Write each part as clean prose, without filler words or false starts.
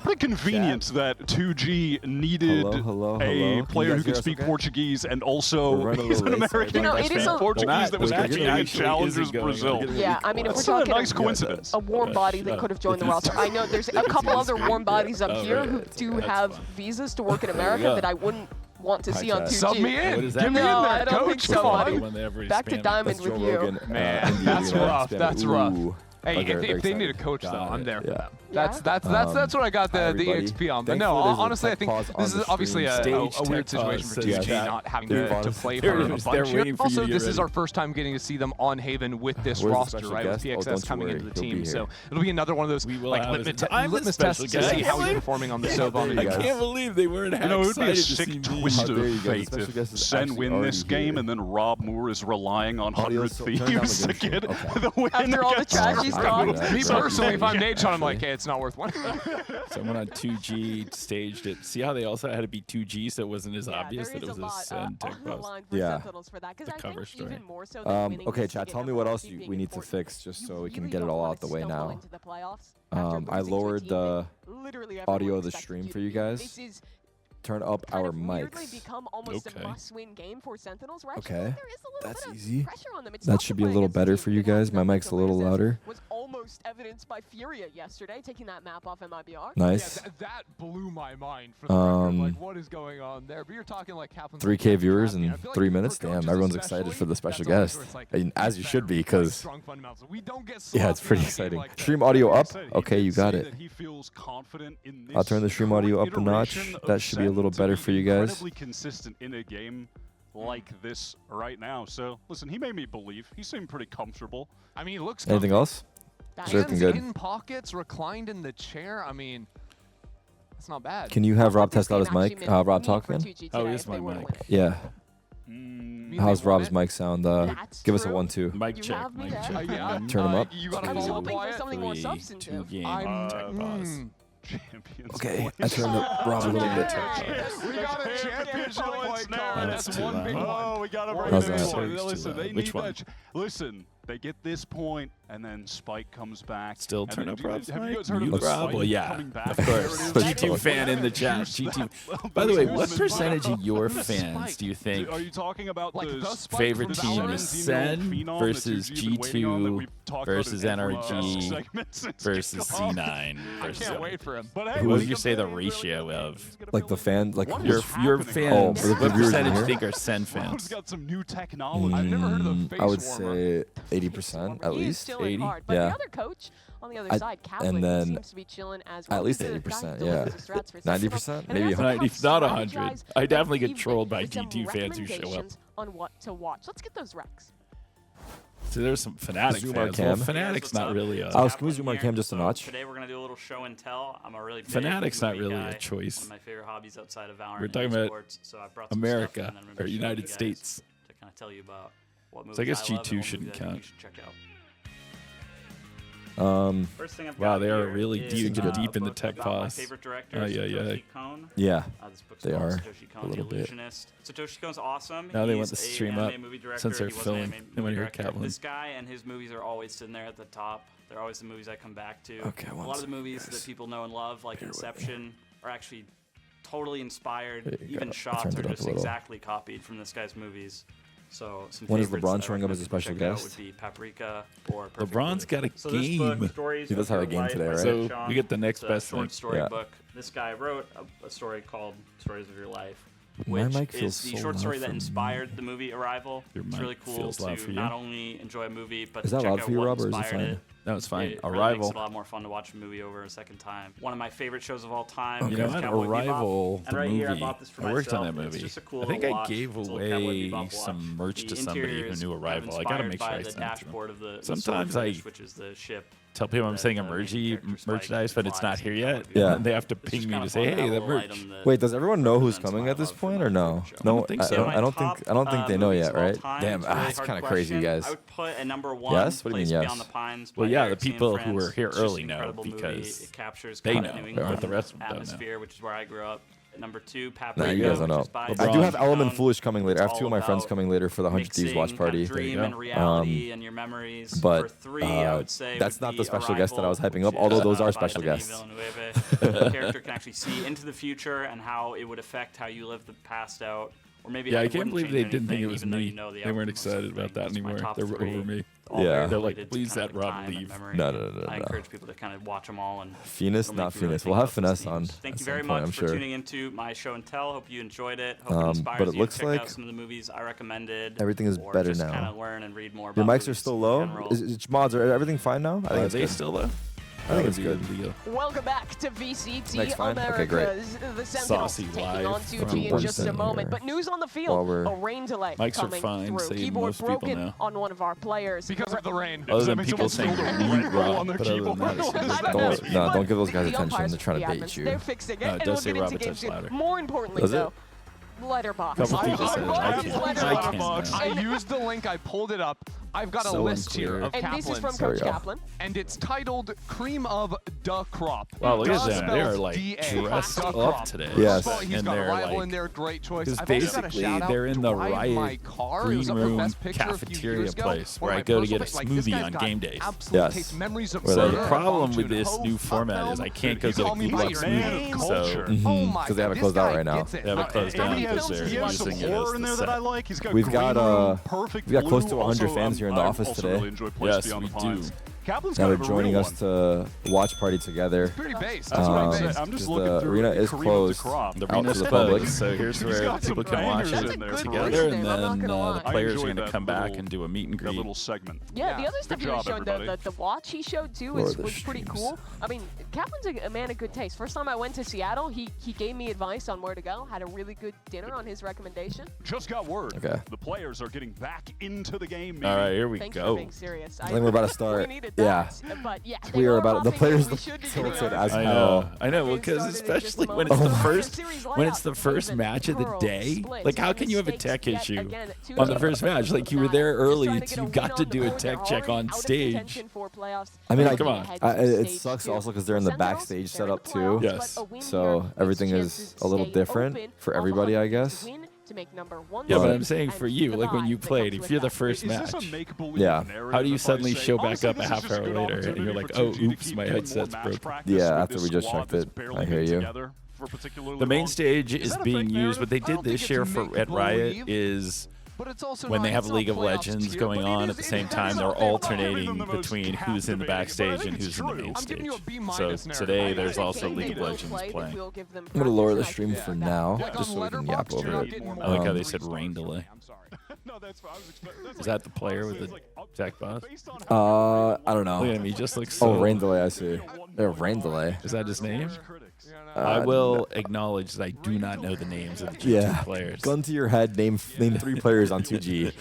What a convenience that 2G needed a player who could speak Portuguese and also he's an American who can speak Portuguese that was competing in Challengers Brazil. Yeah, I mean, if we're That's a talking nice coincidence. a warm body that could have joined the roster. I know there's a couple other warm bodies up here who do have visas to work in America that I wouldn't want to see on 2G. Sub me in. Get me in No, there, I don't think coach. so, Come buddy. on. Back to Diamond with you. Man, that's rough. That's rough. Hey, Like if they need a coach, though, I'm there for them. Yeah. That's what I got the EXP on. But no, honestly, I think this is obviously a weird situation for 2G not having to play for a bunch here. Also, this is our first time getting to see them on Haven with this roster, right? With PXS coming into the team. So it'll be another one of those like litmus tests to see how he's performing on the Sylvan. I can't believe they weren't You know, it would be a excited sick to see me. twist of fate if Sen win this game and then Rob Moore is relying on 100 Thieves to get the win. After all the trash he's gone. Me personally, if I'm Nate Sean, I'm like, hey, it's not worth one. Someone on 2G staged it. See how they also had to be 2G, so it wasn't as obvious that it was a SEN tech post. Yeah. The cover story. Okay, chat, tell me what else we need to fix just so we can get it all out the way now. I lowered the audio of the stream for you guys. Turn up our mics. Okay, that's easy. That should be a little better for you guys. My mic's a little louder. Was almost evidenced by Furia yesterday, taking that map off MIBR. Nice. Yeah, that blew my mind. For the record. Like, what is going on there? But you're talking like 3K viewers in 3 minutes. Damn, everyone's excited for the special guest. I mean, as you should be, because yeah, it's pretty exciting. Stream audio up. Okay, you got it. I'll turn the stream audio up a notch. That should be a little better for you guys. Incredibly consistent in a game like this right now. So listen, he made me believe. He seemed pretty comfortable. I mean, he looks. Anything else? Is there anything good? In pockets, reclined in the chair. I mean, that's not bad. Can you have Rob test out his mic? Rob talk again? How is my mic? Yeah. How's Rob's mic sound? Give us a 1-2. Mic check. Mic check. Turn him up. I was hoping for something more 2 substantive. game tech pause. Champions. Okay, I turned Rob a little bit. We got a championship point card. That's That's too one loud. big one. Oh, we got a How's break. that? Listen, they Which need one? that. Listen, they get this point, and then Spike comes back. Still and turn then up do- Rob's Have you mic? guys heard of Mute the Rob? Spike Well, yeah, coming back? of course. There it is. G2 fan in the chat. G2. By the way, what percentage of your fans do you think Are you talking about Like the the Spike favorite from team Valorant? is SEN versus G2 versus NRG versus C9 I versus can't wait for him. But hey, What we would you can say the really ratio good. of He's gonna Like the feel- fan, like What your is your happening? fans? for the What viewers in percentage do here? you think are SEN Rob's fans? got some new technology. I've never heard of the face I would warmer. say 80% at He is least. still in 80? hard, but Yeah. the other coach on the other side, Kaplan, then seems to be chilling as well. At least He's the guy 80%, who yeah. delivers the strats for 90%, Sentinel. maybe And 100. that's Not how 100. strategize I definitely get with trolled by with some G2 fans who show up. recommendations on what to watch. Let's get those recs. So there's some Fnatic Zoom our fans. Well, cam. Fnatic's not really a. Alex, can we zoom our cam just a notch? Today we're gonna do a little show and tell. I'm a really big Fnatic's not movie really guy. a choice. One of my favorite hobbies outside of Valorant. We're talking and about sports, so I brought some America stuff, and then I'm gonna or show United you guys States. to kind of tell you about what movies So I guess love and G2 what shouldn't movies I think count. you should check out. First thing I've Wow, got they are here really is, deep in the book tech about pause. My favorite director, Oh, yeah, yeah. Satoshi Kon. Yeah, This book's they called are Satoshi Kon, a little The bit. Illusionist. Satoshi Kon's awesome. Now they want He's the a stream anime up movie director. since they're He was an filming. anime They wanna movie hear director. Kaplan. This guy and his movies are always sitting there at the top. They're always the movies I come back to. Okay, a one lot of the second, movies guys. that people know and love, like Bear with me. Inception, are actually totally inspired. There you Even go. I shots turned are it up a just little. exactly copied from this guy's movies. So some When is favorites LeBron that I showing up as a recommend special checking out guest? Would be Paprika or Perfect LeBron's Blue. got a So this book, game. Stories He does of have a Your game Life today, by right? So Sean. we get the next It's a best short thing. story Yeah. book. This guy wrote a story called Stories of Your Life, My which mic is feels the so short loud story that for me. inspired the movie Arrival. Your It's mic really cool feels loud for to you. not only enjoy a movie, but Is to that check loud out for you, what Rob, or is it inspired fine? it. No, it's fine. It really makes Arrival. it a lot more fun to watch a movie over a second time. One of my favorite shows of all time. You know is what? Cowboy Bebop. Arrival, And the right here, I movie. bought this for I worked on myself. that It's movie. just a cool I think little I watch. gave It's a little away Cowboy Bebop watch. some merch The to somebody interior who is knew kind of Arrival. I gotta inspired make sure by I the send it to them. dashboard of the Sometimes Swordfish, I which is the ship. Tell people I'm that, saying the main emergy character Spike merchandise, but it's not flies here in yet. Cowboy Bebop. Yeah. And they have to It's ping just me kind to of say, fun to hey, have a that little merch. item that Wait, does everyone know who's represents coming my at this love for point the or no? show. No, think so. I don't think they know movies yet, of all right? time. Damn, It's a really it's hard kind of crazy, you question. guys. I would put at number one. Yes? What do you mean, Place yes? Beyond the Pines Well, by yeah, the Eric C. and people who Friends. were here It's just early an know incredible movie. because It captures they kind of know, New but England the rest of them don't know. atmosphere, which is where I grew up. Number 2, Nah, Paprika. you guys don't know. I do have Element Foolish coming later. I have 2 of my friends coming later for the 100 Thieves watch party. Dream and reality and your memories. But for 3, I would say that's not the special guest that I was hyping up, although those are special guests. The character can actually see into the future and how it would affect how you live the past out. Or maybe I can't believe they didn't think it was me. They weren't excited about that anymore. They're over me. Yeah. They're like, please let Rob leave. No. I encourage people to kind of watch them all. And Finesse, not Finesse. We'll have Finesse on. Thank you very much for tuning into my show and tell. Hope you enjoyed it. Hope it inspires but it you looks to check like out some of the movies I recommended. Everything is better just now. Kind of learn and read more Your about mics are still low? Mods, are everything fine now? I think are they still low? I think it's good. Welcome back to VCT America's okay, the Sentinels taking on 2G in just a moment. But news on the field, a rain delay coming through. Keyboard broken on one of our players. Because of the rain. Other than people saying on their keyboard. Don't give those guys attention. They're trying to bait you. They're fixing it, and it we'll does say get into Robert games touch louder. More importantly, though, Letterbox. I used the link, I pulled it up. I've got a list here of and this is from Coach Kaplan. And it's titled Cream of Da Crop. Wow, look at them. They are like dressed up today. Yes. He's got a rival in there, great choice. Because basically, they're in the Riot Green Room cafeteria place where I go to get a smoothie on game days. Yes. So the problem with this new format is I can't go get a good luck smoothie. So, because they have it closed out right now. They have it closed down because they're using it as the set. We've got close to 100 fans here in the office today. Yes, we do. Kaplan's Now they're joining us to watch party together. Pretty based. I'm just looking the through arena is closed. The out arena's to the public. closed, so here's where people can watch it together, and then the players are going to come back and do a meet and greet. Little segment. Yeah, the other stuff he was showing, the watch he showed too was pretty cool. I mean, Kaplan's a man of good taste. First time I went to Seattle, he gave me advice on where to go. Had a really good dinner on his recommendation. Just got word. Okay. The players are getting back into the game. All right, here we Thanks go. for being serious. I think we're about to start. Yeah. But yeah, we are about the players tilted as hell. I know, because especially when it's the first match of the day. Like, how can you have a tech issue on the first match? Like, you were there early, you got to do a tech check on stage. I mean, come on. It sucks also because they're in the backstage setup too. Yes. So everything is a little different for everybody, I guess. Yeah, but I'm saying for you, like when you played, if you're the first match, yeah. How do you suddenly show back up a half hour later and you're like, oh, oops, my headset's broken? Yeah, after we just checked it, I hear you. The main stage is being used, what they did this year at Riot is when they have League of Legends going on at the same time, they're alternating between who's in the backstage and who's in the main stage. So today there's also League of Legends playing. I'm going to lower the stream for now, just so we can yap over it. I like how they said rain delay. Is that the player with the tech boss? I don't know. Look at him, he just looks so... Oh, rain delay, I see. Rain delay. Is that his name? I will acknowledge that I do not know the names of the G2 players. Gun to your head, name 3 players on 2G.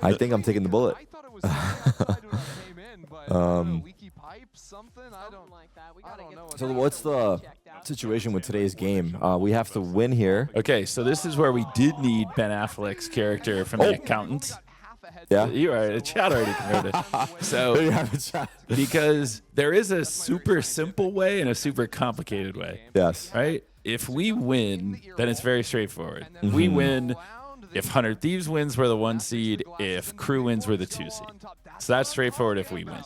I think I'm taking the bullet. So what's the situation with today's game? We have to win here. Okay, so this is where we did need Ben Affleck's character from The Accountant. Yeah, you are. The chat already confirmed it. So, because there is a super simple way and a super complicated way. Yes. Right? If we win, then it's very straightforward. We win. If 100 Thieves wins, we're the 1 seed. If Crew wins, we're the 2 seed. So that's straightforward if we win.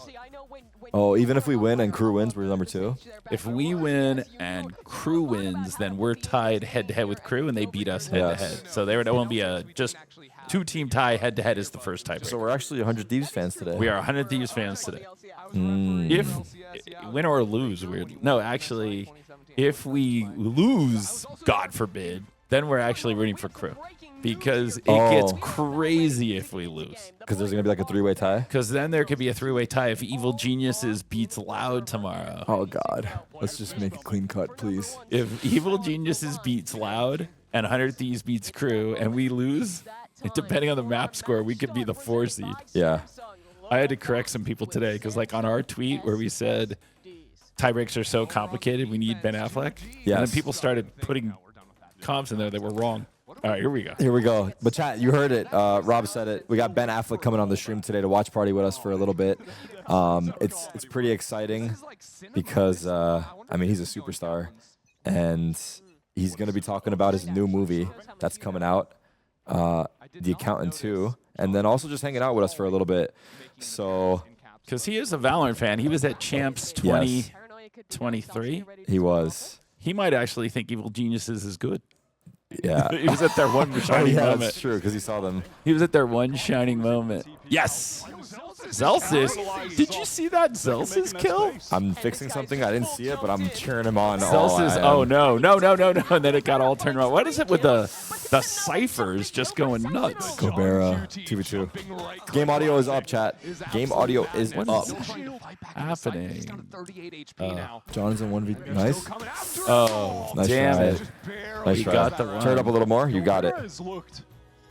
Oh, even if we win and Crew wins, we're number 2? If we win and Crew wins, then we're tied head-to-head with Crew, and they beat us head-to-head. So there won't be a just 2-team tie head-to-head is the first tiebreaker. So we're actually 100 Thieves fans today. We are 100 Thieves fans today. If win or lose, no, actually, if we lose, God forbid, then we're actually rooting for Crew. Because it gets crazy if we lose. Because there's going to be like a 3-way tie? Because then there could be a 3-way tie if Evil Geniuses beats Loud tomorrow. Oh, God. Let's just make a clean cut, please. If Evil Geniuses beats Loud and 100 Thieves beats Crew and we lose, depending on the map score, we could be the 4 seed. Yeah. I had to correct some people today because like on our tweet where we said tiebreaks are so complicated, we need Ben Affleck. Yes. And then people started putting comps in there that were wrong. All right, here we go. Here we go. But chat, you heard it. Rob said it. We got Ben Affleck coming on the stream today to watch party with us for a little bit. It's pretty exciting because I mean he's a superstar, and He's going to be talking about his new movie that's coming out, The Accountant 2, and then also just hanging out with us for a little bit. So, because he is a Valorant fan. He was at Champs 2023. He was. He might actually think Evil Geniuses is good. Yeah. He was at their one shining moment. That's true, because he saw them. He was at their one shining moment. Yes! Zelsis. Did you see that Zelsis kill? I'm fixing something. I didn't see it, but I'm cheering him on. Zelsis. Oh, no. And then it got all turned around. What is it with the ciphers just going nuts? Gobera, 2v2. Game audio is up, chat. Game audio is up. Happening. John's in 1v. Nice. Oh, nice damn try. it. Nice You try. got the run. Turn it up a little more. You got it.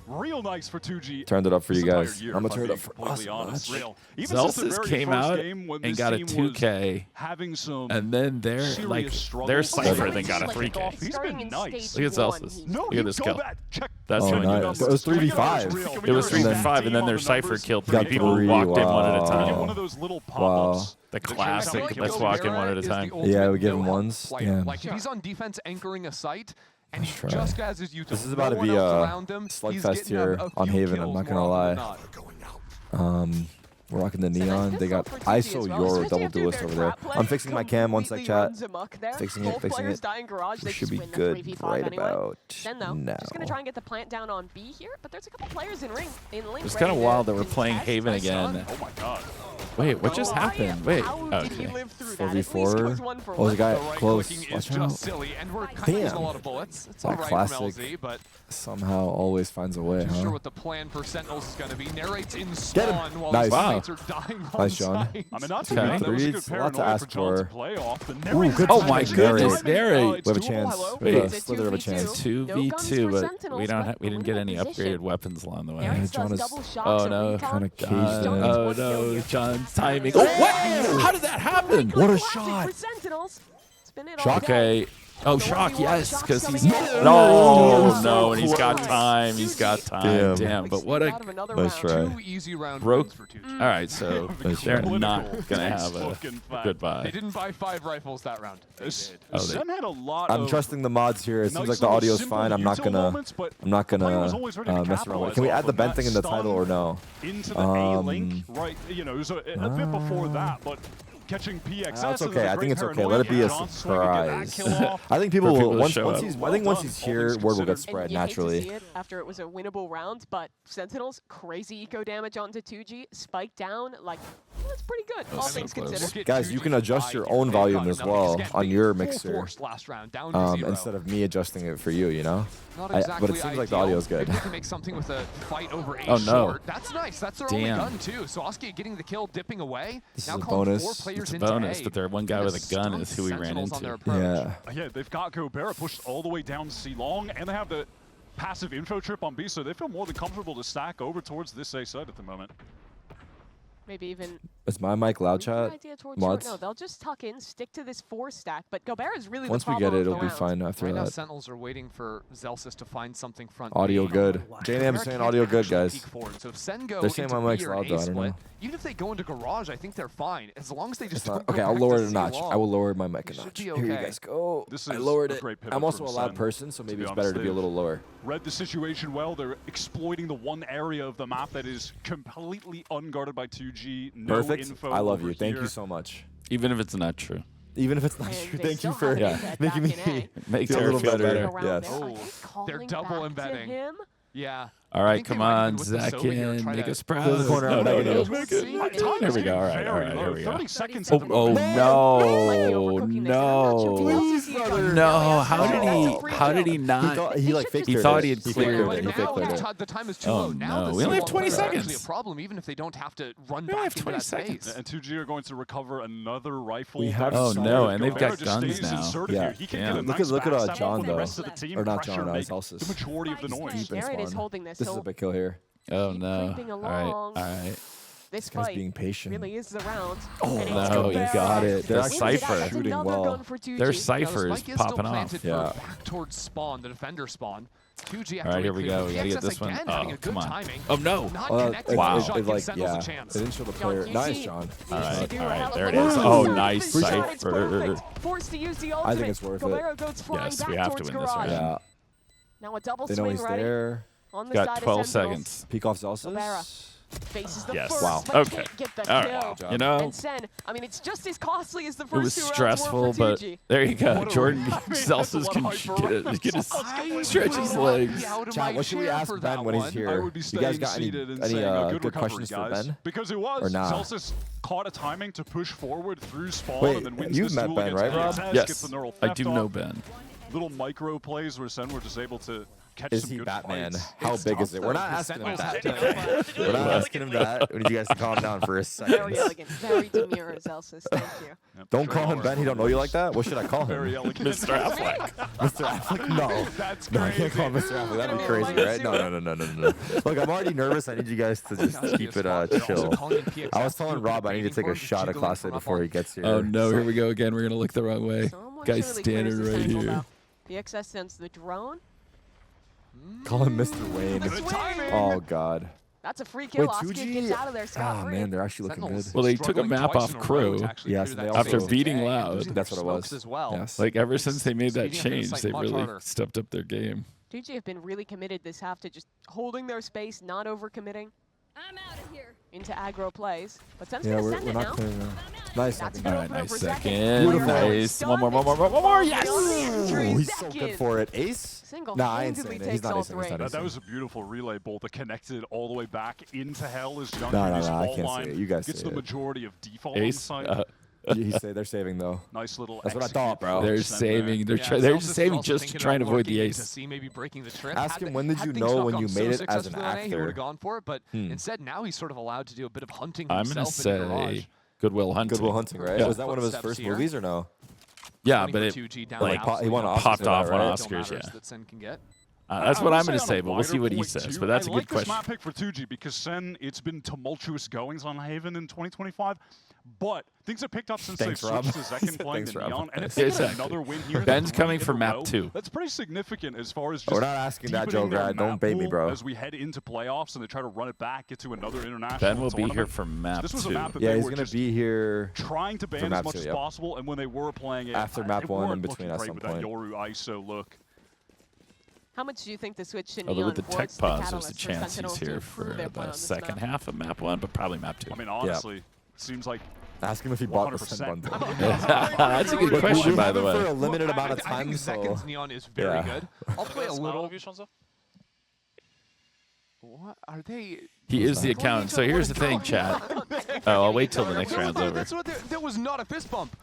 Real nice for 2G. Turned it up for you guys. Year, I'm gonna turn it up for us. Zelsis came out and got a 2K, and then their cipher then got a 3K. He's been nice. Look at Zelsis. Look at this kill. That's Oh, when nice. It was 3v5. It was 3v5, and then their cipher killed 3 people who walked in one at a time. Wow. The classic, let's walk in one at a time. Yeah, we give him ones. Damn. Like if he's on defense anchoring a site, and Nice he try. just has his YouTube. This is about to be a slugfest here on Haven. I'm not gonna lie. We're rocking the neon. They got ISO your double duelist over there. I'm fixing my cam. One sec, chat. Fixing it. We should be good right about now. Just gonna try and get the plant down on B here, but there's a couple players in link. It's kind of wild that we're playing Haven again. Oh my god. Wait, what just happened? Wait. Okay. 4v4. Oh, the guy close. Watch out. Damn. That classic somehow always finds a way, Sure huh? what the plan for Sentinels is going to be. Narrates in Get spawn him. while Nice. his Wow. mates are dying on Nice, John. site. I mean, not too Okay. bad. That was a good Threes, a lot to paranoia ask for John to for. play off. The Ooh, good Oh time my to goodness, narrate. narrate. We have a chance. We have a Wait, slither of a chance. 2v2, but we didn't get any upgraded weapons along the way. John is Oh no, kind of caged in. Oh no, John's timing. Oh, what? How did that happen? What a shot. Shock. Okay. Oh, Shock, yes, because he's No, no, and he's got time. He's got time. Damn, but what a Nice try. 2 easy round broke. wins for 2G. All right, so they're not gonna have a They goodbye. didn't buy 5 rifles that round. They did. Oh, Sen had a lot I'm of trusting the mods here. It seems like nice the little audio's simple fine. I'm not util gonna moments, but player was always ready to mess around with capitalize it. Can we off add the of bent that thing in the title or stun no? into the A link, right? You know, it was a bit before that, but catching PXS. That's is okay. a I think great it's okay. Let it be a paranoia. John Swing could get that surprise. kill off. I think people For will people to once show up. he's I think once he's here, word will get spread And you hate to see naturally. it after it was a winnable round, but Sentinels, crazy eco damage onto 2G, spike down, like, that's pretty good, all so things close. considered. Guys, you can adjust your own volume as well on your mixer Last round, down to 0. instead of me adjusting it for you, you know? Not but exactly it seems like the ideal. audio's good. Maybe we can make something with a fight over A Oh, no. short. That's nice. That's their only Damn. gun too. So Oski getting the kill, dipping away. This now is a calling bonus. 4 players It's a into bonus, A. but their one guy Gonna with a gun stunt is who we ran Sentinels on their into. approach. Yeah. Yeah, they've got Gobera pushed all the way down C long, and they have the passive info trip on B, so they feel more than comfortable to stack over towards this A side at the moment. Maybe even Is my mic loud, chat? Mods? No, they'll just tuck in, stick to this 4 stack, but Gobert is really Once the we problem get it, of the it'll be round. fine after Right now, that. Sentinels are waiting for Zelsis to find something front. Audio B. good. JNAM's Gobert saying can't audio good, actually guys. peek forward. So if Sen go They're saying into my mic's B or loud, A though, I don't split, know. even if they go into garage, I think they're fine as long as they just It's not, don't go okay, I'll back lower to it a notch. C-long. I will lower my mic a You should notch. be Here you okay. guys go. This I is lowered a it. great pivot I'm also from a loud Sen, person, so to maybe be it's honest. better to be a They've little lower. Read the situation well. They're exploiting the one area of the map that is completely unguarded by 2G. No Perfect. info I love over you. Thank here. you so much. Even if it's not true. Even if it's not And true, they thank you still for haven't hit making back in me A. Make feel a her little feel better. better. Yes. Oh, they're double embedding. Him. Yeah. All I right, think they come might on, even with the Zach Soba here in, try make to us proud. Clear the corner, No, I'm no, making no. it. We'll see. There we go. All right, Very all right, low. here we go. 30 seconds Oh, at the moment. Might be oh overcooking this. I'm not sure if he no. else is going. No, how That's a did free he kill. not? He like fake He cleared thought it. he had fake cleared But it. He fake now cleared it. the time is too Oh, low. Now no. the We only have C1 20 players are actually seconds. a problem, even if they don't have to run We only back have into 20 that seconds. space. And 2G are going to recover another rifle. We have Oh, some- no, and they've Gobert got just guns stays now. inserted Yeah. here. He can Yeah. get a Look nice at backstab John, on the though. rest of the team. Or not Pressure, John, make Celsius. the majority of the noise. Deep in Garrett is spawn. holding this. This is a He'll big kill here. Oh keep no. creeping All right, along. all right. This Guy's fight being patient. really is the round. Oh, and it's no, you Gobert. got it. They're Wins actually it. That's shooting another well. gun for 2G. Their Now, cipher the is spike is still popping off. planted for Yeah. back towards spawn, the defender spawn. 2G All right, here we go. We gotta get this one. Oh, come on. Oh, no. Wow. It didn't show the player. Nice, John. All right, there it is. Oh, nice Cypher. Forced to use the ultimate. I think it's worth it. Yes, we have to win this round. Yeah. Now a double They know swing he's ready. there. On the Got side 12 of Sentinels. seconds. Peek off Zelsis. Faces the Yes. first, Wow. but Okay. can't get the All kill. right. You know, And Sen, I mean, it's just as costly as the it first was 2 rounds stressful, were for but 2G. there you go. Jordan What a Zelsis can stretch his legs. Chat, what should we ask Ben when he's here? I would be You guys staying got any seated and saying good questions for guys. Ben? Because it was. Or nah? Zelsis caught a timing to push forward through spawn Wait, and then wins you've this met duel Ben, against right, Rob? Tez, Yes, gets the neural I theft do off. know Ben. Little micro plays where Sen were just able to catch Is some he good Batman? fights. How big is it? We're not asking him that. We're not asking him that. We need you guys to calm down for a Very second. elegant, very demure, Zelsis. Thank you. Yep, Don't sure call him are. Ben. He don't know you like that. What should I call him? Very elegant. Mr. Affleck. Mr. Affleck? No. That's No, I crazy. can't call him Mr. Affleck. That'd be Oh, crazy, my right? No. Look, I'm already nervous. I need you guys to just keep it chill. I was telling Rob I need to take a shot of Class A before he gets here. Oh, no. Here we go again. We're going to look the wrong way. Someone Guy's surely standing clears this right angle, here. though. PXS sends the drone. Call him Mr. Wayne. The swing. Oh, God. That's a free kill. Wait, Oscar 2G? gets out of there Oh, scot-free. man, they're actually looking good. Well, they took a map off Crow Yes, they after also- beating Loud. That's what it was. As well. Yes. Like, ever since they made that Speeding up their change, site they much really harder. stepped up their game. 2G have been really committed this half to just holding their space, not overcommitting I'm out of here. into aggro plays. But Sen's Yeah, gonna we're send it not now. clear now. Nice. That's second. good. All right, Open up nice for second. second. Beautiful. Nice. Done. One more. Yes! Ooh, he's so good for it. Ace? Nah, I ain't saying Single-handedly that. He's takes not all acing. He's three. not That acing. was a beautiful relay bolt that connected all the way back into hell as Young No, his I fault can't line say it. You guys gets say the it. majority of default Ace. on site. They're saving, though. Nice little That's what I execute thought, bro. from They're Sen saving. there. They're just saving just to try and avoid the ace. Maybe breaking the trip. Ask Had him, when did had you things know not when gone you so made it as an successfully on A, He would actor? have gone for it, but instead now he's sort of allowed to do a bit of hunting I'm himself going in the to garage. say Goodwill Hunting. Goodwill Hunting, right? Yeah. Was that one of his Footsteps first here. movies or no? Yeah, 20 but for it 2G down like, now, he won so Oscars popped for off that, on right? still Oscars, matters yeah. that Sen can get. That's I what would I'm going say to on say, a but we'll see what he wider says. point, But that's a I good like this question. map pick for 2G because Sen, it's been tumultuous goings on Haven in 2025, but things have picked up since Thanks, they've Rob. switched to second playing Thanks, the Rob. Neon. And if they get Exactly. another win here, Ben's they're coming in for a map row, 2. That's pretty significant as far as just We're not asking that, Joe deepening their Grad. Don't map bait me, pool bro. As we head into playoffs and they try to run it back, get to another international Ben will be tournament. here for map This was a 2. map that Yeah, they he's were going to just be here. trying to ban as map much 2, as yep. possible, and when they were playing it, After they map 1 weren't in between looking at great some with that point. Yoru ISO look. How much do you think the switch to Although Neon with the tech was pause, there's catalyst a for chance Sentinels he's to here improve for their play the on this second map? half of map 1, but probably map 2. I mean, honestly, it seems like Ask him if he bought the 100%. Sen bundle. That's a good Look, question, we by have the it for way. a limited amount of I time, think so seconds Neon is very Yeah. good. I'll play a little. What are they? He is the accountant. So here's the thing, chat. Oh, I'll wait till the next round's over. That's what there was not a fist bump.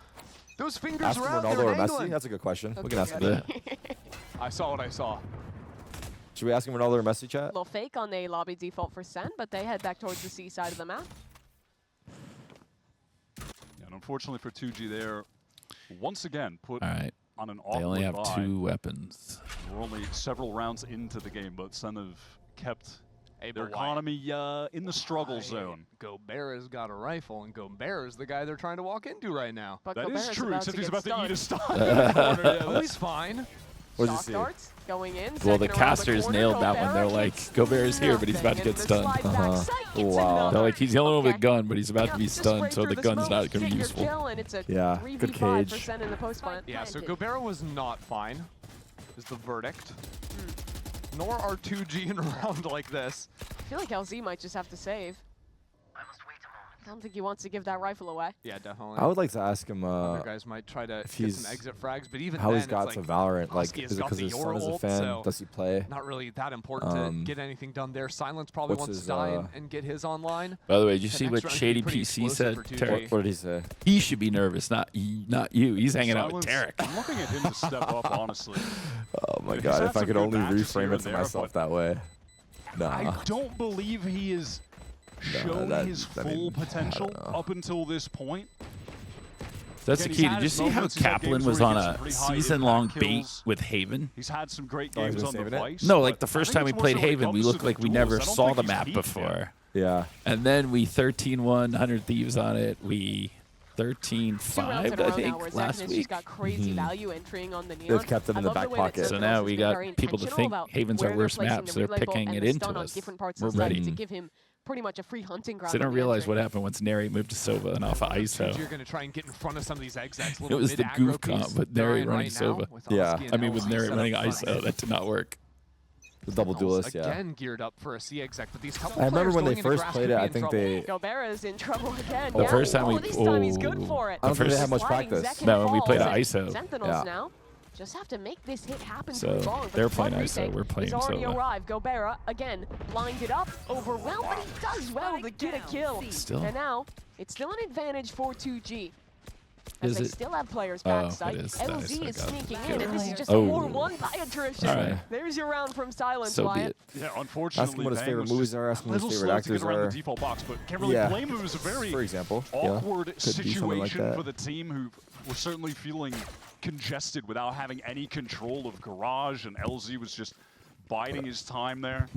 Those fingers ask were him out there Ronaldo or and Messi. angling. That's a good question. We can Okay, ask him good. that. I saw what I saw. Should we ask him Ronaldo or Messi, chat? Little fake on the lobby default for Sen, but they head back towards the C side of the map. Yeah, and unfortunately for 2G there, once again put All right. on an They awkward only have bye. 2 weapons. We're only several rounds into the game, but Sen have kept Hey, their but why? economy in the struggle zone. Gobert has got a rifle, and Gobert is the guy they're trying to walk into right now. But That Gobert is is true, about except to he's get about to eat a stunned. stun. Oh, he's fine. What did you Shock see? darts going in. Well, the second around casters corner, nailed that one. They're Gobert like, gets Gobert is here, but he's about to nothing, get and the stunned. slide back sight gets Wow. another. They're like, he's the only one with a Okay. gun, but he's about to be Just stunned, spray so through the gun's smoke, not going to get be your useful. kill, and it's a Yeah, 3v5 good for cage. Sen in the post plant. Yeah, so Gobert was not fine, is the verdict. Nor are 2G in a round like this. I feel like LZ might just have to save. I don't think he wants to give that rifle away. Yeah, definitely. I would like to ask him Other guys might try to if get he's- some exit frags, but even how then, he's got it's to like, Valorant. Like, Husky has is it got because the his son Yoru is a ult, fan? so Does he play? not really that important to get anything done there. Silence probably what's wants his, to die and get his online. By the way, did you The see next what round could be Shady pretty PC explosive said, for 2G. Tarik? What did he say? He should be nervous, not you. He's hanging out with Silence, Tarik. I'm looking at him to step up, honestly. Oh my He's god, had if I some could good only matches here reframe it and to there, myself but that way. I Nah. don't believe he is shown his I full mean, I potential don't know. up until this point. That's the Again, key. he's had Did you his see how moments, he's had Kaplan games was where on he gets a pretty high season-long impact bait kills. with Haven? He's had some great Oh, he's games been on the saving it? Vice. No, like but the I first think time we it's more played so when it Haven, we comes looked to like the we duels. never I don't saw think the he's map peaked yet. before. Yeah. And then we 13-1, 100 Thieves on it. We 13-5, I think, last week. Got crazy value entering on the neon. They've kept them in the back pocket. So now we got people to think Haven's our worst map, so they're picking it into us. We're ready. To give him pretty much a free hunting ground. So they don't realize what happened once Neri moved to Sova and off of ISO. You're going to try and get in front of some of these execs. It was the goof comp with Neri running Sova. Yeah. I mean, with Neri running ISO, that did not work. The double duelist, yeah. Again geared up for a C exec, but these couple I remember when they first played it, I think they... Gobera's in trouble again. The first time we... this time he's good for it. I don't think they had much practice. No, when we played ISO. Sentinels now. Just have to make this hit happen. So they're playing ISO, we're playing Sova. He's already arrived. Gobera, again, lined it up, overwhelmed, but he does well to get a kill. Still. And now, it's still an advantage for 2G. Is they it? still have players backside. LZ is sneaking in, and this is just a 4-1 by attrition. Right. There's your round from Silence, So be Wyatt. it. Yeah, unfortunately, Asking what his favorite movies are, asking what his favorite actors are. The default box, but can't really blame him. It was a very for example, awkward situation for the team who were certainly feeling congested without having any control of Garage, and LZ was just biding his time there.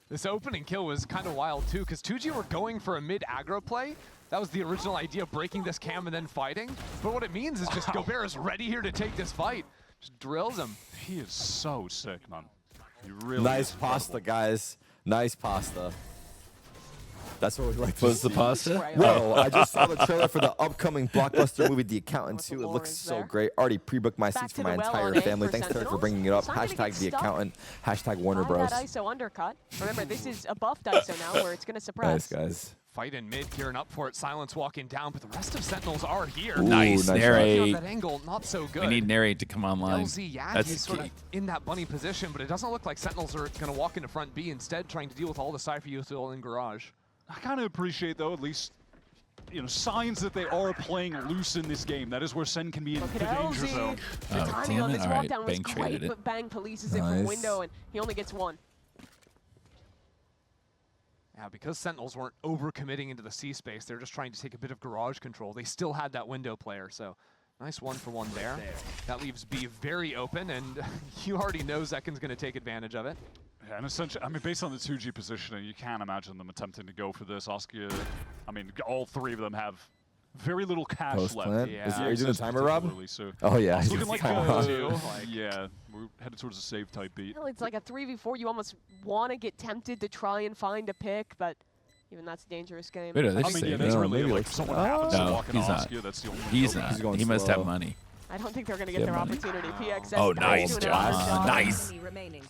This opening kill was kind of wild too, because 2G were going for a mid aggro play. That was the original idea, breaking this cam and then fighting. But what it means is just Gobera's ready here to take this fight. Just drills him. He is so sick, man. He really nice pasta, guys. Nice pasta. That's what we like to What's see. the pasta? Bro, I just saw the trailer for the upcoming blockbuster movie, The Accountant 2. It looks so great. Already pre-booked my seats for my entire family. Thanks, Tarik, for bringing it up. Hashtag The Accountant. Hashtag Warner Bros. That ISO undercut. Remember, this is a buffed ISO now where it's going to suppress. Nice, guys. Fight in mid, gearing up for it. Silence walking down, but the rest of Sentinels are here. Ooh, nice, Neri. That angle, not so good. We need Neri to come online. LZ, yeah, That's he's sort of in that bunny position, but it doesn't look like Sentinels are going to walk into front B, instead trying to deal with all the Cypher util in Garage. I kind of appreciate, though, at least, signs that they are playing loose in this game. That is where SEN can be in the danger zone. The timing on this walkdown was Bang great, but Bang polices it from window, and he only gets one. Yeah, because Sentinels weren't overcommitting into the C space, they're just trying to take a bit of Garage control. They still had that window player, so nice 1-for-1 there. That leaves B very open, and you already know Zekken's going to take advantage of it. Yeah, and essentially, I mean, based on the 2G positioning, you can't imagine them attempting to go for this. Oskia, I mean, all three of them have very little cash left. Yeah. Are you doing the timer, Rob? So oh, yeah. It's looking like yeah, we're headed towards a save type beat. Well, it's like a 3v4. You almost want to get tempted to try and find a pick, but even that's a dangerous game. Wait, I mean, yeah, that's really like someone happens to walk in Oskia. That's the only he's not. He must have money. I don't think they're going to get their opportunity. PXS. Oh, nice, John. Nice.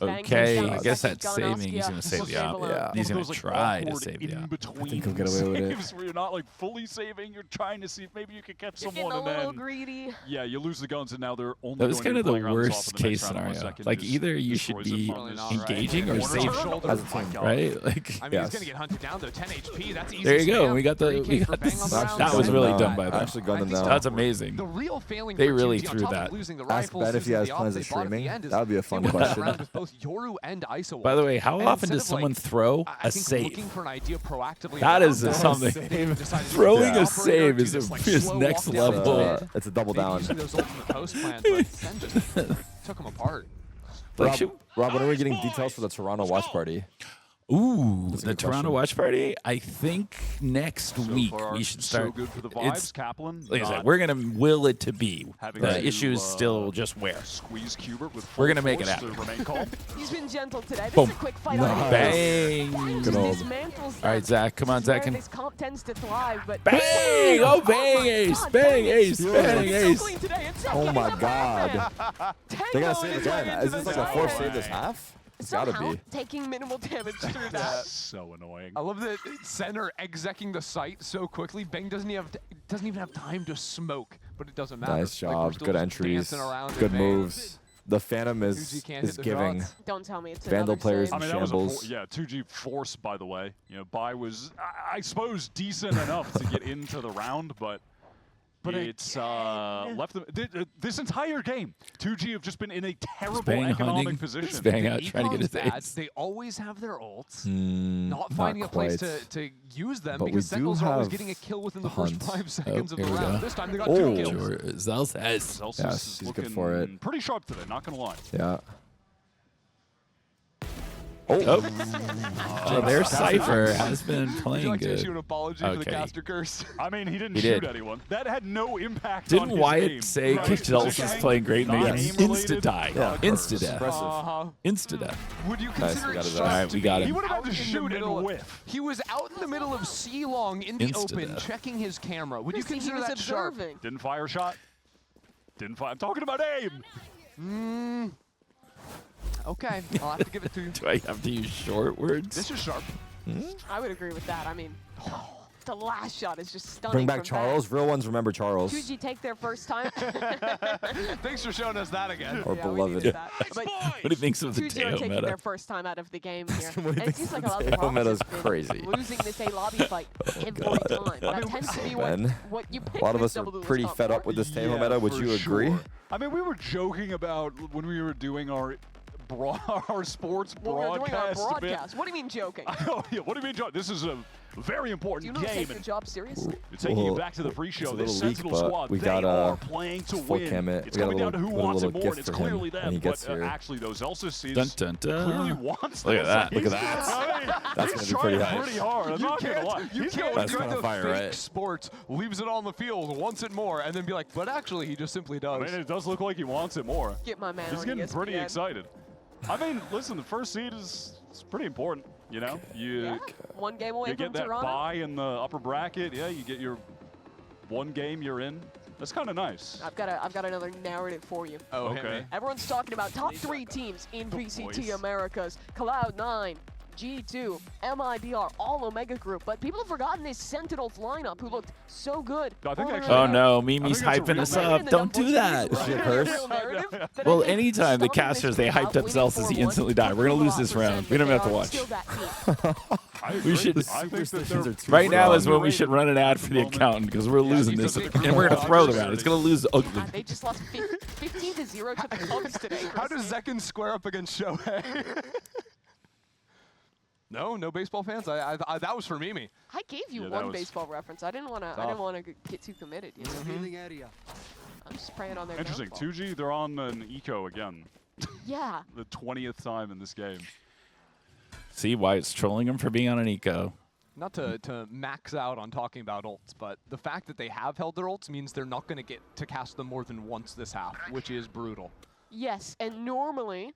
Okay, I guess that's saving. He's going to save the op. Yeah. He's going to try to save the op. I think he'll get away with it. Where you're not like fully saving, you're trying to see if maybe you can catch someone, and then a little greedy. Yeah, you lose the guns, and now they're only. That was kind of the worst case scenario. Like either you should be engaging or safe, right? Like I mean, he's going to get hunted down though. 10 HP. That's easy. There you go. We got this. That was really done by them. Actually gunned them down. That's amazing. The real failing. They really threw that. Ask Ben if he has plans of streaming. That would be a fun question. By the way, how often does someone throw a save? That is something. Throwing a save is next level. It's a double down. Took him apart. Rob, when are we getting details for the Toronto watch party? Ooh, the Toronto watch party. I think next week we should start. So good for the vibes, Kaplan. Like I said, we're gonna will it to be. The issue is still just where. Squeeze Kubert with we're gonna make it happen. He's been gentle today. This Boom. is a quick fight. Bang. Good old. All right, Zach. Come on, Zach. This comp tends to thrive, but bang! Oh, bang, ace! Bang, ace! Bang, ace! Oh my God! They gotta save again. Is this like a fourth save this half? It's gotta be. Taking minimal damage through that. So annoying. I love that center execing the site so quickly. Bang doesn't even have time to smoke, but it doesn't matter. Nice job. Good entries. Good moves. The Phantom is giving. Don't tell me it's Vandal players in I mean, shambles. Yeah, 2G force, by the way. Bai was, I suppose, decent enough to get into the round, but it's left them. This entire game, 2G have just been in a terrible economic position. He's bang out trying to get his ace. They always have their ults, not finding a place to use them but because Sentinels are always getting a kill within the first 5 seconds of the round. This time they got 2 kills. Yes, he's good for it. Pretty sharp today, not gonna lie. Yeah. Their Cypher has been playing Would you like to good. issue an apology for the caster curse? I mean, he didn't He shoot did. anyone. That had no impact Didn't on his Wyatt game. say Right. Kitchell's is playing great and Not they aim-related. insta-die? Yeah, Insta-death. impressive. Insta-death. Would you Nice, consider we it got his sharp ass. Alright, to we got be him. He would have had out to in the shoot middle- and whiff. He was out in the middle of C-Long in the open, Insta-death. checking his camera. Would you Chrissy, he consider was that sharp? observing. Didn't fire a shot. Didn't fire. I'm talking about aim. Okay, I'll have to give it to you. Do I have to use short words? This is sharp. I would agree with that. I mean, the last shot is just stunning. Bring back from Charles. Real ones remember Charles. 2G take their first time. Thanks for showing us that again. Or Yeah, we beloved. needed that. But What do you think of the 2G are Teo taking meta? their first time out of the game here. What do you And it think seems of like a lot of the the Teo meta's provinces have been crazy. losing this A lobby fight every time. That tends to be Ben, what you pick A lot of this us are double duelist pretty comp fed for. up with this Tahoe Yeah, meta. Would for you agree? sure. I mean, we were joking about when we were doing our sports When we were doing our broadcast. broadcast. What do you mean joking? Oh, yeah, what do you mean, John? This is a very Do you important not game. take the And job seriously? we're taking you Well, back to the it's pre-show. a This little leak, Sentinel but squad, we they got, are playing to full win. cam it. It's We got a coming down to who little- wants it little more, and gift it's for him clearly when them. he gets But here. actually, those Elsis is Dun, dun, dun. clearly wants Look at this. that. Look at He's- that. I mean, That's he's gonna be trying pretty hype. pretty hard. I'm not gonna lie. You He's can't going go kinda to fire, fake right? sports, leaves it on the field, wants it more, and then be like, but actually, he just simply does. I mean, it does look like he wants it more. Get my man He's on getting ESPN. pretty excited. I mean, listen, the first seed is pretty important. You know, Yeah, one game away you get from that Toronto. bye in the upper bracket. Yeah, you get your one game you're in. That's kind of nice. I've got another narrative for you. Oh, hit Okay. me. Everyone's talking about top 3 teams in VCT boys. Americas. Cloud9, G2, MIBR, all Omega Group. But people have forgotten this Sentinels lineup who looked so good. I think earlier actually- in Oh the no, I Mimi's think it's a hyping real us narrative. up. Don't do that. Is she a Right. curse? Real narrative that I Well, think anytime the starting casters, this they game hype out, themselves winning as they 4-1, instantly die. We're going to lose this round. We don't have to watch. Still that team. I We agree. should- I think that Superstitions they're are too Right now strong. is when we should run an ad for the accountant because we're losing this and we're going to throw the round. It's going to lose ugly. They just lost 15-0 to the Cubs today. How does Chrissy. Zekin square up against Shohei? No baseball fans. That was for Mimi. I gave you Yeah, that one was baseball reference. I didn't want to get too committed. You know? I'm just praying on their interesting. downfall. 2G, they're on an eco again. Yeah. The 20th time in this game. See why it's trolling him for being on an eco. Not to max out on talking about ults, but the fact that they have held their ults means they're not going to get to cast them more than once this half, which is brutal. Yes, and normally,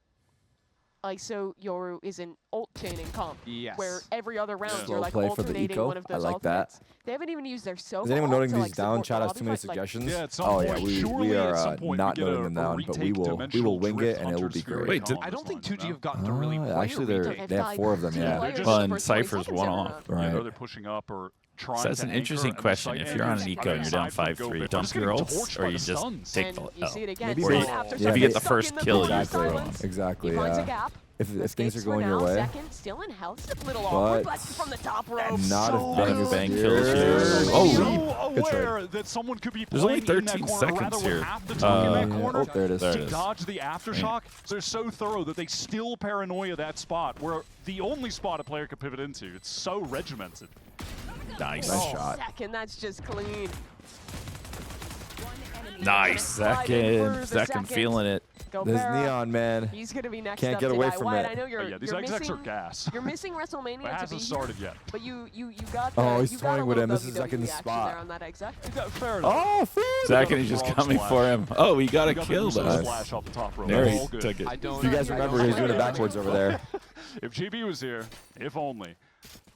ISO Yoru is an ult chaining comp. Yes. Where every other round Slow you're like play for the alternating eco. one of I those like that. alternates. They haven't even used their Sova Is anyone ult noting to, these like, down? support Chat the has lobby too many fight, like, suggestions. Yeah, at some Oh point, yeah, we surely at some are point not we get noting a them down, but we retake will dimensional wing drift it and it will Hunter's be Fury great. Wait, did- I don't think Lines 2G now. have gotten to really play Actually, a they retake. have 4 of them. Two Yeah. players Well, in the and first 20 Cypher's seconds one every off. round. Yeah, Right. they're pushing up or trying So that's to an anchor, interesting and the question. site If you're on an angles, eco and you're down aside from 5-3, Go, dump just your getting ults, torched or by you the just stuns. take And the you see it again. Maybe Still they- an aftershock. yeah, if you get the Stuck first in the kill, middle you of throw silence. Exactly. He finds a Yeah. gap. If things are Escapes for going your now. way, Second, still in health. It's a little awkward, But but from the top rope. not So if Bang is Bang here. kills you. Oh, Oh, Good trade. aware that someone could be There's only playing in that 13 corner, seconds rather here. would have to tuck in that corner Oh, there it is. There it to is. dodge the aftershock. They're so thorough that they still paranoia that spot where the only spot a player could pivot into. It's so regimented. Nice. Nice shot. Second, that's just clean. Nice. Second feeling it. Go There's Barra. Neon, man. He's gonna be next Can't up get away tonight. from Wyatt, it. I know you're, But yeah, these you're execs are missing. gas. You're missing It WrestleMania to be hasn't here, started yet. but you got. Oh, he's you got a toying with little him. This is WWE Zekin's action spot. there on that exec. Fair enough. Oh, food. Second, he's just Frog coming splash. for him. Oh, he got a Got the kill Musa though. splash off the top rope. There All he good. took it. I don't. If you guys remember, he was doing it backwards over there. If GB was here, if only.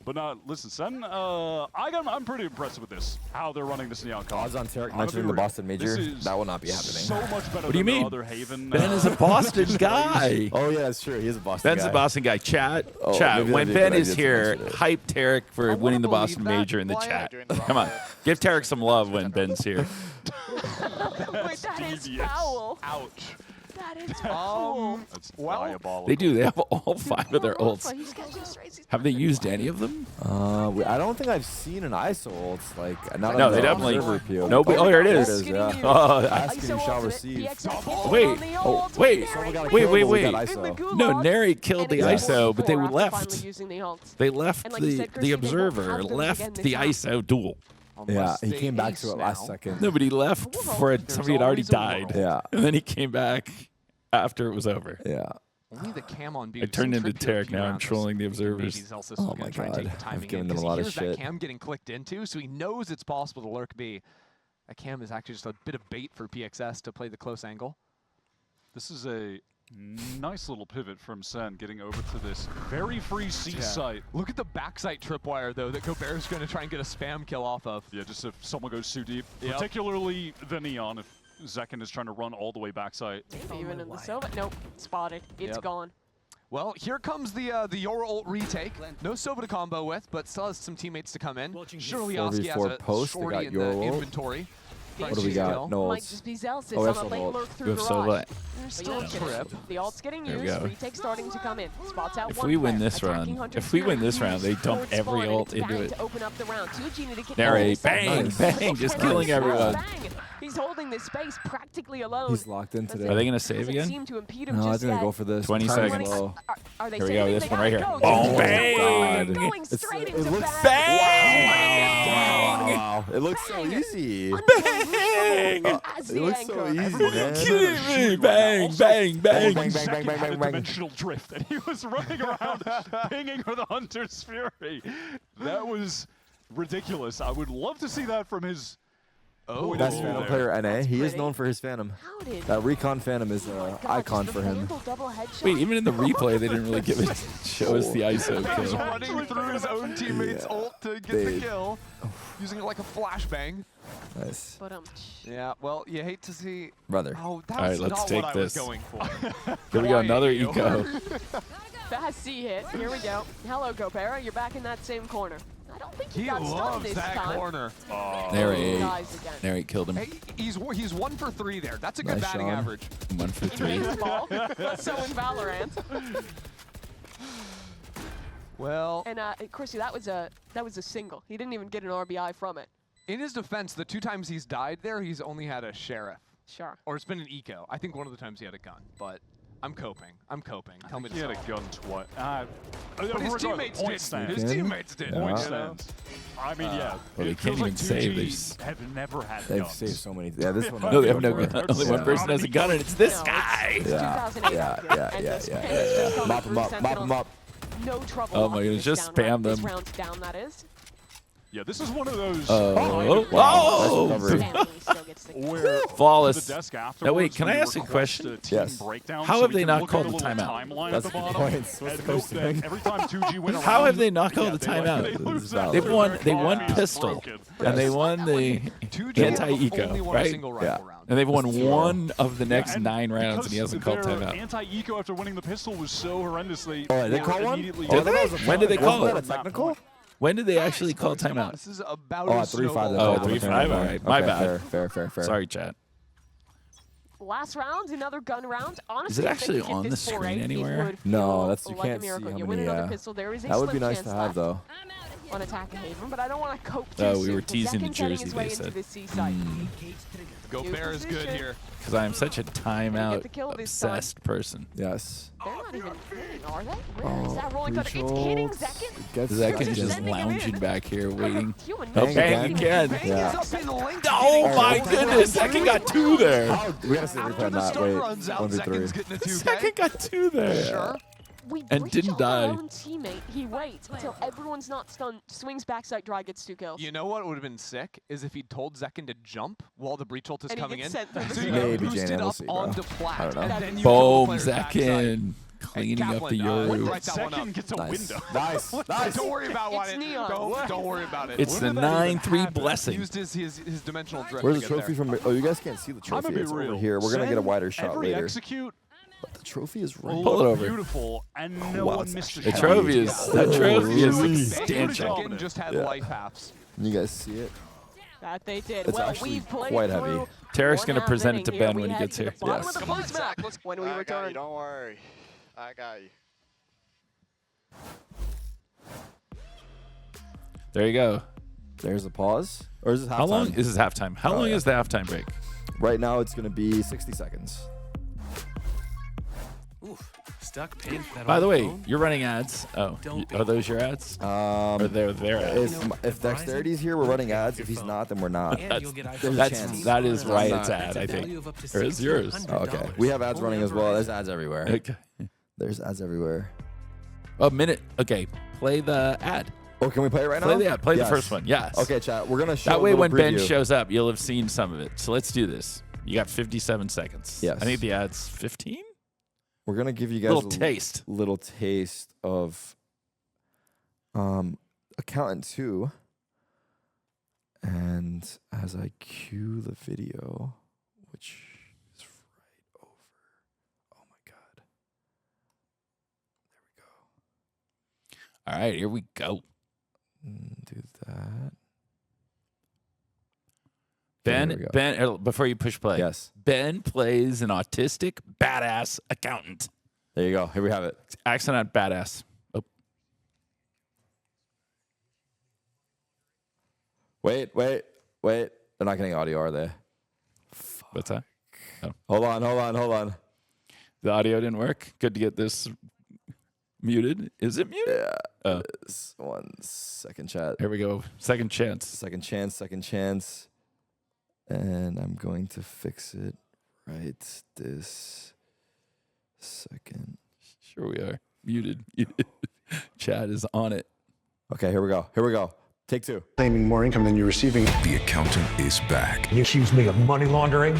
But listen, Sen, I'm pretty impressed with this, how they're running this Neon comp. Odds on Tarik I'll mentioned be the real. Boston Major. This is That will not be happening. So much better What do you than the mean? other Haven. Ben is a Boston guy. Oh yeah, that's true. He is a Boston Ben's guy. a Boston guy. Chat, Oh, chat. maybe When that'd be a Ben good is idea to here, mention it. hype Tarik for I wanna winning the believe Boston that. Major in the Why chat. not? Come on, give Tarik some love when Ben's here. Wait, that is devious. foul. Ouch. That is foul. That's Well, diabolical. They do. They have all 5 of their Poor ults. Alpha, he's catching straights, he's Have they used any of them? I don't think I've seen an ISO ult like not No, on they the definitely- observer POV. Nobody- oh, here it is. There it is. Yeah. Getting you. Oh, Ask and you ISO shall ultimate, receive. PXL Wait. on the Oh, ult, wait. Nary Someone got in Wait, killed wait, when we wait. got the ISO. gulag, No, Nary killed and the it's ISO, but they 44 after left. finally using the ult. They left And like you said, the Chrissy, they won't observer have those again left this the round. ISO duel. Yeah, Unless he they came back ace to it last now. second. Nobody left Well, for it. there's Somebody had already always a died. world. Yeah, And then he came back after it was over. yeah. Only the cam on B. I turned into Tarik now. I'm trolling the observers. Oh my god, I've given them a lot of shit. He hears that cam getting clicked into, so he knows it's possible to lurk B. That cam is actually just a bit of bait for PXS to play the close angle. This is a nice little pivot from SEN, getting over to this very free C site. Look at the backside tripwire, though, that Gobert's going to try and get a spam kill off of. Yeah, just if someone goes too deep. Yep. Particularly the Neon, if Zekin is trying to run all the way backside. Maybe even in the Sova. Nope, spotted. It's gone. Well, here comes the Yoru ult retake. No Sova to combo with, but still has some teammates to come in. Surely Oski has a post. shorty in the inventory. What do we got? No Might just be Zelsis on a late lurk through garage. There's still a trip. The ult's getting used. Retake starting to come in. Spots out if we win this round, they dump every ult into it. Narrate, bang, bang, just killing everyone. He's holding this space practically alone. He's locked in today. Are they going to save again? No, I was going to go for this. 20 seconds. Are they here we go, this one right here. Oh, bang! Going straight into bang! Wow. It looks so easy. Bang! It looks so easy, man. Kidding me? Bang, bang, bang. Bang, bang, bang, bang, bang. Dimensional drift, and he was running around pinging for the Hunter's Fury. That was ridiculous. I would love to see that from his best Phantom player, NA. He is known for his Phantom. That Recon Phantom is an icon for him. Wait, even in the replay, they didn't really give it. Show us the ISO He's kill. running through his own teammate's ult to get the kill, using it like a flashbang. Nice. Yeah, well, you hate to see. Brother. Oh, that All was right, let's not take what this. I was going for. Here we go, another eco. Fast C hit. Here we go. Hello, Gobera. You're back in that same corner. I don't think he got loves this that time. corner. Narrate killed him. Hey, he's 1 for 3 there. That's a good batting average. 1 for 3. Baseball. So in Valorant. Well, and Chrissy, that was a single. He didn't even get an RBI from it. In his defense, the 2 times he's died there, he's only had a sheriff. Sure. Or it's been an eco. I think one of the times he had a gun, but I'm coping. Tell me to he had stop. a gun twice. But his teammates did. His teammates did. Point stands. I mean, yeah. Well, they can't even save. They have never had They've guns. saved so many. Yeah, this one. No, they have no gun. Only one person has a gun, and it's this guy. Yeah. Mop him up. Mop him up. No trouble. Oh my goodness, just spam them. This round's down, that is. Yeah, this is one of those. Where flawless. Now wait, can I ask a question? Yes. How have they not called the timeout? That's the point. What's the coach doing? How have they not called the timeout? They won pistol, and they won the anti-eco, right? Yeah. And they've won one of the next 9 rounds, and he hasn't called timeout. Anti-eco after winning the pistol was so horrendously. Oh, they call one? Did they? When did they call it? Was that a technical? When did they actually call timeout? This is about 3-5. Oh, 3-5. All right, my bad. Fair. Sorry, chat. Last round, another gun round. Honestly, is it actually on the screen anywhere? No, that's you can't see how many. That would be nice to have though. On attack Haven, but I don't want to cope. We were teasing the jersey. They said. Gobert is good here. Because I am such a timeout obsessed person. Yes. They're not even hitting, are they? Where is that rolling thunder? It's hitting Zekin. Zekin just lounging back here waiting. Bang again. Yeah. Oh my goodness, Zekin got 2 there. We gotta see the replay on that. Wait, 1v3. Zekin got 2 there. Sure. And didn't die. Own teammate. He waits until everyone's not stunned, swings backside, dry, gets 2 kills. You know what would have been sick is if he told Zekin to jump while the breach ult is coming in. So maybe boosted we'll up see, bro. onto plat. I don't know. And then you Boom, kill the player Zekin. Cleaning up the Yoru. Zekin gets a window. Nice. Don't worry about It's Neon. Don't worry about it. It's the 9-3 blessing. Used his dimensional drift. Where's the trophy from? Oh, you guys can't see the trophy. It's over here. We're gonna get a wider shot later. But the trophy is right. Pull it over. Beautiful, and no one missed the trophy is substantial. Zekin just had life halves. You guys see it? That they did. It's well, actually we've played quite heavy. Tarik's going to present it to here. Ben when he gets here. Yes. Come on, Zach. When we return. Don't worry. I got you. There you go. There's a pause. Or is this halftime? How long? This is halftime. How long is the halftime break? Right now, it's going to be 60 seconds. Oof. Stuck pinned. By the way, you're running ads. Oh, are those your ads? Or they're their ads? If Dexterity's here, we're running ads. If he's not, then we're not. That is Riot's ad, I think. Or is yours? Oh, okay. We have ads running as well. There's ads everywhere. Okay. There's ads everywhere. A minute. Okay, play the ad. Oh, can we play it right now? Play the ad. Play the first one. Yes. Okay, chat. We're gonna show that way when Ben preview. shows up, you'll have seen some of it. So let's do this. You got 57 seconds. Yes. I think the ad's 15. We're gonna give you guys a little taste of Accountant 2. And as I cue the video, which is right over. Oh my God. There we go. All right, here we go. Do that. Ben, before you push play. Yes. Ben plays an autistic badass accountant. There you go. Here we have it. Accent on badass. Oh. Wait. They're not getting audio, are they? What's that? Oh. Hold on. The audio didn't work. Good to get this muted. Is it muted? Yeah. 1 second, chat. Here we go. Second chance. Second chance. And I'm going to fix it right this second. Sure we are. Muted. Chat is on it. Okay, here we go. Take 2. Claiming more income than you're receiving. The accountant is back. You accuse me of money laundering?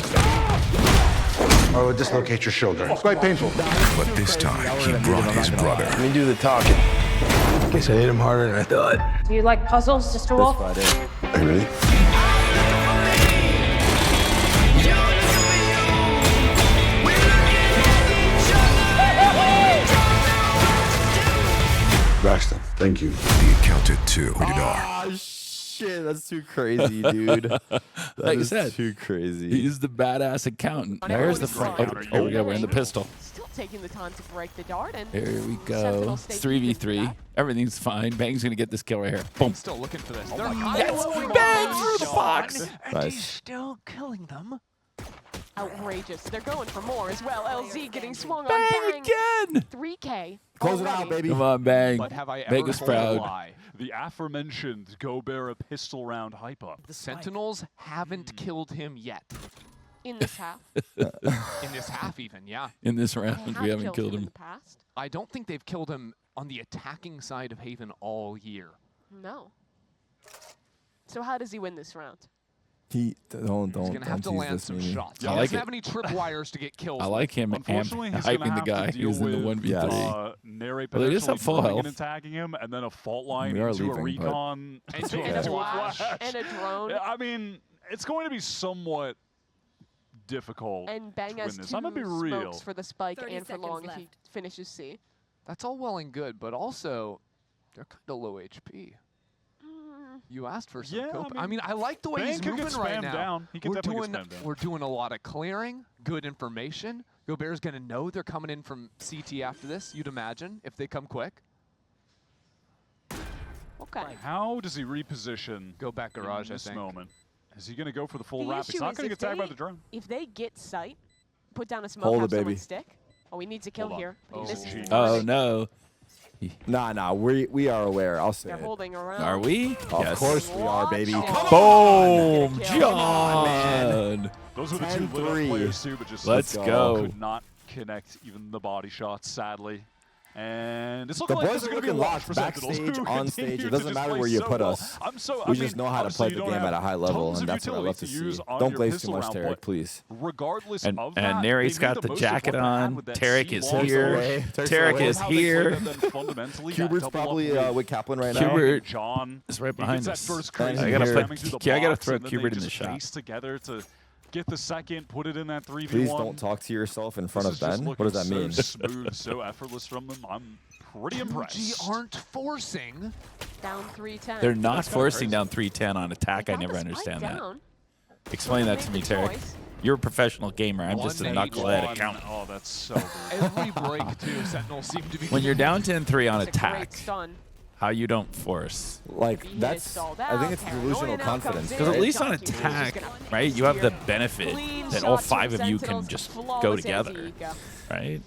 Or will dislocate your shoulder. It's quite painful. But this time, he brought his brother. Let me do the talking. I guess I hit him harder than I thought. Do you like puzzles, Mr. Wolf? Are you ready? Braxton, thank you. The Accountant 2, rated R. Oh, shit. That's too crazy, dude. Like you said, too crazy. He's the badass accountant. There's the front. Oh, we go. We're in the pistol. Still taking the time to break the dart. And here we go. It's 3v3. Everything's fine. Bang's going to get this kill right here. Boom. Still looking for this. Yes. Bang through the box. And he's still killing them. Outrageous. They're going for more as well. LZ getting swung on. Bang again. 3K. Close it out, baby. Come on, Bang. But have I Make ever us told a proud. lie? The aforementioned Gobert pistol round hype up. The Sentinels haven't killed him yet. In this half. In this half even, yeah. In this round, we haven't killed him. In the past. I don't think they've killed him on the attacking side of Haven all year. No. So how does he win this round? He's gonna have to land some shots. He doesn't have any tripwires to get kills. I like him hyping the guy who's in the 1v3. Narrate well, they just have full health. And tagging him, and then a fault line We are into leaving, a recon. And a flash. And a drone. I mean, it's going to be somewhat difficult and Bang to has win this. 2 I'm going to be real. smokes for the spike and for long if he finishes C. That's all well and good, but also, they're kind of low HP. You asked for some cope. I mean, I like the way he's moving right now. We're doing a lot of clearing, good information. Gobert's going to know they're coming in from CT after this, you'd imagine, if they come quick. Okay. How does he reposition Go back garage, in this I think. moment? Is he going to go for the full The wrap? He's issue not is going to if get tagged by they- the drone. If they get sight, put down a smoke, Hold have it, someone baby. stick. Oh, we need to kill Hold on. here. Oh, This is geez. Oh, no. Nah. We are aware. I'll say They're it. holding around. Are we? Of course we are, baby. Watch Come it. on. Boom, Come on, John. Those were the 2 lit 10-3. players too, but just Let's go. could not connect even the body shots, sadly. And it's The looking like boys this is are going to be looking a watch locked for Sentinels, backstage, who on stage. continue It doesn't to matter just where play you so put well. us. We just know how to play the game at a high level, and that's what I love to see. Don't glaze too much, Tarik, please. Regardless And of that, Nary's they made got the the most of jacket what they had on. with that Tarik C is long here. away. Tarik is How they played here. it, then fundamentally that Kubert's double probably up with Kaplan right now. Kubert John is right he behind gets us. that first And crazy I gotta jamming put- through the yeah, I gotta box, throw and then Kubert they in the just shot. race together to get the second, put it in that 3v1. Please don't talk to yourself in front of Ben. What does that mean? So smooth, so effortless from them. I'm pretty impressed. Fuji aren't forcing. Down 3-10. They're not That's kinda forcing crazy. down 310 on attack. They I got never the spike understand that. down. Explain that to me, Made the Tarik. choice. You're a professional gamer. I'm just a 1-8. knucklehead accountant. Oh, that's so good. Every break, too, Sentinels seem to be When you're down 10-3 on It's a great attack, stun. how you don't force. Like, He that's, is stalled I think it's out. delusional Paranoia now confidence. comes in. Because at right? least on Johnson is just attack, gonna right, you have the steer. benefit Clean that all shots 5 from of you can Sentinels, just go flawless together, LZ. right?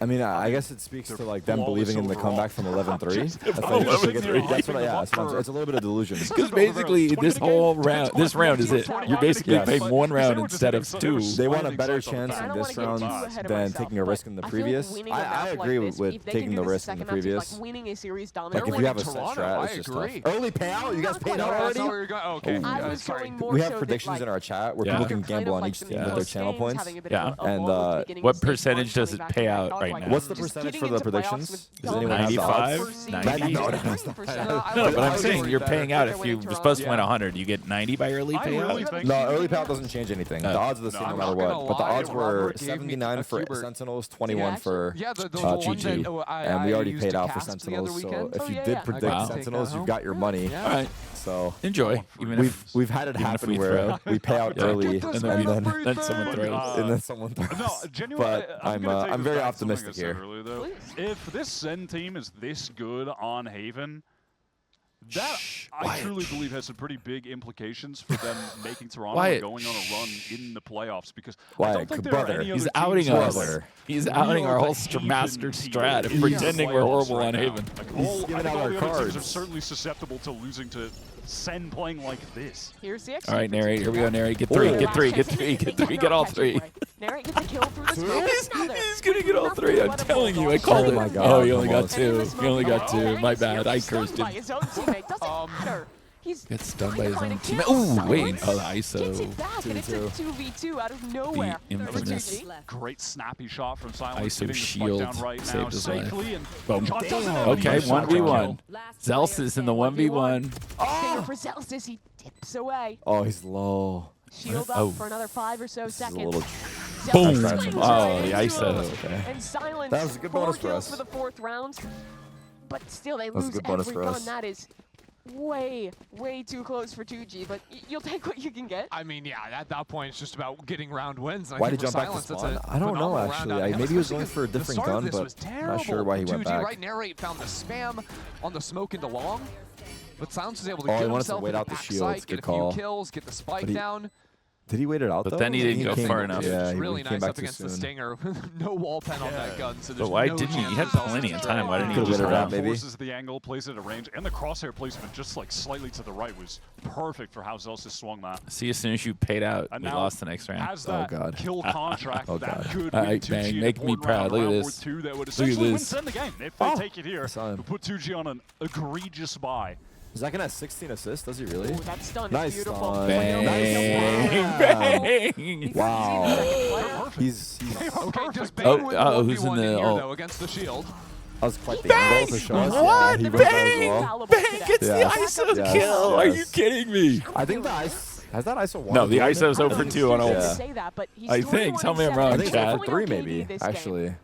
I mean, I guess it speaks to like them believing in the comeback from 11-3. That's what it's a little bit of delusion. Because basically, this round is it. You're basically playing one round instead of two. They want a better chance in this round than taking a risk in the previous. I agree with taking the risk in the previous. Like if you have a set strat, it's just tough. Early payout? You guys paid out already? Okay. We have predictions in our chat where people can gamble on each team with their channel points. Yeah. And what percentage does it pay out right now? What's the percentage for the predictions? Does anyone have 95? 90? No, but I'm saying you're paying out if you're supposed to win 100. You get 90 by early payout? No, early payout doesn't change anything. The odds are the same no matter what. But the odds were 79 for Sentinels, 21 for GG. And we already paid out for Sentinels. So if you did predict Sentinels, you've got your money. All right. So enjoy. We've had it happen where we pay out early and then someone throws. No, genuinely, but I'm very optimistic here. Earlier, though. If this SEN team is this good on Haven, that I truly believe has some pretty big implications for them making Toronto and going on a run in the playoffs. Because I don't think there are any He's other outing teams us. He's outing our whole master strat and pretending we're horrible on Haven. I think all the other teams are certainly susceptible to losing to SEN playing like this. Here's the all right, Narrate. Here we go, Narrate. Get three. Get three. Get three. Get three. Get all three. Narrate gets a kill through the smoke. He's gonna get all three. I'm telling you. I called it. Oh, he only got two. He only got two. My bad. I cursed him. Gets stunned by his own teammate. Oh, wait. Oh, the ISO. Gets it back, and it's a 2v2 out of nowhere. The infamous. Great snappy shot from Silence. ISO shield saved his life. Boom. Okay, 1v1. Zels is in the 1v1. Oh! For Zels, he dips away. Oh, he's low. Shield up for another 5 or so seconds. Boom! Oh, the ISO. Okay. And Silence. That was a good bonus for us. For the 4th round, but still they lose good bonus every for gun. us. That is way too close for 2G, but you'll take what you can get. I mean, yeah, at that point, it's just about getting round wins. Why did he jump back to spawn? I don't know, actually. Maybe he was going for a different gun, but I'm not sure why he went back. Right, Narrate found the spam on the smoke into long, but Silence was able to he get wanted to himself wait in the out the shields. backside, Good get a call. few kills, get the spike down. Did he wait it out, though? But then he didn't go far enough. Yeah, really he came nice back up too against the soon. Stinger. No wall pen on that gun, so there's But why no didn't he? He had chance plenty of time. Why didn't he Could've just lit it out, run? maybe. Forces the angle, plays it at range, and the crosshair placement just like slightly to the right was perfect for how Zelsis swung that. See, as soon as you paid out, And we now, lost the next round. As that kill contract, that could All win right, 2G Bang, in make me important proud. round, Look at round this. War 2 that would Look at essentially this. win the game if they take it here. To put 2G on an egregious buy. Zach has 16 assists. Does he really? Ooh, that stun Nice is beautiful. stun. Bang, bang. Wow. He's okay, just Bang with the who's in the here, though, against the shield. That was quite the angle for shots. What? Yeah, he went there as well. Bang gets the ISO kill. Are you kidding me? I think the ISO has that ISO won. No, the ISO's 0 for 2 on ult. I think. Tell me I'm wrong, I think it's Chad. 0 for 3 maybe, actually. And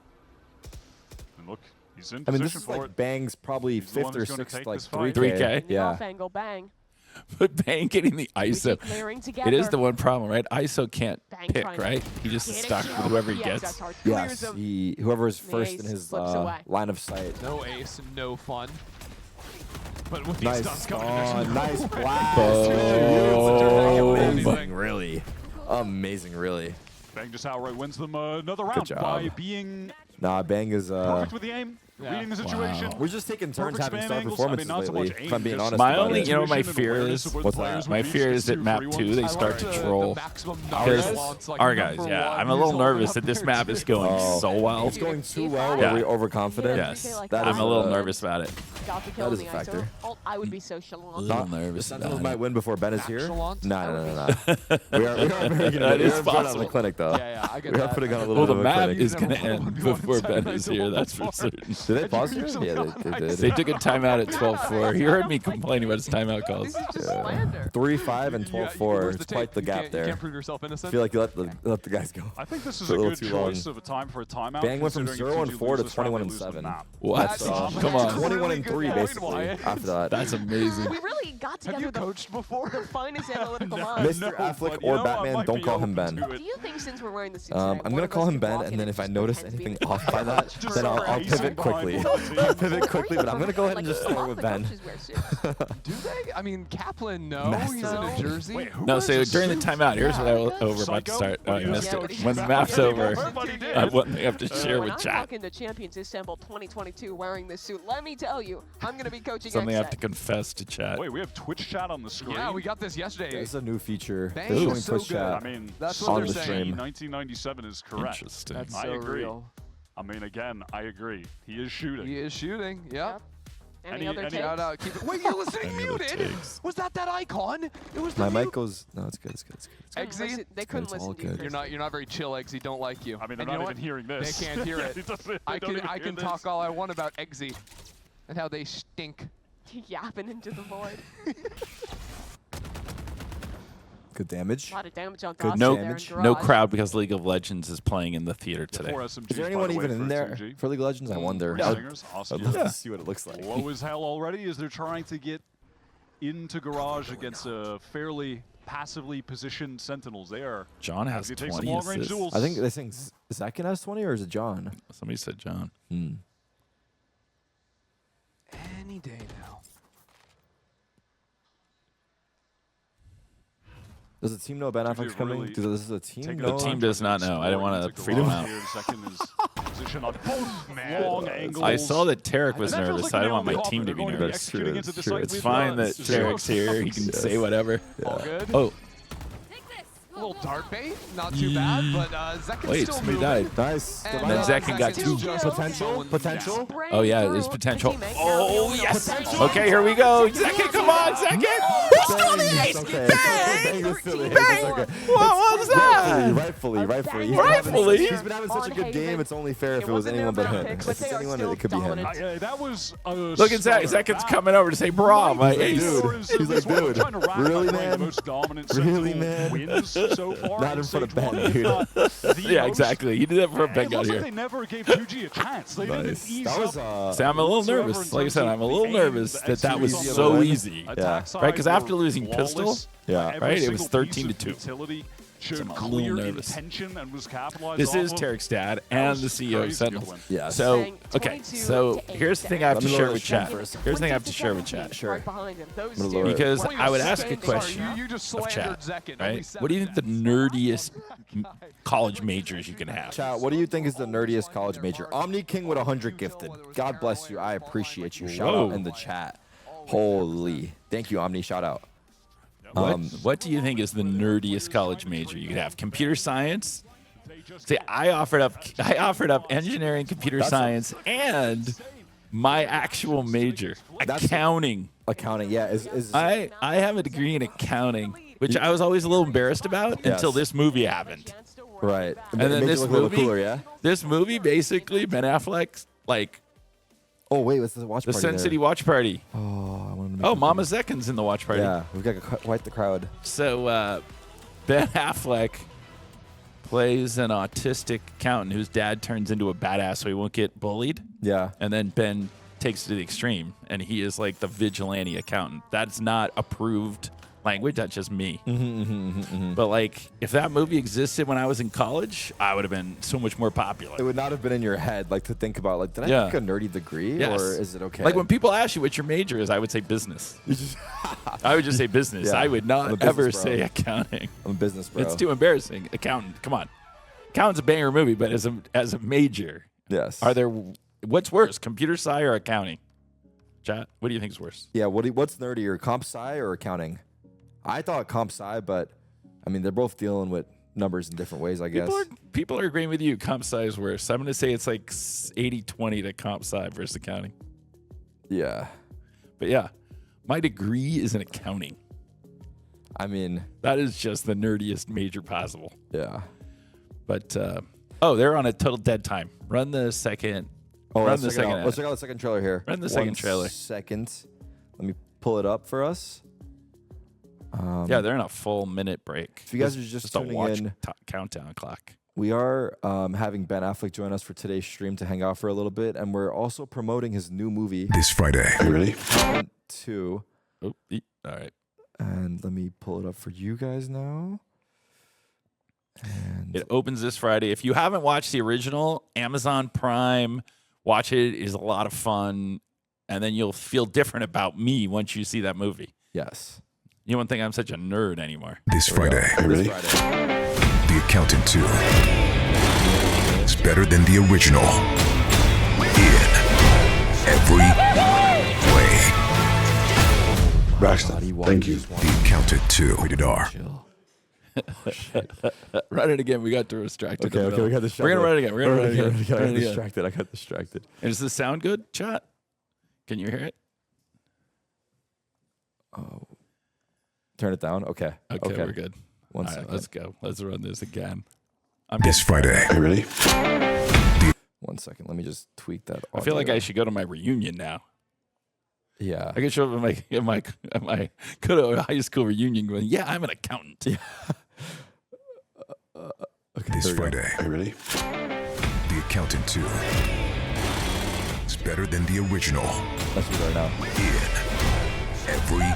look, he's in I mean, position this is for like it. Bang's probably He's the one 5th or who's gonna 6th, take like this fight. 3K. Yeah. Off angle, Bang. But Bang getting the ISO. It is the one problem, right? ISO can't pick, right? He just stuck with whoever he gets. Yes, whoever is first in his line of sight. No ace, no fun. But with Nice these stunts coming, stun, nice blast. Amazing, really. Amazing, really. Bang just outright wins them another round job. by being Nah, Bang is perfect with the aim, reading the situation. We're just taking turns Perfect having span star angles. performances I mean, not so lately, much aim, if I'm being just honest My about only, it. you know, my Intuition and fear awareness is, of what what's players that? my would fear use is that to map 3-1. 2, they start to troll. Our guys, yeah. I'm a little nervous that this map is going so well. It's going too well. Where we're overconfident. Yes, That I'm is a little nervous about it. That is a factor. I would be so shalom. A little nervous Sentinels about might it. win before Ben is here. Nonchalant? No. We are very good. That We is are putting on the possible. clinic, though. Yeah, I get We are that. putting on a little Well, bit the of a map clinic. is going to end before Ben is here, that's for certain. Did they pause it? Yeah, they did. They took a timeout at 12-4. You heard me complaining about his timeout calls. This is just slander. 3-5 and 12-4. It's quite the gap You there. can't prove yourself innocent. I feel like you let the guys go. I think this is A a little good too choice long. of a time for a timeout. Bang went from considering 0 if 2G and 4 to loses this round, 21 they and lose the 7. map. What? Come on. 21 and 3 Really good basically point. after that. That's amazing. We really got Have together you coached before? the finest analytical minds. Mr. Affleck but you or know, I Batman, might don't be call him open Ben. to it. Do you think since we're wearing the suits I'm gonna call him Ben, and then if I notice anything off by that, then I'll pivot quickly. quickly. Pivot quickly, but I'm going to go ahead and just start with Ben. Do they? I mean, Kaplan, no. He's in a jersey. Wait, No, so during the timeout, here's what I was about to start. Oh, I missed it. When the map's over, I have one thing I have to share with I'm chat. walking to Champions Istanbul 2022 wearing this suit. Let me tell you, I'm going to be coaching Something I have XSET. to confess to chat. Wait, we have Twitch chat on the screen. Yeah, we got this yesterday. This is a new feature. Dang, They're showing so Twitch good. chat. I mean, That's on what the they're stream. saying. 1997 is correct. Interesting. That's I so agree. real. I mean, again, I agree. He is shooting. He is shooting. Yep. Any other takes? Shout out. Keep it. Wait, you're listening Any other muted? takes? Was that icon? It was the My mute. mic goes. No, it's good. It's good. It's good. It's good. Eggsy? They couldn't It's all listen to you. good. Chris. You're not very chill, Eggsy. Don't like you. I mean, they're And you not know even what? hearing this. They can't hear it. I I can talk all I want about Eggsy and how they stink. Yapping into the void. Good damage. A lot of damage on Good top No, there in no garage. crowd because League of Legends is playing in the theater today. Is there anyone even in there for League of Legends? I wonder. Singers, I'd awesome. love to see what it looks like. Low as hell already as they're trying to get into garage against a fairly passively positioned Sentinels. They are. John has If you take some 20 long-range assists. duels. I think they think Zekin has 20 or is it John? Somebody said John. Any day now. Does the team know Ben Did Affleck's you coming? really Does the team take know? The team does not know. I don't want to freak them out. Second is position on long angles. I saw that Tarik was And that feels nervous. like I a don't want nail my in the team to coffin. be They're going to be nervous. executing into the site It's with fine that runs. Tarik's here. He can say whatever. All good. Oh, A little dart bait. Not too bad, but Zekin's wait, still somebody moving. died. Nice. And, Good then lineup. Zekin got Zekin's two. just Potential? going Potential? down. Oh, yeah, Through there's the potential. teammate. Oh, Now, yes. potential. Okay, here we go. Zekin, come on, Zekin. Bang, it's okay. Bang, it's silly. It's okay. What was that? Rightfully. Rightfully? He's been having such a good game. It's only fair if it was anyone but him. If it's anyone, it could be him. That was Look at Zach. Zekin's coming over to say, bra, my ace. He's like, dude, really, man? Really, man? Wins so far Not in front of Ben, stage dude. one, if not the Yeah, most. exactly. He did that for a It Ben got looks like here. they never gave 2G a chance. They didn't Nice. ease That was up. So I'm a little whatsoever nervous. in Like I said, terms I'm a of little the nervous aim, that that was execution on so the easy. attack Yeah. side Right, because after were losing Pistol, flawless. Yeah. Every right, it was single 13 to piece of 2. utility showed I'm a little clear nervous. intention and was capitalized This off is of. Tarik's dad That and was the CEO of crazy good Sentinels. win. Yeah. So, Saying okay, 22 so to 8 here's the thing I have Let to me share lower with the chat. chat first. Here's the thing I have to share with 27 chat. Sure. right behind him. Those I'm gonna two lower it. Because Well, I would ask a standing question right now. You just of slandered chat, Zekin. right? Only What do you think the 7 nerdiest college majors you can have? Chat, what do you think is the nerdiest college major? Omni King with 100 gifted. God bless you. I appreciate you. Shout out Whoa. in the chat. Holy. Thank you, Omni. Shout out. What do you think is the nerdiest college major you could have? Computer science? See, I offered up engineering, computer science, and my actual major, accounting. Accounting, yeah. Is I have a degree in accounting, which I was always a little embarrassed about until this movie happened. right. And then It made this you look a little movie, cooler, yeah? this movie basically Ben Affleck's like Oh, wait, what's the watch the party Sin there? City watch party. Oh, I wanted to make Oh, it Mama Zekin's in the watch party. Yeah, we've got quite the crowd. So Ben Affleck plays an autistic accountant whose dad turns into a badass so he won't get bullied. Yeah. And then Ben takes it to the extreme, and he is like the vigilante accountant. That's not approved language. That's just me. But like, if that movie existed when I was in college, I would have been so much more popular. It would not have been in your head, like, to think about, like, did I Yeah. take a nerdy degree, Yes. or is it okay? Like when people ask you what your major is, I would say business. I would just say business. Yeah, I would I'm a not business ever bro. say accounting. I'm a business bro. It's too embarrassing. Accountant, come on. Accountant's a banger movie, but as a major, Yes. what's worse, computer sci or accounting? Chat, what do you think is worse? Yeah, what's nerdier, comp sci or accounting? I thought comp sci, but, I mean, they're both dealing with numbers in different ways, I guess. People are agreeing with you. Comp sci is worse. I'm going to say it's like 80-20 to comp sci versus accounting. Yeah. But yeah, my degree is in accounting. I mean, That is just the nerdiest major possible. yeah. But, they're on a total dead time. Run the second. Oh, Run let's the check it second out. ad. Let's check out the second trailer here. Run the second trailer. 1 second. Let me pull it up for us. Yeah, they're in a full minute break. If you guys are just a tuning watch in, countdown clock. we are having Ben Affleck join us for today's stream to hang out for a little bit, and we're also promoting his new movie. This Friday. You ready? 1, 2. Oh, all right. And let me pull it up for you guys now. And It opens this Friday. If you haven't watched the original, Amazon Prime Watch it. It is a lot of fun. And then you'll feel different about me once you see that movie. Yes. You won't think I'm such a nerd anymore. This Friday. This Friday. The Accountant 2 is better than the original in every way. Braxton, thank you. The Accountant 2, rated R. Run it again. We got distracted. Okay, we got distracted. We're going to run it again. We're going to run it again. I got distracted. And does this sound good, chat? Can you hear it? Oh. Turn it down? Okay. Okay, we're good. One All second. right, let's go. Let's run this again. This Friday. You ready? 1 second. Let me just tweak that. I feel like I should go to my reunion now. Yeah. I could show up at my go to a high school reunion going, yeah, I'm an accountant. Yeah. Okay. This Friday. You ready? The Accountant 2 is better than the original Let's do it right now. in every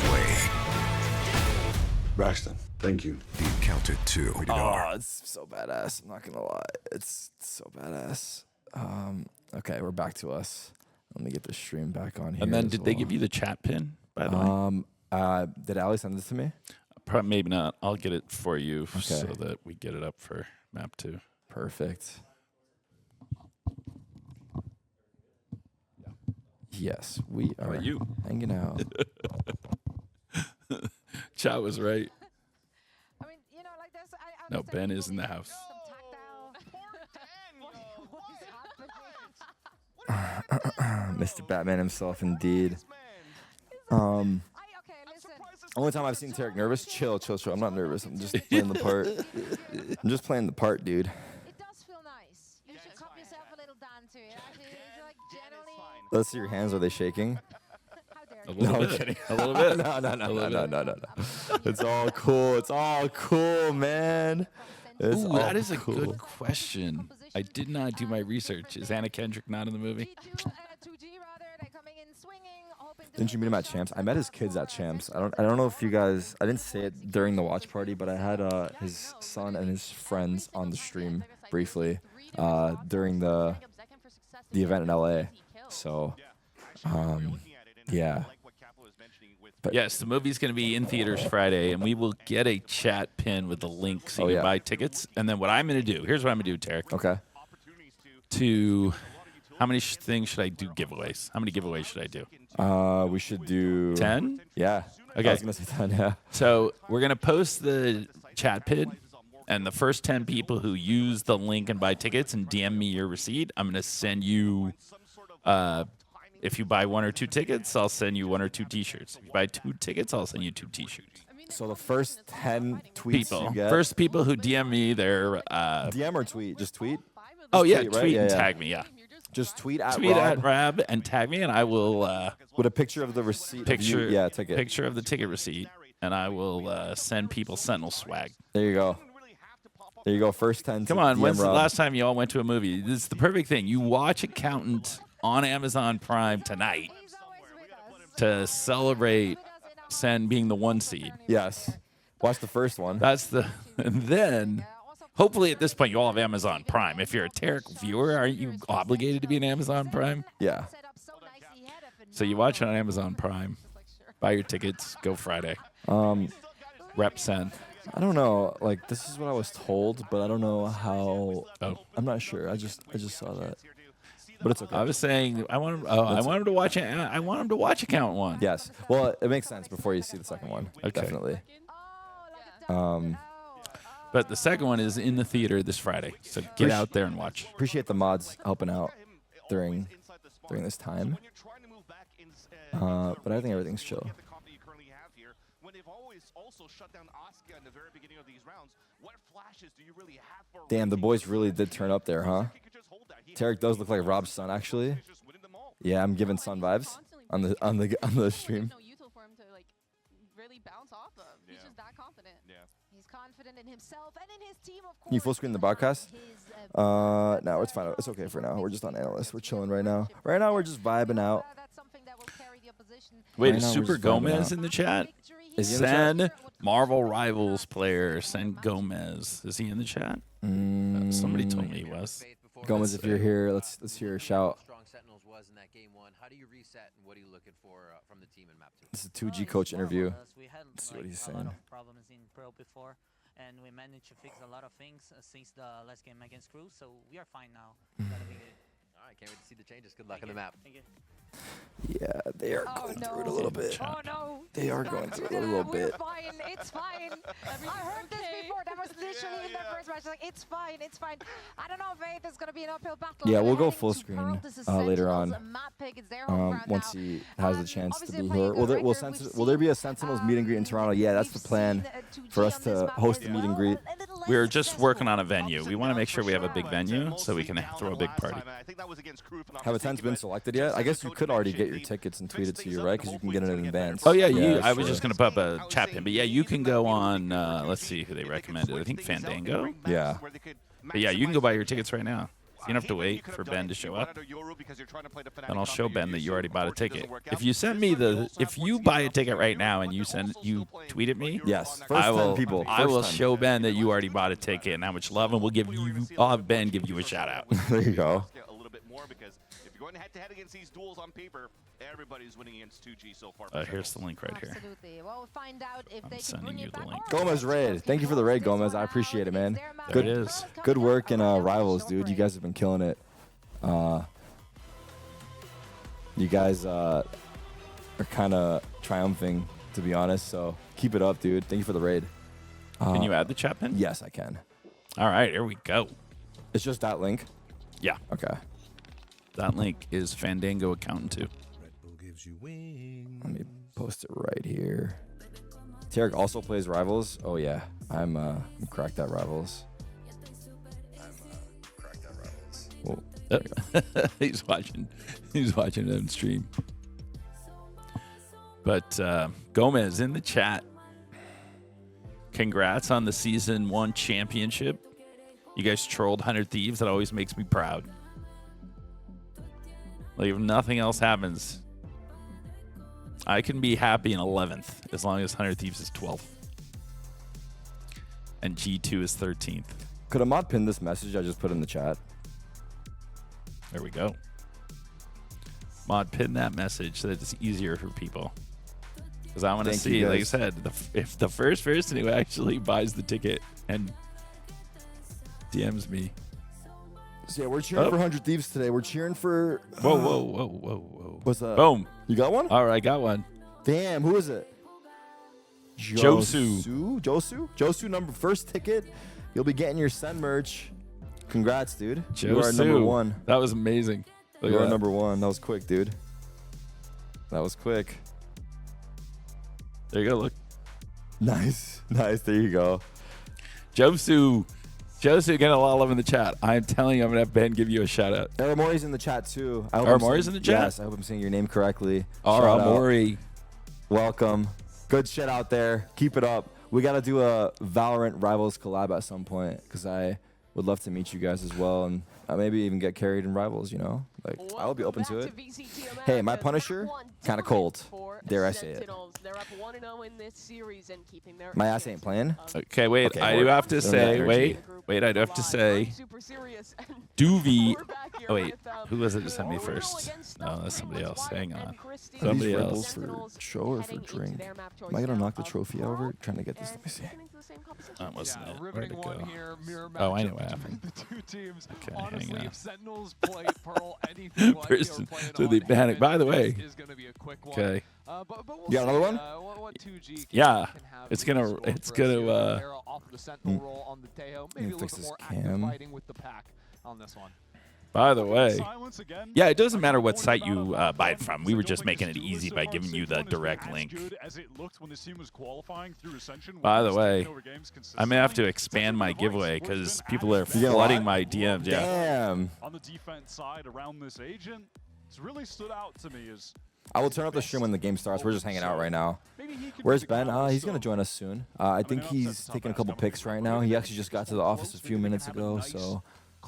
way. Braxton, thank you. The Accountant 2, rated R. Oh, it's so badass. I'm not gonna lie. It's so badass. Okay, we're back to us. Let me get the stream back on here. And then as did they well. give you the chat pin, by the way? Did Ali send this to me? Probably, maybe not. I'll get it for you so Okay. that we get it up for map 2. Perfect. Yes, we How are about you? hanging out. Chat was right. I mean, you know, like there's, I No, Ben is in the house. Mr. Batman himself, indeed. Only time I've seen Tarik nervous. Chill. I'm not nervous. I'm just playing the part. I'm just playing the part, dude. It does feel nice. You should cup yourself a little down to it. Actually, it's like generally. Let's see your hands. Are they shaking? A little I'm bit. kidding. A little bit. No. It's all cool. It's all cool, man. It's Ooh, all that is a cool. good question. I did not do my research. Is Anna Kendrick not in the movie? Didn't you meet him at Champs? I met his kids at Champs. I don't know if you guys. I didn't say it during the watch party, but I had his son and his friends on the stream briefly during the event in LA. So, yeah. But Yes, the movie's going to be in theaters Friday, and we will get a chat pin with the link so you can buy tickets. And then what I'm going to do, here's what I'm going to do, Tarik. Okay. How many things should I do giveaways? How many giveaways should I do? We should do 10? Yeah. Okay. I was gonna say 10. Yeah. So we're going to post the chat pin, and the first 10 people who use the link and buy tickets and DM me your receipt, I'm going to send you, if you buy 1 or 2 tickets, I'll send you 1 or 2 T-shirts. If you buy 2 tickets, I'll send you 2 T-shirts. So the first 10 tweets People. you get. First people who DM me their... DM or tweet? Just tweet? Oh, yeah, tweet, right? tweet Yeah, and yeah. tag me, yeah. Just tweet at Tweet Rob at Rab and tag me, and I will... with a picture of the receipt. picture, Of you. Yeah, ticket. Picture of the ticket receipt, and I will send people Sentinel swag. There you go. There you go. First 10. Come on, DM when's the Rob. last time you all went to a movie? This is the perfect thing. You watch Accountant on Amazon Prime tonight to celebrate Sen being the 1 seed. Yes. Watch the first one. That's the... And then... Hopefully, at this point, you all have Amazon Prime. If you're a Tarik viewer, aren't you obligated to be an Amazon Prime? Yeah. So you watch it on Amazon Prime. Buy your tickets. Go Friday. Rep Sen. I don't know. Like, this is what I was told, but I don't know how. Oh. I'm not sure. I just saw that. But it's okay. I was saying I want him. Oh, I want him to watch it. I want him to watch Account 1. Yes. Well, it makes sense before you see the second one. Okay. Definitely. But the second one is in the theater this Friday. So get out there and watch. Appreciate the mods helping out during this time. But I think everything's chill. Damn, the boys really did turn up there, huh? Tarik does look like Rob's son, actually. Yeah, I'm giving son vibes on the stream. He's confident in himself and in his team, of course. Can you full screen the broadcast? No, it's fine. It's okay for now. We're just on analyst. We're chilling right now. Right now, we're just vibing out. Wait, Right is now, we're Super just vibing Gomez out. in the chat? Is he in the chat? Sen, Marvel Rivals player, Sen Gomez. Is he in the chat? Somebody told me he was. Gomez, if you're here, let's hear a shout. Strong Sentinels was in that game 1. How do you reset, and what are you looking for from the team in map 2? This is a 2G coach interview. We had Let's see what he's a lot saying. of problems in Pro before, and we managed to fix a lot of things since the last game against Crew, so we are fine now. Gotta be good. All right, can't wait to see the changes. Good luck on the map. Thank you. Yeah, they are going through it a little bit. Oh no! They are going through it a little bit. We're fine. It's fine. I heard this before. That was literally in the first match. Like, it's fine. It's fine. I don't know if it's gonna be an uphill battle. Yeah, we'll go Heading full to screen Pearl. This is later Sentinels, on. map pick. It's their home ground Once now. he has the chance to Obviously be playing here. a Will good there, record. will there be a Sentinels meet and greet in Toronto? Yeah, that's the plan for us to host a meet and greet. We're just working on a venue. We want to make sure we have a big venue so we can throw a big party. Have a tent's been selected yet? I guess you could already get your tickets and tweet it to you, right? Because you can get it in advance. Oh, yeah, I was just going to put up a chat pin. But, yeah, you can go on, let's see who they recommended. I think Fandango. Yeah. But, yeah, you can go buy your tickets right now. You don't have to wait for Ben to show up. Then I'll show Ben that you already bought a ticket. If you send me if you buy a ticket right now and you tweet at me, yes, I will First time. show Ben that you already bought a ticket and how much love, and I'll have Ben give you a shout out. There you go. Going head-to-head against these duels on paper, everybody's winning against 2G so far. Here's the link right here. Absolutely. Well, we'll find out if they can sending bring you it the back. link. Gomez raid. Thank you for the raid, Gomez. I appreciate it, man. There it is. Good work in Rivals, dude. You guys have been killing it. You guys are kind of triumphing, to be honest. So keep it up, dude. Thank you for the raid. Can you add the chat pin? Yes, I can. All right, here we go. It's just that link? Yeah. Okay. That link is Fandango Accountant 2. Let me post it right here. Tarik also plays Rivals. Oh yeah, I'm cracked at Rivals. Whoa, He's watching it on stream. But Gomez in the chat. Congrats on the Season 1 championship. You guys trolled 100 Thieves. That always makes me proud. Like, if nothing else happens, I can be happy in 11th as long as 100 Thieves is 12th. And G2 is 13th. Could Ahmad pin this message I just put in the chat? There we go. Mod, pin that message so that it's easier for people. Because I want to see, like I said, if the first person who actually buys the ticket and DMs me. So yeah, we're cheering for 100 Thieves today. We're cheering for... Whoa. What's that? Boom. You got one? All right, I got one. Damn, who is it? Josu. Josu, first ticket. You'll be getting your SEN merch. Congrats, dude. Josu. You are number one. That was amazing. You are number one. That was quick, dude. That was quick. There you go, look. Nice. There you go. Josu getting a lot of love in the chat. I'm telling you, I'm going to have Ben give you a shout out. Aramori's in the chat, too. Aramori's in the chat? Yes, I hope I'm saying your name correctly. Aramori. Welcome. Good shit out there. Keep it up. We got to do a Valorant Rivals collab at some point because I would love to meet you guys as well and maybe even get carried in Rivals, you know? Like, I will be open to it. Hey, my Punisher, kind of cold. Dare I say it. My ass ain't playing. Okay, wait. I do have to say, wait. I do have to say, Doovie. Oh, wait. Who was it to send me first? No, that's somebody else. Hang on. Somebody else. For show or for drink? Am I going to knock the trophy over? Trying to get this. Let me see. That wasn't it. Where'd it go? Oh, I know what happened. Okay, hang on. Person, so they panic. By the way, okay. You got another one? Yeah, it's gonna. Let me fix this cam. By the way, yeah, it doesn't matter what site you buy it from. We were just making it easy by giving you the direct link. By the way, I may have to expand my giveaway because people are flooding my DMs. Yeah. Damn. On the defense side around this agent, it's really stood out to me as I will turn up the stream when the game starts. We're just hanging out right now. Where's Ben? He's going to join us soon. I think he's taking a couple pics right now. He actually just got to the office a few minutes ago, so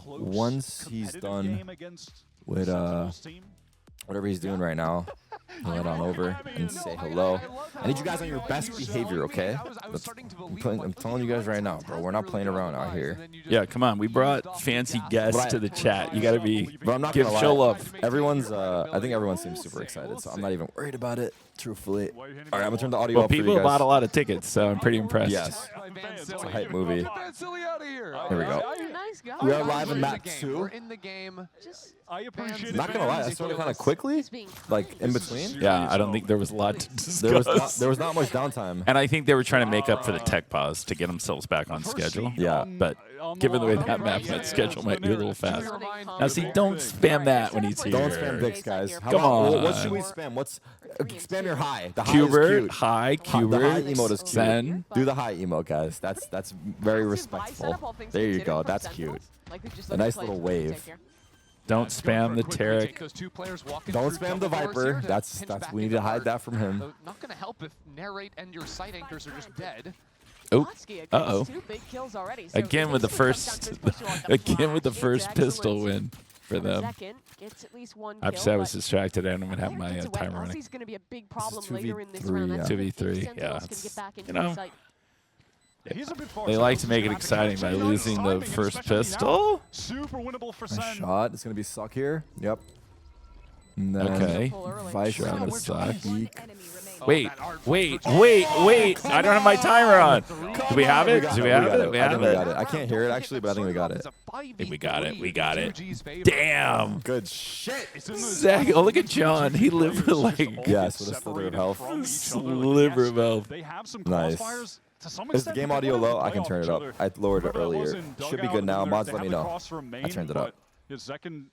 once he's done with whatever he's doing right now, Head on over and say hello. I need you guys on your best behavior, okay? I'm telling you guys right now, bro. We're not playing around out here. Yeah, come on. We brought fancy guests to the chat. You got to be but I'm not give show love. Everyone's I think everyone seems super excited, so I'm not even worried about it, truthfully. All right, I'm gonna turn the audio well, up for you people guys. bought a lot of tickets, so I'm pretty impressed. Yes. It's a hype movie. Here we go. Nice guy. We are live in map 2. We're in the game. I appreciate it. Not gonna lie, I started kind of quickly, like in between. Yeah, I don't think there was a lot to discuss. There was not much downtime. And I think they were trying to make up for the tech pause to get themselves back on schedule. Yeah. But given the way that map went, schedule might be a little fast. Now, see, don't spam that when he's here. Don't spam dicks, guys. Come on. What should we spam? Spam your high. The high Cubert, is cute. high, The Cubert, high emote is cute. Zen. Do the high emote, guys. That's very respectful. There you go. That's cute. A nice little wave. Don't spam the Tarik. Don't spam the Viper. That's we need to hide that from him. Not going to help if narrate and your sight anchors are just dead. Oh, uh-oh. Again with the first pistol win for them. I'm sad I was distracted. I don't even have my timer running. He's going to be a big problem later in this 2v3, round. yeah. 2v3, yeah. Get back into You know, the sight. they like to make it exciting by losing the first pistol. Super winnable for Nice SEN. shot. It's gonna be suck here. Yep. And then Okay. Vice Sure, I'm on gonna the suck. peak. Wait. I don't have my timer on. Do we have it? Do we have it? We I have think we got it. it. I can't hear it actually, but I think we got it. I think we got it. We got it. Damn. Good shit. Zach, oh, look at John. He lived with like Yes, with a slither of health. sliver of health. They have some Nice. crossfires. To some Is the extent, game they audio wanna low? I play can off turn each it up. other. I lowered it Whoever was earlier. in Should be dugout good now. over Mods, there, let me they have the know. cross from main, I turned it up. but is Zekken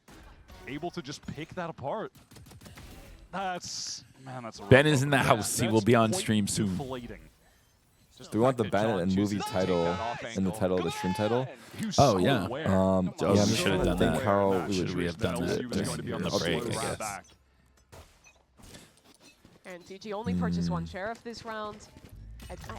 able to just pick that apart? That's a Ben rough is in the one. house. He That's will be on quite stream soon. deflating. Do we want the Bennett and movie title in the title of the stream title? Oh, yeah. Yeah, we I'm should have done think that. how we Should we have done that on the break, I guess. And TG only purchased one sheriff this round.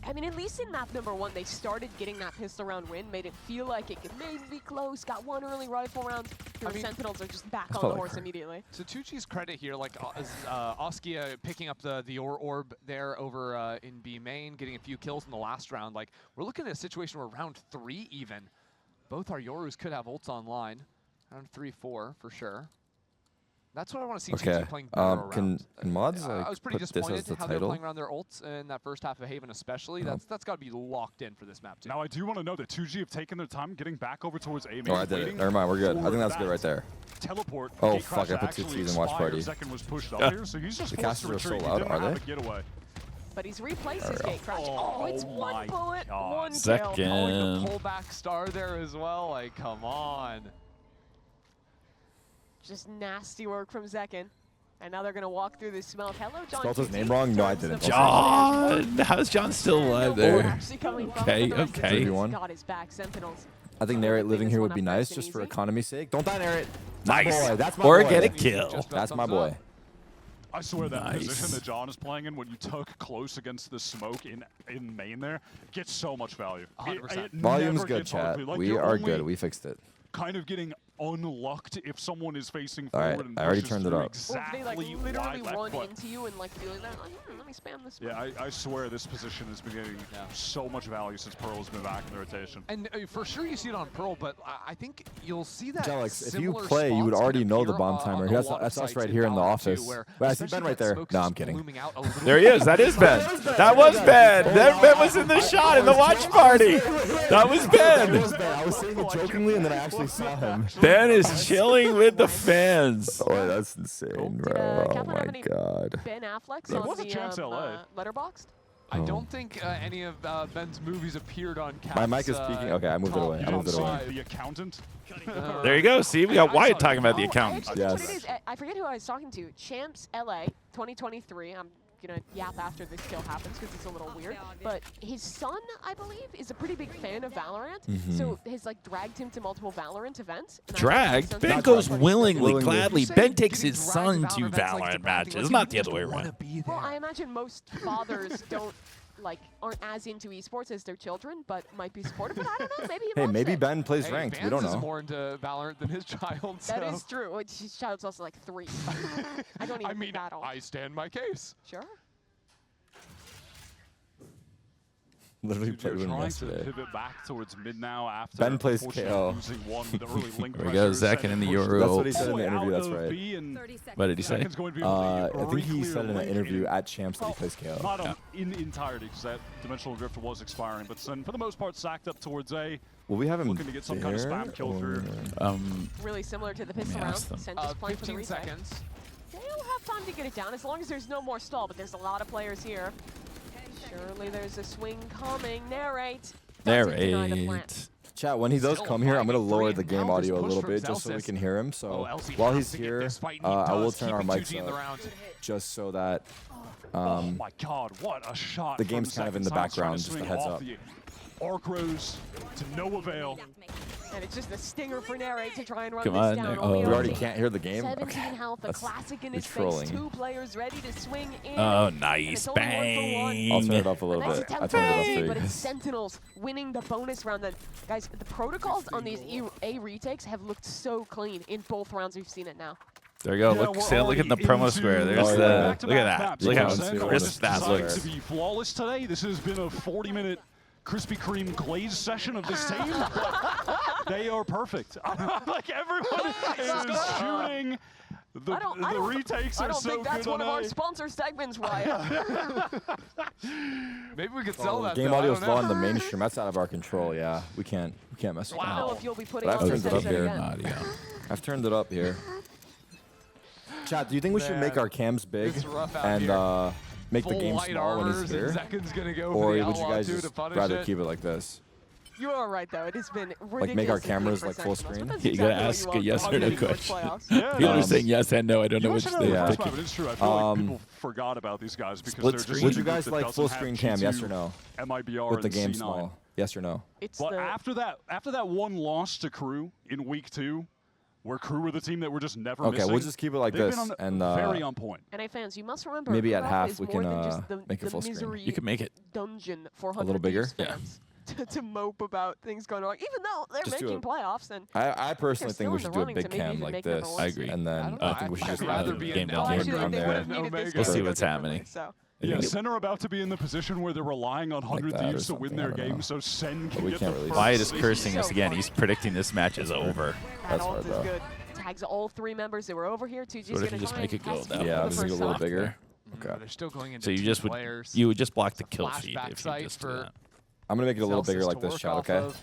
I mean, at least in map number 1, they started getting that pistol round win, made it feel like it could maybe be close, got one early rifle round. The Sentinels are just back on the horse immediately. So 2G's credit here, like Oskia picking up the orb there over in B main, getting a few kills in the last round. Like, we're looking at a situation where round 3 even, both our Yorus could have ults online. Round 3-4 for sure. That's what I want to see 2G playing better can around. mods I was pretty put this disappointed as the how they're title? playing around their ults in that first half of Haven especially. That's got to be locked in for this map too. Now I do want to know that 2G have taken their time getting back over towards A main. Oh, I did it. Never mind, we're good. I think that's good right there. Teleport. Oh, Gate fuck, crash I put actually 2 T's in watch party. expired. Zekken was pushed up here, so he's just The forced to casters are so retreat. He loud, didn't are have they? a getaway. But he's replaced his gate crash. Oh, it's one bullet, one kill. Second. The pullback star there as well. Like, come on. Just nasty work from Zekken. And now they're going to walk through this smoke. Hello, John. Spelled his name wrong? No, I didn't. John! How's John still alive there? Okay. Got his back, Sentinels. I think Narrate living here would be nice just for economy's sake. Don't die, Narrate. Nice. Boy, that's my Or boy. get a kill. That's my boy. I swear that Nice. position that John is playing in when you took close against the smoke in main there gets so much value. It Volume's never good, gets hard to chat. play. Like, We you're are only good. We fixed it. kind of getting unlucked if someone is facing All right, forward and I already pushes turned it through up. exactly Or if they why literally left run foot. into you and feeling that, let me spam this. Yeah, I swear this position has been getting so much value since Pearl has been back in the rotation. And for sure you see it on Pearl, but I think you'll see that. Jelix, if you similar play, you would spots already can know the appear bomb on timer. a That's lot of us sites right in here in the Valorant office. too, where Wait, I see especially Ben right that there. smoke No, is I'm kidding. looming out a little There he is. That is Ben. That was Ben. That Ben was in the shot in the watch party. That was Ben. I was saying it jokingly, and then I actually saw him. Ben is chilling with the fans. Oh, that's insane, bro. Oh my god. Ben Affleck's There on was a chance LA. Letterboxd. I don't think any of Ben's movies appeared on Cap's, My mic is speaking. Okay, I moved it away. I moved it away. The accountant. There you go. See, we got Wyatt talking about the accountant. Yes. I forget who I was talking to. Champs LA 2023. I'm gonna yap after this kill happens because it's a little weird. But his son, I believe, is a pretty big fan of Valorant. So he's dragged him to multiple Valorant events. And Dragged? Ben goes willingly, gladly. Ben takes his son to Valorant matches, not the other way around. Well, I imagine most fathers don't like aren't as into esports as their children, but might be supportive. But I don't know, maybe he Hey, loves maybe it. Ben plays ranked. We don't Vance know. is more into Valorant than his child. That is true. His child's also like 3. I don't even think that old. I stand my case. Sure. Literally They're played with him trying to yesterday. pivot back towards mid now after Ben plays unfortunately KO. losing one with the early link There we go, pressure. Zakin in the Pushed Euro. That's what he said in the way interview, out that's of right. B, and What did he say? Zakin's going to be able to I get a think very he clear said in an link interview at Champs that he plays KO. Not in entirety, because that Dimensional Drift was expiring, but Sen, for the most part, sacked up towards A. Will we have him looking to get some kind of spam kill through. Really similar to the pistol round. Sen just playing for the 15 retake. seconds. They'll have time to get it down as long as there's no more stall, but there's a lot of players here. Surely there's a swing coming. Narrate. Narrate. Chat, when he does come here, I'm going to lower the game audio a little bit just so we can hear him. So while he's here, I will turn our mics up just so that oh my god, what a shot. the game's kind of in the background, just a heads up. Arc Rose to no avail. And it's just a stinger for Narrate to try and run Come this on, down. oh. We already can't hear the game? 17 Okay. health, a That's- classic in you're his trolling. face. 2 players ready to swing in. Oh, And nice. it's only 1 for 1. Bang. I'll turn it up a little Nice bit. I attempt turned it for up LC, for you but it's guys. Sentinels winning the bonus round. Then, guys, the protocols on these A retakes have looked so clean in both rounds. We've seen it now. There we go. Yeah, look, we're look at the already promo into square. There's Oh, the yeah. back-to-back look at that. maps. Look how Sen crisp that decided looks. to be flawless today. This has been a 40-minute Krispy Kreme glaze session of this team. They are perfect. Like everyone is shooting. The retakes I are don't so think that's good one on of our A. sponsor segments, Ryan. Maybe we could sell that. Game though, I audio's don't low know. on the mainstream. That's out of our control. Yeah, we can't mess with I don't know that. if you'll be putting But I've on turned this it up headset here. again. I've turned it up here. Chat, do you think we should make our cams big It's rough out and here. make the Full game light small when he's armors, here? and Zekin's gonna go Or for the would you outlaw guys too to just punish rather it. keep it like this? You are right, though. It has been ridiculous. Like make our cameras like full screen? You gotta ask a yes or no question. Yeah, People are saying yes and no. I don't know which You they mentioned are it last time, but it's true. I feel like people forgot about these guys because Split they're just screen? Would you a group guys that like doesn't full have screen cam, G2, yes or no? MIBR With the and game C9. small, yes or no? It's But the after that one loss to Crew in week 2, where Crew were the team that were just never Okay, missing, we'll just keep it like they've this been and very on point. NA fans, you must remember. maybe at Rudolph half is we more can than just the, make it the full screen. misery You can make it. dungeon for little 100 bigger? Thieves fans to mope about things going wrong. Even though they're Just do making it. playoffs, and I personally still think we in should the do a running to big maybe cam even like make number this. one. I agree. And then I I think we should I'd just rather have be game in down L. here. actually, on they would there. have needed this We'll guy see to what's go happening. differently, So. Yeah, Sen are about to be in the position where they're relying on 100 that or Thieves to win something, their I don't game, know. so Sen can we get can't the really first. Wyatt is This is cursing us so again. fun. He's predicting this match is over. That's Ult right, is though. good. Tags all 3 members that were over here. 2G's So what if gonna you just try make and it go test that for Yeah, the I'm just first gonna go a little time. bigger. But Okay. they're still going into So you two just would players. you would just block the It's a kill flash feed if you backside just do for that. I'm gonna make it a little Celsius bigger like to this, work chat, off okay? of.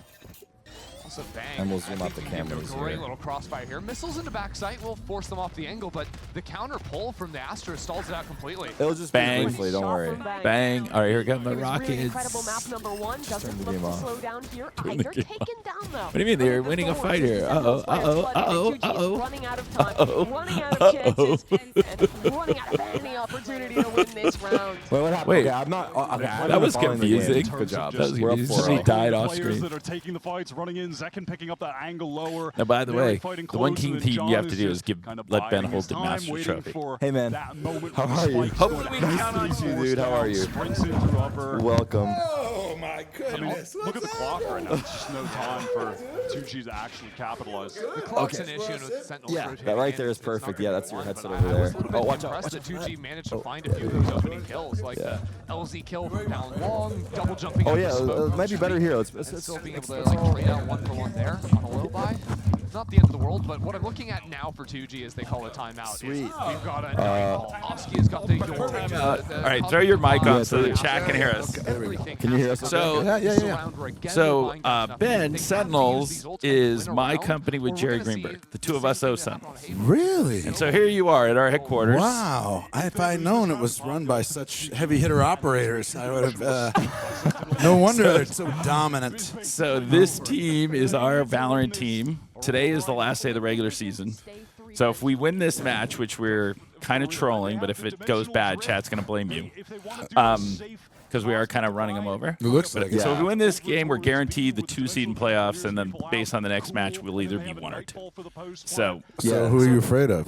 Also bang. And we'll I zoom out think the we can cameras do a great here. little crossfire here. Missiles into backside will force them off the angle, but the counter pull from the Astra stalls it out completely. It'll just Bang. be briefly, don't Shot worry. from Bang. Bang! All right, here come the It was Rockets. really incredible map number 1. turn Doesn't the look game to off. slow down here the either. game Taken down though. What do you mean they're winning a fight here? Uh-oh, Running out of time, running out of chances, and running out of any opportunity to win this round. Wait, what happened? Wait. Okay, I'm not. Okay, I'm That was following the game. confusing. Good job. That was We're up confusing. 4-0. He died off Players screen. that are taking the fights, running in, Zekin picking up that angle lower. Now, by the They're way, fighting the one close, king and then team John you have to is do is just give kind of let Ben biding hold his the time, master waiting trophy. for Hey, man. that moment How when are you? Spike's Hopefully going we to count on force you, down, dude. How are you? Sprints in through upper. Welcome. Oh my I mean, look at the clock right now. There's just no time for 2G to actually capitalize. The clock's an issue with Sentinels Yeah, rotating that right in. there is It's not perfect. gonna Yeah, be that's your one, headset but over I was there. a little Oh, bit watch out. impressed Watch that out. 2G managed to find a few of those opening kills, like the LZ kill from down long, double jumping. Oh out yeah, the smoke. it might be better here. Let's And let's still being able to like trade out 1-for-1 there on a low buy. It's not the end of the world, but what I'm looking at now for 2G as they call a timeout is Sweet. we've got a Nightfall. Oski has got the All right, throw your mic on so the chat can hear us. Can you hear us? So, Ben, Sentinels is my company with Jerry Greenberg, the two of us owe Sentinels. Really? And so here you are at our headquarters. Wow. If I had known it was run by such heavy hitter operators, I would have. No wonder it's so dominant. So this team is our Valorant team. Today is the last day of the regular season. So if we win this match, which we're kind of trolling, but if it goes bad, chat's going to blame you. Because we are kind of running them over. It looks like it. So if we win this game, we're guaranteed the 2 seed in playoffs, and then based on the next match, we'll either be 1 or 2. So So who are you afraid of?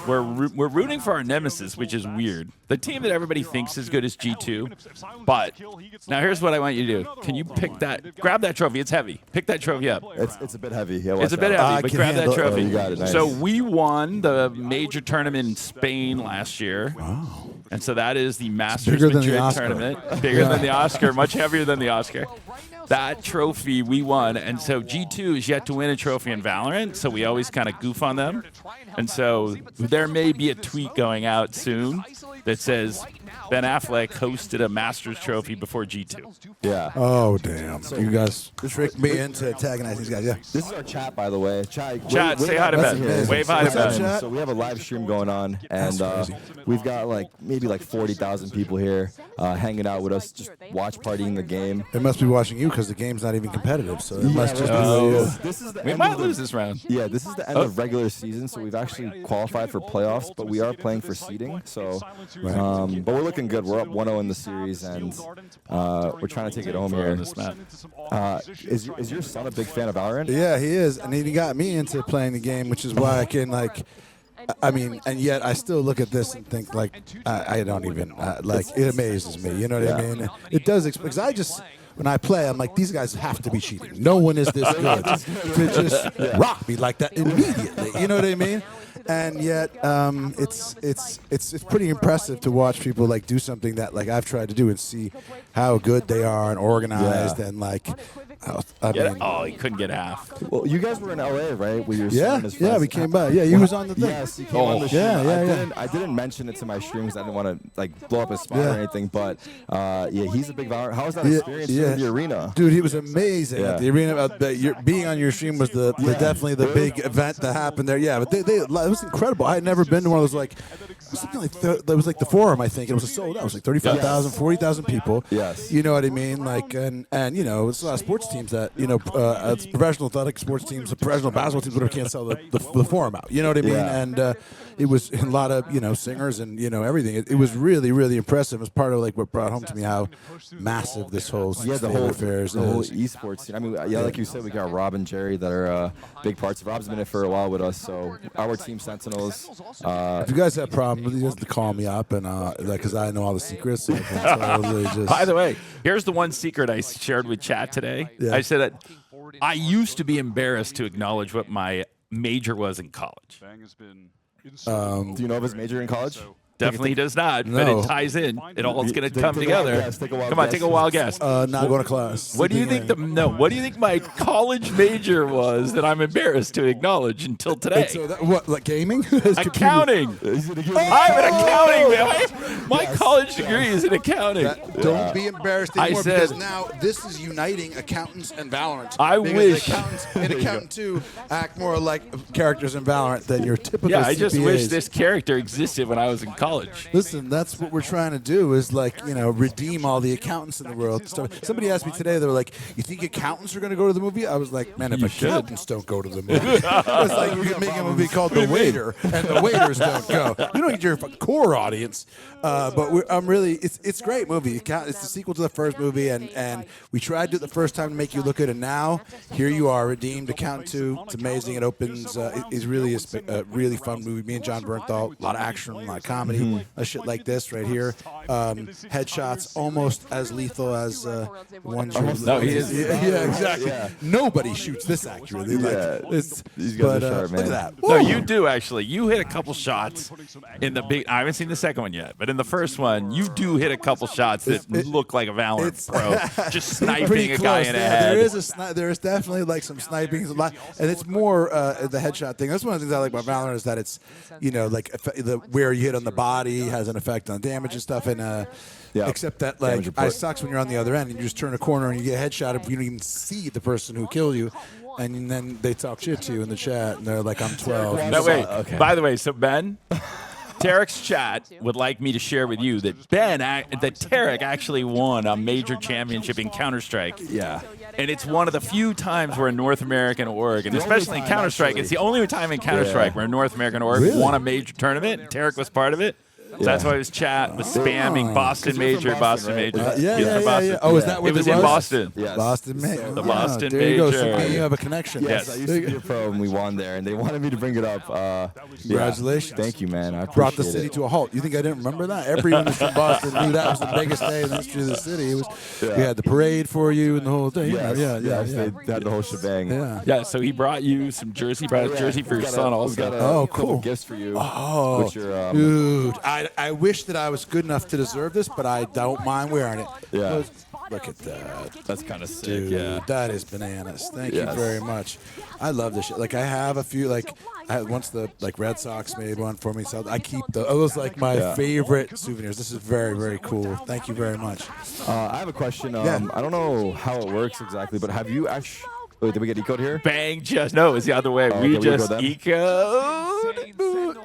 we're rooting for our nemesis, which is weird. The team that everybody thinks is good is G2, but now here's what I want you to do. Can you pick that? Grab that trophy. It's heavy. Pick that trophy up. It's a bit heavy. Yeah, it's a bit heavy, but grab that trophy. Oh, you got it. Nice. So we won the major tournament in Spain last year. Wow. And so that is the Masters Madrid tournament. Bigger than the Oscar, much heavier than the Oscar. That trophy we won, and so G2 is yet to win a trophy in Valorant, so we always kind of goof on them. And so there may be a tweet going out soon that says Ben Affleck hosted a Masters trophy before G2. Yeah. Oh, damn. So you guys tricked me into antagonizing these guys. Yeah. This is our chat, by the way. Chat, say hi to Ben. Wave hi to Ben. So we have a live stream going on, and we've got maybe 40,000 people here hanging out with us, just watch partying the game. They must be watching you because the game's not even competitive, so it must just be this is the we might lose this round. Yeah, this is the end of regular season, so we've actually qualified for playoffs, but we are playing for seeding. So, but we're looking good. We're up 1-0 in the series, and we're trying to take it home here. Is your son a big fan of Valorant? Yeah, he is, and he got me into playing the game, which is why I can and yet I still look at this and think I don't even it amazes me. You know what I mean? It does because when I play, I'm like, these guys have to be cheating. No one is this good to just rock me like that immediately. You know what I mean? And yet, it's pretty impressive to watch people do something that I've tried to do and see how good they are and organized and he couldn't get half. Well, you guys were in LA, right? With your son and his we came by. Yeah, he was on the thing. Yes, he came on the stream. I didn't mention it to my streams. I didn't want to blow up his spot or anything. But he's a big Valorant. How was that experience in the arena? Dude, he was amazing at the arena. Being on your stream was definitely the big event that happened there. Yeah, but it was incredible. I had never been to one of those something that was the Forum. I think it was a sold out. It was 35,000, 40,000 people. Yes, you know what I mean. And it's a lot of sports teams that it's professional athletic sports teams, professional basketball teams, whatever, can't sell the Forum out. You know what I mean? And it was a lot of singers and everything. It was really, really impressive. It was part of what brought home to me how massive this whole affair is. The whole esports scene. I mean, like you said, we got Rob and Jerry that are big parts of. Rob's been in it for a while with us, so our team Sentinels. If you guys have problems, you just call me up and because I know all the secrets. So By the way, here's the one secret I shared with chat today. Yeah. I said that I used to be embarrassed to acknowledge what my major was in college. Do you know of his major in college? Definitely does not, but it ties in. It all's going to come together. Come on, take a wild guess. Not going to class. What do you think what do you think my college major was that I'm embarrassed to acknowledge until today? So what, gaming? Accounting. I'm an accounting man. My college degree is in accounting. Don't be embarrassed anymore because now this is uniting accountants and Valorant. I wish. Accountants and Accountant 2 act more like characters in Valorant than your typical Yeah, I CPAs. just wish this character existed when I was in college. Listen, that's what we're trying to do is redeem all the accountants in the world. Somebody asked me today, they were like, you think accountants are going to go to the movie? I was like, man, if accountants don't go to the movie. It's like you can make a movie called The Waiter and the waiters don't go. You don't need your core audience. But I'm really, it's a great movie. It's the sequel to the first movie, and we tried to do it the first time to make you look at it, and now here you are, redeemed. Accountant 2, it's amazing. It opens, it's really a really fun movie. Me and John Bernthal, a lot of action, a lot of comedy. A shit like this right here. Headshots almost as lethal as one shoots. No, he is. Yeah, exactly. Yeah. Nobody shoots this accurately. These guys are sharp, man. Look at that. No, you do actually. You hit a couple shots in the big. I haven't seen the second one yet, but in the first one, you do hit a couple shots that look like a Valorant pro, just sniping a guy in the head. There is definitely some sniping, and it's more the headshot thing. That's one of the things I like about Valorant is that it's where you hit on the body has an effect on damage and stuff, and except that it sucks when you're on the other end and you just turn a corner and you get headshotted, but you don't even see the person who killed you, and then they talk shit to you in the chat and they're like, I'm 12. No, wait. Okay. By the way, so Ben, Tarik's chat would like me to share with you that Tarik actually won a major championship in Counter-Strike. Yeah. And it's one of the few times where a North American org, and especially in Counter-Strike, it's the only time in Counter-Strike where a North American org won a major tournament, and Tarik was part of it. That's why his chat was spamming Boston Major, Boston Major. Yeah. Oh, is that what it was? In Boston. Yes. Boston Major. The Boston there you go. Major. So you have a connection. Yes, I used to be a pro, and we won there, and they wanted me to bring it up. Congratulations. Thank you, man. I brought the appreciate city it. to a halt. You think I didn't remember that? Everyone who's from Boston knew that was the biggest day in the history of the city. It was. We had the parade for you and the whole thing. Yes, they had the whole shebang. Yeah. So he brought you some jersey. Brought a jersey for your son also. Oh, cool. Gifts for you. Oh, dude. I wish that I was good enough to deserve this, but I don't mind wearing it. Yeah. Look at that. That's kind of sick. Dude, that is bananas. Thank you very much. I love this shit. Like, I have a few, like, once the Red Sox made one for me, so I keep those like my favorite souvenirs. This is very, very cool. Thank you very much. I have a question. I don't know how it works exactly, but have you actually... Wait, did we get ecoed here? Bang, just... No, it's the other way. We just ecoed.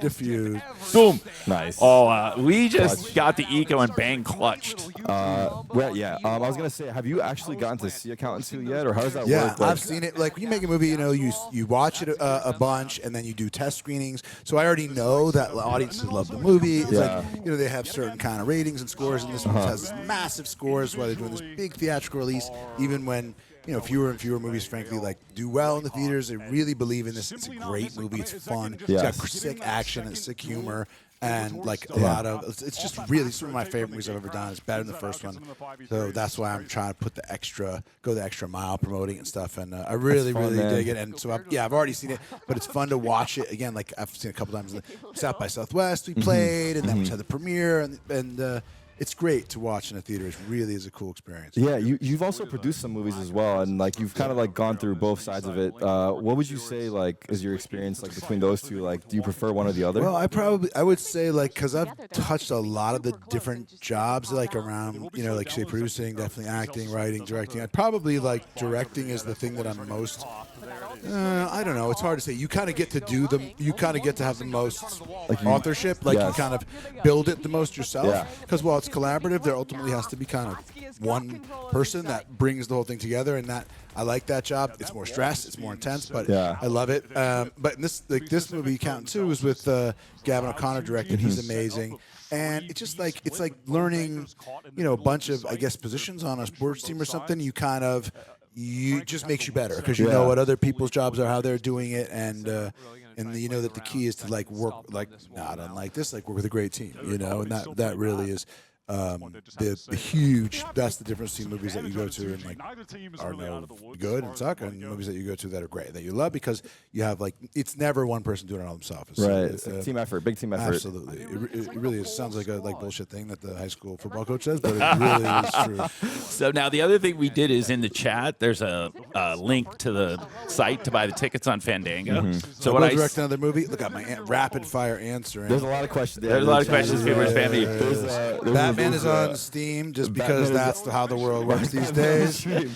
Diffused. Boom. Nice. Oh, we just got the eco and Bang clutched. Well, yeah. I was going to say, have you actually gotten to see Accountant 2 yet, or how does that work? Yeah, I've seen it. Like, when you make a movie, you watch it a bunch, and then you do test screenings. So I already know that audiences love the movie. It's like, they have certain kind of ratings and scores, and this one has this massive scores while they're doing this big theatrical release, even when... fewer and fewer movies, frankly, like do well in the theaters. They really believe in this. It's a great movie. It's fun. It's got sick action and sick humor, and like a lot of. It's just really some of my favorite movies I've ever done. It's better than the first one, so that's why I'm trying to go the extra mile promoting and stuff. And I really dig it. And so I've already seen it, but it's fun to watch it again. Like I've seen it a couple times. South by Southwest we played, and then we just had the premiere, and it's great to watch in a theater. It really is a cool experience. Yeah, you've also produced some movies as well, and like you've kind of like gone through both sides of it. What would you say like is your experience like between those two? Like, do you prefer one or the other? Well, I would say like because I've touched a lot of the different jobs like around like say producing, definitely acting, writing, directing. I'd probably like directing is the thing that I'm most. I don't know. It's hard to say. You kind of get to do them. You kind of get to have the most authorship. Like you kind of build it the most yourself. Because while it's collaborative, there ultimately has to be kind of one person that brings the whole thing together, and that I like that job. It's more stress. It's more intense, but I love it. But in this movie, Accountant 2, was with Gavin O'Connor directed. He's amazing. And it's just like learning, a bunch of positions on a sports team or something. You just makes you better because you know what other people's jobs are, how they're doing it, and you know that the key is to like work like not unlike this, like work with a great team, and that really is the huge. That's the difference between movies that you go to and like are no good and suck, and movies that you go to that are great that you love because you have like it's never one person doing it all themselves. It's a team effort, big team effort. Absolutely, it really is. Sounds like a bullshit thing that the high school football coach says, but it really is true. So now the other thing we did is in the chat. There's a link to the site to buy the tickets on Fandango. So what I direct another movie. Look at my rapid fire answer. There's a lot of questions. There's a lot of questions. People are spamming. Batman is on Steam just because that's how the world works these days. There's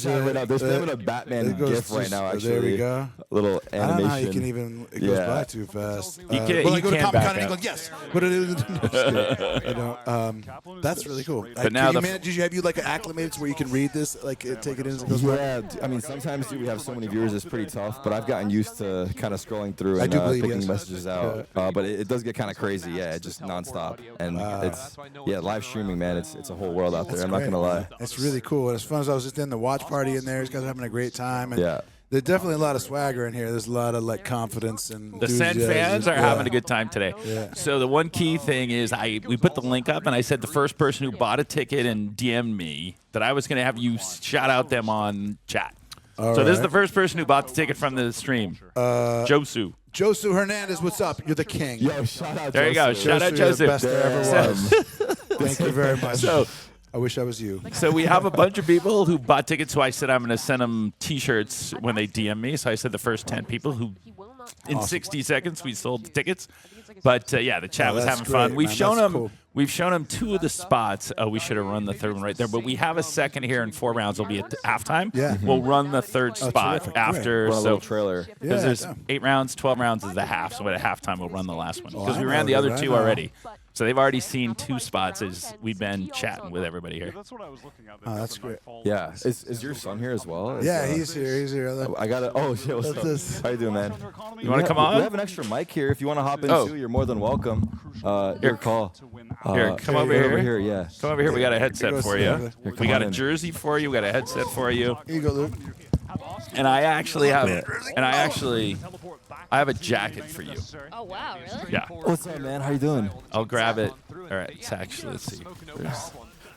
even a Batman GIF right now. Actually, there we go. A little animation. I don't know how you can even. It goes by too fast. You I go to can Comic Con and England, yes, but it is. I don't. That's really cool. But now, did you have like acclimated to where you can read this, like take it in as it goes by? Yeah, I mean sometimes we have so many viewers, it's pretty tough. But I've gotten used to kind of scrolling through and picking messages out. But it does get kind of crazy. Yeah, just nonstop, and it's live streaming, man. It's a whole world out there. I'm not gonna lie. It's really cool, and as fun as I was just in the watch party in there, these guys are having a great time. And there's definitely a lot of swagger in here. There's a lot of like confidence and the SEN fans are having a good time today. So the one key thing is we put the link up, and I said the first person who bought a ticket and DM'd me that I was gonna have you shout out them on chat. So this is the first person who bought the ticket from the stream. Josu. Josu Hernandez, what's up? You're the king. Yo, shout out. There you go. Shout out Josu. The best there ever was. Thank you very much. So, I wish I was you. So we have a bunch of people who bought tickets. So I said I'm going to send them T-shirts when they DM me. So I said the first 10 people who, in 60 seconds, we sold the tickets. But the chat was having fun. We've shown them. We've shown them 2 of the spots. We should have run the third one right there. But we have a second here in 4 rounds. Will be at halftime. Yeah. We'll run the third spot after. Run a little trailer. Because there's 8 rounds, 12 rounds is the half. So at halftime we'll run the last one because we ran the other 2 already. So they've already seen 2 spots as we've been chatting with everybody here. That's what I was looking at. Oh, that's great. Yeah. Is your son here as well? Yeah, he's here. He's here. I got it. Oh, shit. What's up? How you doing, man? You want to come on? We have an extra mic here. If you want to hop in too, you're more than welcome. Your call. Here, come over here. Over here, yeah. Come over here. We got a headset for you. We got a jersey for you. We got a headset for you. Here you go, Luke. And I actually have I have a jacket for you. Oh wow, really? Yeah. What's up, man? How you doing? I'll grab it. All right. It's actually, let's see.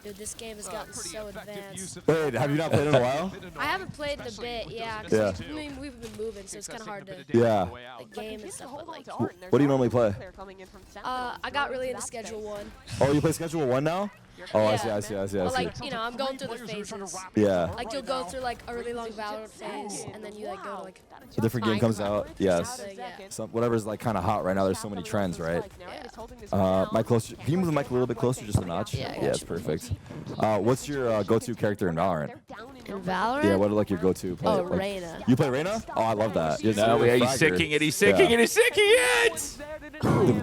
Dude, this game has gotten so advanced. Wait, have you not played in a while? I haven't played in a bit, yeah. 'Cause I mean, we've been moving, so it's kind of hard to like, game and stuff. But like, What do you normally play? I got really into Schedule 1. Oh, you play Schedule 1 now? Oh, Yeah. I see. But like, you know, I'm going through the phases. Yeah. Like you'll go through like a really long Valorant phase, and then you like go to like A different game comes out. Yes. So, yeah. Some, whatever's like kind of hot right now. There's so many trends, right? Mic closer. Can you move the mic a little bit closer, just a notch? Yeah, it's perfect. What's your go-to character in Valorant? In Valorant? Yeah, what are like your go-to play? Oh, like, Reyna. You play Reyna? Oh, I love that. He's sicking it. He's sicking it. He's sicking it.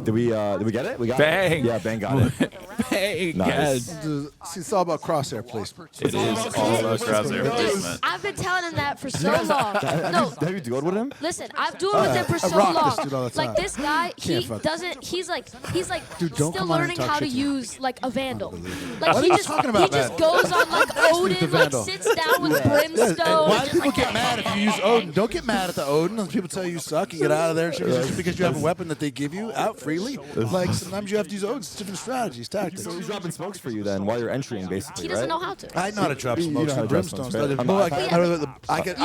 Did we get it? We got Bang. it. Yeah, Bang got it. Bang. Nice. See, it's all about crosshair placement. It is all about crosshair placement. I've been telling him that for so long. No, Have you dueled with him? listen, I've dueled with him for so rock long. this dude all the Like time. this guy, he fuck. doesn't. He's like Dude, don't still come on and learning talk how to shit to me. use like a Vandal. What Like are he you just talking about, just man? goes on like the Odin, like Vandal. sits down with Yeah, Brimstone. why do just, people like, get mad if you use Odin? Don't get mad at the Odin. When people tell you you suck, you get out of there just because you have a weapon that they give you out freely. Like sometimes you have to use Odin. It's different strategies, tactics. So he's dropping smokes for you then while you're entering, basically, He doesn't right? know how to. I know how to drop You know smokes how to and drop brimstones. smokes, right? You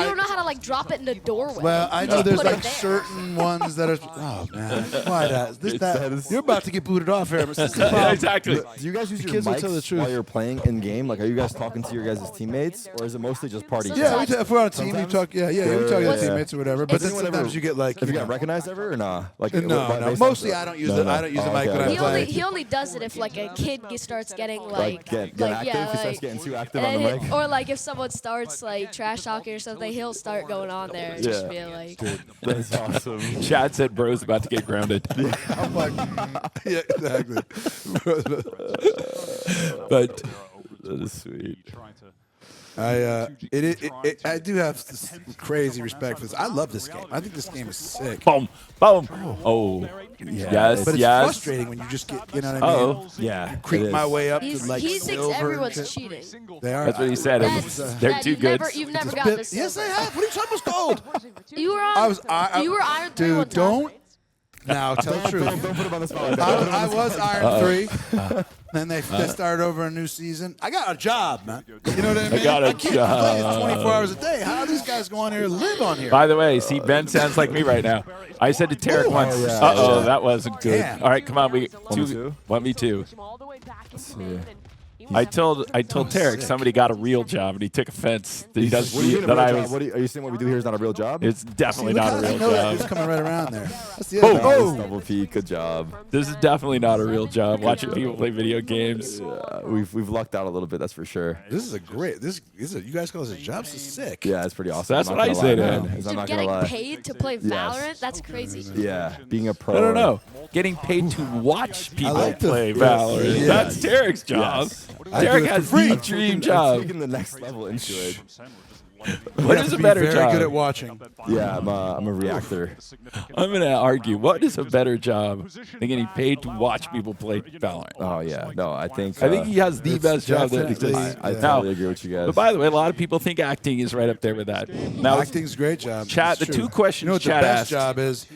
don't know how to like drop it in a doorway. Well, I know Just there's put it like there. certain ones that are. Oh man, why that? You're about to get booted off here. Exactly. Do you guys use your kids will tell the mics truth. while you're playing in game? Like, are you guys talking to your guys' teammates, or is it mostly just party? Yeah, chat? if we're on a team, we talk. Yeah, we talk to Yeah. teammates or whatever. But then Anyone sometimes ever- you get like. Have you got recognized ever or nah? Like, No. Mostly I don't use the I don't use the mic when I play. He only does it if like a kid starts getting like get active. He starts getting too active on the mic. or like if someone starts like trash talking or something, he'll start going on there and just be like. Dude, that's awesome. Chad said bro's about to get grounded. I'm like, yeah, exactly. But that is sweet. I do have this crazy respect for this. I love this game. I think this game is sick. Boom, boom. Oh, yes, But it's yes. frustrating when you just get, you know what I mean? Oh, yeah. Creep it my is. way up He to like thinks silver. everyone's and shit. cheating. They are. That's what he said. They're too good. You've never got this. Yes, I have. What are you talking about? Gold. You were on. You were Iron 3 one Dude, time. don't. Now tell the truth. Don't put him on the spot. I was Iron 3. Then they started over a new season. I got a job, man. You know what I mean? I got a can't play job. 24 hours a day. How do these guys go on here and live on here? By the way, see, Ben sounds like me right now. I said to Tarik once, yeah, uh-oh, yeah. that wasn't good. Damn. All right, come on, we 1v2? 1v2. I told Tarik somebody got a real job and he took offense that he does What do you mean a that real I job? was. What are you saying? What we do here is not a real job? It's definitely Look not how a I real know that. It's job. coming right around there. That's the other Boom. thing. Double P, good job. This is definitely not a real job. Watching people play video games. Yeah, we've lucked out a little bit, that's for sure. This is a great. This is you guys call this a job? This is sick. Yeah, it's pretty awesome. That's I'm what not I gonna say lie, to man. him. I'm Dude, not getting gonna lie. paid to play Valorant, that's crazy. Yeah, being a pro. No. Getting paid to watch people like the- play yes, Valorant. yes. That's Tarik's job. Yes. I do Tarik it for has free. the I'm dream job. Taking the next level into it. What You have is to a be better very job? good at watching. Yeah, I'm a reactor. I'm going to argue. What is a better job than getting paid to watch people play Valorant? Oh yeah, no, I think he has the it's best job that definitely- exists. I Yeah. totally agree with you guys. But by the way, a lot of people think acting is right up there with that. Now, Acting's a great job. Chat, It's the true. two questions You know what Chat the best asked. job is?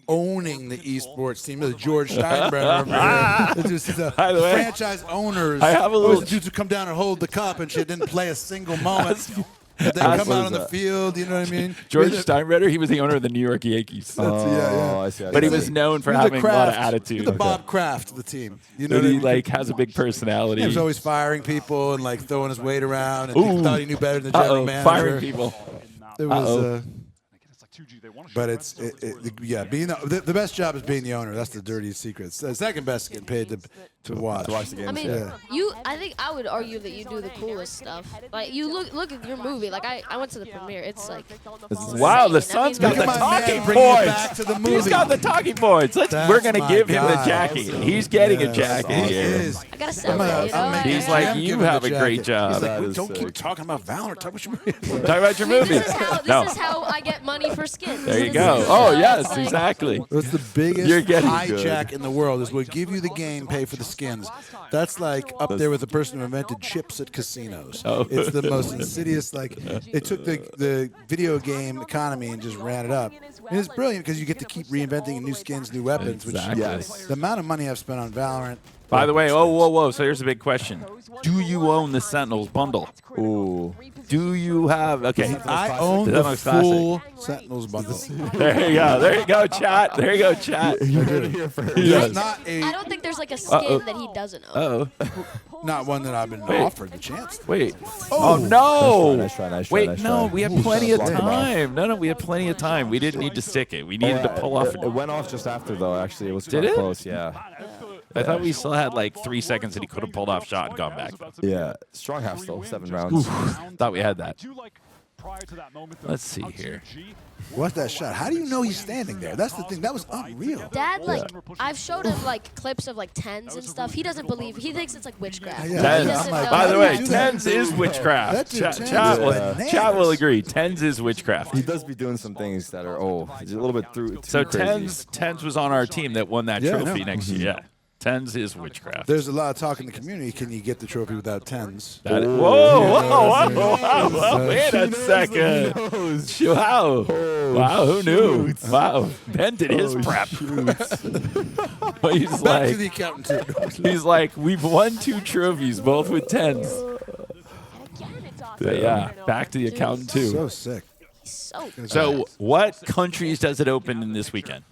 Owning the esports team. The George Steinbrenner over here. The By the way, franchise owners. I have a little- Always the dudes who come down and hold the cup and shit didn't play a single moment. They come out on the field. You know what I mean? George Yeah, Steinbrenner, he was the owner of the New York Yankees. Oh, I see. But he was known for He was having a lot of Kraft. attitude. He was the Bob Kraft of the team. You know But what I he mean? like has a big personality. He was always firing people and like throwing his weight around, and people thought he knew better than the general Uh-oh, manager. firing people. It was, Uh-oh. but being the best job is being the owner. That's the dirty secret. The second best is getting paid to watch. the games. I mean, I think I would argue that you do the coolest stuff. Like you look at your movie. Like I went to the premiere. It's like wow, the son's got the talking points. He's got the talking points. We're gonna give him the jacket. He's getting a jacket here. I gotta sell it. You know? He's like, you have a great job. Don't keep talking about Valorant. Talk about your movie. Talk about your movie. This is how I get money for skins. There you go. Oh yes, exactly. That's the biggest hijack in the world. Is we'll give you the game, pay for the skins. That's like up there with the person who invented chips at casinos. It's the most insidious. Like they took the video game economy and just ran it up. And it's brilliant because you get to keep reinventing new skins, new weapons. Exactly. Which the amount of money I've spent on Valorant. By the way, whoa. So here's a big question. Do you own the Sentinels bundle? Ooh. Do you have... Okay. I own the full Sentinels bundle. There you go. There you go, chat. There you go, chat. You heard it here first. I don't think there's like a skin that he doesn't own. Not one that I've been offered the chance. Wait. Oh, no. Nice try. Wait, no. We have plenty of time. No, we have plenty of time. We didn't need to stick it. We needed to pull off... It went off just after, though, actually. It was close, yeah. I thought we still had like 3 seconds that he could have pulled off shot and gone back. Yeah, strong half still, 7 rounds. Thought we had that. Let's see here. What's that shot? How do you know he's standing there? That's the thing. That was unreal. Dad, I've showed him like clips of like tens and stuff. He doesn't believe. He thinks it's like witchcraft. By the way, tens is witchcraft. Chat will agree. Tens is witchcraft. He does be doing some things that are he's a little bit through. So tens was on our team that won that trophy next year. Yeah. Tens is witchcraft. There's a lot of talk in the community. Can you get the trophy without tens? Whoa. Wait a second. Wow, who knew? Wow. Ben did his prep. But he's back to the accountant. He's like, we've won 2 trophies, both with tens. Yeah, back to the accountant too. So sick. So what countries does it open in this weekend?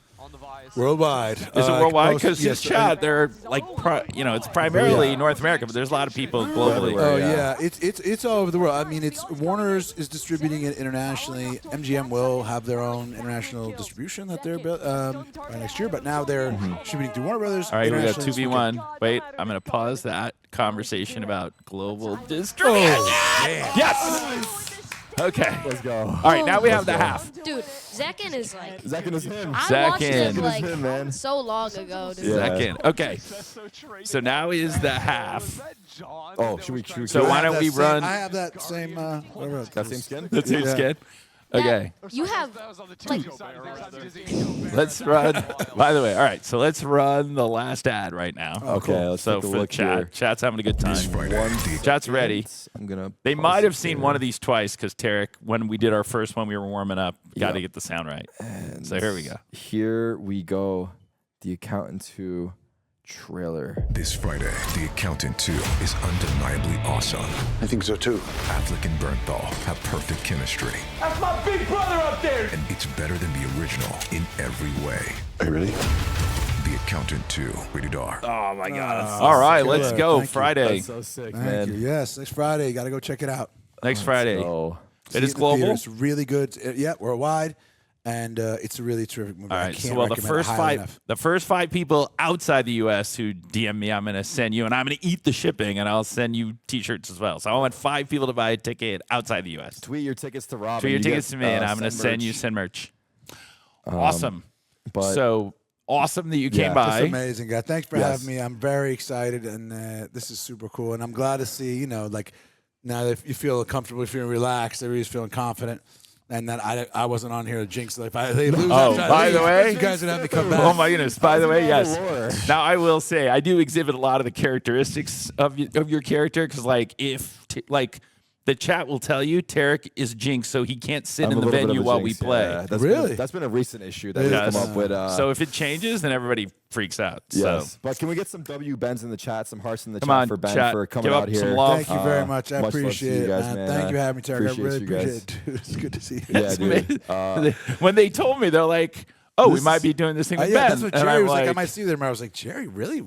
Worldwide. Is it worldwide? Because chat, they're like, it's primarily North America, but there's a lot of people globally. Oh yeah, it's all over the world. I mean, Warner's is distributing it internationally. MGM will have their own international distribution that they're next year, but now they're distributing through Warner Brothers. All right, we got 2v1. Wait, I'm gonna pause that conversation about global distribution. Yes. Okay. Let's go. All right, now we have the half. Dude, Zekin is like... Zekin is him. I watched him like so long ago. Dude. Zekin. Okay. So now is the half. Oh, should we so why don't we run... I have that same... that same skin? The same skin? Okay. You have, like... Let's run... By the way, all right, so let's run the last ad right now. Okay, let's so take a for look chat, here. Chat's having a good time. Chat's ready. They might have seen one of these twice because Tarik, when we did our first one, we were warming up. Got to get the sound right. And so here we go. Here we go. The Accountant 2 trailer. This Friday, The Accountant 2 is undeniably awesome. I think so too. Affleck and Bernthal have perfect chemistry. That's my big brother up there! And it's better than the original in every way. Are you ready? The Accountant 2, rated R. Oh my God. All right, let's go. Friday. That's so sick, Thank you. Yes, next Friday. Got to go check it out. Next Friday. It is the global? theater. It's really good. Yeah, worldwide. And it's a really terrific movie. All right, so the first 5 people outside the U.S. who DM me, I'm going to send you, and I'm going to eat the shipping, and I'll send you T-shirts as well. So I want 5 people to buy a ticket outside the U.S. Tweet your tickets to Rob. Tweet your tickets to me, and I'm going to send you SEN merch. Awesome. So awesome that you came by. It's amazing, guy. Thanks for having me. I'm very excited, and this is super cool. And I'm glad to see, now that you feel comfortable, feeling relaxed, everybody's feeling confident. And that I wasn't on here to jinx it. If they lose, by the way, you guys would have me come back. Oh my goodness! By the way, yes. Now I will say I do exhibit a lot of the characteristics of your character because, the chat will tell you Tarik is jinxed, so he can't sit in the venue while we play. Yeah, that's been a recent issue that we've come up with. So if it changes, then everybody freaks out. Yes. So. But can we get some Bens in the chat, some hearts in the Come chat on, for Ben chat. for coming Give out up here? some love. Thank you very much. I appreciate it, man. Thank you for having me, Tarik. I really appreciate it, dude. It's good to see you. Yeah, dude. When they told me, they're like, we might be doing this thing with Ben. That's what Jerry was like. I might see them. I was like, Jerry, really?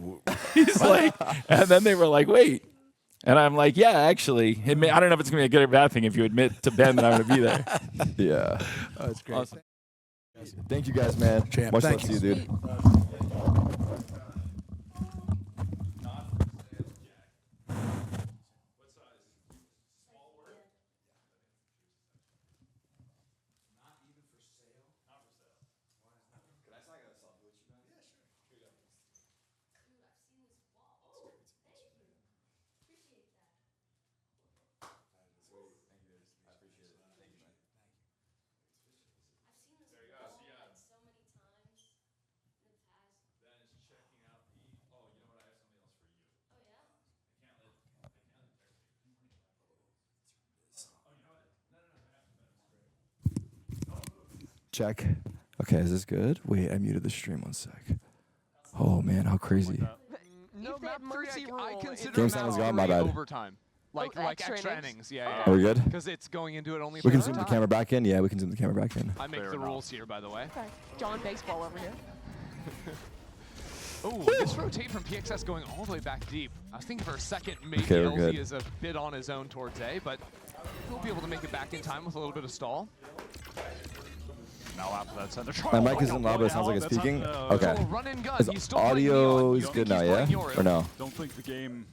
He's like, and then they were like, wait. And I'm like, yeah, actually. I don't know if it's going to be a good or bad thing if you admit to Ben that I'm going to be there. Yeah. Oh, that's great. Awesome. Thank you guys, man. Champ, Much love thank to you, dude. Check. Okay, is this good? Wait, I muted the stream 1 sec. Oh man, how crazy. No, map 3, I consider Game sound gone, my bad. overtime. Like extra innings. Yeah. Are we good? Because it's going into it only. We can zoom the camera back in. Yeah, we can zoom the camera back in. I make the rules here, by the way. Okay. John Baseball over here. Oh, this rotate from PXS going all the way back deep. I was thinking for a second maybe Okay, we're LZ good. is a bit on his own towards A, but he'll be able to make it back in time with a little bit of stall. Now after that center My mic isn't loud, but it sounds like it's speaking. Okay. Run and gun. Is He's still audio playing is good now, yeah? Or no? Don't think the game.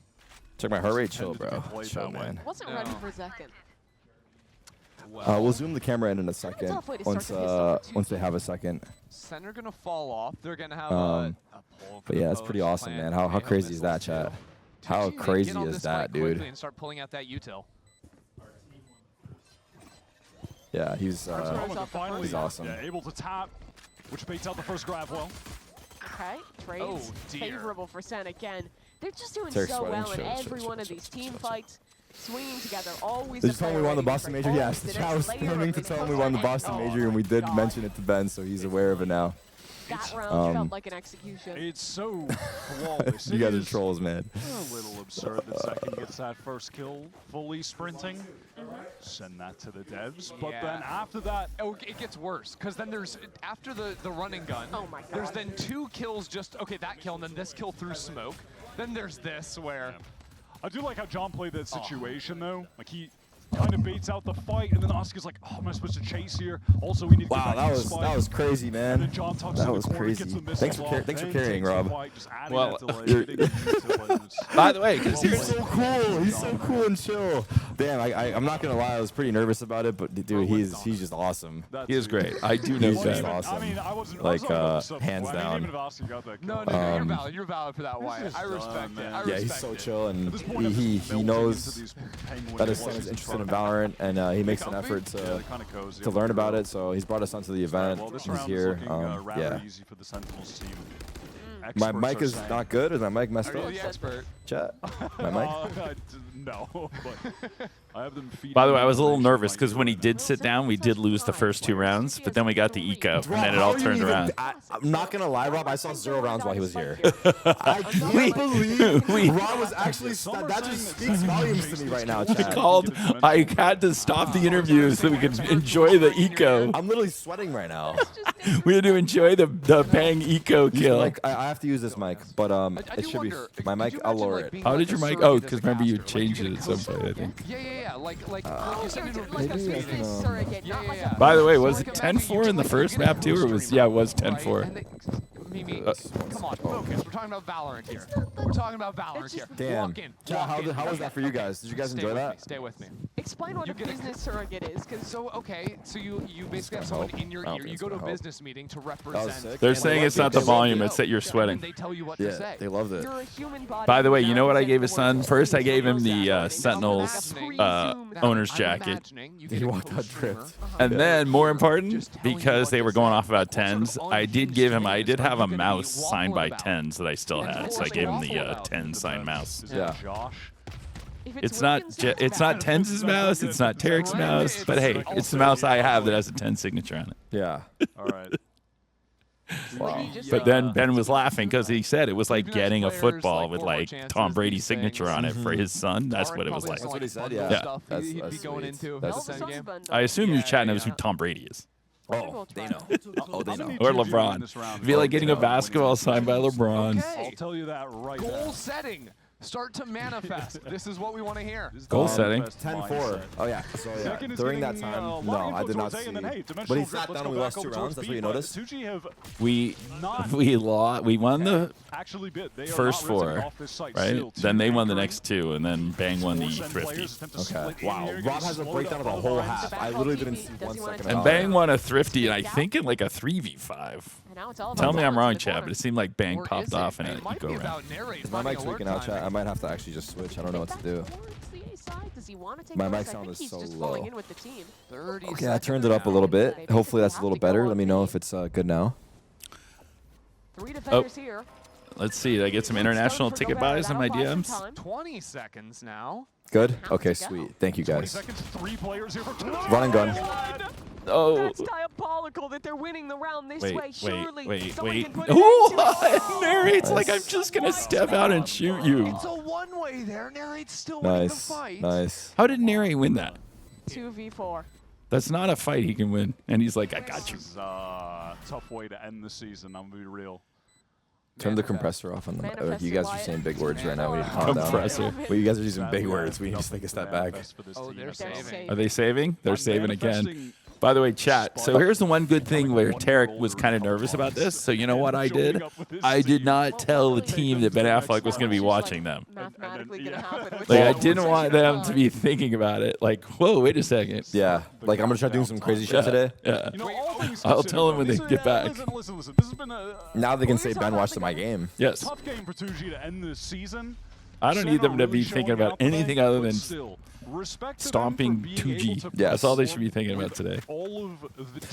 Check my heart rate. Chill, bro. Chill, that way. man. Wasn't ready for a second. We'll zoom the camera in a second once they have a second. Center gonna fall off. They're gonna have a But yeah, it's pretty awesome, man. How crazy is that, chat? How crazy is that, dude? And start pulling out that util. Yeah, he's awesome. Yeah, able to tap, which baits out the first grab well. Okay, trades favorable for SEN again. They're just doing Tarik so well in sweating. every one of these team fights. Swinging together, always. Did you tell me we won the Boston Major? Yes, the chat was spamming to tell him we won the Boston Major, and we did mention it to Ben, so he's aware of it now. That round felt like an execution. It's so flawless. You guys are trolls, man. A little absurd that Second gets that first kill fully sprinting. Send that to the devs. But then after that, it gets worse because then there's after the running gun. Oh my God. There's then 2 kills just that kill and then this kill through smoke. Then there's this where. I do like how John played that situation though. Like he kind of baits out the fight, and then Oscar's like, "Oh, am I supposed to chase here?" Also, we need to get that was crazy, man. And then John tucks that in the was corner, crazy. gets the Thanks for carrying, Rob. Well, by by the way, because he's so cool. He's so cool and chill. Damn, I'm not gonna lie. I was pretty nervous about it, but dude, he's just awesome. He is great. I do know He's just that. awesome. like hands down. No, you're valid for that, Wyatt. I respect it. Yeah, he's so chill, and he knows that his son is interested in Valorant, and he makes an effort to learn about it. So he's brought us onto the event. He's here. Yeah. My mic is not good. Is my mic messed up? Are you the expert? Chat. My mic. No, but I have them feeding. By the way, I was a little nervous because when he did sit down, we did lose the first 2 rounds, but then we got the eco, and then it all turned around. I'm not gonna lie, Rob. I saw 0 rounds while he was here. I can't believe Rob was actually. That just speaks volumes to me right now. Chat. I had to stop the interview so we could enjoy the eco. I'm literally sweating right now. We had to enjoy the bang eco kill. Like I have to use this mic, but it should be my mic. I'll lower it. How did your mic? Oh, because remember you changed it at some point, I think. Yeah. Like you said in a business meeting. By the way, was it 10-4 in the first map too, or was it was 10-4? Mimi, come on, focus. We're talking about Valorant here. We're talking about Valorant here. Damn. Walk in. How was that for you guys? Did you guys enjoy that? Stay with me. Explain what a business surrogate is, because so you basically have someone in your ear. You go to a business meeting to represent. They're saying it's not the volume; it's that you're sweating. They tell you what to say. They loved it. You're a human body. By the way, you know what I gave his son? First, I gave him the Sentinels owner's jacket. He walked out drift. And then, more important, because they were going off about 10s, I did have a mouse signed by 10s that I still had, so I gave him the 10 signed mouse. Yeah. It's not 10's mouse, it's not Tarik's mouse, but hey, it's the mouse I have that has a 10 signature on it. Yeah. All right. Wow. But then Ben was laughing because he said it was like getting a football with like Tom Brady's signature on it for his son. That's what it was like. That's what he said, yeah. I assume your chat knows who Tom Brady is. Oh, they know. They know. Or LeBron. It'd be like getting a basketball signed by LeBron. I'll tell you that right now. Goal setting. Start to manifest. This is what we want to hear. Goal setting. 10-4. Oh, yeah. So, yeah. During that time, no, I did not see. But he sat down and we lost 2 rounds. That's what you noticed? We won the first 4, right? Then they won the next 2, and then Bang won the Thrifty. Okay. Wow. Rob has a breakdown of the whole half. I literally didn't see 1 second. And Bang won a Thrifty, and I think in like a 3v5. Tell me I'm wrong, chat, but it seemed like Bang popped off in an eco round. Is my mic freaking out, chat? I might have to actually just switch. I don't know what to do. My mic sound is so low. Okay, I turned it up a little bit. Hopefully that's a little better. Let me know if it's good now. Oh, let's see. Did I get some international ticket buys in my DMs? 20 seconds now. Good? Okay, sweet. Thank you, guys. Run and gun. Oh. That's diabolical that they're winning the round this way. Surely wait. someone can put Ooh, narrate's like, I'm just going to step out and shoot you. It's a one-way there. Narrate's still winning the fight. Nice. How did narrate win that? 2v4. That's not a fight he can win. And he's like, I got you. This is a tough way to end the season, I'm going to be real. Turn the compressor off on the you guys are saying big words right now. We need to calm down. Compressor. Well, you guys are using big words. We need to take a step back. Oh, they're saving. Are they saving? They're saving again. By the way, chat, so here's the one good thing where Tarik was kind of nervous about this. So you know what I did? I did not tell the team that Ben Affleck was going to be watching them. Like, I didn't want them to be thinking about it. Like, whoa, wait a second. Yeah. Like, I'm going to try doing some crazy shit today. Yeah. I'll tell them when they get back. Listen. This has been Now they can say Ben watched my game. Yes. tough game for 2G to end this season. I don't need them to be thinking about anything other than stomping 2G. Yeah, that's all they should be thinking about today.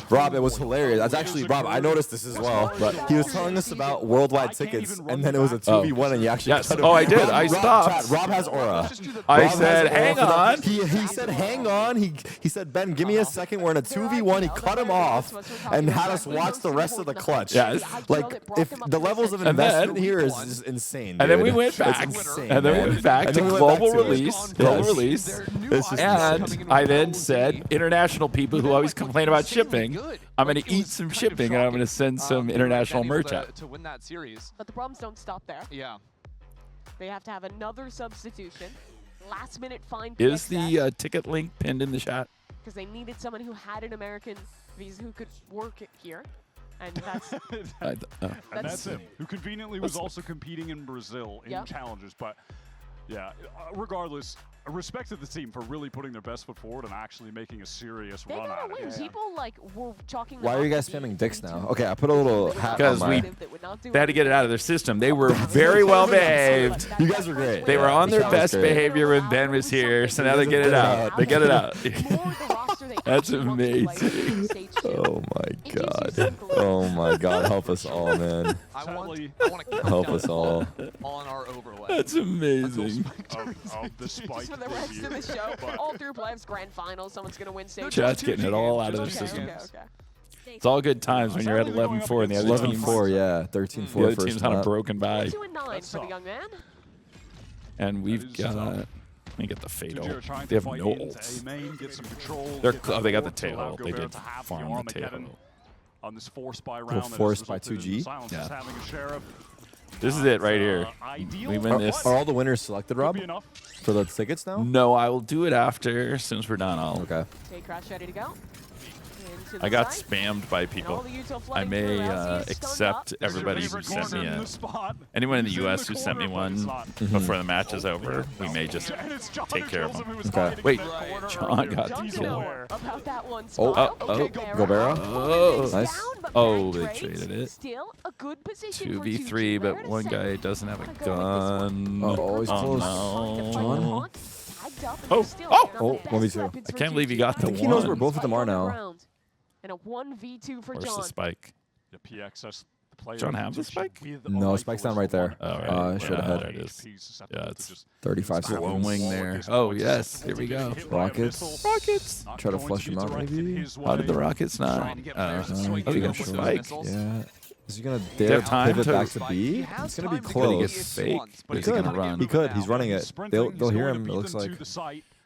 Rob, it was hilarious. That's actually, Rob, I noticed this as well. But he was telling us about worldwide tickets, and then it was a 2v1, and you actually yes. Oh, I did. I stopped. Rob has aura. I said, hang on. He said, hang on. He said, Ben, give me a second. We're in a 2v1. He cut him off and had us watch the rest of the clutch. Yes. Like, if the levels of investment here is just insane. And then we dude. went back. It's insane, And then we man. went back And to then we went back global to it. release. Global release. And I then said, international people who always complain about shipping, I'm going to eat some shipping and I'm going to send some international merch out. To win that series. But the problems don't stop there. Yeah. They have to have another substitution. Last minute find. Is the ticket link pinned in the chat? Because they needed someone who had an American visa who could work here. And that's that's him, who conveniently was also competing in Brazil in challenges. But yeah, regardless, respect to the team for really putting their best foot forward and actually making a serious run at it. People like were talking. Why are you guys spamming dicks now? Okay, I put a little hat because on my... they had to get it out of their system. They were very well behaved. You guys were great. They were on their best behavior when Ben was here, so now they get it out. They get it out. That's amazing. Oh my god. Oh my god. Help us all, man. I want to help us all. On our overlay. That's amazing. The spike for the rest of the show, all through playoffs, grand finals, someo's gonna win stage. Chat's getting it all out of their system. It's all good times when you're at 11-4 and the other team's 11-4, yeah, 13-4. The other team's on a broken bye. 2-9 for the young man. And we've got. Let me get the fatal. They have no ults. They got the tail. They did farm the tail. On this force by round. Forced by 2G. Yeah. This is it right here. We win this. Are all the winners selected, Rob? For the tickets now? No, I will do it after. As soon as we're done, I'll. Okay. Take crash ready to go. I got spammed by people. I may accept everybody who sent me anyone in the U.S. who sent me one before the match is over. We may just take care of them. Okay. Wait, John got the kill. Gobera. Oh, nice. Oh, they traded it. Still a good position 2v3, but one guy doesn't have a gun. Oh, he's close. No. Oh, 1v2. I can't believe he got the one. He knows where both of them are now. And a 1v2 for Where's John. the spike? The PXS player. John have the spike? No, spike's down right there. Oh, right. Should have there had. it is. Yeah, it's 35 seconds. glowing there. Oh, yes. Here we go. Rockets. Rockets. Try to flush him out, maybe. How did the Rockets not? Oh, he got the spike. Yeah. Is he going to dare pivot back to B? It's going to be close. Fake, but he's going to run. He could. He's running it. They'll hear him, it looks like.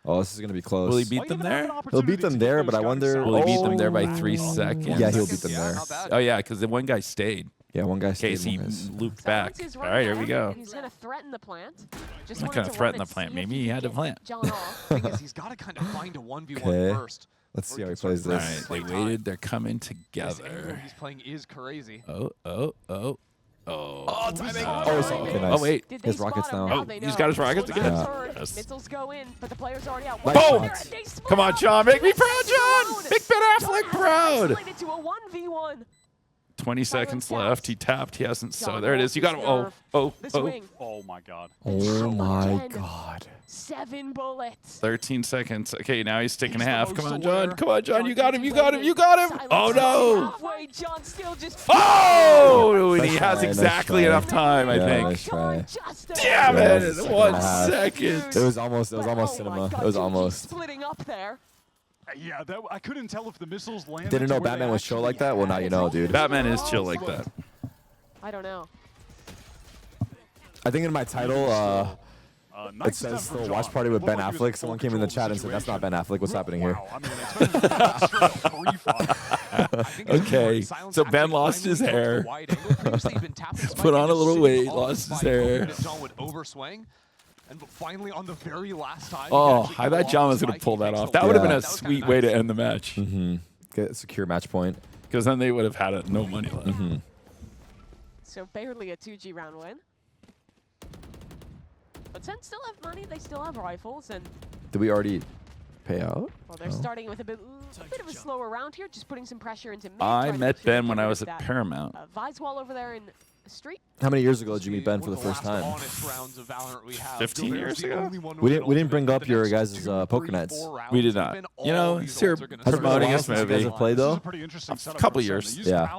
Oh, this is going to be close. Will he beat them there? He'll beat them there, but I wonder... Will he beat them there by 3 seconds? Yeah, he'll beat them there. Oh, yeah, because the one guy stayed. Yeah, one guy stayed. In case he looped back. All right, here we go. He's going to threaten the plant. He's not going to threaten the plant. Maybe he had to plant. Thing is, he's got to kind of find a 1v1 first. Let's see how he plays this. All right, they waited. They're coming together. He's playing is crazy. Oh, timing. Okay, nice. Oh, wait. His rockets now. Oh, he's got his rockets again. Yeah. Yes. Missiles go in, but the player's already out. Boom! Come on, John. Make me proud, John. Make Ben Affleck proud. To a 1v1. 20 seconds left. He tapped. He hasn't. So there it is. You got him. Oh my God. Oh my God. 7 bullets. 13 seconds. Okay, now he's taking half. Come on, John. Come on, John. You got him. You got him. You got him. Oh, no. Oh, and he has exactly enough time, I think. Nice try. Damn it. 1 second. It was almost cinema. It was almost. Splitting up there. Yeah, I couldn't tell if the missiles landed. Didn't know Batman was chill like that? Well, now you know, dude. Batman is chill like that. I don't know. I think in my title, it says the watch party with Ben Affleck. Someone came in the chat and said, that's not Ben Affleck. What's happening here? Okay, so Ben lost his hair. Put on a little weight, lost his hair. And finally, on the very last time. Oh, I thought John was going to pull that off. That would have been a sweet way to end the match. Get a secure match point. Because then they would have had no money left. So barely a 2G round win. But SEN still have money. They still have rifles. And did we already pay out? Well, they're starting with a bit of a slower round here, just putting some pressure into mid. I met Ben when I was at Paramount. Visewall over there in the street. How many years ago did you meet Ben for the first time? 15 years ago? We didn't bring up your guys' poker nights. We did not. You know, he's here promoting his movie. You guys have played though? A couple years. Yeah.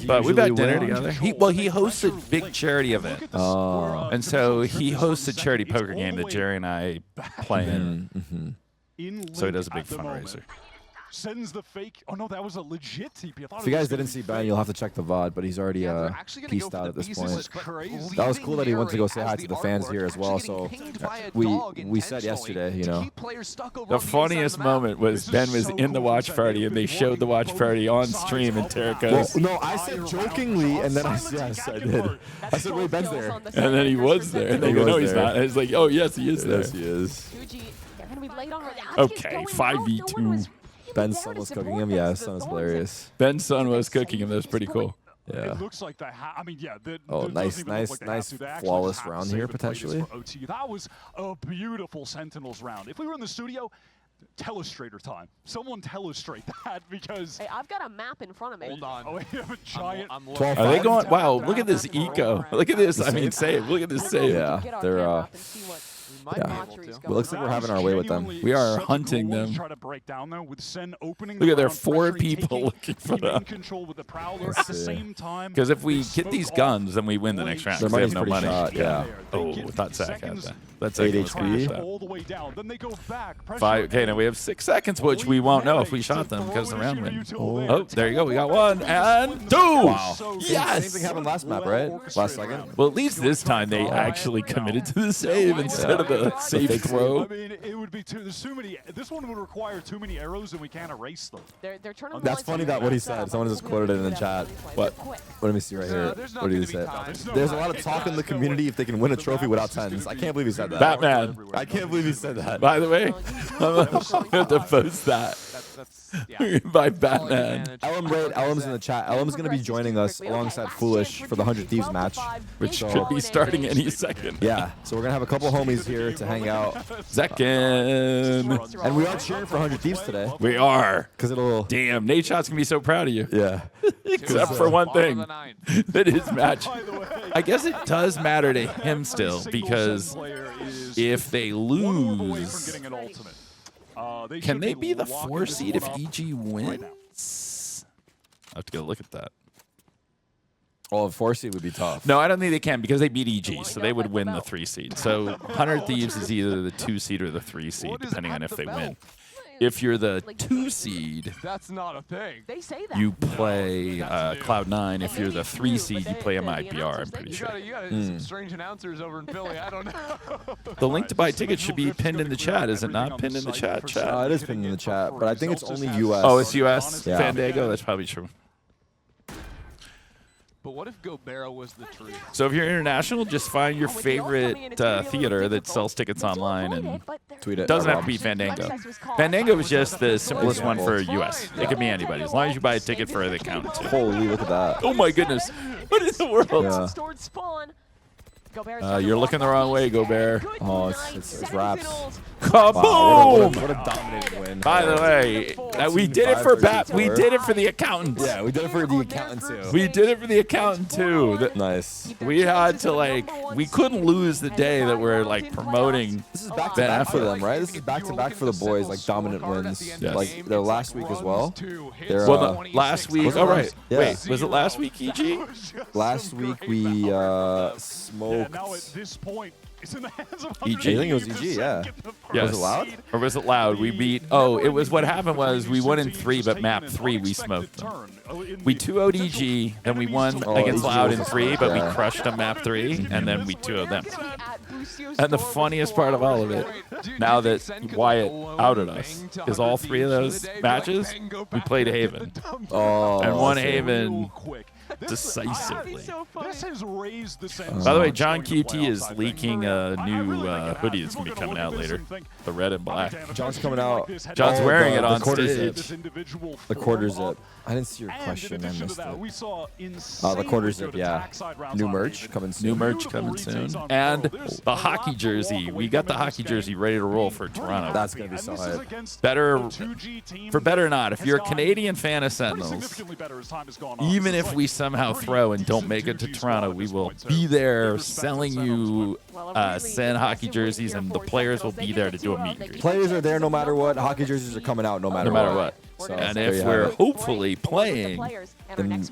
But we've had dinner together. He hosts a big charity event. And so he hosts a charity poker game that Jerry and I play in. So he does a big fundraiser. Sends the fake. Oh no, that was a legit TP. If you guys didn't see Ben, you'll have to check the VOD, but he's already peaced out at this point. That was cool that he went to go say hi to the fans here as well. So we said yesterday, you know. The funniest moment was Ben was in the watch party and they showed the watch party on stream and Tarik goes, no, I said jokingly, and then yes, I did. I said, wait, Ben's there. And then he was there. And they go, no, he's not. And it's like, oh, yes, he is there. Yes, he is. Okay, 5v2. Ben's son was cooking him. Yeah, his son is hilarious. Ben's son was cooking him. That was pretty cool. Yeah. It looks like that. I mean, yeah. Oh, nice flawless round here potentially. That was a beautiful Sentinels round. If we were in the studio, telestrator time. Someone telestrate that because. Hey, I've got a map in front of me. Hold on. Oh, we have a giant. Are they going? Wow! Look at this eco. Look at this. I mean, save. Look at this save. Yeah, they're. Yeah. Well, looks like we're having our way with them. We are hunting them. Try to break down though with SEN opening. Look at there are 4 people looking for them. Because if we get these guns, then we win the next round. They have no money. Yeah. Oh, thought Zach had that. That's 8 HP. All the way down. Then they go back. 5. Okay, now we have 6 seconds, which we won't know if we shot them because the round went. Oh, there you go. We got 1 and 2. Wow. Yes. Same thing happened last map, right? Last second. Well, at least this time they actually committed to the save instead of the safe throw. I mean, it would be there's too many. This one would require too many arrows, and we can't erase them. They're turning. That's funny that what he said. Someone just quoted it in the chat. What? Let me see right here. What did he say? There's a lot of talk in the community if they can win a trophy without 10s. I can't believe he said that. Batman. I can't believe he said that. By the way, I'm going to post that. By Batman. Elm's in the chat. Elm's going to be joining us alongside Foolish for the 100 Thieves match, which could be starting any second. Yeah, so we're going to have a couple homies here to hang out. Second. And we are cheering for 100 Thieves today. We are. Because it'll... Damn, Nate Shot's going to be so proud of you. Yeah. Except for one thing. That his match. I guess it does matter to him still, because if they lose... Can they be the 4 seed if EG wins? I have to go look at that. Oh, a 4 seed would be tough. No, I don't think they can because they beat EG, so they would win the 3 seed. So 100 Thieves is either the 2 seed or the 3 seed, depending on if they win. If you're the 2 seed, that's not a thing. They say that. You play Cloud9. If you're the 3 seed, you play MIBR, I'm pretty sure. You got some strange announcers over in Philly. I don't know. The link to buy tickets should be pinned in the chat. Is it not pinned in the chat? It is pinned in the chat, but I think it's only US. Oh, it's US? Yeah. Fandango? That's probably true. But what if Gobera was the tree? So if you're international, just find your favorite theater that sells tickets online and tweet it. Doesn't have to be Fandango. Fandango is just the simplest one for US. It could be anybody, as long as you buy a ticket for the account. Holy, look at that. Oh my goodness. What in the world? You're looking the wrong way, Gobert. Oh, it's wraps. Kaboom! Wow, what a dominating win. By the way, we did it for We did it for the accountant. Yeah, we did it for the accountant too. We did it for the accountant too. Nice. We had to we couldn't lose the day that we're promoting. This is back to back for them, right? This is back to back for the boys, dominant wins. Yes. Like their last week as well. Last week. Oh right. Yeah. Wait, was it last week, EG? Last week we smoked. Now at this point, It's in the hands of EG. I think it was EG, yeah. Yes. Was it loud? Or was it loud? We beat... Oh, it was what happened was we won in 3, but map 3 we smoked them. We 2-0'd EG, then we won against Loud in 3, but we crushed them map 3, and then we 2-0'd them. And the funniest part of all of it, now that Wyatt outed us, is all 3 of those matches, we played Haven. Oh, and won Haven decisively. This has raised the By the way, John QT is leaking a new hoodie that's going to be coming out later. The red and black. John's coming out. John's wearing it on stage. stage. The quarter zip. I didn't see your question. I missed it. The quarter zip, yeah. New merch coming soon. New merch coming soon. And the hockey jersey. We got the hockey jersey ready to roll for Toronto. That's going to be so hype. Better, for better or not, if you're a Canadian fan of Sentinels, even if we somehow throw and don't make it to Toronto, we will be there selling you SEN hockey jerseys, and the players will be there to do a meet and greet. Players are there no matter what. Hockey jerseys are coming out no matter what. So and if we're hopefully playing, then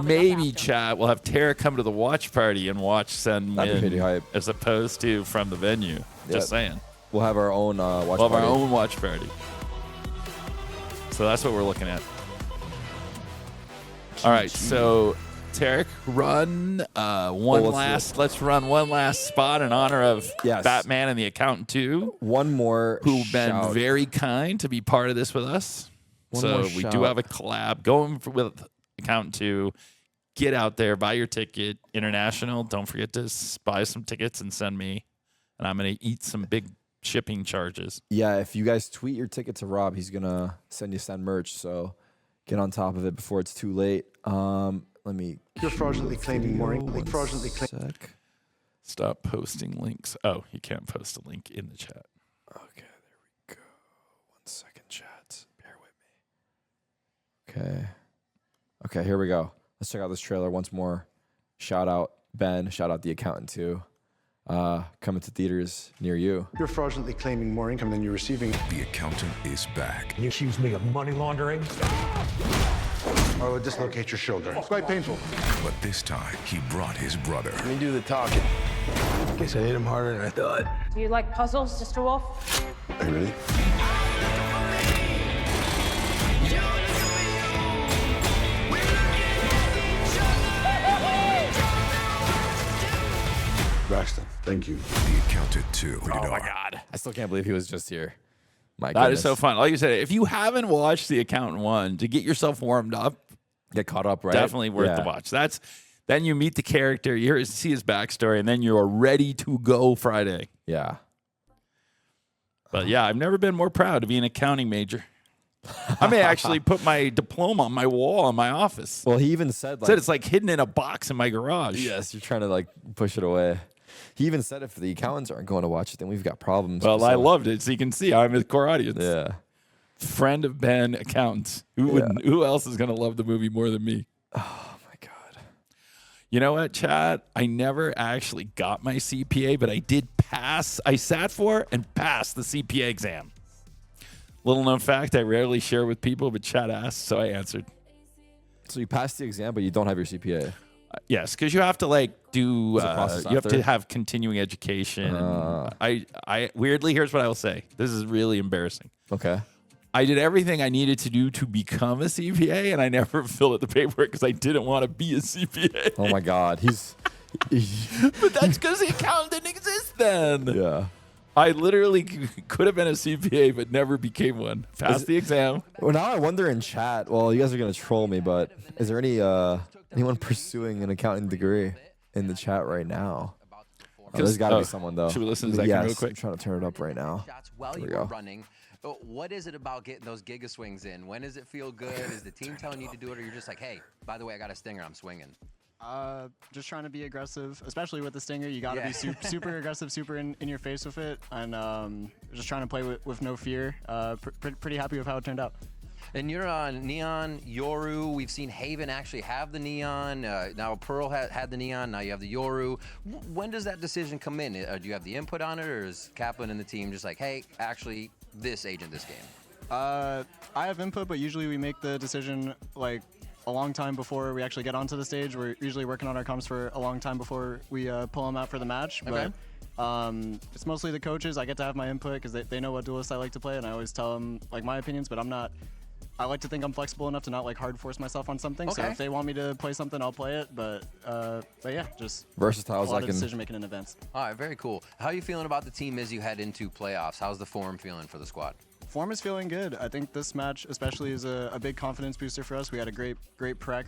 maybe chat we'll have Tarik come to the watch party and watch SEN win as opposed to from the venue. Just saying. We'll have our own watch party. We'll have our own watch party. So that's what we're looking at. All right, so Tarik, run let's run one last spot in honor of Batman and the Accountant 2. One more who've been very kind to be part of this with us. So we do have a collab going with Accountant 2. Get out there, buy your ticket. International, don't forget to buy some tickets and send me. And I'm going to eat some big shipping charges. Yeah, if you guys tweet your ticket to Rob, he's going to send you SEN merch. So get on top of it before it's too late. Let me... You're fraudulently claiming more income. Fraudulently claiming... Stop posting links. Oh, you can't post a link in the chat. Okay, there we go. 1 second, chat. Bear with me. Okay. Okay, here we go. Let's check out this trailer once more. Shout out Ben. Shout out the Accountant too. Coming to theaters near you. You're fraudulently claiming more income than you're receiving. The Accountant is back. You accuse me of money laundering? Or it will dislocate your shoulder. It's quite painful. But this time, he brought his brother. Let me do the talking. Guess I hit him harder than I thought. Do you like puzzles, Mr. Wolf? Really? Braxton, thank you. The Accountant 2. Oh my God. I still can't believe he was just here. That is so fun. Like you said, if you haven't watched The Accountant 1, to get yourself warmed up, get caught up, right? Definitely worth the watch. Then you meet the character, you see his backstory, and then you're ready to go Friday. Yeah. But yeah, I've never been more proud to be an accounting major. I may actually put my diploma on my wall in my office. Well, he even said it's like hidden in a box in my garage. Yes, you're trying to like push it away. He even said if the accountants aren't going to watch it, then we've got problems. Well, I loved it. So you can see I'm a core audience. Yeah. Friend of Ben accountants. Who else is going to love the movie more than me? Oh, my God. You know what, Chad? I never actually got my CPA, but I did pass. I sat for and passed the CPA exam. Little known fact I rarely share with people, but Chad asked, so I answered. So you passed the exam, but you don't have your CPA? Yes, because you have to do. You have to have continuing education. I weirdly, here's what I will say. This is really embarrassing. Okay. I did everything I needed to do to become a CPA, and I never filled out the paperwork because I didn't want to be a CPA. Oh my God, But that's because the accountant didn't exist then. Yeah. I literally could have been a CPA, but never became one. Passed the exam. Well, now I wonder in chat. Well, you guys are gonna troll me, but is there anyone pursuing an accounting degree in the chat right now? There's got to be someone though. Should we listen to that real quick? I'm trying to turn it up right now. While you were running, what is it about getting those giga swings in? When does it feel good? Is the team telling you to do it, or you're just like, hey, by the way, I got a stinger, I'm swinging? Just trying to be aggressive, especially with the stinger. You got to be super aggressive, super in your face with it, and just trying to play with no fear. Pretty happy with how it turned out. And you're on Neon, Yoru. We've seen Haven actually have the Neon. Now Pearl had the Neon. Now you have the Yoru. When does that decision come in? Do you have the input on it, or is Kaplan and the team just like, hey, actually, this agent this game? I have input, but usually we make the decision like a long time before we actually get onto the stage. We're usually working on our comps for a long time before we pull them out for the match. Okay. But it's mostly the coaches. I get to have my input because they know what duelist I like to play, and I always tell them like my opinions. But I'm not. I like to think I'm flexible enough to not like hard force myself on something. Okay. So if they want me to play something, I'll play it. But yeah, just versatile. A lot of decision making in advance. All right, very cool. How are you feeling about the team as you head into playoffs? How's the form feeling for the squad? Form is feeling good. I think this match especially is a big confidence booster for us. We had a great prac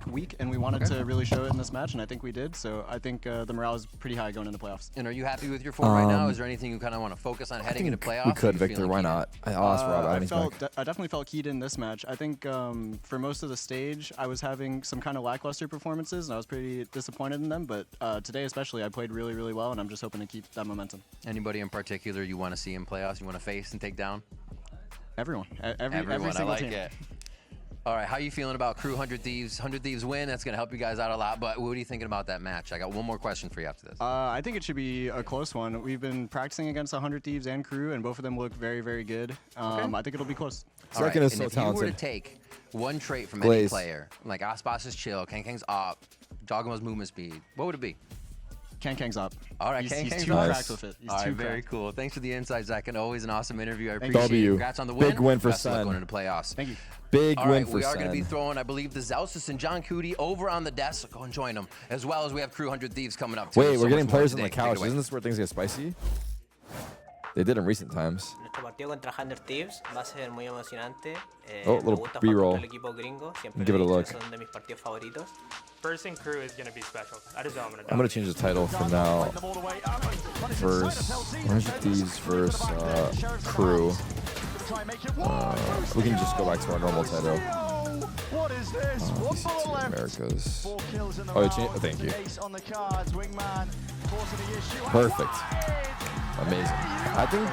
week, and we wanted to really show it in this match, and I think we did. So I think the morale is pretty high going into playoffs. And are you happy with your form right now? Is there anything you kind of want to focus on heading into playoffs? We could, Victor. Why not? I'll ask Rob. I definitely felt keyed in this match. I think for most of the stage, I was having some kind of lackluster performances, and I was pretty disappointed in them. But today especially, I played really, really well, and I'm just hoping to keep that momentum. Anybody in particular you want to see in playoffs, you want to face and take down? Everyone. Everyone. Every single I like team. it. All right, how are you feeling about Crew 100 Thieves? 100 Thieves win, that's going to help you guys out a lot, but what are you thinking about that match? I got one more question for you after this. I think it should be a close one. We've been practicing against 100 Thieves and Crew, and both of them look very, very good. I think it'll be close. All right, is and so if talented. you were to take one trait from any player, like Aspas is chill, Kang's up, Dogma's movement speed, what would it be? Kang's up. All right, he's Kang's too cracked with it. He's All right, too very cracked. cool. Thanks for the insight, Zach, and always an awesome interview. I Thank appreciate you. it. Congrats on the win. Big win for Best of luck SEN. going into playoffs. Thank you. Big All win right, for we are going to be SEN. throwing, I believe, the Zousis and John Cootie over on the desk. So go and join them, as well as we have Crew 100 Thieves coming up, too. Wait, So we're getting much more players on today. the Take it couch. away. Isn't this where things get spicy? They did in recent times. Nuestro partido contra 100 Thieves va a ser muy emocionante. Oh, Me little gusta jugar B-roll. contra el equipo gringo. Siempre Give it a he dicho look. que son de mis partidos favoritos. First and Crew is going to be special. I just know I'm going to I'm gonna change the title from now. Versus 100 Thieves versus Crew. We can just go back to our normal title. VC2 Americas. Oh, thank you. Perfect. Amazing. I think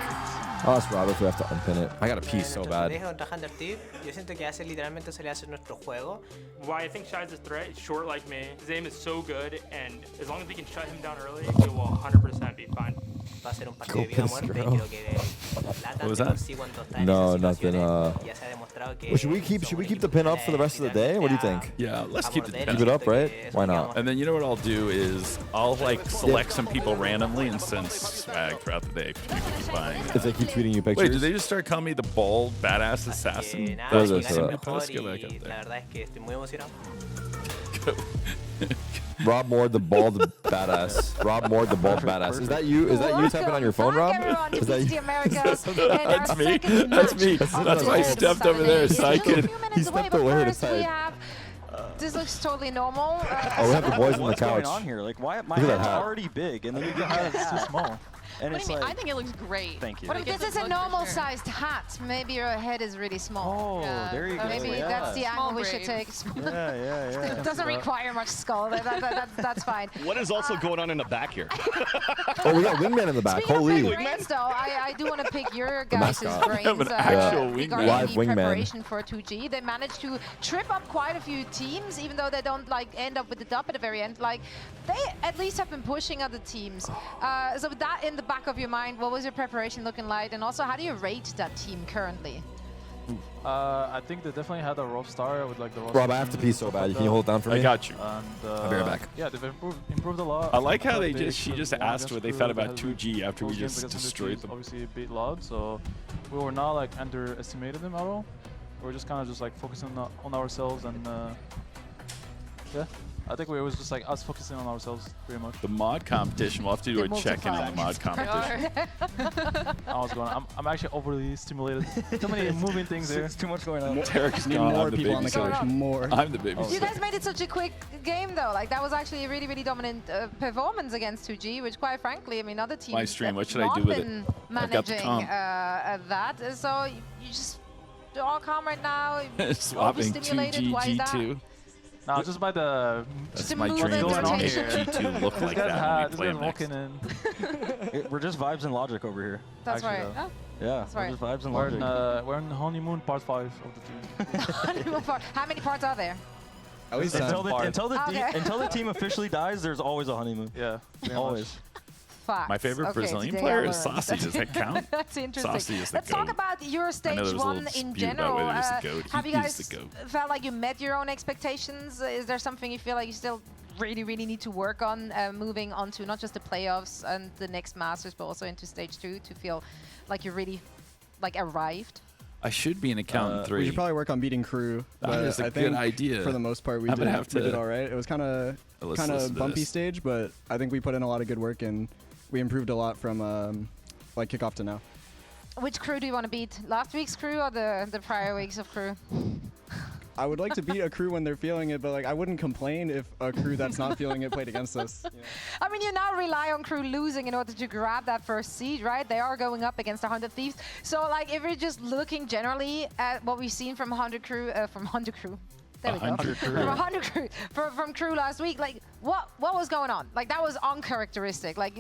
I'll ask Rob if we have to unpin it. I got a piece so bad. Contra 100 Thieves, yo siento que hace literalmente se le hace nuestro juego. Why I think Shy's a threat, he's short like me. His aim is so good, and as long as we can shut him down early, he will 100% be fine. Va a ser un partido de vida o muerte. Quiero que What was that? No, nothing. Should we keep the pin up for the rest of the day? What do you think? Yeah, let's keep it up, right? Why not? And then you know what I'll do is I'll like select some people randomly and send swag throughout the day. People keep buying it. If they keep tweeting you pictures. Wait, did they just start calling me the bald badass assassin? That's That's what I what thought. Let's go back up La there. verdad es que estoy muy emocionado. Rob Moore, the bald badass. Rob Moore, the bald badass. Is that you? Is that you typing on your phone, Rob? Is that you? That's me. That's me. That's why I stepped over there so I could. He stepped away to We type. have, this looks totally normal. Oh, we have the boys on the What's going couch. on here? Like, why? My Look at that head's hat. already big, and then you get out it's too small. And What it's do you mean? like, I think it looks great. Thank you. But if this is a normal-sized hat, maybe your head is really small. Oh, there you go. Maybe Yeah. that's the Small angle we should brave. take. Yeah. It doesn't require much skull. That's fine. What is also going on in the back here? Oh, we got Wingman in the back. Speaking Holy. of brains, though, I do want to pick your The guys' mascot. brains We have an actual wingman. regarding Live the wingman. preparation for 2G. They managed to trip up quite a few teams, even though they don't like end up with the dub at the very end. Like, they at least have been pushing other teams. So with that in the back of your mind, what was your preparation looking like? And also, how do you rate that team currently? I think they definitely had a rough start with like the Rob, I have to pee so bad. Can you hold it down for me? I got you. And, I'll be right back. Yeah, they've improved a lot. I like how But she just won asked against what they Crew, thought that about has 2G after we those games just against destroyed them. Obviously a bit loud, so we were not like underestimated them at all. We were just kind of just like focusing on ourselves and yeah. I think it was just like us focusing on ourselves pretty much. The mod competition, we'll have to do a They check-in on the mod competition. I was going. I'm actually overly stimulated. Too many moving things there. It's too much going on. Tarek's Need gone. more I'm the people on the couch. babysitter. More. I'm the You babysitter. guys made it such a quick game, though. Like, that was actually a really, really dominant performance against 2G, which, quite frankly, I mean, other teams My stream, have what should I not do with it? been I've got the managing comp. that. So you just you're all calm right now. Swapping overstimulated. Why is that? 2G2. No, just by the. That's Just my move dream it is to to make rotation. G2 look like This guy's that when we this play guy's him next. walking in. We're just vibes and logic over here. That's Actually, right. though. Yeah, That's we're right. just vibes and We're logic. we're in honeymoon part 5 of the team. Honeymoon part. How many parts are there? At least until the Okay. team officially dies, there's always a honeymoon. Yeah, always. Facts. My favorite Okay, Brazilian today player I is learned. Saucy. Does that count? That's interesting. Saucy is the Let's talk goat. about your I stage know there's a little 1 in dispute about general. whether he's the goat. Have you He is guys the goat. felt like you met your own expectations? Is there something you feel like you still really need to work on moving on to not just the playoffs and the next Masters, but also into stage 2 to feel like you're really arrived? I should be an accountant 3. We should probably work on beating crew. That is a I good think idea. For the most part, we I'm gonna did, have we did to all right. It was kind of listen to bumpy this. stage, but I think we put in a lot of good work and we improved a lot from like kickoff to now. Which crew do you want to beat? Last week's crew or the prior weeks of crew? I would like to beat a crew when they're feeling it, but like I wouldn't complain if a crew that's not feeling it played against us. You know? I mean, you now rely on crew losing in order to grab that first seed, right? They are going up against 100 Thieves. So, like, if you're just looking generally at what we've seen from 100 crew, there we go. 100 crew. From 100 crew, from crew last week, like, what was going on? Like, that was uncharacteristic. Like,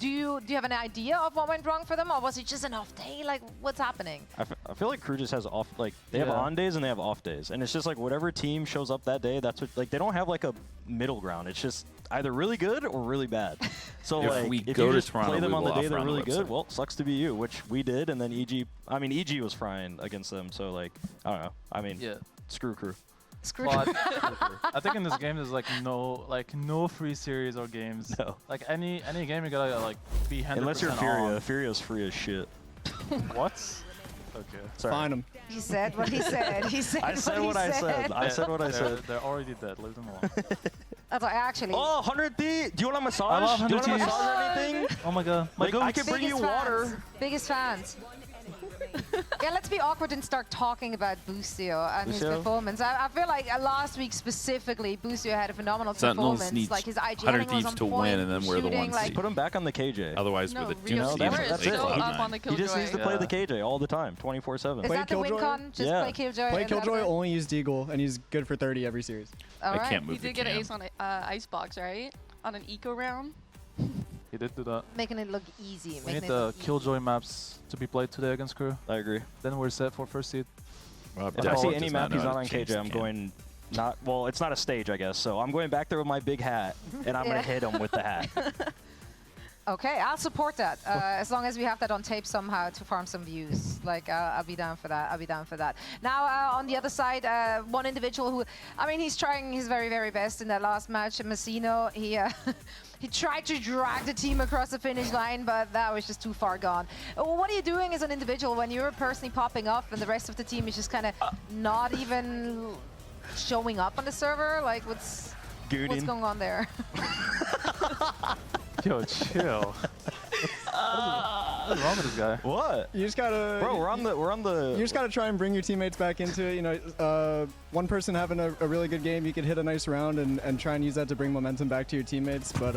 do you have an idea of what went wrong for them, or was it just an off day? Like, what's happening? I feel like crew just has off, like, they have on days and they have off days. And it's just like whatever team shows up that day, that's what, like, they don't have like a middle ground. It's just either really good or really bad. So, If we if go you to just Toronto, play them we on the will day they're offer on the really good, website. well, sucks to be you, which we did. And then EG was frying against them. So, like, I don't know. I mean, screw crew. But I think in this game there's no free series or games. No. Like any game you gotta like be 100% Unless you're on. Furia. Furia's free as shit. What? Okay. Sorry. Find him. He said what he said. He said I said what I said. I said what I said. They're already dead. Leave them alone. That's what actually. Oh, 100 D. Do you want a massage? I love Do you want a 100 massage or anything? Oh my god. My Like, I can bring you Biggest water. fans. Biggest fans. Yeah, let's be awkward and start talking about Busio and his Busio? performance. I feel like last week specifically, Busio had a phenomenal Sentinels performance. needs Like his 100 IGNing was Thieves on to point, win, and then we're the shooting, ones. like, Put him back on the KJ. Otherwise, No, with the Rio two Summer teams, is they still cloud up on nine. the He just needs to play the Killjoy. KJ all the time, 24/7. Is Play that the Killjoy? win con? Just Yeah. play Killjoy. Play and that's Killjoy, it? only use Deagle, and he's good for 30 every series. All I right. can't He move the did get an cam. ace on Icebox, right? On an eco round. He did do that. Making it look easy. We making need it the look easy. Killjoy maps to be played today against crew. I agree. Then we're set for first seed. Well, If I Default see does any not map know he's how not to on change KJ, the I'm cam. going not, well, it's not a stage, I guess. So I'm going back there with my big hat, and I'm going Yeah. to hit him with the hat. Okay, I'll support that as long as we have that on tape somehow to farm some views. Like, I'll be down for that. I'll be down for that. Now, on the other side, one individual who, I mean, he's trying his very best in that last match. Messino, he he tried to drag the team across the finish line, but that was just too far gone. What are you doing as an individual when you're personally popping off and the rest of the team is just kind of not even showing up on the server? Like, what's going on there? Yo, chill. What's wrong with this guy? What? You just gotta, Bro, we're on the. You just gotta try and bring your teammates back into it. You know, one person having a really good game, you could hit a nice round and try and use that to bring momentum back to your teammates. But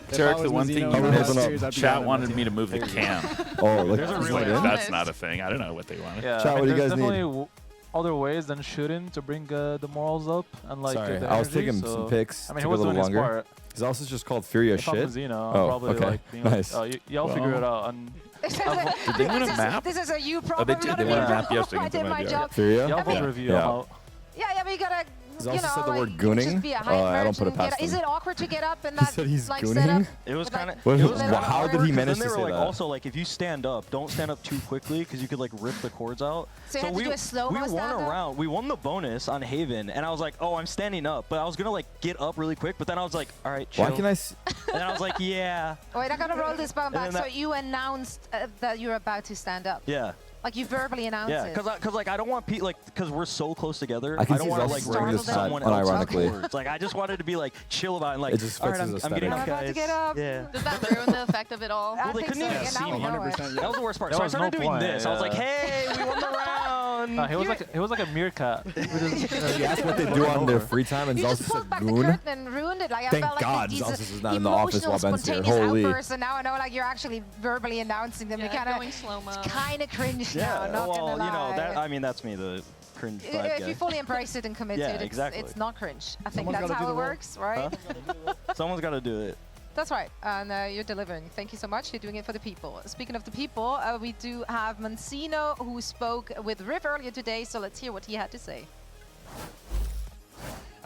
Tarik, the one thing you missed, chat wanted me to move the cam. Oh, look, that's not a thing. I don't know what they wanted. Yeah, Chat, I what mean, do you there's guys need? definitely other ways than shooting to bring the morals up and like Sorry, the I was energy, taking so some pics. I mean, he took was a little doing his longer. part. Is also just called Furia If I'm shit? Zeno, I'm Oh, probably okay, like being nice. like, y'all figure it out. And Did they win a map? This is a you Oh, problem. they did. not They a won me a map problem. yesterday. I did my job. Furia? Y'all both review. Yeah. I'm out. Yeah, but you gotta. He's You also know, said the word like, gooning. just be a hype I don't put it merchant, past Is him. it awkward to get up in He that said he's like gooning? setup? It was with, kind like, of. Well, how did he manage Then to they say were like, that? also, like, if you stand up, don't stand up too quickly because you could like rip the cords out. So you had to do a slow-mo we won stand up? a round. We won the bonus on Haven, and I was like, oh, I'm standing up, but I was gonna like get up really quick, but then I was like, all right, chill. Why can I? And then I was like, yeah, Wait, I gotta roll this button back. And So then you announced that you're about to stand up. yeah. Like you verbally announced Yeah, it. because like I don't want because we're so close together. I can don't see want to Zelsa's like wearing rip this hat someone else's unironically. cords. Like I just wanted to be like chill about it and like. It just all fits right, his I'm getting up, I'm about to guys. get up. Yeah. Does that ruin the effect of it all? I Well, they think couldn't so. even Yeah, see now we me. know it. 100%. That was the worst part. There So I was started no doing point, this. I was like, yeah. hey, we won the round. He was like a meerkat. He asked what they do on their free time, and You Zelsa just pulled said back the goon. curtain and ruined it. Like I Thank felt like God these Zelsa is not in the office while emotional, Ben's here. spontaneous Holy. outbursts, and now I know like you're actually verbally announcing them. Yeah, you kind going slow-mo. of kind of cringe Yeah. now. Not Well, gonna lie. you know that. I mean, that's me, the cringe vibe If guy. you fully embrace it and commit Yeah, to it, exactly. it's not cringe. I think Someone's that's gotta do how the it role. works, right? Someone's got to do it. That's right, and you're delivering. Thank you so much. You're doing it for the people. Speaking of the people, we do have Mancino, who spoke with Riv earlier today, so let's hear what he had to say.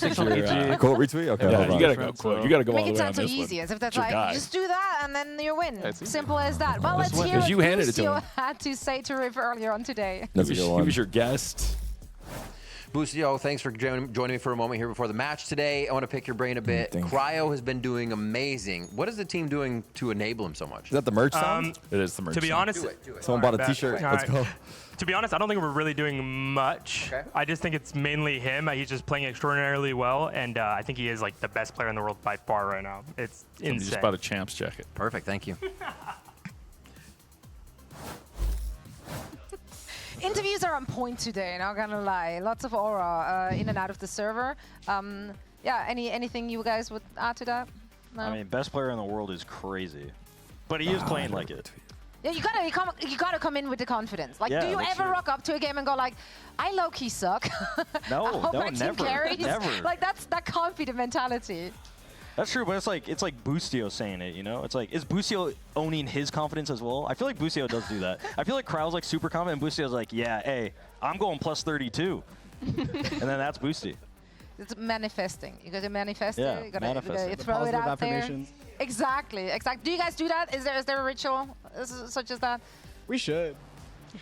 This is your quote retweet? Okay, Yeah, hold on. you gotta go quote. You gotta go all Make the it way on sound so this easy, one. as if that's It's your like, guy. just do that and then you win. That's easy. Simple as that. Well, let's one. hear Because you what handed it to Crucio him. had to say to Riv earlier on today. That's a good one. He was your guest. Busio, thanks for joining me for a moment here before the match today. I want to pick your brain a bit. Cryo has been doing amazing. What is the team doing to enable him so much? Is that the merch sound? It is the merch. To be honest, do it. Someone bought a T-shirt. Let's go. To be honest, I don't think we're really doing much. Okay. I just think it's mainly him. He's just playing extraordinarily well, and I think he is like the best player in the world by far right now. It's insane. You just bought a champs jacket. Perfect, thank you. Interviews are on point today, not gonna lie. Lots of aura in and out of the server. Yeah, anything you guys would add to that? No? I mean, best player in the world is crazy, but he is playing like it. Yeah, you gotta come in with the confidence. Like, Yeah, do you that's ever true. rock up to a game and go like, I low-key suck? No, I hope no, our team never, carries? never. Like that can't be the mentality. That's true, but it's like Busio saying it, you know? It's like, is Busio owning his confidence as well? I feel like Busio does do that. I feel like Crow's like super confident, and Busio's like, yeah, hey, I'm going plus 32. And then that's Busio. It's manifesting. You gotta manifest Yeah, it. You gotta manifest you it. throw it Positive out there. affirmations. Exactly. Do you guys do that? Is there a ritual such as that? We should.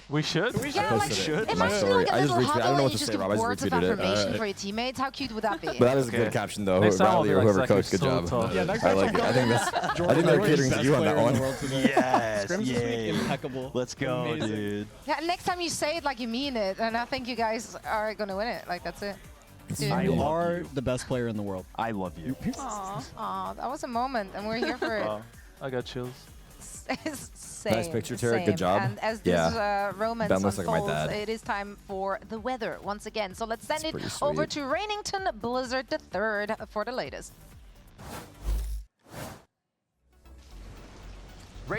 We should? Yeah, like, My imagine story. like a I just little retweeted. I don't huddle know and what to you just say, give Rob. I words just of retweeted it. affirmation for your teammates. How cute would that be? But that is a good caption, though. Next time I'll Riley be or like, whoever Zach, coached, you're good job. so tough. Yeah, next I time like it. I think they're catering to you on that one. Yes, Scrims this week, yay. impeccable. Let's go, Amazing. dude. Yeah, next time you say it like you mean it, and I think you guys are gonna win it. Like, that's it. You are the best player in the world. I love you. Aw, that was a moment, and we're here for it. I got chills. Same, Nice picture, Tarik. same. Good job. And as this Yeah. romance Ben looks like my unfolds, dad. it is time for the weather once again. So let's send That's it pretty over sweet. to Rainington Blizzard III for the latest.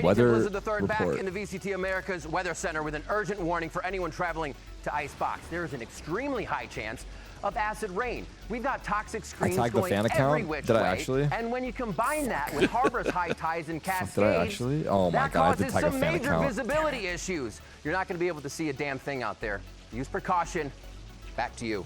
Weather Blizzard the third back report. in the VCT America's Weather Center with an urgent warning for anyone traveling to Icebox. There is an extremely high chance of acid rain. We've got toxic screens tagged the going fan every account? which Did I way. actually? And when you combine that with Harbor's high tides and Cascades, Did I actually? Oh my that God, I have to causes tag a some fan major account. visibility issues. You're not going to be able to see a damn thing out there. Use precaution. Back to you.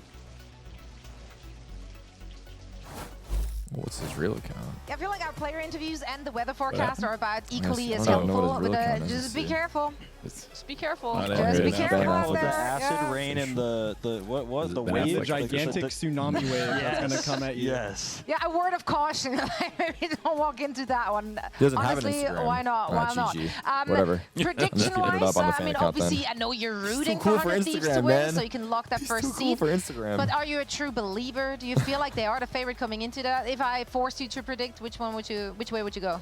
What's his real account? Yeah, I feel like our player interviews and the weather forecast are about equally I as don't know what helpful. his real But account is. just be careful. Just be careful. Not Just every be now careful and out then. The there. acid Yeah. rain and the what was the The wave? Netflix Gigantic tsunami wave that's gonna Yes. come at you. Yes. Yeah, a word of caution. Maybe don't walk into that one. He doesn't have an Honestly, Instagram. why not? Ah, Why not? GG. Whatever. I'm just keeping it Prediction-wise, up on the I fan mean, account then. obviously, I know you're rooting cool for for 100 Thieves to Instagram, win, man. so you can lock that He's first too cool seed. for Instagram. But are you a true believer? Do you feel like they are the favorite coming into that? If I forced you to predict, which way would you go?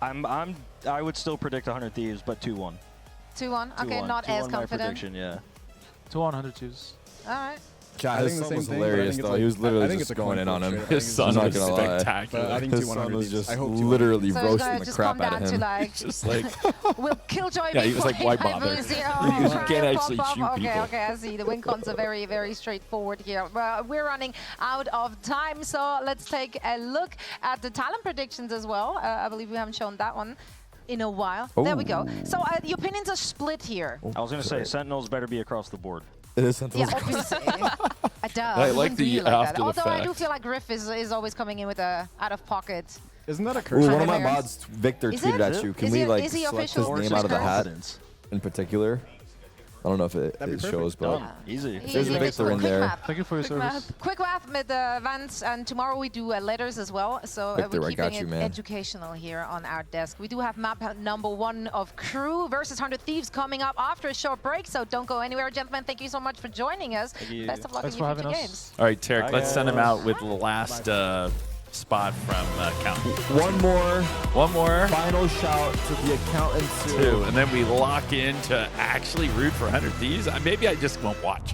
I would still predict 100 Thieves, but 2-1. 2-1. Okay, 2-1. not as 2-1 my confident. prediction, yeah. 200 Thieves. All right. Chad, I his think the son same was thing, but I hilarious, think it's though. like- He was literally I think just it's a going coin in on flip him. straight up. I His think son it's was just spectacular. But I think His 200 son was Thieves. just I hope 200 literally So it's roasting gonna the just crap come out down of to him. like, Just like, will Killjoy Yeah, be he was like, playing why by bother? Boozy? You Oh, can't pop actually up. shoot Okay, people. okay, I see. The win cons are very, very straightforward here. We're running out of time, so let's take a look at the talent predictions as well. I believe we haven't shown that one in a while. There we go. So the opinions are split here. I was going to say, Sentinels better be across the board. It is Yeah, Sentinels. obviously. Duh. I we like wouldn't the do like that. after the Although I do fact. feel like Griff is always coming in with a out of pocket. Isn't that a curse? Ooh, one of my Hilarious. mods, Victor, Is tweeted it? at you. Can Is we he- like is he select his official? name Or out of the just hat confidence? in particular? I don't know if it That'd be shows, but Done. Easy. there's a Victor in there. Thank you for your service. Quick math with Vance, and tomorrow we do letters as well. So Victor, we're I got keeping you, it man. educational here on our desk. We do have map number 1 of Crew versus 100 Thieves coming up after a short break. So don't go anywhere, gentlemen. Thank you so much for joining us. you. Best of luck Thanks in for your having future us. games. All right, Tarik, Bye, let's send him guys. out with the last spot from Accountant. One more Final shout to the accountant two, and then we lock in to actually root for 100 Thieves. Maybe I just won't watch.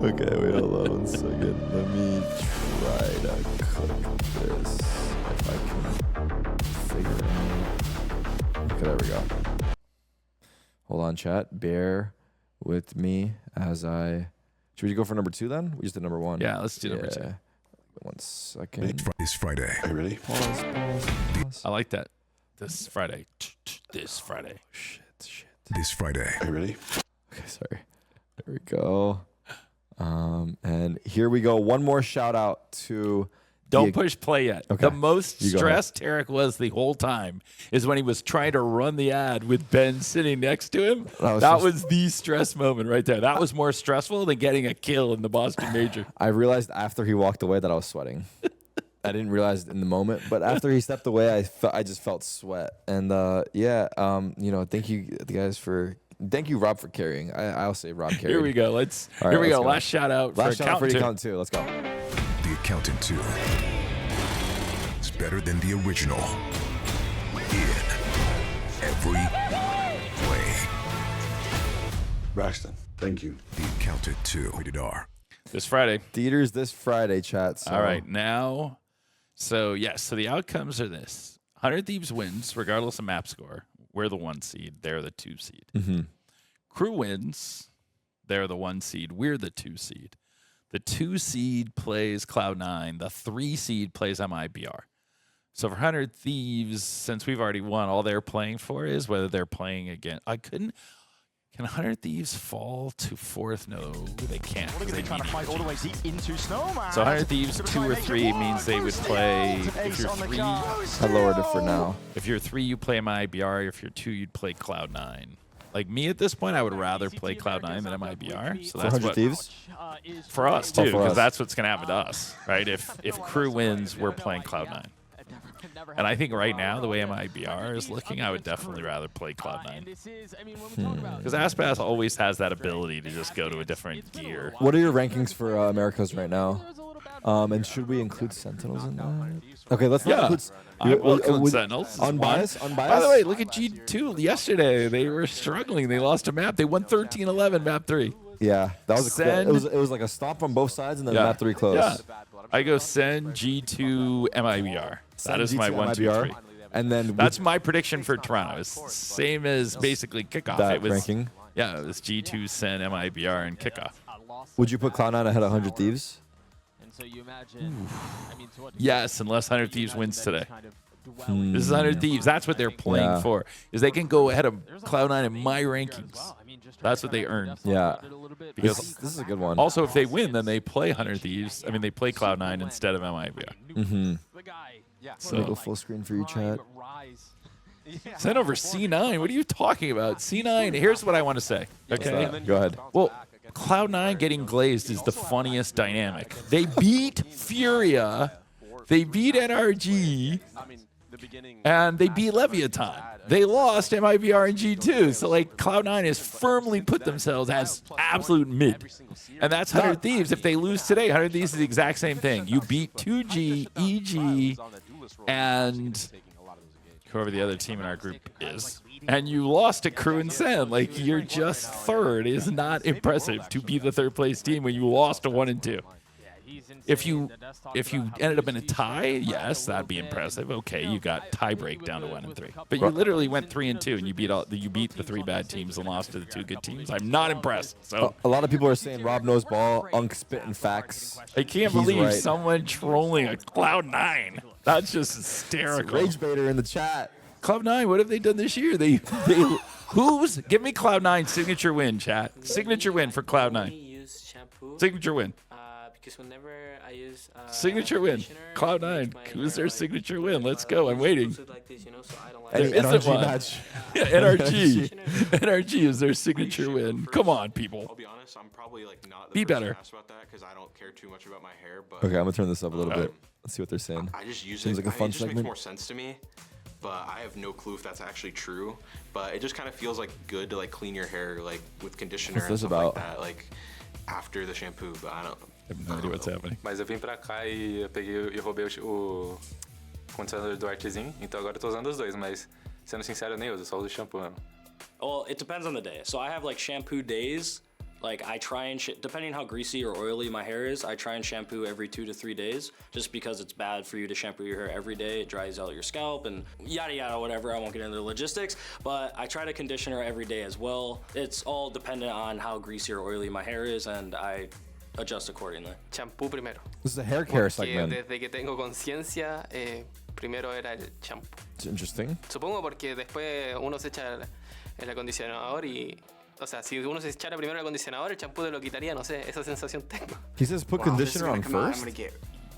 Okay, wait, hold on 1 second. Let me try to cook this. If I can figure it out. Okay, there we go. Hold on, chat. Bear with me as I... Should we go for number 2 then? We just did number 1. Yeah, let's do number 2. 1 second. This Friday. Are you ready? Pause. I like that. This Friday. This Friday. Shit. This Friday. Are you ready? Okay, sorry. There we go. And here we go. One more shout out to Don't push play yet. Okay. The most stressed Tarik was the whole time is when he was trying to run the ad with Ben sitting next to him. That was the stress moment right there. That was more stressful than getting a kill in the Boston Major. I realized after he walked away that I was sweating. I didn't realize it in the moment, but after he stepped away, I just felt sweat. And thank you guys thank you, Rob, for carrying. I'll say Rob carried. Here we go. Here we go. Last shout out for Accountant 2. Let's go. The Accountant 2 is better than the original in every way. Braxton, thank you. The Accountant 2, rated R. This Friday. Theaters this Friday, chat. So. All right, now. So the outcomes are this. 100 Thieves wins, regardless of map score. We're the 1 seed. They're the 2 seed. Mm-hmm. Crew wins. They're the 1 seed. We're the 2 seed. The 2 seed plays Cloud9. The 3 seed plays MIBR. So for 100 Thieves, since we've already won, all they're playing for is whether they're playing again. Can 100 Thieves fall to 4th? No, they can't. They trying to fight all the way deep into Snowman. So 100 Thieves 2 or 3 means they would play. If you're 3, I lowered it for now. If you're 3, you play MIBR. If you're 2, you'd play Cloud9. Like me at this point, I would rather play Cloud9 than MIBR. So that's 100 Thieves? For us, too, because that's what's going to happen to us, right? If Crew wins, we're playing Cloud9. And I think right now, the way MIBR is looking, I would definitely rather play Cloud9. Because Aspas always has that ability to just go to a different gear. What are your rankings for Americas right now? And should we include Sentinels in that? Okay, let's not include... I will include Sentinels. Unbiased? By the way, look at G2 yesterday. They were struggling. They lost a map. They won 13-11 map 3. Yeah, that was it was like a stop on both sides and then map 3 close. Yeah. I go SEN, G2, MIBR. That is my 1, 2, 3. And then that's my prediction for Toronto. It's same as basically kickoff. That it was ranking? Yeah, it was G2, SEN, MIBR, and kickoff. Would you put Cloud9 ahead of 100 Thieves? Yes, unless 100 Thieves wins today. This is 100 Thieves. That's what they're playing for. Is they can go ahead of Cloud9 in my rankings. That's what they earn. Yeah. Because this is a good one. Also, if they win, then they play 100 Thieves. I mean, they play Cloud9 instead of MIBR. Mm-hmm. So go full screen for you, chat. Send over C9. What are you talking about? C9. Here's what I want to say. Okay. Go ahead. Well, Cloud9 getting glazed is the funniest dynamic. They beat Furia. They beat NRG. And they beat Leviathan. They lost MIBR and G2. So, like, Cloud9 has firmly put themselves as absolute mid. And that's 100 Thieves. If they lose today, 100 Thieves is the exact same thing. You beat 2G, EG, and whoever the other team in our group is. And you lost to Crew and SEN. Like, you're just third. It is not impressive to be the third place team when you lost to 1 and 2. If you ended up in a tie, yes, that'd be impressive. Okay, you got tie break down to 1 and 3. But you literally went 3 and 2, and you beat the 3 bad teams and lost to the 2 good teams. I'm not impressed. So a lot of people are saying Rob knows ball, Unk spitting facts. I can't believe someone trolling a Cloud9. That's just hysterical. Rage baiter in the chat. Cloud9, what have they done this year? Give me Cloud9 signature win, chat. Signature win for Cloud9. Signature win. Because whenever I use signature win, Cloud9. Who's their signature win? Let's go. I'm waiting. NRG match. Yeah, NRG. NRG is their signature win. Come on, people. I'll be honest, I'm probably like not be better about that because I don't care too much about my hair. But okay, I'm gonna turn this up a little bit. Let's see what they're saying. I just use Seems it. like a fun it just segment. makes more sense to me. But I have no clue if that's actually true. But it just kind of feels like good to like clean your hair like with conditioner and stuff like that, like after the shampoo. But I don't. I have no idea what's happening. Mas eu vim pra cá e eu peguei e roubei o condicionador do Artezinho, então agora eu tô usando os dois, mas sendo sincero eu nem uso, só uso shampoo mesmo. Well, it depends on the day. So I have like shampoo days. Like I try and depending on how greasy or oily my hair is, I try and shampoo every 2 to 3 days just because it's bad for you to shampoo your hair every day. It dries out your scalp and yada yada whatever. I won't get into the logistics, but I try to conditioner every day as well. It's all dependent on how greasy or oily my hair is and I adjust accordingly. Champú primero. This is a hair care segment. Desde que tengo conciencia, primero era el champú. It's interesting. Supongo porque después uno se echa el acondicionador y, o sea, si uno se echara primero el acondicionador, el champú te lo quitaría, no sé, esa sensación tengo. He says put conditioner on first. I'm gonna get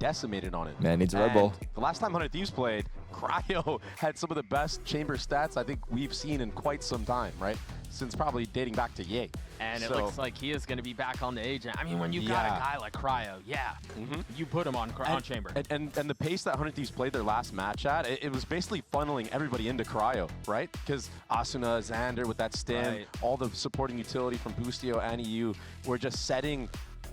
decimated on it. Man, needs a Red Bull. The last time 100 Thieves played, Cryo had some of the best chamber stats I think we've seen in quite some time, right? Since probably dating back to Ye. And it looks like he is going to be back on the agent. I mean, when you got a guy like Cryo, you put him on chamber. And the pace that 100 Thieves played their last match at, it was basically funneling everybody into Cryo, right? Because Asuna, Xander with that stim, all the supporting utility from Boostio and EU were just setting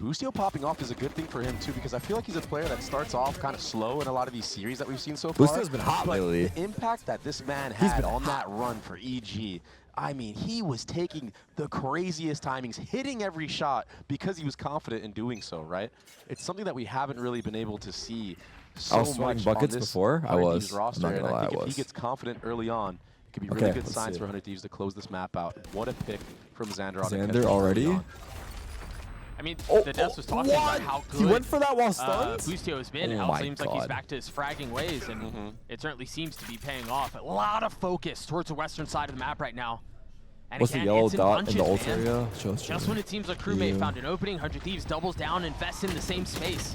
Boostio popping off is a good thing for him too, because I feel like he's a player that starts off kind of slow in a lot of these series that we've seen so far. Boostio's been hot but lately. The impact that this man had on that run for EG, I mean, he was taking the craziest timings, hitting every shot because he was confident in doing so, right? It's something that we haven't really been able to see so I was sweating much buckets on this before. I 100 was. Thieves roster, I'm not gonna lie, and I think I if was. he gets confident early on, it could be Okay, really good let's signs see. for 100 Thieves to close this map out. What a pick from Xander on the Xander catch already? early on. I mean, the Devs was talking about how good He went for that while stunned? Boostio has been. Oh Now my it seems like he's God. back to his fragging ways, and it certainly seems to be paying off. A lot of focus towards the western side of the map right now. And What's again, the yellow it's in dot in bunches, the ult man. area? Show us, Just show when me. it seems like crewmate Yeah. found an opening, 100 Thieves doubles down, invests in the same space.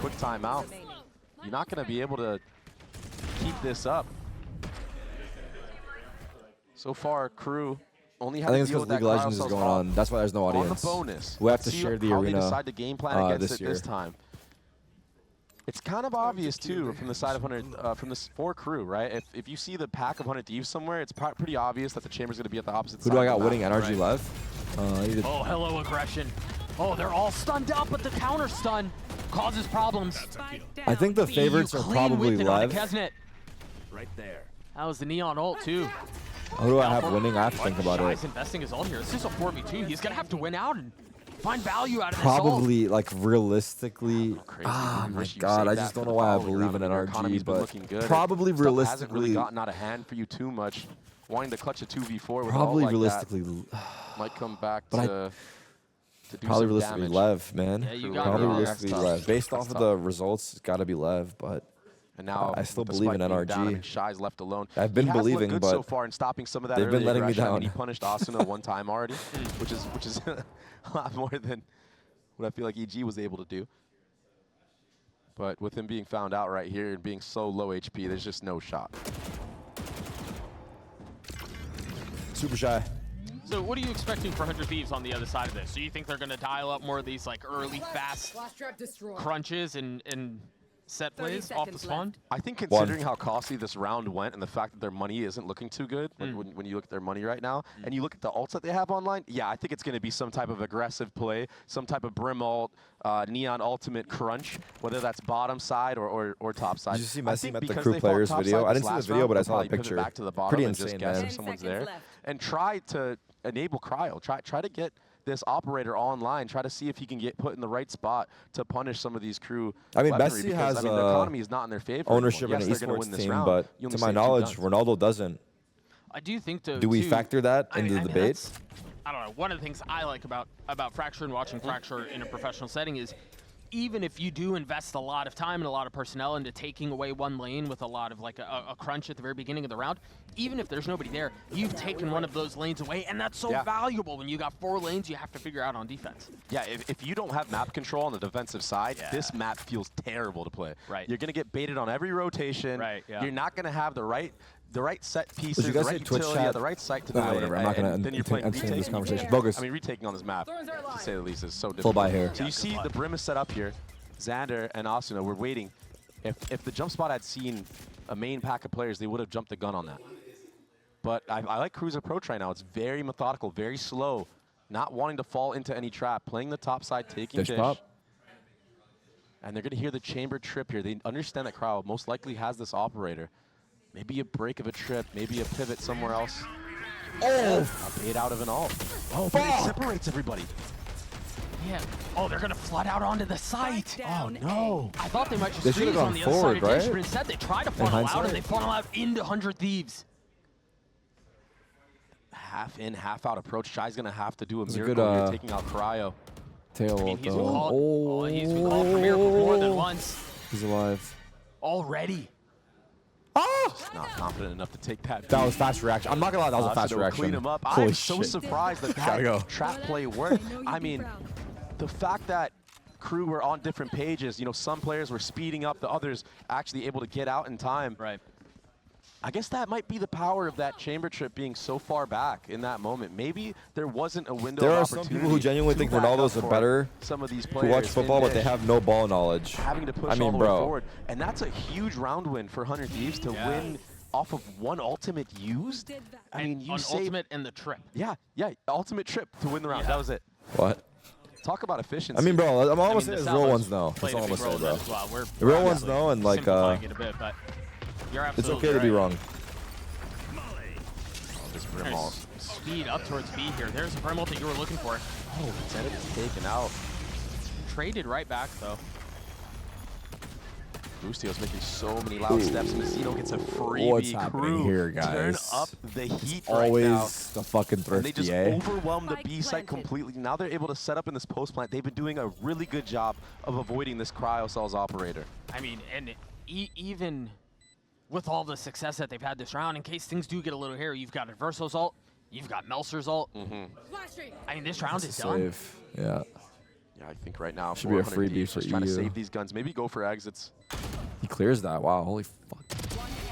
quick timeout. You're not going to be able to keep this up. So far, Crew I think it's because League of Legends is going on. That's why there's no audience. On the bonus. We have to share the arena They decide to game plan against this it year. this time. It's kind of obvious too from the side of 100, from this 4 crew, right? If you see the pack of 100 Thieves somewhere, it's pretty obvious that the chamber's going to be at the opposite side. Who do I got winning? Map, NRG right? Lev? Oh, hello aggression. Oh, they're all stunned out, but the counter stun causes problems. I think the favorites are probably Lev. Right there. That was the Neon ult too. Who do I have winning? I have to think about it. Shy's investing his ult here. This is a 4v2. He's gonna have to win out and find value out of Probably, like, realistically. Oh my God, I just don't know why I believe in NRG, but probably realistically. Hasn't really gotten out of hand for you too much. Wanting to clutch a 2v4 with probably all like realistically. might come back But to do probably some realistically damage. Lev, man. Yeah, you got probably it. realistically That's Lev. tough. Based That's off of tough. the results, it's got to be Lev, but. And now I still with the believe in spike being down, I mean, NRG. Shy's left alone. I've been He has looked believing, good but so far in stopping some of that they've been early letting me aggression. I mean, down. he punished Asuna one time already, which is a lot more than what I feel like EG was able to do. But with him being found out right here and being so low HP, there's just no shot. Super Shy. So what are you expecting for 100 Thieves on the other side of this? So you think they're going to dial up more of these like early fast crunches and set plays off the spawn? I think considering how costly this round went and the fact that their money isn't looking too good when you look at their money right now, and you look at the ults that they have online, yeah, I think it's going to be some type of aggressive play, some type of Brim ult, Neon ultimate crunch, whether that's bottom side or top side. Did you see I Messi think met the because crew they fought players top video? side I this didn't see the last video, round, but I they'll saw the probably pivot picture. back to the bottom Pretty and just insane, guess man. if someone's there. And try to enable Cryo. Try to get this operator online, try to see if he can get put in the right spot to punish some of these crew. I mean, weaponry Messi because, has I mean, the economy is not in their favor ownership anymore. in Yes, an they're gonna win esports this team, round. but You only to my save 2 knowledge, guns. Ronaldo doesn't. I do think though, Do we too, factor that I into mean, the debate? that's- I don't know. One of the things I like about Fracture and watching Fracture in a professional setting is even if you do invest a lot of time and a lot of personnel into taking away one lane with a lot of like a crunch at the very beginning of the round, even if there's nobody there, you've taken one of those lanes away, and that's so valuable when you got 4 lanes you have to figure out on defense. Yeah, if you don't have map control on the defensive side, this map feels terrible to play. Right. You're going to get baited on every rotation. Right, yeah. You're not going to say set pieces, you the guys right say Twitch utility, chat? the right site to do Nah, it. whatever. I'm not gonna and then you're playing entertain this retaking. conversation. Bogus. I mean, retaking on this map, to say the least, is so difficult. Full buy here. So you see the Brim is set up here. Xander and Asuna, we're waiting. If the jump spot had seen a main pack of players, they would have jumped the gun on that. But I like Crew's approach right now. It's very methodical, very slow, not wanting to fall into any trap, playing the top side, taking dish. pop. And they're going to hear the chamber trip here. They understand that Crowd most likely has this operator. Maybe a break of a trip, maybe a pivot somewhere else. Oh! A bait out of an ult. Oh, but it separates everybody. Yeah. Oh, they're gonna flood out onto the site. Oh no! I thought they might just They should've freeze gone on the other forward, side of dish, right? but instead they try to funnel out hindsight. and they funnel out into 100 Thieves. Half in, half out approach. Shy's going to have to do a It's a miracle good, here, taking out Cryo. Tail I mean, ult, he's though. been called, he's been called for miracle more than once He's alive. already. Just not confident enough to take that. That was fast reaction. I'm not gonna lie, that was a fast to reaction. Clean him up. Holy I'm so shit. surprised that Gotta go. trap play worked. I mean, the fact that Crew were on different pages, you know, some players were speeding up, the others actually able to get out in time. Right. I guess that might be the power of that chamber trip being so far back in that moment. Maybe there wasn't a window There of are some opportunity people who genuinely to think back Ronaldo's up a for better some of these who players watch in football, but they dish. have no ball knowledge. Having to push I mean, all the way bro. forward. And that's a huge round win for 100 Thieves to win off of one ultimate used. I mean, you on saved... ultimate and the trip. Yeah, ultimate trip to win the round. That was it. What? Talk about efficiency. I mean, bro, I'm almost saying the it's real Salvos ones know. played That's all a I'm big gonna role say, in bro. that as well. We're The real ones obviously know, and like, simplifying it a bit, but you're it's absolutely okay to be right. wrong. This Brim There's ult. speed up towards B here. There's the Brim ult that you were looking for. Oh, Zenit is taken out. Traded right back though. Boostio's making so many loud steps, and Messino gets a freebie. What's happening Crew here, guys? Turn up the heat Always right now. the fucking And they thrifty, just eh? overwhelm the B site completely. Now they're able to set up in this post plant. They've been doing a really good job of avoiding this cryocells operator. I mean, and even with all the success that they've had this round, in case things do get a little hairy, you've got Adverso's ult, you've got Melser's ult. I mean, this round is done. Save. Yeah. Yeah, I think right now Should be a 400 freebie Thieves for just trying to EU. save these guns. Maybe go for exits. He clears that. Wow, holy fuck.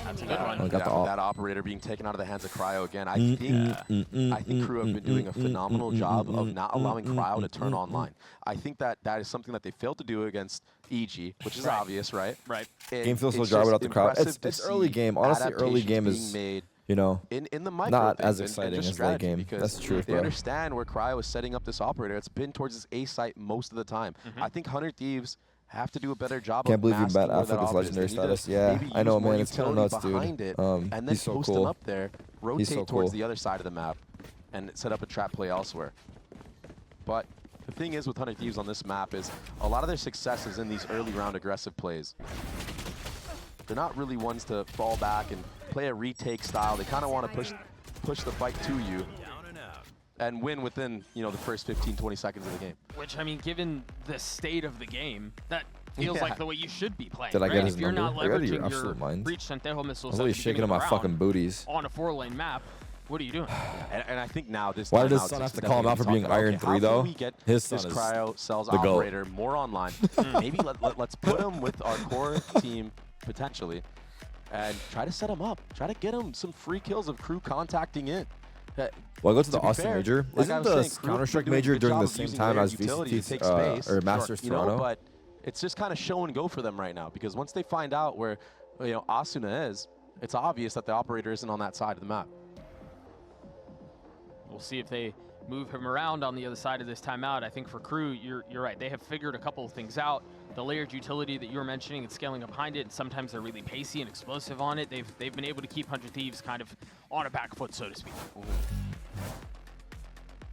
That's a good one. Got the That operator being taken out of the hands of Cryo again. I think Crew have been doing a phenomenal job of not allowing Cryo to turn online. I think that is something that they failed to do against EG, which is obvious, right? Right. Game feels so dry without the crowd. It's early game. Honestly, early game is you know, in the micro not as things exciting and just as late game. because That's the truth, they bro. understand where Cryo is setting up this operator. It's been towards this A site most of the time. I think 100 Thieves have to do a better job Can't of believe you masking bet where after that this operator is. legendary They need to status. Yeah, maybe I know, use more man. It's kind of utility nuts, dude. behind it, and then He's so post cool. them up there, rotate He's so towards cool. the other side of the map, and set up a trap play elsewhere. But the thing is with 100 Thieves on this map is a lot of their success is in these early round aggressive plays. They're not really ones to fall back and play a retake style. They kind of want to push the fight to you and win within, you know, the first 15, 20 seconds of the game. Which, I mean, given the state of the game, that feels like the way you should be playing. Did I right? get his If you're number? not I got your leveraging your absolute mind. breach Centejo missiles, I'm really at the shaking beginning on my of the fucking round booties. on a 4-lane map, what are you doing? And I think now this Why time did his out, son it's have to call him out for definitely being talking Iron about, 3 okay, how though? can we get His son this is Cryo Cells the GOAT. operator more online? Maybe let's put him with our core team potentially, and try to set him up. Try to get him some free kills of Crew contacting in. Well, go to the be Austin fair, major. like I Isn't was the saying, Crew Counter-Strike doing a major good during job the of same using time their as utility to VCT's take space, or Masters you know, Toronto? but it's just kind of show and go for them right now, because once they find out where, you know, Asuna is, it's obvious that the operator isn't on that side of the map. We'll see if they move him around on the other side of this timeout. I think for Crew, you're right. They have figured a couple of things out. The layered utility that you were mentioning and scaling up behind it, and sometimes they're really pacey and explosive on it. They've been able to keep 100 Thieves kind of on a back foot, so to speak.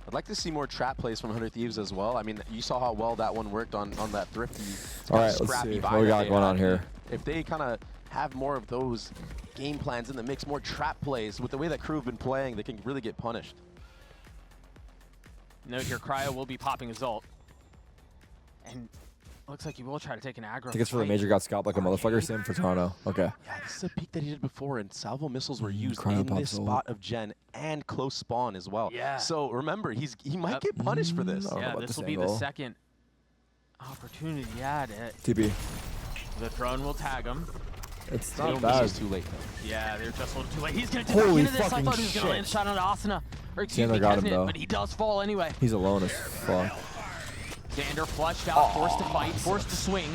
I'd like to see more trap plays from 100 Thieves as well. I mean, you saw how well that one worked on that thrifty, All right, let's scrappy see. buy What we that got they going had. on here? If they kind of have more of those game plans in the mix, more trap plays, with the way that Crew have been playing, they can really get punished. Note here, Cryo will be popping his ult. And looks like he will try to take an aggro. Tickets for the fight. major got scalped like a motherfucker. Same for Toronto. Okay. Yeah, this is a peak that he did before, and salvo missiles were used Cryo in pops this ult. spot of Gen and close spawn as well. Yeah. So remember, he might get punished for this. I don't know Yeah, about this this will be the angle. second opportunity at it. TP. The drone will tag him. It's Tail not bad. missiles too late though. Yeah, they're just a little too late. He's going to Holy into this. I fucking thought he was going to shit. land a shot on Asuna. Or excuse me, Xander got him, Kesnet, though. but he does fall anyway. He's alone as fuck. Xander flushed out, forced to fight, forced to swing,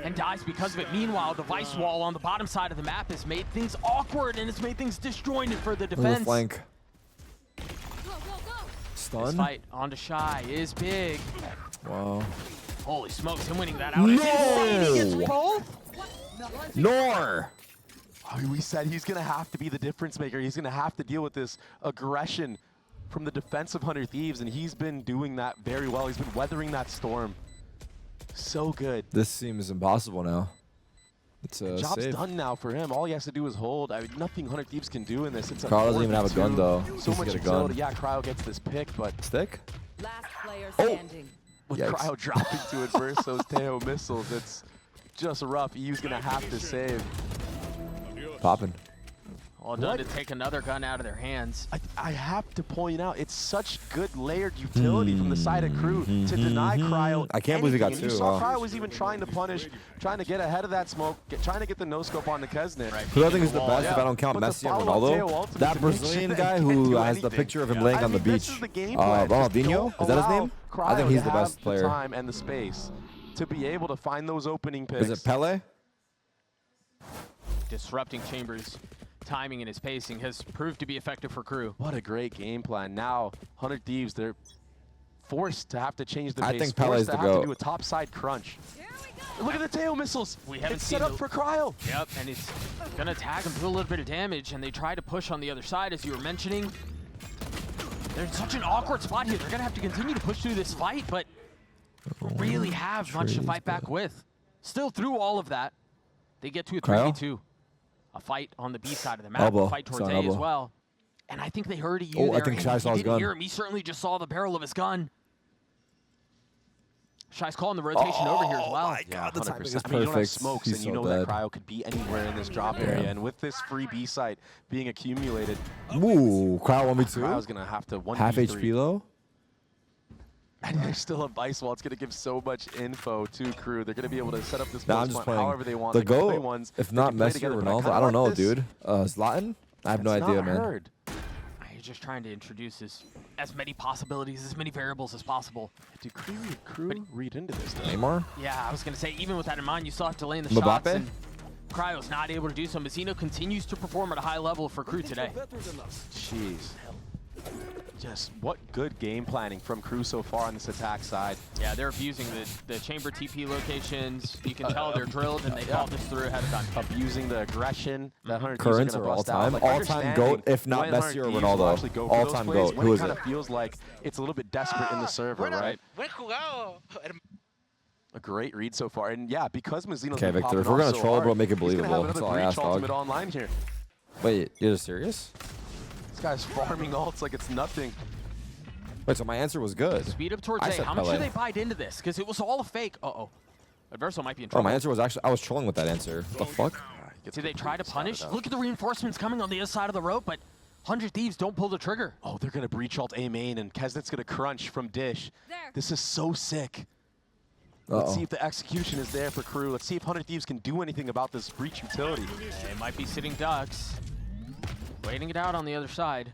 and dies because of it. Meanwhile, the Vice Wall on the bottom side of the map has made things awkward, and it's made things disjointed for the Over the defense. flank. This Stun. fight onto Shy is big. Wow. Holy smokes, him winning that out is insane. He gets both. Nor. Oh, we said he's going to have to be the difference maker. He's going to have to deal with this aggression from the defense of 100 Thieves, and he's been doing that very well. He's been weathering that storm so good. This seems impossible now. It's The a job's save. done now for him. All he has to do is hold. I mean, nothing 100 Thieves can do in this. It's a Carl doesn't even have a gun, 4v2. though. So Needs to much get a utility. gun. Yeah, Cryo gets this pick, but Stick? Last player Oh! standing. with Yikes. Cryo dropping to adverse those Teo missiles, it's just rough. EU's going to have to save. Popping. All done to take another gun out of their hands. I have to point out, it's such good layered utility from the side of Crew to deny Cryo. I can't believe he got anything. And two, You saw wow. Cryo was even trying to punish, trying to get ahead of that smoke, trying to get the no-scope on the Kesnet. Who I think is the best if I don't count But the Messi and follow-up Teo Ronaldo? ultimate That to make Brazilian sure guy they can't who do has the anything. picture of him laying I on the mean, this beach. is the game plan. Just Ronaldinho? don't Is that his allow name? I think Cryo he's to the have best player. The time and the space to be able to find those opening picks. Is it Pele? Disrupting Chambers' timing and his pacing has proved to be effective for Crew. What a great game plan. Now, 100 Thieves, they're forced to have to change the I pace. think Pele's forced the to have GOAT. to do a topside crunch. Look at the Teo missiles. We haven't it's seen set up for Cryo. Yep, and it's gonna tag him, do a little bit of damage, and they try to push on the other side, as you were mentioning. They're in such an awkward spot here. They're gonna have to continue to push through this fight, but don't really have much to fight back with. Still through all of that, they get to a Cryo? 3v2. A fight on the B side of the map, Elbow. a fight towards It's A on as elbow. well. And I think they heard a U Oh, I there, think and Shy he saw his didn't gun. hear him. He certainly just saw the barrel of his gun. Shy's calling the rotation over here as well. my God, the timing is I mean, you don't have perfect. smokes, He's and you so know that dead. Cryo could be anywhere in this drop area. And with this free B site being accumulated, Ooh, Cryo 1v2. Cryo's going to have to 1v3. Half HP low? And there's still a Vice Wall. It's going to give so much info to Crew. They're going to be able to set up this Nah, I'm post just point playing however they want. the They can play GOAT. ones, If they not can play Messi together, or but Ronaldo, kinda I don't know, like this. dude. Zlatan? I have no It's idea, not man. heard. You're just trying to introduce as many possibilities, as many variables as possible. Do Crew read into this, though? Neymar? Yeah, I was going to say, even with that in mind, you still have to lay in the Mbappe? shots. And Cryo's not able to do so. Mazzino continues to perform at a high level for Crew today. Jeez. Just what good game planning from Crew so far on this attack side. Yeah, they're abusing the chamber TP locations. You can tell they're drilled, and they thought this through ahead of time. Abusing the aggression that 100 Currents are are gonna bust out. all-time? Like, All-time GOAT, if not when Messi 100 or Thieves will Ronaldo. actually go for All-time those plays GOAT. when Who it is kind it? of feels like it's a little bit desperate in the server, right? A great read so far. And yeah, because Mazzino's Okay, been Victor, popping if we're off gonna so troll, hard, bro, make it he's gonna have believable. another That's all I Breach ask, dog. ultimate online here. Wait, you're serious? This guy's farming ults like it's nothing. Wait, so my answer was good. Speed up towards I A. said How much Pele. do they bite into this? Because it was all a fake. Uh-oh. Adverso might be in Bro, trouble. my answer was actually, I was trolling with that answer. What the fuck? Did they try to punish? Look at the reinforcements coming on the other side of the rope, but 100 Thieves don't pull the trigger. Oh, they're going to breach ult A main, and Kesnet's going to crunch from Dish. This is so sick. Let's see if the execution is there for Crew. Let's see if 100 Thieves can do anything about this breach utility. They might be sitting ducks, waiting it out on the other side.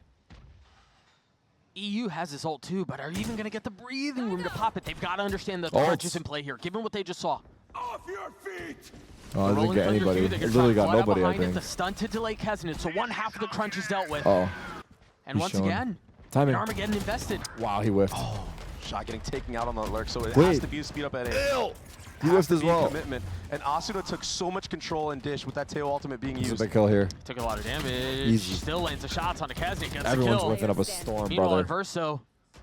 EU has his ult too, but are you even going to get the breathing room to pop it? They've got to understand the crunch is in play here, given what they just saw. Oh, I didn't get anybody. I literally got nobody, I think. The stun to delay Kesnet, so one half of the crunch is dealt with. Oh. And once again, timing. Armageddon invested. Wow, he whiffed. Oh, shot getting taken out on the lurk, so it Wait. has to be a speed up at A. He whiffed as well. Commitment. And Asuda took so much control in Dish with that tail ultimate being This is used. a big kill here. Took a lot of damage. Easy. Still lands the shots on the Kesnet. Gets Everyone's the kill. whiffing up a storm, Meanwhile, brother. Adverso,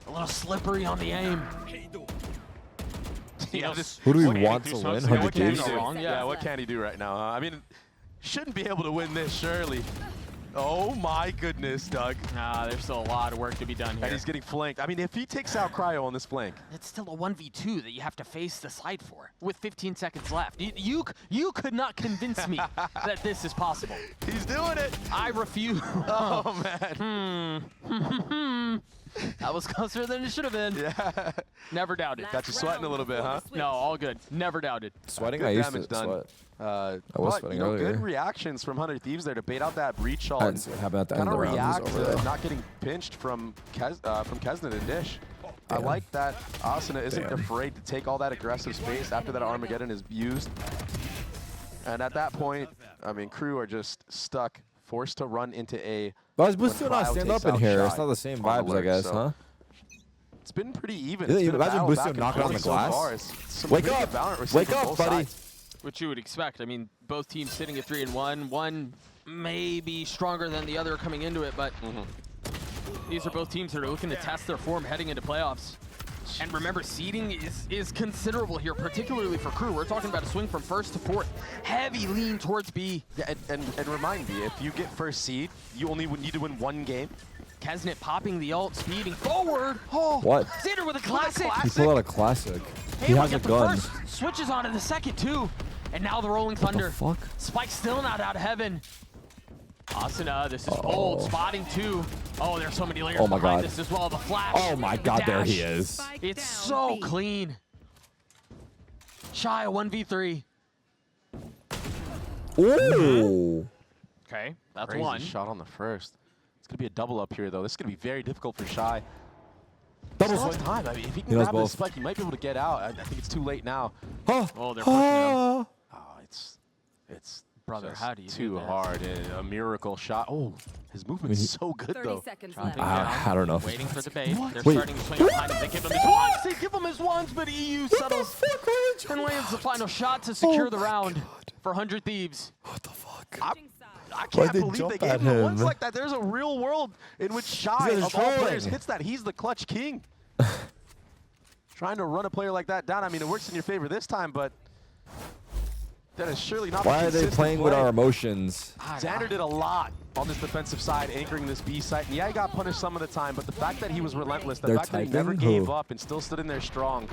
a little slippery on the aim. Who do we want to win? 100 What can he Thieves? do? Yeah, what can he do right now? I mean, shouldn't be able to win this, surely. Oh my goodness, Doug. Nah, there's still a lot of work to be done here. And he's getting flanked. I mean, if he takes out Cryo on this flank. It's still a 1v2 that you have to face the side for with 15 seconds left. You could not convince me that this is possible. He's doing it. I refuse. Oh, man. That was closer than it should have been. Yeah. Never doubted. Got you sweating a little bit, huh? No, all good. Never doubted. Sweating? Good I used to damage done. sweat. I But, was sweating you know, earlier. good reactions from 100 Thieves there to bait out that breach ult. I didn't see what happened at the end of the round. He was React over to there. not getting pinched from Kesnet and Dish. I like that Asuna isn't afraid to take all that aggressive space after that Armageddon is used. And at that point, I mean, Crew are just stuck, forced to run into A. Why does Busto not stand up in here? It's not the same vibes, I guess, huh? It's been pretty even. Yeah, It's you been a imagine battle Busto back and knocking on forth the so glass? far. It's some Wake pretty up! good Valorant we're Wake seeing from up, both buddy! sides. Which you would expect. I mean, both teams sitting at 3-1. One may be stronger than the other coming into it, but these are both teams that are looking to test their form heading into playoffs. And remember, seeding is considerable here, particularly for Crew. We're talking about a swing from first to fourth. Heavy lean towards B. Yeah, and remind me, if you get first seed, you only would need to win one game. Kesnet popping the ult, speeding forward. Oh, What? Xander with a classic. He pulled out a classic. He Hey, has a the gun. first, switches onto the second too. And now the Rolling Thunder. Fuck? Spike still not out of heaven. Asuna, this is bold, spotting two. Oh, there's so many layers Oh my behind God. this as well. The flash. Oh my the God, there dash. he is. It's so clean. Shy a 1v3. Ooh. Okay, that's Crazy one. shot on the first. It's going to be a double up here, though. This is going to be very difficult for Shy. Double Still has swing. time. I mean, if he can He knows grab this both. spike, he might be able to get out. I think it's too late now. Oh, they're pushing him. Oh, it's Brother, just how do you do too that? hard. A miracle shot. Oh, his movement's so good, though. I don't know. Waiting for the bait. They're Wait. starting to swing behind him. They give him his ones. They give him his ones, but EU settles and lands the final shot to secure the round for 100 Thieves. What the fuck? I Why'd can't they believe jump they gave at him the ones him? like that. There's a real world in which Shy, These guys are of all players, trolling. hits that. He's the clutch king. Trying to run a player like that down. I mean, it works in your favor this time, but that is surely not. Why the are they consistent playing with play. our emotions? Xander did a lot on this defensive side, anchoring this B site. And yeah, he got punished some of the time, but the fact that he was relentless, the They're fact that he typing? never gave Who? up and still stood in there strong,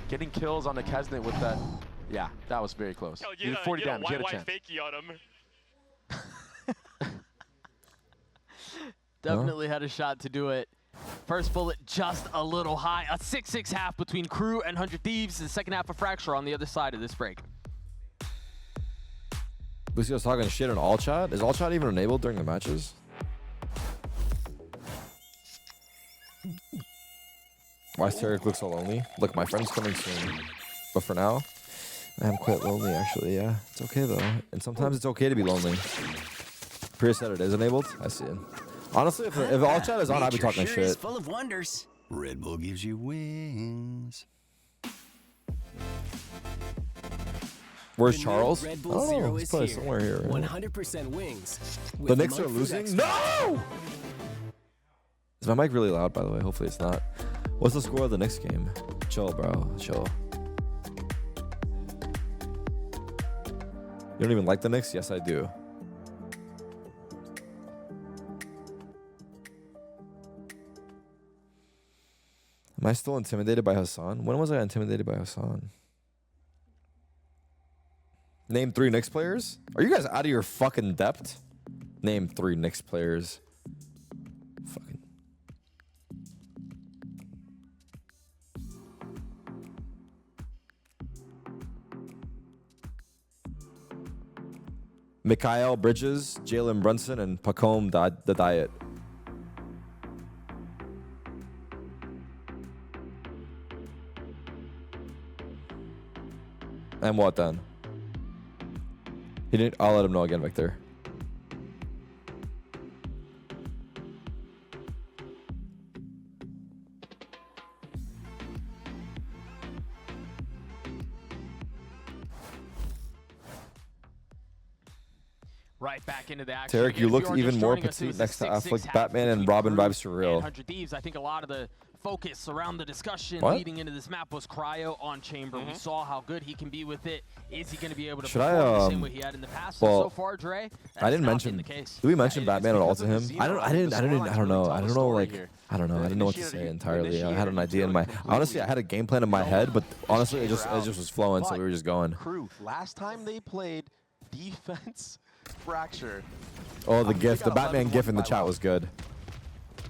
getting kills on the Kesnet with that. Yeah, that was very close. He did 40 damage. He had a chance. Definitely had a shot to do it. First bullet just a little high. A 6-6 half between Crew and 100 Thieves. The second half of Fracture on the other side of this break. Lucio's talking shit on all chat. Is all chat even enabled during the matches? Why does Tarik look so lonely? Look, my friend's coming soon. But for now, I am quite lonely, actually. Yeah, it's okay, though. And sometimes it's okay to be lonely. Priya said it is enabled. I see it. Honestly, if all chat is on, I'd be talking shit. Is full of wonders. Red Bull gives you wings. Where's Charles? Red Bull Zero is here. Somewhere here. Right? 100% wings. The Knicks are losing? No! Is my mic really loud, by the way? Hopefully it's not. What's the score of the next game? Chill, bro. Chill. You don't even like the Knicks? Yes, I do. Am I still intimidated by Hassan? When was I intimidated by Hassan? Name 3 Knicks players? Are you guys out of your fucking depth? Name 3 Knicks players. Fucking. Mikhail Bridges, Jalen Brunson, and Pacome the Diet. And what then? He didn't. I'll let him know again, Victor. Right back into the action. Tarik, you look even more petite next to Affleck, Batman, and Robin vibes for real. 100 Thieves. I think a lot of the focus around the discussion leading into this map was Cryo on Chamber. We saw how good he can be with it. Is he going to be able to perform the same way he had in the past? Well, so far, Dre, I didn't mention. Did we mention Batman at all to him? I don't know. I don't know. Like, I don't know. I didn't know what to say entirely. I had an idea in my. Honestly, I had a game plan in my head, but honestly, it just was flowing, so we were just going. Crew, last time they played defense Fracture. Oh, the GIF, the Batman GIF in the chat was good.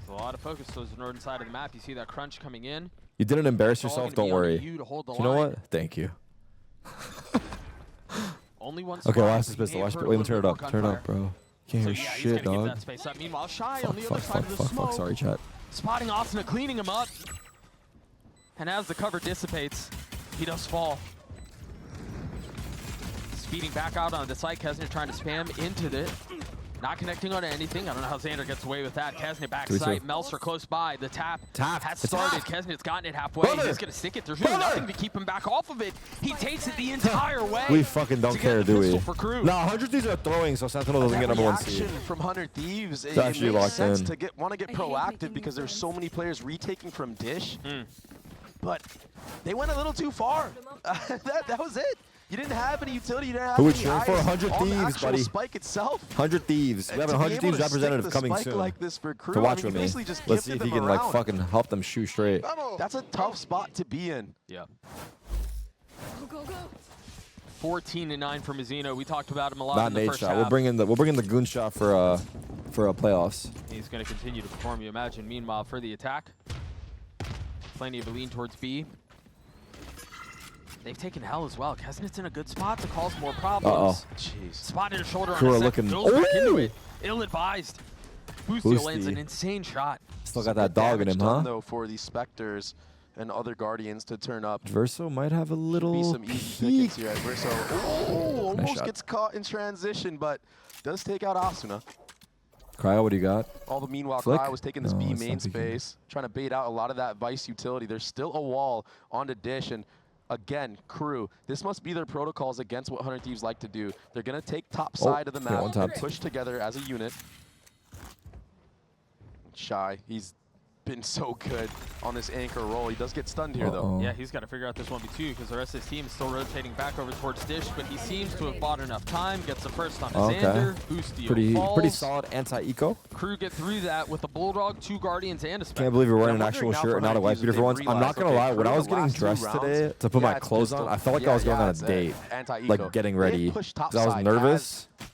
A lot of focus towards the northern side of the map. You see that crunch coming in. You didn't embarrass yourself. Don't worry. You know what? Thank you. Only one. Okay, watch this pistol. Watch it. Wait, let me turn it up. Turn it up, bro. Can't hear shit, dog. Meanwhile, Shy on the other side of the smoke. Sorry, chat. Spotting Asuna, cleaning him up. And as the cover dissipates, he does fall. Speeding back out on the site, Kesner trying to spam into it. Not connecting on anything. I don't know how Xander gets away with that. Kesner back site. Melser close by. The tap has started. Kesner's gotten it halfway. He's going to stick it. There's really nothing to keep him back off of it. He takes it the entire way. We fucking don't care, do we? No, 100 Thieves are throwing, so Sentinel doesn't get number 1 seed. From 100 Thieves, it's actually makes locked sense in. to want to get proactive because there's so many players retaking from Dish. But they went a little too far. that was it. You didn't have any utility. You didn't have Who would any cheer for 100 Thieves, buddy? Spike itself. 100 Thieves. We have a 100 Thieves representative coming soon like this for Crew. to watch with me. Let's see if he can like fucking help them shoot straight. That's a tough spot to be in. Yeah. 14-9 for Mizzino. We talked about him a lot in the first half. We'll bring in the goon shot for playoffs. He's going to continue to perform, you imagine. Meanwhile, for the attack, plenty of a lean towards B. They've taken hell as well. Kesnit's in a good spot to cause more problems. Jeez. Spotted a shoulder on Crew a looking. goes back into it. Ill-advised. Boostio lands an insane shot. Still got that dog in him, huh? Though for the Spectres and other Guardians to turn up. Verso might have a little some easy pickings here. Verso almost gets caught in transition, but does take out Asuna. Cryo, what do you got? All the meanwhile, Flick? Cryo was taking this B main space, trying to bait out a lot of that Vice utility. There's still a wall onto Dish, and again, Crew, this must be their protocols against what 100 Thieves like to do. They're going to take top side of the map, push together as a unit. Shy, he's been so good on this anchor roll. He does get stunned here, though. Yeah, he's got to figure out this 1v2 because the rest of his team is still rotating back over towards Dish, but he seems to have bought enough time, gets the first on Xander, Boostio falls. Pretty solid anti-eco. Crew get through that with a Bulldog, 2 Guardians, and a Spectre. Can't believe you're wearing an actual shirt and not a wife beater for once. I'm not going to lie, when I was getting dressed today to put my clothes on, I felt like I was going on a date, like getting ready, because I was nervous.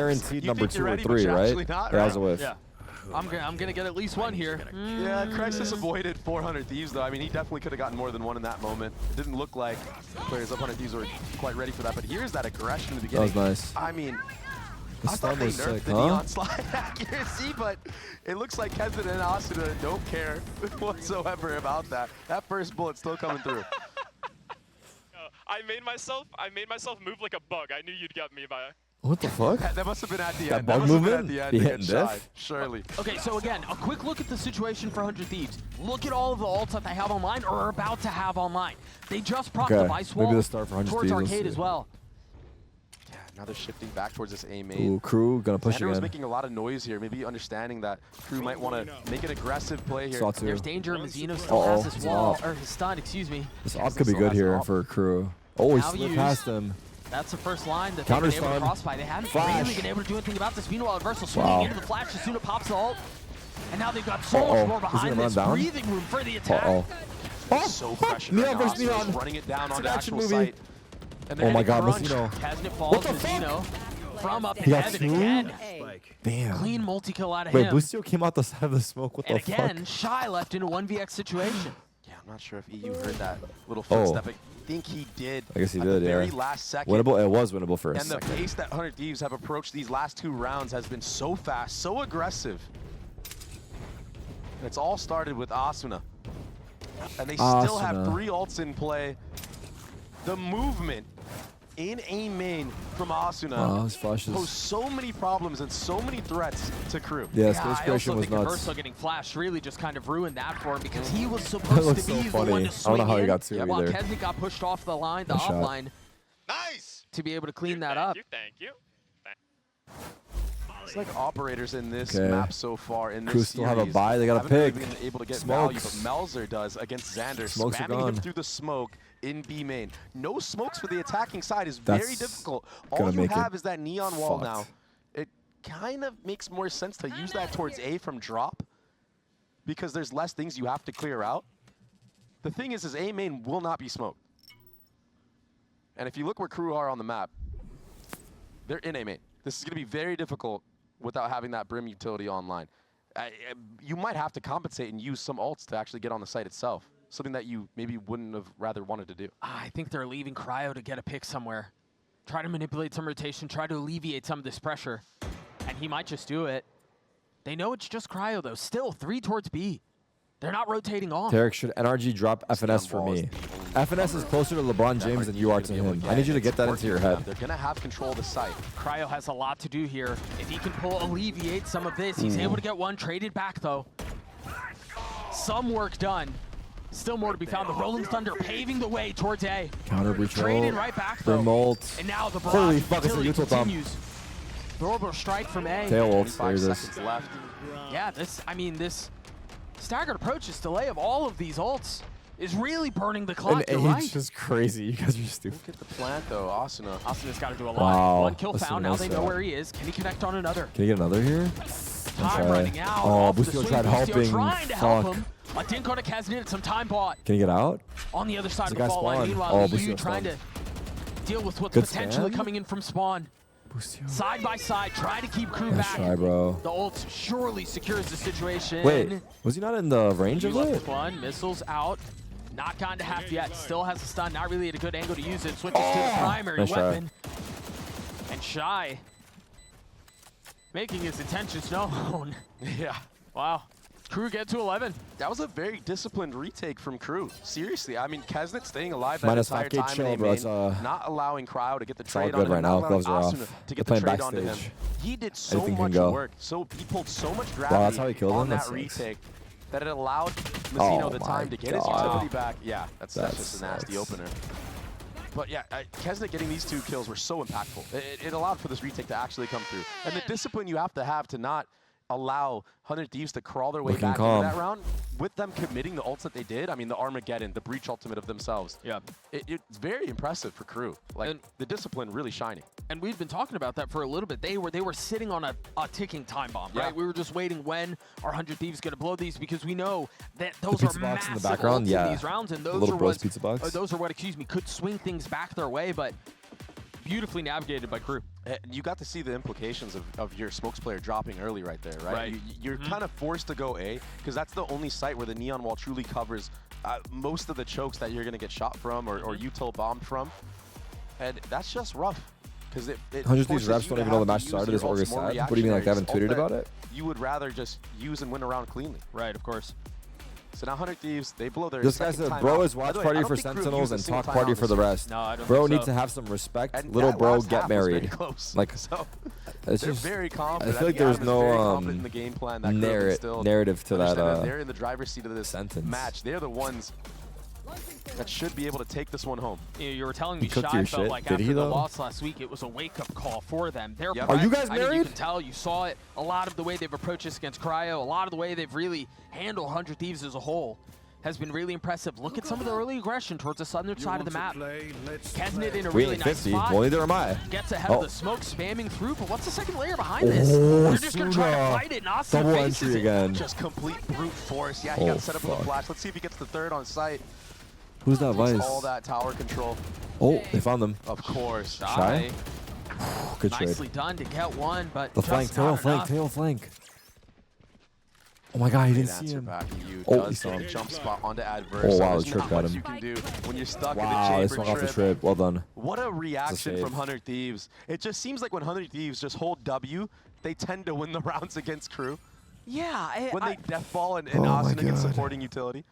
guaranteed You number think you're 2 or ready, but 3, you're right? actually not, That was a right? whiff. Yeah. I'm gonna get at least one here. Yeah, Crisis avoided 400 Thieves, though. I mean, he definitely could have gotten more than one in that moment. It didn't look like players up 100 Thieves were quite ready for that, but here's that aggression in the beginning. That was nice. I mean, The I thought stun they was nerfed sick, the huh? Neon slide accuracy, but it looks like Kesnet and Asuna don't care whatsoever about that. That first bullet still coming through. I made myself move like a bug. I knew you'd get me by. What the fuck? That must have been at the That end. bug must have been movement? at the end He to hitting get shy, diff? surely. Okay, so again, a quick look at the situation for 100 Thieves. Look at all of the ults that they have online or are about to have online. They just procced the Vice Wall maybe the start for 100 towards Thieves, let's Arcade see. as well. Yeah, now they're shifting back towards this A main. Ooh, Crew gonna push Xander was again. making a lot of noise here, maybe understanding that Crew might want to make an aggressive play here. Saw two. There's danger. Mizzino still has his wall, or his stun, excuse me. This op could be good here for Crew. Oh, he Now slipped used. past him. That's the first line that Counter they've been able to stun. crossfire. They haven't Flash. really been able to do anything about this. Meanwhile, Universal swinging Wow. into the flash. Asuna pops the ult. And now they've got so Uh-oh. much more Is he behind gonna this. run down? Breathing room for the attack. Uh-oh. So pressured Neon right now. versus Neon. Asuna's running it down It's on an the action actual movie. site. And they're Oh my hitting god, crunch. Mizzino. Kesnet falls What the to fuck? Mizzino. From up He got ahead two? again. Damn. Clean multi-kill out of Wait, him. Bustio came out the side of the smoke. What And the again, fuck? Shy left in a 1vx situation. Yeah, I'm not sure if EU heard that little Oh. footstep. I think he did. I guess he at did, the yeah. very last second. Winnable. It was winnable for a And the second. pace that 100 Thieves have approached these last two rounds has been so fast, so aggressive. And it's all started with Asuna. And they still have Asuna. 3 ults in play. The movement in A main from Asuna Wow, his flashes. posed so many problems and so many threats to Crew. Yeah, I space also creation was think nuts. Universal getting flashed really just kind of ruined that for him because he was That supposed looks to be so the one funny. to I swing don't know how he in, got two while either. Kesnet got pushed off the line, the Nice shot. offline. Nice! To be able to clean that up. Thank you. It's like operators in this Okay. map so far in this Crew still have a series bye, they gotta haven't really pick. been able to get Smokes. value, but Melzer does against Xander, Smokes are spamming him gone. through the smoke in B main. No smokes for the attacking side is That's very difficult. All gonna you make it have is that neon wall fucked. now. It kind of makes more sense to use that towards A from drop because there's less things you have to clear out. The thing is A main will not be smoked. And if you look where Crew are on the map, they're in A main. This is going to be very difficult without having that Brim utility online. You might have to compensate and use some ults to actually get on the site itself. Something that you maybe wouldn't have rather wanted to do. I think they're leaving Cryo to get a pick somewhere. Try to manipulate some rotation, try to alleviate some of this pressure. And he might just do it. They know it's just Cryo, though. Still, 3 towards B. They're not rotating off. Tarik, should NRG drop FNS for me? FNS is closer to LeBron James than you are to him. I need you to get that into your head. They're going to have control of the site. Cryo has a lot to do here. If he can alleviate some of this, he's able to get one traded back, though. Some work done. Still more to be found. The Rolling Thunder paving the way towards A. Counter breach Traded ult. right back, though. Remote. And now the Holy barrage fuck, it's a utility util thumb. continues. The orbital strike from A. Tail ult. There 5 it is. seconds left. Yeah, this staggered approach, this delay of all of these ults is really burning the clock. And You're age right. is crazy. You guys are stupid. Look at the plant, though. Asuna. Asuna's got to do a lot. Wow, One kill that's found. a Now nice they know shot. where he is. Can he connect on another? Can you get another here? Time running out. Oh, Off the Bustio swing. tried Bustio helping. trying to help Fuck. him. A dink on a Kesnet, some time bought. Can you get out? On the other side There's of a the guy fault line. spawn. Meanwhile, Oh, EU Bustio trying spawned. to deal with what's Good potentially stand. coming in from spawn. Side by side, trying to keep Crew Nice back. try, bro. The ult surely secures the situation. Wait, was he not in the range of Left it? one, missiles out. Not gotten to half yet. Still has a stun. Not really at a good angle to use it. Switches to the primary Nice try. weapon. And Shy making his intentions known. Yeah. Wow. Crew get to 11. That was a very disciplined retake from Crew. Seriously, I mean, Kesnet staying alive that Minus entire 5K time chill, in bro. A It's, main, not allowing Cryo to get the it's all trade good on him, right not now. allowing Gloves are off. Asuna to They're get the playing trade onto him. backstage. He did so Anything can much go. work. So he pulled so much Wow, gravity that's how he killed him? on That that sucks. retake that it allowed Mizzino Oh the my time to get his God. utility back. Yeah, that's That just a nasty sucks. opener. But yeah, Kesnet getting these 2 kills were so impactful. It allowed for this retake to actually come through. And the discipline you have to not allow 100 Thieves to crawl their way Looking back calm. into that round, with them committing the ults that they did. I mean, the Armageddon, the Breach ultimate of themselves. Yeah. It's very impressive for Crew. Like, the discipline really shining. And we've been talking about that for a little bit. They were sitting on a ticking time bomb, right? Yeah. We were just waiting when our 100 Thieves going to blow these because we know that those pizza are box in the massive background, ults yeah. in these rounds, and The those little are bros what pizza box. those are what, excuse me, could swing things back their way, but beautifully navigated by Crew. You got to see the implications of your smokes player dropping early right there, right? You're kind of forced to go A because that's the only site where the neon wall truly covers most of the chokes that you're going to get shot from or util bombed from. And that's just rough because it 100 Thieves refs don't even know the match started. Is what we're sad. What do you mean, like they haven't tweeted about it? You would rather just use and win a round cleanly. Right, of course. So now 100 Thieves, they blow their This guy said, bro is watch party for Sentinels and talk party for the rest. No, I don't bro think needs so. to have some respect. And Little that bro, last get half was very married. close. Like, So it's they're just, very confident. I feel like there's Adam is very no confident in the game plan that narrative to that. They're in the driver's seat of this match. They're the ones that should be able to take this one home. You were telling me He cooked Shy your felt shit. like Did after he, the though? loss last week, it was a wake-up call for them. They're Are you guys I mean, you married? can tell. You saw it. A lot of the way they've approached this against Cryo, a lot of the way they've really handled 100 Thieves as a whole has been really impressive. Look at some of the early aggression towards the southern side of the map. Kesnet in a We really ain't nice 50. spot. Well, neither am I. Gets ahead Oh. of the smoke, spamming through, but what's the second layer behind this? Oh, They're just going to try to Suda. fight it, and Austin Double faces entry it. again. Just complete brute force. Yeah, he Oh, got set up with fuck. a flash. Let's see if he gets the third on site. Who's that Takes Vice? all that tower control. Oh, they found them. Of course. Shy? Good trade. Nicely done to get one, but The just flank, not tail enough. flank, tail flank. Oh my god, he Great didn't see answer him. back. You Oh, does he saw get a him. jump spot onto adverse. Oh wow, There's the trip not got much him. you can do when you're stuck in Wow, the they chamber swung off the trip. trip. Well done. What a reaction save. from 100 Thieves. It just seems like when 100 Thieves just hold W, they tend to win the rounds against crew. Yeah. When they death ball and Oh my Austin against God. supporting utility.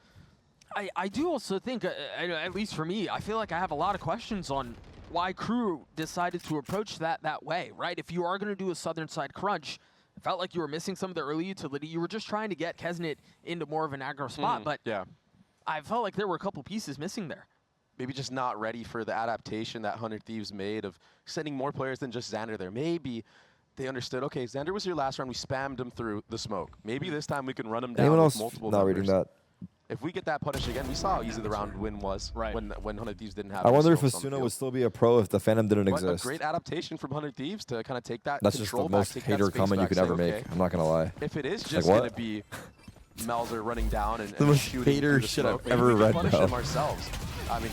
I do also think, at least for me, I feel like I have a lot of questions on why crew decided to approach that way, right? If you are going to do a southern side crunch, it felt like you were missing some of the early utility. You were just trying to get Kesnet into more of an aggro spot, but yeah, I felt like there were a couple pieces missing there. Maybe just not ready for the adaptation that 100 Thieves made of sending more players than just Xander there. Maybe they understood, okay, Xander was here last round. We spammed him through the smoke. Maybe this time we can run him down Anyone with else multiple not reading numbers. that? If we get that punish again, we saw how easy the round win was when 100 Thieves didn't have I any wonder if smokes on the Asuna field. would still be a pro if the Phantom didn't But exist. a great adaptation from 100 Thieves to kind of take that That's just control the most back, take that hater space comment you back, could say, ever okay, make. I'm not gonna lie. If it is Like, just what? going to be Melzer running down and The most shooting hater through the shit I've smoke, maybe ever we can read, punish bro. them ourselves. I mean,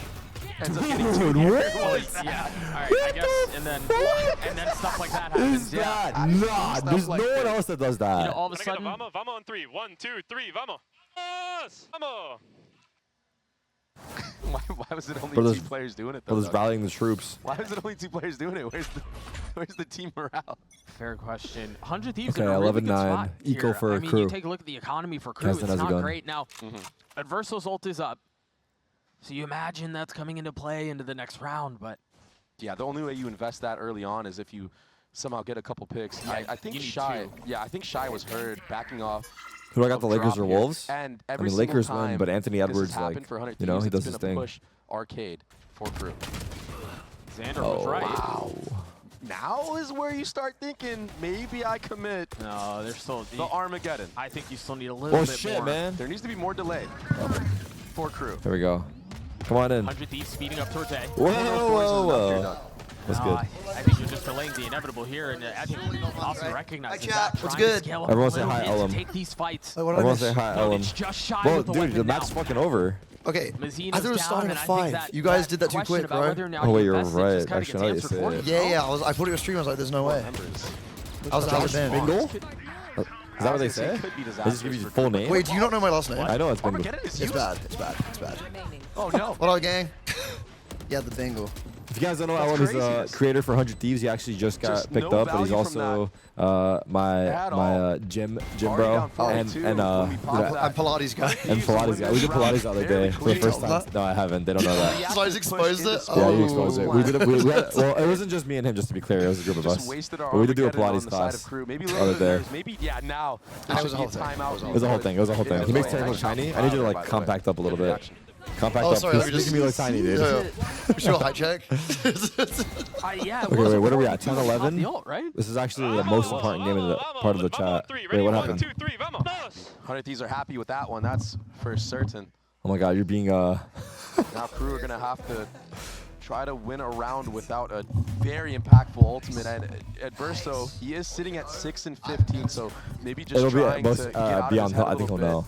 ends up getting Dude, two here. what? Yeah, all right, I guess, and then stuff like that happens. Yeah. Nah, there's no one else that does that. You know, all of a sudden, Vamos, vamos on 3. 1, 2, 3, vamos. Vamos. Why was it only Brothers- two players doing it, though? Brothers Doug? rallying the troops. Why was it only two players doing it? Where's the team morale? fair question. 100 Thieves Okay, in a really good 11-9, spot equal here. for I mean, crew. you take a look at the economy for crew. Keston It's has a not gun. great. Now, Adverso's ult is up. So you imagine that's coming into play into the next round, but Yeah, the only way you invest that early on is if you somehow get a couple picks. Yeah, I think you need Shy. two. Yeah, I think Shy was heard backing off. Who do I got, the of Lakers drop or here. Wolves? And I every mean, single Lakers time win, but Anthony this has Edwards, happened like, for 100 you know, he Thieves, does it's his been a thing. push arcade for crew. Xander Oh, was right. Wow. Now is where you start thinking, maybe I commit. No, there's still the Armageddon. I think you still need a little Oh bit shit, more. man. There needs to be more delay for crew. There we go. Come on in. 100 Thieves speeding up towards A. Whoa, whoa, whoa. That's No, good. I think you're just delaying the inevitable here, and I think Austin recognizes that. What's trying good? To scale up Everyone a say little hi, bit Ellum. to take these fights. Everyone say hi, Ellum. It's just shy Well, with the dude, weapon the now. match's fucking over. Okay, Mazino's I thought it was down, starting and at I think 5. that- You guys that did that too question quick, about right? whether or not Oh, you wait, you're invested right. just kinda Actually, gets now you answered say for it. you. Yeah, I put it on stream. I was like, there's no way. How's it been? Bingle? Is that what they say? They just give you your full name? Wait, do you not know my last name? I know it's Bingle. It's bad. It's bad. It's bad. Oh no. What up, gang? Yeah, the bingo. If you guys don't know, That's Ellum is a craziness. creator for 100 Thieves. He actually just got Just picked no up, but he's value from also my gym Already bro down 42 and when we pop that. I'm Pilates guy. and Pilates guy. We did Pilates the other day for the first time. No, I haven't. They don't know that. So I just exposed it? Yeah, you exposed it. We did it. Well, it wasn't just me and him, just to be clear. It was a group of Just us. wasted our But we did do a Armageddon on Pilates the side of class crew. Maybe a the little other bit day. nerves. Maybe now. It was a whole should be thing. timeout. It was a whole thing. It was a whole thing. He makes Tarik look tiny. I need you to like compact up a little bit. Compact Oh, up. sorry. Just Let me give me look tiny, dude. Sure, height check. Yeah. Okay, wait. What are we at? 10, The 11? ult, right? This is actually the most important game of the part of the chat. Wait, what happened? 100 Thieves are happy with that one. That's for certain. Oh my God, you're being Now crew are gonna have to try to win a round without a very impactful ultimate. And Adverso, he is sitting at 6 and 15, so maybe just It'll be trying most to get out be of on his hill. head I a think he'll little know.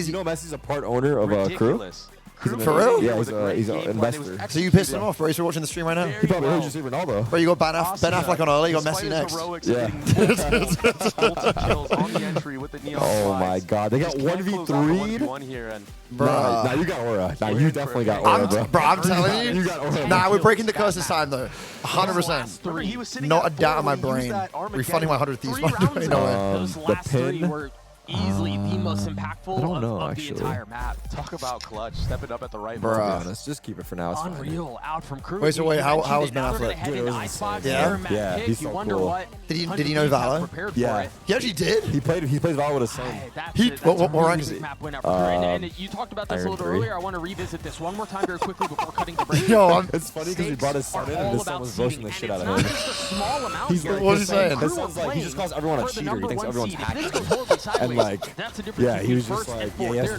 Messi's, you know Messi's a part owner of Crew? For real? Yeah, he's an investor. So you pissed him off, bro? You're watching the stream right now? He probably heard you say Ronaldo. Bro, you got Ben Affleck on early, you got Messi next. Yeah. Oh my God, they got 1v3'd? Nah, you got aura. Nah, you definitely got aura, bro. Bro, I'm telling you. You got aura. Nah, we're breaking the curse this time, though. 100%. Not a doubt in my brain. Refunding my 100 Thieves. Those last three were easily the most most impactful I don't know, of actually. the entire map. Talk about clutch, stepping up at the right Bro, moment. let's just keep it for now. It's fine. Unreal out from Crew. Wait, so wait, how You was Ben mentioned it. Affleck? Now they're Dude, it gonna was head into insane. Icebox, Yeah? Yeah, pick. he's You so wonder cool. what Did he 100 know Thieves have Valor? prepared Yeah. for it. He actually did? He plays Valor with his son. Hey, that's He- a- that's what a rank really is big he? map win out for Crew. And you talked about this a Iron little 3. earlier. I want to revisit this one more time very quickly before cutting the break. Yo, It's funny because he brought his son in and his son was roasting the shit out of him. It's a small amount He's here. what is he saying? His son's like, he just calls everyone a cheater. He thinks everyone's hacked. And like, yeah, he was just like, yeah, he has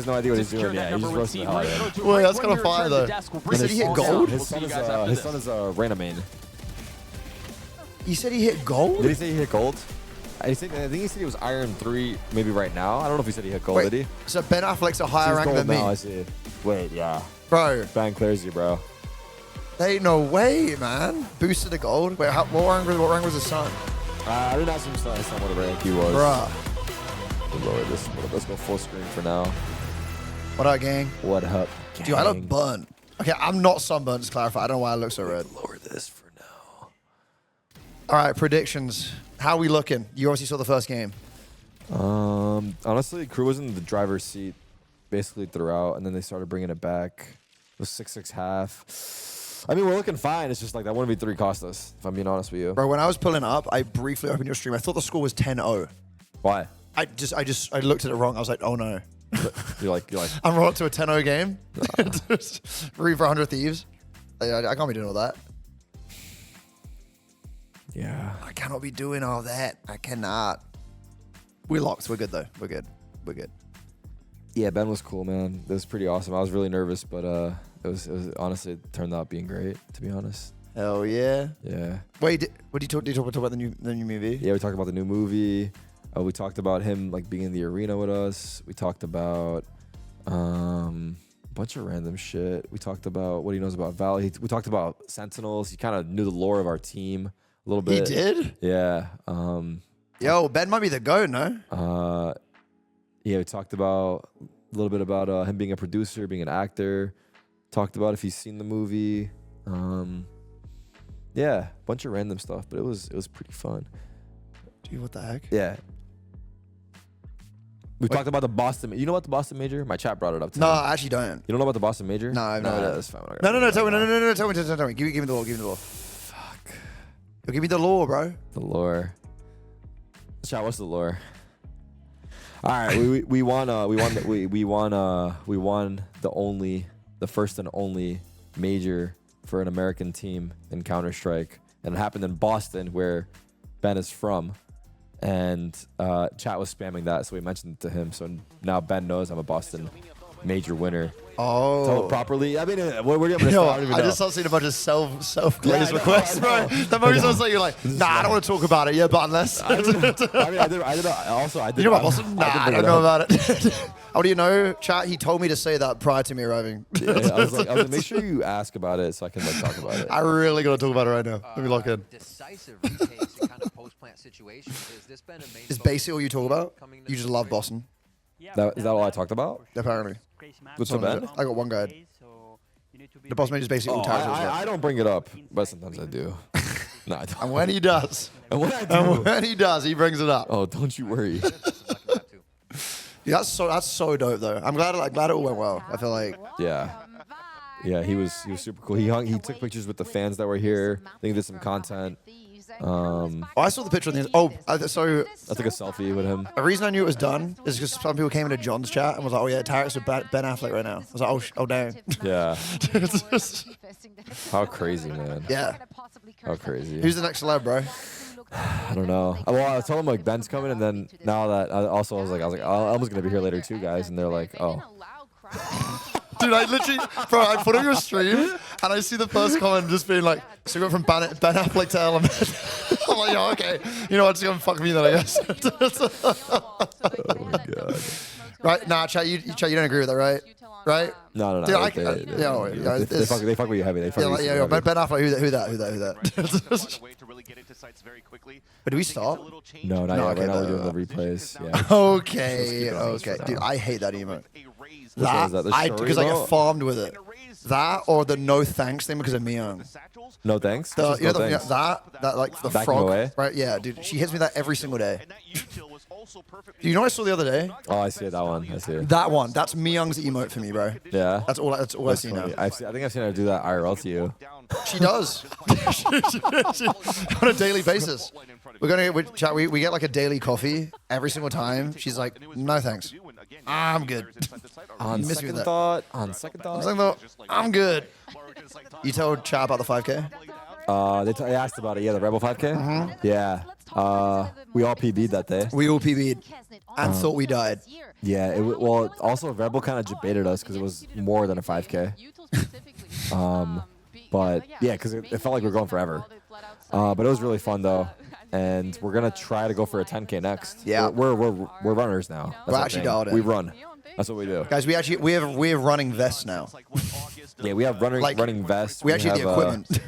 no idea what he's doing. Yeah, he's just roasting the hell out of him. Wait, that's kind of fire though. And Did he hit gold? His son is a Reyna main. You said he hit gold? Did he say he hit gold? I think he said he was Iron 3 maybe right now. I don't know if he said he hit gold, Wait, did he? so Ben Affleck's a higher He's rank gold than me. now, I see. Wait, yeah. Bro. Ben clears you, bro. There ain't no way, man. Boosted to gold. Wait, what rank was his son? I didn't ask him what rank he was. Bruh. We'll lower this. Let's go full screen for now. What up, gang? What up, gang? Dude, I look burnt. Okay, I'm not sunburnt, to clarify. I don't know why I look so red. Lower this for now. All right, predictions. How we looking? You obviously saw the first game. Honestly, Crew was in the driver's seat basically throughout, and then they started bringing it back. It was 6-6 half. I mean, we're looking fine. It's just like that 1v3 cost us, if I'm being honest with you. Bro, when I was pulling up, I briefly opened your stream. I thought the score was 10-0. Why? I looked at it wrong. I was like, oh no. You're like. I'm rolling up to a 10-0 game. Read for 100 Thieves. I can't be doing all that. Yeah. I cannot be doing all that. I cannot. We're locked. We're good though. We're good. Yeah, Ben was cool, man. It was pretty awesome. I was really nervous, but it was honestly, it turned out being great, to be honest. Hell yeah. Yeah. Wait, what did you talk about the new movie? Yeah, we talked about the new movie. We talked about him like being in the arena with us. We talked about a bunch of random shit. We talked about what he knows about Valley. We talked about Sentinels. He kind of knew the lore of our team a little bit. He did? Yeah. Yo, Ben might be the GOAT, no? Yeah, we talked about a little bit about him being a producer, being an actor. Talked about if he's seen the movie. Yeah, a bunch of random stuff, but it was pretty fun. Dude, what the heck? Yeah. We talked about the Boston. You know about the Boston Major? My chat brought it up. No, I actually don't. You don't know about the Boston Major? No, I have no idea. That's fine. No, tell me. No, tell me. Give me the law. Give me the law. Fuck. Yo, give me the law, bro. The lore. Chat, what's the lore? All right, we won the first and only major for an American team in Counter-Strike, and it happened in Boston, where Ben is from. And chat was spamming that, so we mentioned it to him. So now Ben knows I'm a Boston major winner. Oh. Tell it properly. I mean, where are you going to start? I just started seeing a bunch of self-glazed requests, bro. The moment I was like, you're like, nah, I don't want to talk about it. Yeah, but unless. I did. You know about Boston? Nah, I don't know about it. How do you know, chat? He told me to say that prior to me arriving. Yeah, I was like, make sure you ask about it so I can like talk about it. I really got to talk about it right now. Let me lock in. Decisive retakes in kind of post-plant situations. Has this been a main Is basically all you talk about? You just love Boston. Is that all I talked about? Apparently. What's up, Ben? I got one guide. The boss mage is basically all tires. I don't bring it up, but sometimes I do. No, I don't. And when he does, he brings it up. Oh, don't you worry. Yeah, that's so dope though. I'm glad it all went well. I feel like. Yeah. Yeah, he was super cool. He took pictures with the fans that were here. I think he did some content. I saw the picture. So I took a selfie with him. The reason I knew it was done is because some people came into John's chat and was like, "Oh yeah, Tarik's with Ben Affleck right now." I was like, "Oh dang." Yeah. How crazy, man. Yeah. How crazy. Who's the next celeb, bro? I don't know. Well, I told him like Ben's coming, and then now that I was like, Elma's gonna be here later too, guys, and they're like, oh. Dude, I literally, bro, I put on your stream and I see the first comment just being like, so we went from Ben Affleck to Element. I'm like, yo, okay. You know what? Just gonna fuck me then, I guess. Oh my god. Right? Nah, chat, you don't agree with that, right? Right? No. Dude, they fuck with you heavy. They fuck with you. Yeah, Ben Affleck, who that? But do we start? No, not yet. Right now we're doing the replays. Yeah. Okay. Dude, I hate that emote. Because I get farmed with it. That or the no thanks thing because of Mio. No thanks? That like the Backing frog. away? Right? Yeah, dude. She hits me that every single day. You know what I saw the other day? Oh, I see it, that one. I see it. That one. That's Myung's emote for me, bro. Yeah. That's all I see now. I think I've seen her do that IRL to you. She does. On a daily basis. We get like a daily coffee every single time. She's like, no thanks. I'm good. On second thought, I'm good. You told chat about the 5K? They asked about it. Yeah, the Rebel 5K? Mm-hmm. Yeah. We all PB'd that day. We all PB'd and thought we died. Yeah. Well, also Rebel kind of debated us because it was more than a 5K. But yeah, because it felt like we were going forever. But it was really fun though, and we're gonna try to go for a 10K next. Yeah, we're runners now. We're actually dialed in. We run. That's what we do. Guys, we have running vests now. Yeah, we have running vests. We actually have the equipment.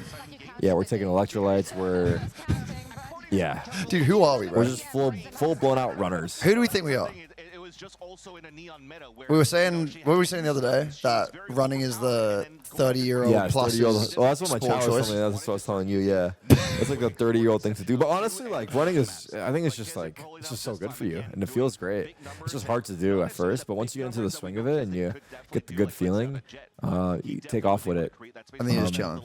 Yeah, we're taking electrolytes. Yeah. Dude, who are we, bro? We're just full blown out runners. Who do we think we are? We were saying, what were we saying the other day? That running is the 30-year-old plus. 30-year-old. Well, that's what my child was choice. telling me. That's what I was telling you. Yeah, it's like the 30-year-old thing to do. But honestly, like running is, I think it's just so good for you, and it feels great. It's just hard to do at first, but once you get into the swing of it and you get the good feeling, you take off with it. And then you're just chilling.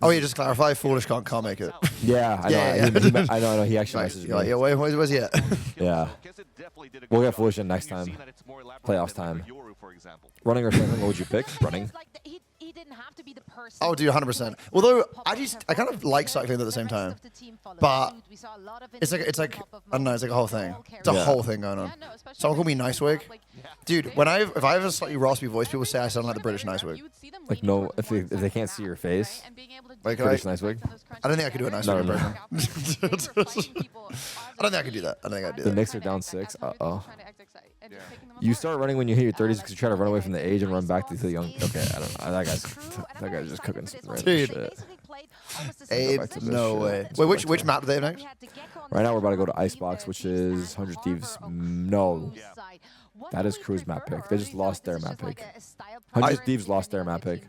Oh, yeah, just clarify. Foolish can't make it. Yeah, I know. Yeah. I know. He actually messaged me. Like, yeah, where's he at? Yeah. We'll get Foolish in next time. Playoffs time. Running or cycling, what would you pick? Running. Oh, dude, 100%. Although I kind of like cycling at the same time, but it's like I don't know. It's like a whole thing. It's a whole thing going on. Someone call me Nicewig, dude. If I have a slightly raspy voice, people say I sound like the British Nicewig. Like no, if they can't see your face. Like British Nicewig. I don't think I could do a Nicewig impression. I don't think I could do that. I don't think I'd do that. The Knicks are down 6. You start running when you hit your 30s because you try to run away from the age and run back to the young. Okay, I don't know. That guy's just cooking some random shit. Abe, no way. Wait, which map do they have next? Right now we're about to go to Icebox, which is 100 Thieves. No. That is Crew's map pick. They just lost their map pick. 100 Thieves lost their map pick.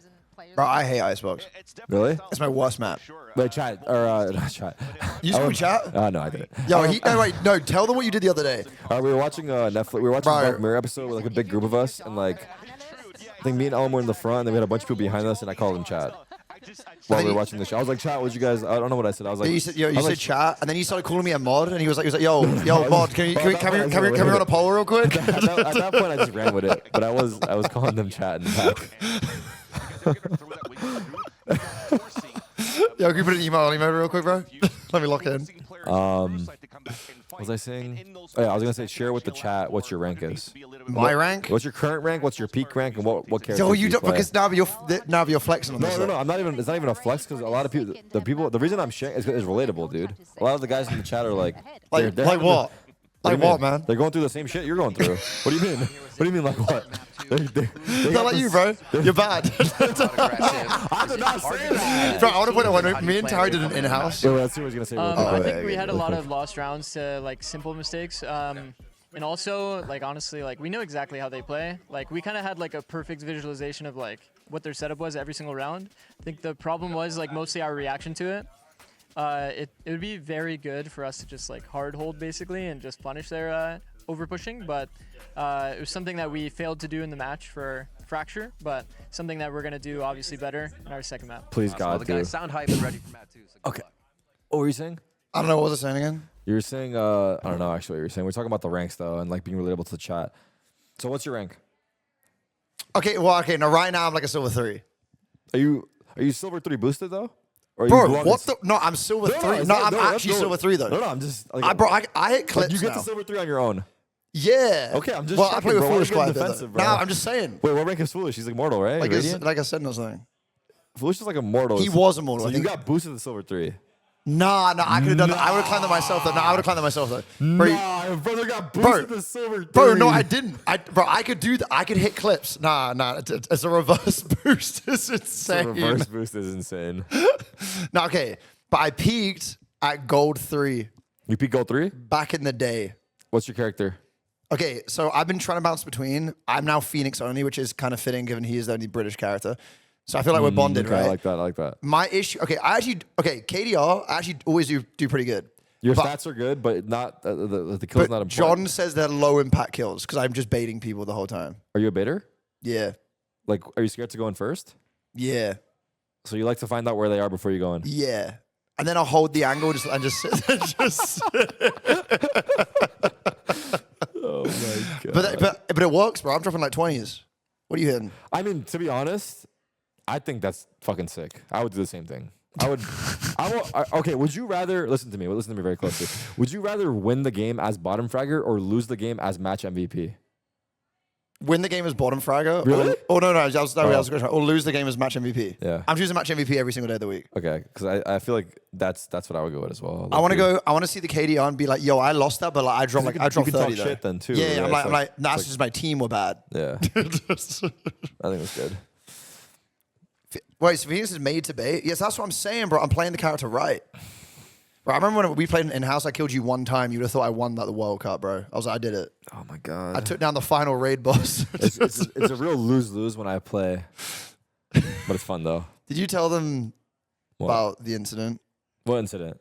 Bro, I hate Icebox. Really? It's my worst map. Wait, chat. Or, not chat. You just chat? No, I didn't. No, tell them what you did the other day. We were watching Netflix. We were watching a Black Mirror episode with like a big group of us, and like, I think me and Ellen were in the front, and then we had a bunch of people behind us, and I called them chat. While we were watching the show, I was like, "Chat, what'd you guys?" I don't know what I said. I was like, "You said chat," and then you started calling me a mod, and he was like, "Yo, mod, can we run a poll real quick?" At that point, I just ran with it, but I was calling them chat in the back. Yo, can you put an email real quick, bro? Let me lock in. What was I saying? Oh, yeah, I was gonna say share with the chat what your rank is. My rank? What's your current rank? What's your peak rank? And what character? So you don't play? because now you're flexing on this. No. I'm not even. It's not even a flex because a lot of people. The reason I'm sharing is relatable, dude. A lot of the guys in the chat are like what? Like what, man? They're going through the same shit you're going through. What do you mean? What do you mean like what? They're not like you, bro. You're bad. I did not say that. Bro, I want to point out me and Tarik did an in-house. Yeah, that's what I was gonna say. I think we had a lot of lost rounds to like simple mistakes. And also, like honestly, like we know exactly how they play. Like we kind of had like a perfect visualization of like what their setup was every single round. I think the problem was like mostly our reaction to it. It would be very good for us to just like hard hold basically and just punish their over pushing, but it was something that we failed to do in the match for Fracture, but something that we're gonna do obviously better in our second map. Please God, the guys sound hype and ready for map 2. So okay. What were you saying? I don't know. What was I saying again? You were saying I don't know actually what you were saying. We're talking about the ranks though and like being relatable to the chat. So what's your rank? Okay, now right now I'm like a silver 3. Are you silver 3 boosted though? Bro, what the? No, I'm silver 3. No, I'm actually silver 3 though. No, I'm just. Like, I hit clips. You get now. to silver 3 on your own. Yeah. Okay, I'm just. Well, checking, I play with bro. Foolish quite a defensive, bit. bro. No, I'm just saying. Wait, what rank is Foolish? He's like mortal, right? Like I said, no something. Foolish is like a mortal. He was a mortal. So you got boosted to silver 3. Nah, I could have done that. I would have climbed that myself though. I would have climbed that myself though. Nah, brother got boosted to silver 3. Bro, no, I didn't. I could do that. I could hit clips. Nah, it's a reverse boost. It's insane. The reverse boost is insane. No, okay. But I peaked at gold 3. You peaked gold 3? Back in the day. What's your character? Okay, so I've been trying to bounce between. I'm now Phoenix only, which is kind of fitting given he is the only British character. So I feel like we're bonded, okay, right? I like that. My issue, KDR, I actually always do pretty good. Your stats are good, but not the kill's not important. John says they're low impact kills because I'm just baiting people the whole time. Are you a baiter? Yeah. Like, are you scared to go in first? Yeah. So you like to find out where they are before you go in? Yeah. And then I'll hold the angle and just Oh my god. But it works, bro. I'm dropping like 20s. What are you hitting? I mean, to be honest, I think that's fucking sick. I would do the same thing. Okay, would you rather, listen to me very closely. Would you rather win the game as bottom fragger or lose the game as match MVP? Win the game as bottom fragger? Really? No. That was the question. Or lose the game as match MVP. Yeah. I'm choosing match MVP every single day of the week. Okay, because I feel like that's what I would go with as well. I want to see the KDR and be like, yo, I lost that, but like I dropped 30 talk though. shit then too. Yeah, right? I'm like, nah, it's just my team were bad. Yeah. I think it's good. Wait, so Venus is made to bait? Yes, that's what I'm saying, bro. I'm playing the character right. Bro, I remember when we played in-house, I killed you one time. You would have thought I won the World Cup, bro. I was like, I did it. Oh my god. I took down the final raid boss. It's a real lose-lose when I play. But it's fun though. Did you tell them about the incident? What incident?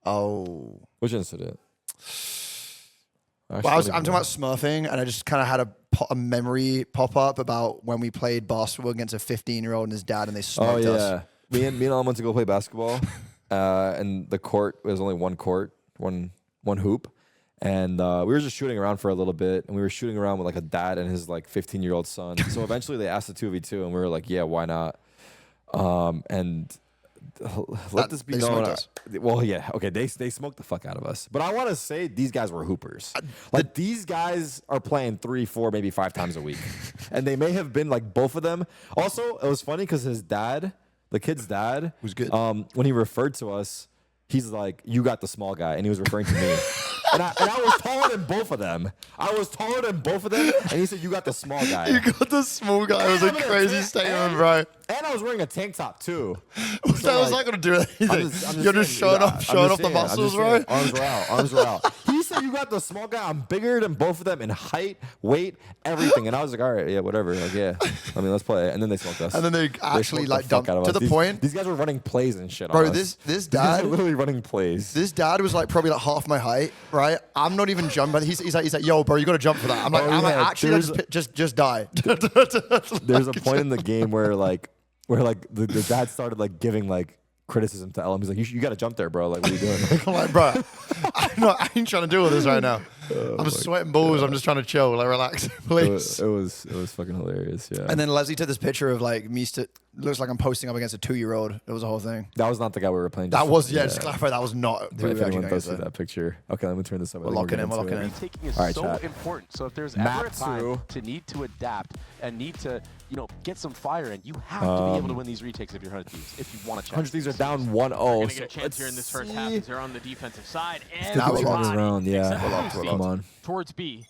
Oh. Which incident? Well, I'm talking about smurfing, and I just kind of had a memory pop up about when we played basketball against a 15-year-old and his dad, and they smoked us. Me and Alan went to go play basketball, and the court was only one court, one hoop, and we were just shooting around for a little bit, and we were shooting around with like a dad and his like 15-year-old son. So eventually they asked the 2v2, and we were like, yeah, why not? And let this be known. Well, yeah, okay, they smoked the fuck out of us. But I want to say these guys were hoopers. Like these guys are playing 3, 4, maybe 5 times a week, and they may have been like both of them. Also, it was funny because his dad, the kid's dad, was good. When he referred to us, he's like, "You got the small guy," and he was referring to me. And I was taller than both of them. And he said, "You got the small guy." You got the small guy. It was a crazy statement, bro. And I was wearing a tank top too. What's that not gonna do anything? You're just showing off the muscles, bro. Arms were out. He said, "You got the small guy." I'm bigger than both of them in height, weight, everything. And I was like, "All right, yeah, whatever." Like, yeah. I mean, let's play. And then they smoked us. And then they actually like dumped to the point. These guys were running plays and shit. Bro, on us. this dad were literally running plays. This dad was like probably like half my height, right? I'm not even jumping. He's like, yo, bro, you got to jump for that. I'm like, actually, just die. There's a point in the game where the dad started like giving like criticism to Ellen. He's like, you got to jump there, bro. Like, what are you doing? I'm like, bro, I ain't trying to deal with this right now. I'm sweating balls. I'm just trying to chill, like relax, please. It was fucking hilarious, yeah. And then Leslie took this picture of like me. Looks like I'm posting up against a 2-year-old. It was a whole thing. That was not the guy we were playing. That was just to clarify. That was not. But if anyone does see that picture, okay, let me turn this up. We're locking in. Retaking is so important. So if there's ever a time to need to adapt and need to, get some fire in, you have to be able to win these retakes if you're 100 Thieves. If you want to challenge. 100 Thieves are down 1-0. We're gonna get a chance here in this first half as they're on the defensive side. And around, yeah. Come on. Towards B.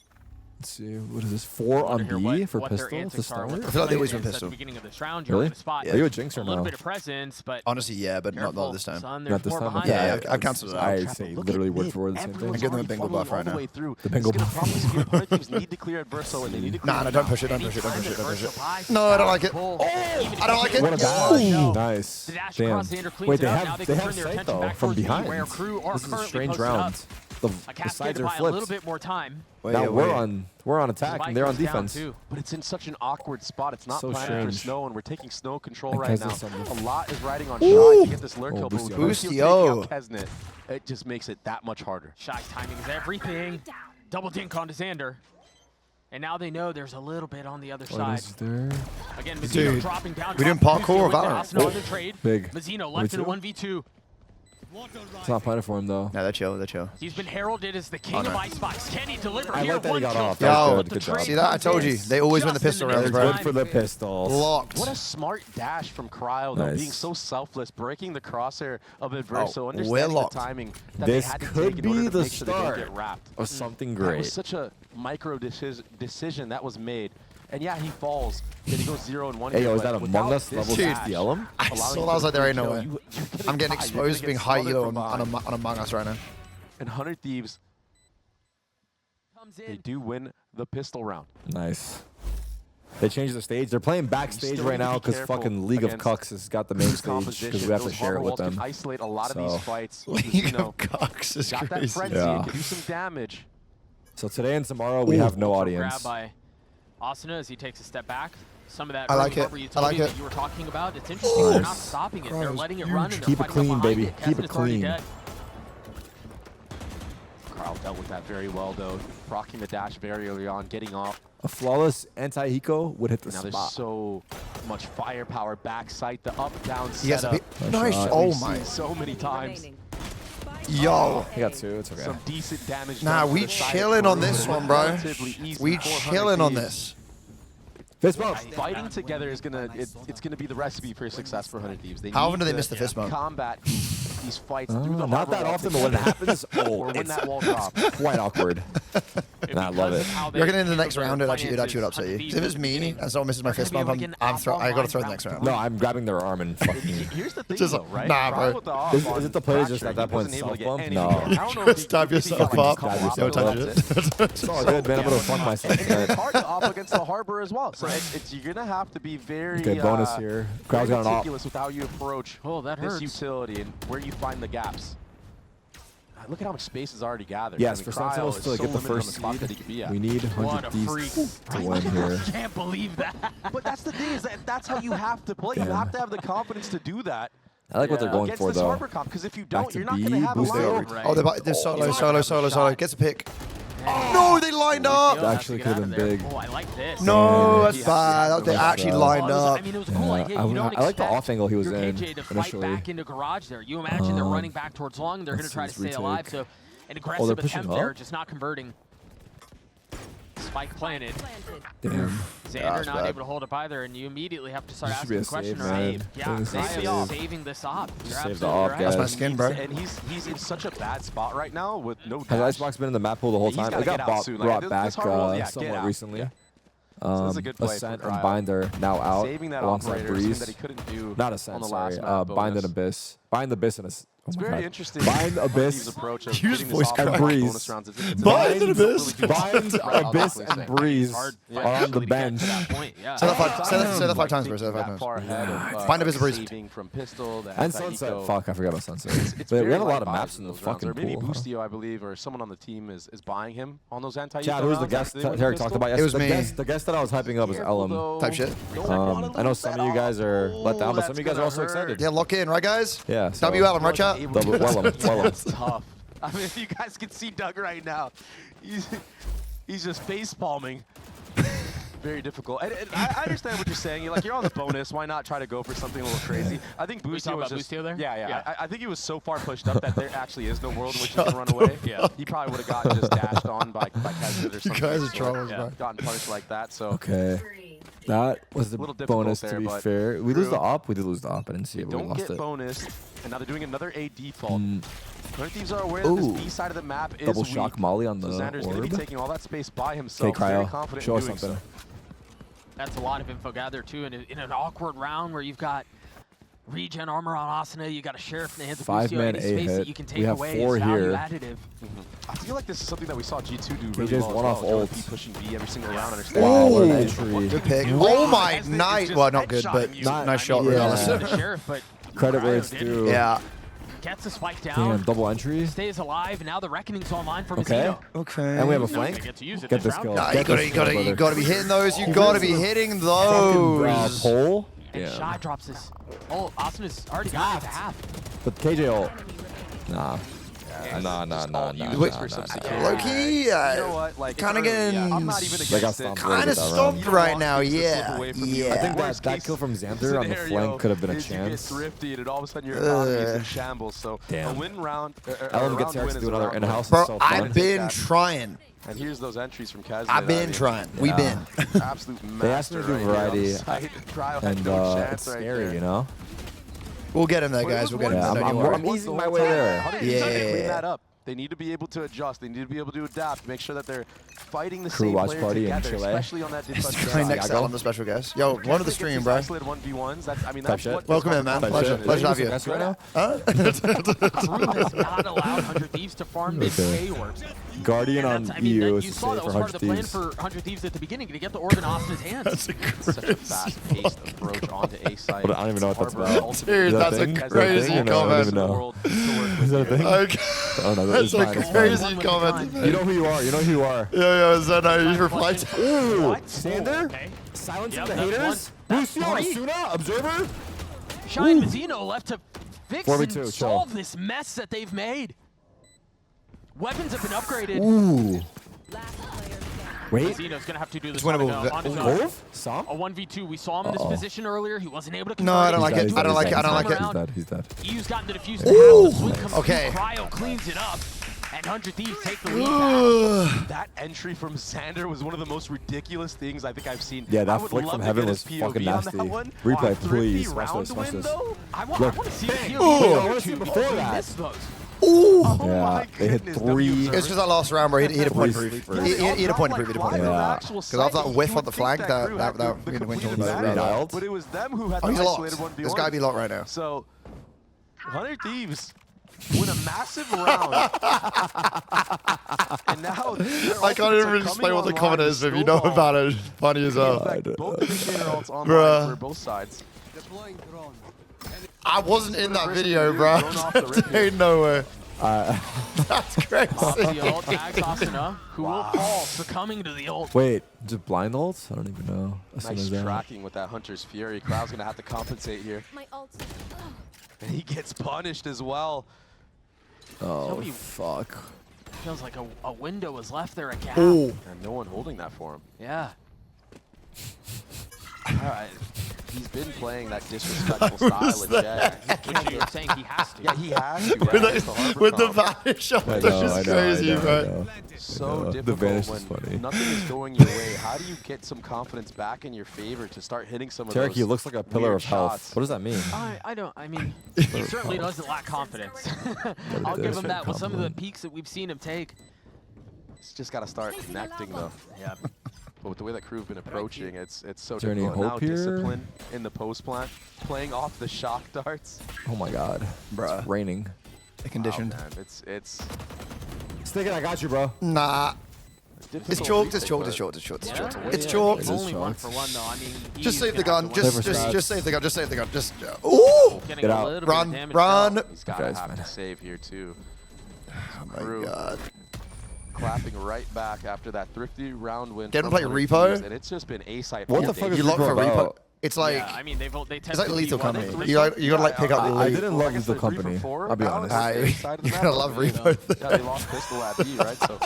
Let's see, what is this? 4 on B for pistol to start? I feel like they always win pistol. Really? Are you a Jinxer now? A little bit of presence, but honestly, yeah, but not this time. Not this time? Okay. Yeah, I cancelled it out. I say literally word for word the same thing. I give them a bingo buff right now. The bingo buff. Need to clear adverso and they need to clear. Nah, don't push it. No, I don't like it. Oh, I don't like it. What a dash. Nice. Damn. Wait, they have sight though from behind. This is a strange round. The sides are flipped. A little bit more time. Now we're on attack and they're on defense. But it's in such an awkward spot. It's not so planning for snow, and we're taking snow control right now. A lot is riding on Shy to get this lurk kill. Boostio. It just makes it that much harder. Shy's timing is everything. Double dink onto Xander. And now they know there's a little bit on the other side. Again, Mazzino dropping down. We didn't parkour or Valorant. Big. Mazzino left in a 1v2. It's not planning for him though. No, they're chill. He's been heralded as the king of icebox. Can he deliver? I like that he got off. Yo, good job. See that? I told you. They always win the pistol rounds, bro. Good for the pistols. Locked. What a smart dash from Cryo, though, being so selfless, breaking the crosshair of adverso, understanding the timing that this they had to could take in order be to the make sure they don't start get wrapped. of something That great. was such a micro decision that was made. And yeah, he falls. Then he goes 0 and 1. Hey, yo, is that Among Us level 60 Elm? I saw that. I was like, there ain't no way. I'm getting exposed being high elo on Among Us right now. And 100 Thieves, they do win the pistol round. Nice. They changed the stage. They're playing backstage right now because fucking League of Cucks has got the main stage because we have to share it with them. Isolate a lot of these fights. League of Cucks is got crazy. That frenzy. It can do some damage. So today and tomorrow we have no audience. Grab by Asuna as he takes a step back. Some of that I like it. that you were talking about. It's interesting. They're not stopping it. They're letting it run. And Keep it clean, baby. Keep it clean. Carl dealt with that very well, though. Rocking the dash very early on, getting off. A flawless anti-eco would hit the now spot. There's so much firepower backside, the up-down Yes, setup. nice. Oh my. So many times. Yo. He got 2. It's okay. Some decent damage. Nah, we chilling on this one, bro. We chilling on this. Fist bump. Fighting together is it's gonna be the recipe for success for 100 Thieves. They How often need do they to miss the fist bump? Combat these fights through the not that often, but when it happens, or when that wall drops. Quite awkward. And I love it. You reckon in the next round it actually would upset you? 'Cause if it's me and someone misses my fist bump, I gotta throw the next round. No, I'm grabbing their arm and fucking. Here's the thing, Just though, right? nah, bro. Is it the player just at that point self bump? No. Stab yourself up. Don't touch it. It's all good, man. I'm gonna fuck myself. It's hard to op against the Harbor as well. So you're gonna have to be very okay, bonus here. Crowd's got an op. meticulous with how you approach this utility and where you find the gaps. Look at how much space is already gathered. Yes, I mean, for Sentinels to get the first seed, we need 100 Thieves to win here. I can't believe that. But that's the thing, is that's how you have to play. Damn. You have to have the confidence to do that. I like what they're going for, though. Because if you don't, you're not going to have a line. Oh, they're solo. Gets a pick. No, they lined up. That actually could have been big. Oh, I like this. No, that's bad. They actually lined up. I mean, it was cool. I like the off angle he was in KJ to fight initially. back into garage there. You imagine they're running back towards long. They're going to try to stay alive. So an they're aggressive pushing attempt up? there, just not converting. Spike planted. Damn. Xander not able to hold up either, and you immediately have to start This should be asking a the question, save, man. yeah, Save. saving this op. You're Save the absolutely op, right. guys. That's my skin, bro. And he's in such a bad spot right now with no dash. Has Icebox been in the map pool the whole time? It got brought back somewhat recently. So that's a good play Ascent for and Cryo. Binder now out Saving that alongside operator, Breeze. something that he couldn't do Not on Ascent, the sorry. last map Bind and bonus. Abyss. Bind Abyss and Abyss. It's very interesting. Bind Abyss. Approach of Use getting voice this and off Breeze. bonus rounds. It's Bind and Abyss. Bind, Abyss, and Breeze are on the bench. Say that 5 times, bro. Say that 5 times. far ahead of Find Abyss and Breeze. saving from pistol. The And anti-eco. Sunset. Fuck, I forgot about Sunset. It's But we very have a lot light of maps vibes in the those rounds. fucking Or maybe pool. Huh? Boostio, I believe, or someone on the team is buying him on those anti-eco Chad, who's the rounds guest after they win Tarik the talked pistol. about? It was Yesterday. me. The guest that I was hyping up is Ellum. Type shit. I know some of you guys are let down, but some of you guys are also excited. Yeah, lock in, right, guys? Yeah. so- W Ellum, right, chat? Double Ellum. That's tough. I mean, you guys can see Doug right now. He's just face palming. Very difficult. And I understand what you're saying. You're on the bonus. Why not try to go for something a little crazy? I think We talking Boostio was about just Boostio there? Yeah. I think he was so far pushed up that there actually is no world in which he can run away. He probably would have gotten just dashed on by Kazit or something. guys are trolls, bro. Gotten punished like that. So Okay. That was the Little difficult bonus, there, to be but fair. We lose Crew. the op. We did lose the op. I didn't see it, but we don't lost get it. bonus, and now they're doing another A default. Hundred Thieves are aware that this Ooh. B side of the map is Double weak. shock molly on So the Xander's going to be orb. taking all that space by himself. Okay, Very Cryo. confident Show in us doing something. so. That's a lot of info gathered too in an awkward round where you've got regen armor on Asuna, you got a sheriff in the hands of Boostio, 5-man any A space hit. that you can take We have away 4 is value here. additive. I feel like this is something that we saw G2 do really KJ's well. one off ult. Keep pushing B every single round. Wow, what an Ooh. entry. Good pick. Oh my night. Well, not good, but nice shot, yeah. regardless. The sheriff, but Credit where it's Cryo due. Yeah. gets the spike down. Damn, double entry. Stays alive, and now the reckoning's online from Okay. Azito. Okay. And we have a They flank. get to use it Get this this round. goal. Nah, Get this goal, you brother. gotta be hitting those. You gotta be hitting Fucking, those. pole. And Yeah. Shy drops his. Oh, Asuna's already got it to half. But KJ ult. Nah. Nah. Wait, security. Low-key, You know what? Like, kind of it's early, getting I'm not even They got against it. stomped. kind of that round. stomped right now. You don't want Yeah. things to slip away from you. Yeah. I think Worst that case kill from Xander on the scenario flank could have been a is you get chance. thrifty and all of a sudden your economy is in shambles. So Damn. a win round. Ellen a gets round Tarik win to is do a another round in-house. win. It's Bro, so fun. I've been trying. And here's those entries from Kaz. I've been trying. We been. Absolute They asked me to do master right variety, here on the site. Cryo had and no chance it's right scary, there. you know? We'll get him there, guys. We'll get him Yeah, there. Don't you I'm worry. easing my way there. How did you clean that up? They need to be able to adjust. They need to be able to adapt. Make sure that they're fighting the Crew same watch player party in together, Chile. especially on that defensive Right side. next out on the special guest. Yo, one of the stream, bro. Isolated 1v1s. That's, I mean, that's what Welcome in, man. Pleasure to have you. Huh? Crew has not allowed 100 Thieves to farm this Hayward. Guardian on EU is you to saw say that for was part 100 of the plan Thieves. for 100 Thieves at the beginning to get the orb in Austin's hands. Such a fast-paced approach onto A site. But I don't even know what that's Harbor about. Dude, that's a crazy comment. I don't even know. Is that a thing? Oh no, That's a crazy comment. You know who you are. You know who you are. Yo, Zeno, you replied. Ooh, Sander? Silence of the haters? Lucio, Asuna, Observer? Shy and Mazzino left to fix 4v2, and solve this mess that they've made. Weapons have been upgraded. Ooh. Wait. Mazzino's going to have to do this It's on his winnable. own. Wolf? Sam? A 1v2. We saw him in this position earlier. He wasn't able to No, convert I don't like it. I don't like it. I don't like it. He's dead. He's dead. EU's gotten the defuse to the swing comes Okay. through, Cryo cleans it up, and 100 Thieves take the lead back. That entry from Sander was one of the most ridiculous things I think I've seen. Yeah, that I would flick love from to heaven get was his fucking POV on nasty. that one. Replay, Thrifty please. Watch round this. Watch win, this. though? I want to see the POV. I want to see before that. Ooh. Yeah, they hit 3. It's just that last round where he had a point proof. He had a point proof. He had a point proof. Yeah. Because after that whiff on the flank, that we went to the But it was them who had Oh, the he's locked. isolated 1v1. This guy be locked right now. So, 100 Thieves win a massive round. And now I can't even explain what the comment is, but if you know about it, it's funny as hell. both initiator ults online Bruh. for both sides. I wasn't in that video, bro. Dude, no way. That's crazy. The ult tags Asuna, who will fall, succumbing to the ult. Wait, is it blind ults? I don't even know. Nice tracking with that Hunter's Fury. Crowd's going to have to compensate here. And he gets punished as well. Oh, fuck. Feels like a window was left there, a gap. Ooh. And no one holding that for him. Yeah. All right. He's been playing that disrespectful style of Jet. Which you're saying he has to. Yeah, he has to. Right? With the vanish up, that's just crazy, bro. So The difficult vanish is when funny. nothing is going your way. How do you get some confidence back in your favor to start hitting some of Tarik, those he looks like a pillar weird of health. shots? What does that mean? I mean, he certainly doesn't lack confidence. I'll give him that with some of the peaks that we've seen him take. He's just got to start connecting, though. Yeah. But with the way that crew have been approaching, it's so Is there any difficult. Now hope here? discipline in the post plant, playing off the shock darts. Oh my god. Bruh. It's raining. They conditioned. Wow, man. It's Sticking, I got you, bro. Nah. difficult It's chalked, it's retake, chalked, but- it's chalked, it's chalked, it's Yeah? chalked. It's Yeah, chalked. it's only 1 for 1, though. I mean, Just EU's save the gonna have gun. to Just win. save the gun. Just save the gun. Just. Ooh! Getting Get a out. little bit Run, of damage run. dealt. He's got to Guy's have fine. to save here, too. Oh my Crew god. clapping right back after that thrifty round win. Didn't from play 100 Repo? Thieves, and it's just been A-site. What all the day. fuck is You lock Repo for Repo. about? It's like Yeah, I mean, they tend it's to like be Lethal one Company. and You gotta like pick up the I lead. didn't love Lethal Like 3 for Company. 4 I'll be out honest. on the I side of the map, gotta love you know. Repo. Yeah, they lost pistol at B, right? So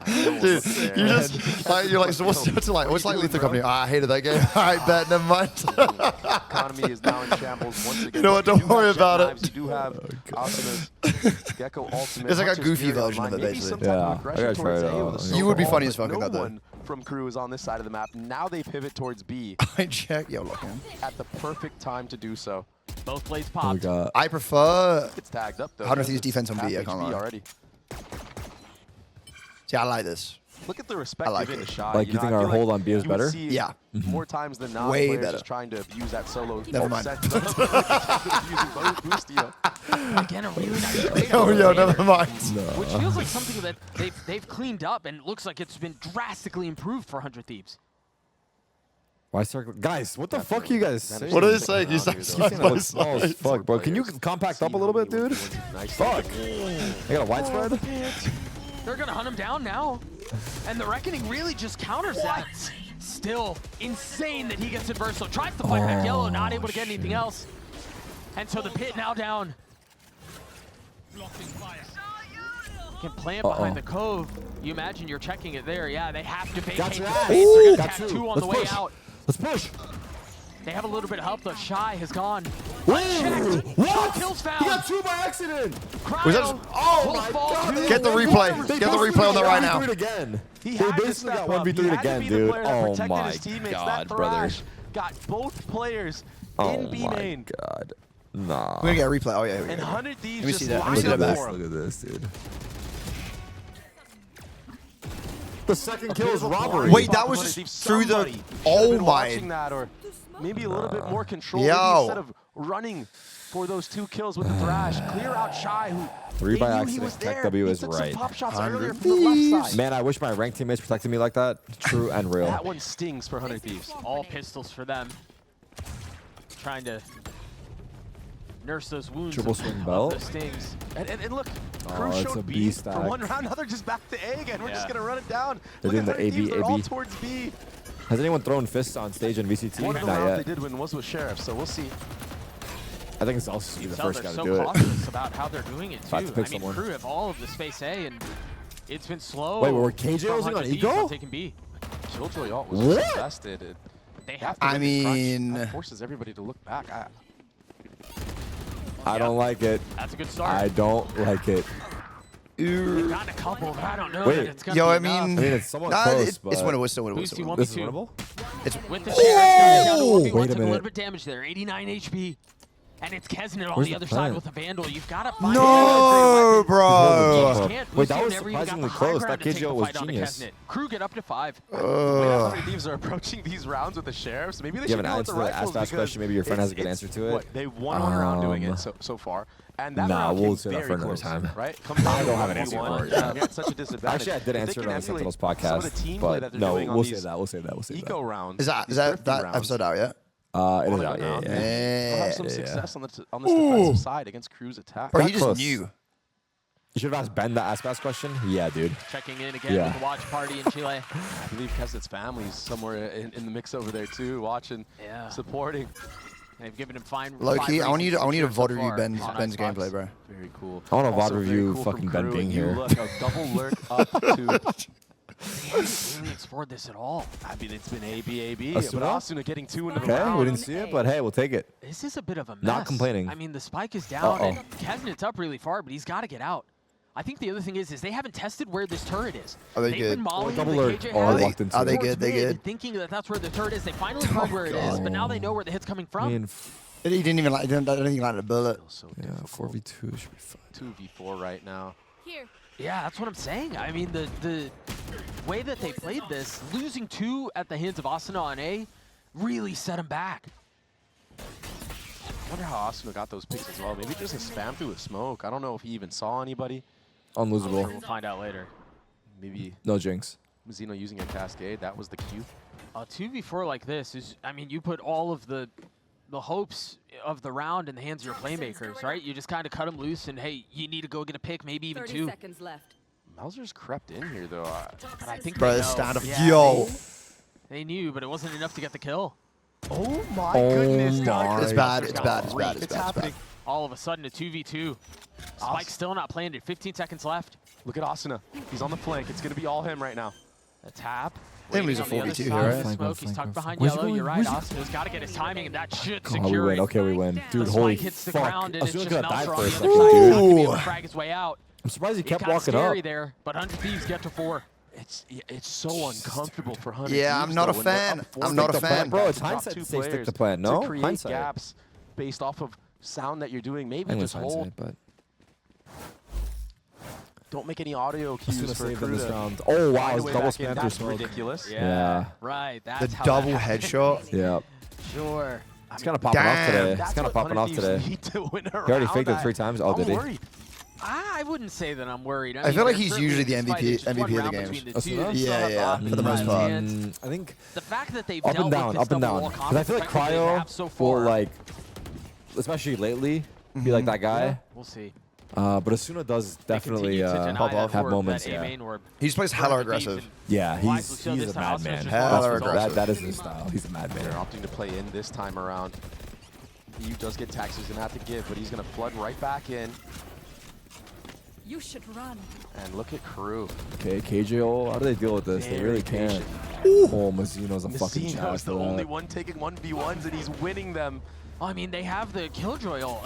Dude, you just like you're like, so what's like? What's like Lethal Company? I hated that game. All right, bet. Never mind. economy is now in shambles once again. You know what? But Don't do have worry jet about it. knives, You do have Asuna's Gecko ultimate. It's like a Hunter's goofy Fury version of online. it, Maybe some basically. type of Yeah, I aggression gotta try towards it A with out. a You solo would be ult, funny as but fuck at that, No though. one from crew is on this side of the map. Now they pivot towards B I check. Yo, look in. at the perfect time to do so. Both plays Oh my popped. god. I prefer. It's tagged up though. 100 There's Thieves defense on B, I half can't HP lie. already. See, I like this. Look at the respect I like given it. to Shy. Like, you know, think I our feel hold like on B is you would better? see it Yeah. More times than not, Way players better. just trying to use that solo. Never mind. Using both Boostio. Again, a really nice trade. Oh, yo, never mind. Which feels like something that they've cleaned up and looks like it's been drastically improved for 100 Thieves. Why circle? Guys, what the fuck are you guys saying? What are they saying? He's You think I look small as fuck, bro. Can you compact up a little bit, dude? Fuck. I got a widespread? They're going to hunt him down now. And the Reckoning really just counters that. Still insane that he gets it versatile. Tries to fight back yellow, not able to get anything else. And so the pit now down. Can plant behind the cove. You imagine you're checking it there. Yeah, they have to vacate. Gotcha. The space. They're going to Got tap two. 2 on Let's the way push. out. Let's push. They have a little bit of help though. Shy has gone. What? Unchecked. What? Two kills found. He got 2 by accident. Was that Cryo. Oh my god. Get the replay. They Get the replay on that right now. 1v3'd again. He They had to basically step got up. He 1v3'd had to again, be the dude. player that Oh protected my his teammates. god, That brother. Thrash got both players Oh in B my main. god. We're gonna get a replay. Oh yeah. Here we And go. 100 Thieves Let me just see that. Let me lined see that up back. for him. Look at this, dude. The second kill is robbery. Wait, that was just through the. Oh Watching my. that, or maybe a little bit more control. Yo. Maybe instead of running for those 2 kills with the Thrash, clear out Shy, who 3 by they knew he accident. was Tech there. W He is took some right. pop shots earlier from the left side. Man, I wish my ranked teammates protected me like that. True and real. That one stings for 100 Thieves. All pistols for them. Trying to nurse those wounds Triple of, swing of belt. the stings. And look, Oh, Crew it's a showed B B stack. for 1 round. Now they're just back to A again. We're just going to run it down. They're Look doing at the 100 AB, Thieves. They're all AB. towards B. Has anyone thrown fists on stage in VCT? One of the Not rounds yet. they did win was with Sheriff, so we'll see. I think it's also the first guy to so do it. cautious about how they're doing it too. About to pick I mean, someone. Crew have all of the space A, and it's been slow. Wait, were KJ from using on 100 Thieves Eco? taking B. Killjoy ult was What? just invested. They have have to I look at crunch. mean- That forces everybody to look back. I don't like it. That's a good start. I don't like it. They've gotten a couple, but I don't know Wait. that it's gonna Yo, be I enough. mean, it's somewhat nah, close, it's but winnable. Still winnable. Boosty Still winnable. one This is v2. winnable? It's With the Sheriff coming down to 1v1, Wait a took a minute. little bit damage there. 89 HP. And it's Kesnet on Where's the the other plan? side with a Vandal. You've got to find No, bro. Wait, that was surprisingly close. That KGO was genius. Crew get up to 5. The way that 100 Thieves are approaching these rounds with the Sheriffs, maybe they You should have go an with the answer to the rifles ask that question. Maybe your friend has a good it's- answer to it. What, they won one round doing it so far. And that Nah, round we'll came say that very for another close, time. Right? Comes down I to don't have an 1v1. answer for it yet. You're at such a disadvantage. Actually, I did If they answer it can on the Sentinels emulate some of the podcast, teamplay that but they're no, doing on we'll say these that. We'll say that. We'll say eco that. rounds. Is that these is that thrifty that rounds, episode out yet? It is on a out. good Yeah, round, yeah. They'll have some Yeah. success on this defensive side against Crew's attack. Bro, he That just close. knew. You should have asked Ben the ask pass question. Yeah, dude. Checking in again Yeah. with the watch party in Chile. I believe Kesnet's family's somewhere in the mix over there too, watching, supporting. They've given him fine. Low key, I want you to secure VOD so review far. Ben's On Ben's Xbox. gameplay, bro. Very cool. I want to Also VOD very review cool from fucking Ben Crew, being and here. You look a double lurk up to. They haven't really explored this at all. I mean, it's been AB, Asuna? but Asuna getting 2 into the Okay, round. we didn't see it, but hey, we'll take it. This is a bit of a mess. Not complaining. I mean, the spike is down, Uh-oh. and Kesnet's up really far, but he's got to get out. I think the other thing is they haven't tested where this turret is. Are they They've good? been mollying double the alert. KJ Oh, I has walked into Are they it. good? They mid, good? thinking that that's where the turret is. They finally find where it is, but now they know where the hit's coming from. I mean, He didn't even like. I don't think he landed a bullet. So yeah, difficult. 4v2 should be fine. 2v4 right now. Yeah, that's what I'm saying. I mean, the way that they played this, losing 2 at the hands of Asuna on A, really set him back. I wonder how Asuna got those picks as well. Maybe just a spam through a smoke. I don't know if he even saw anybody. Unlosable. We'll find out later. Maybe No jinx. Zeno using a cascade. That was the cue. A 2v4 like this is, I mean, you put all of the hopes of the round in the hands of your playmakers, right? You just kind of cut them loose and, hey, you need to go get a pick, maybe even 2. seconds left. Mauser's crept in here, though. But I think Bro, they the know. stand up. Yeah, Yo. They knew, but it wasn't enough to get the kill. Oh, my goodness. Tarik. It's bad. It's bad. It's bad. It's It's bad. It's happening. bad. All of a sudden, a 2v2. Spike's still not planted. 15 seconds left. Look at Asuna. He's on the flank. It's going to be all him right now. A tap. They lose a Waiting on the 4v2 other here, side right? of the Flank, smoke. flank, He's tucked flank. behind Where's he yellow. going? You're right. Where's he- Asuna's got to get his timing, and that should Oh, we secure win. it. Okay, we win. Dude, The holy spike hits the fuck. ground, and it's Asuna's just gonna die Meltzer for on a the second, other side. He's not gonna be able to dude. frag his way out. I'm surprised he It kept got walking scary up. there, but 100 Thieves get to 4. It's so uncomfortable for 100 Yeah, I'm Thieves, not though, a when they're fan. up I'm 4 not a to fan. back Bro, to it's drop hindsight 2 to say stick players to plan, no? To create Hindsight. gaps based off of sound that you're doing. Maybe I think it just was hold. hindsight, but Don't make any audio cues Asuna for saved Crew in this to round. Oh, wow, find a it's way double back in. spam through That's smoke. ridiculous. Yeah. Right. The That's how double that happened. headshot. Yeah. Sure. It's kind of popping off Damn. today. It's That's kind of what popping off 100 Thieves today. need to win a He already round faked it at. 3 times. Oh, I'm did he? worried. I wouldn't say that I'm worried. I mean, feel like there's he's certainly usually the this fight. MVP It's just one of the round games. between the two. Asuna? They still have Yeah, a for the most lot part. of hands. I think The fact that they've up dealt and down, with this up and double down. wall Because I feel like conflict effectively they Cryo have so will, far. like, especially lately, be like that guy. Yeah, we'll see. But Asuna does definitely Continue to deny pop that off. have orb, moments. that A Yeah, main orb. He just plays For hella the Thieves, aggressive. and yeah, wisely so he's this a time. Asuna's madman. just Hella That's for- aggressive. that is his style. He's a madman. They're opting to play in this time around. He does get taxes, he's going to have to give, but he's going to flood right back in. You should run. And look at Crew. Okay, KJO, how do they deal with this? They Very really can't. patient. Oh, Mazino's a fucking Messino's chat the for only that. one taking 1v1s, and he's winning them. I mean, they have the Killjoy ult.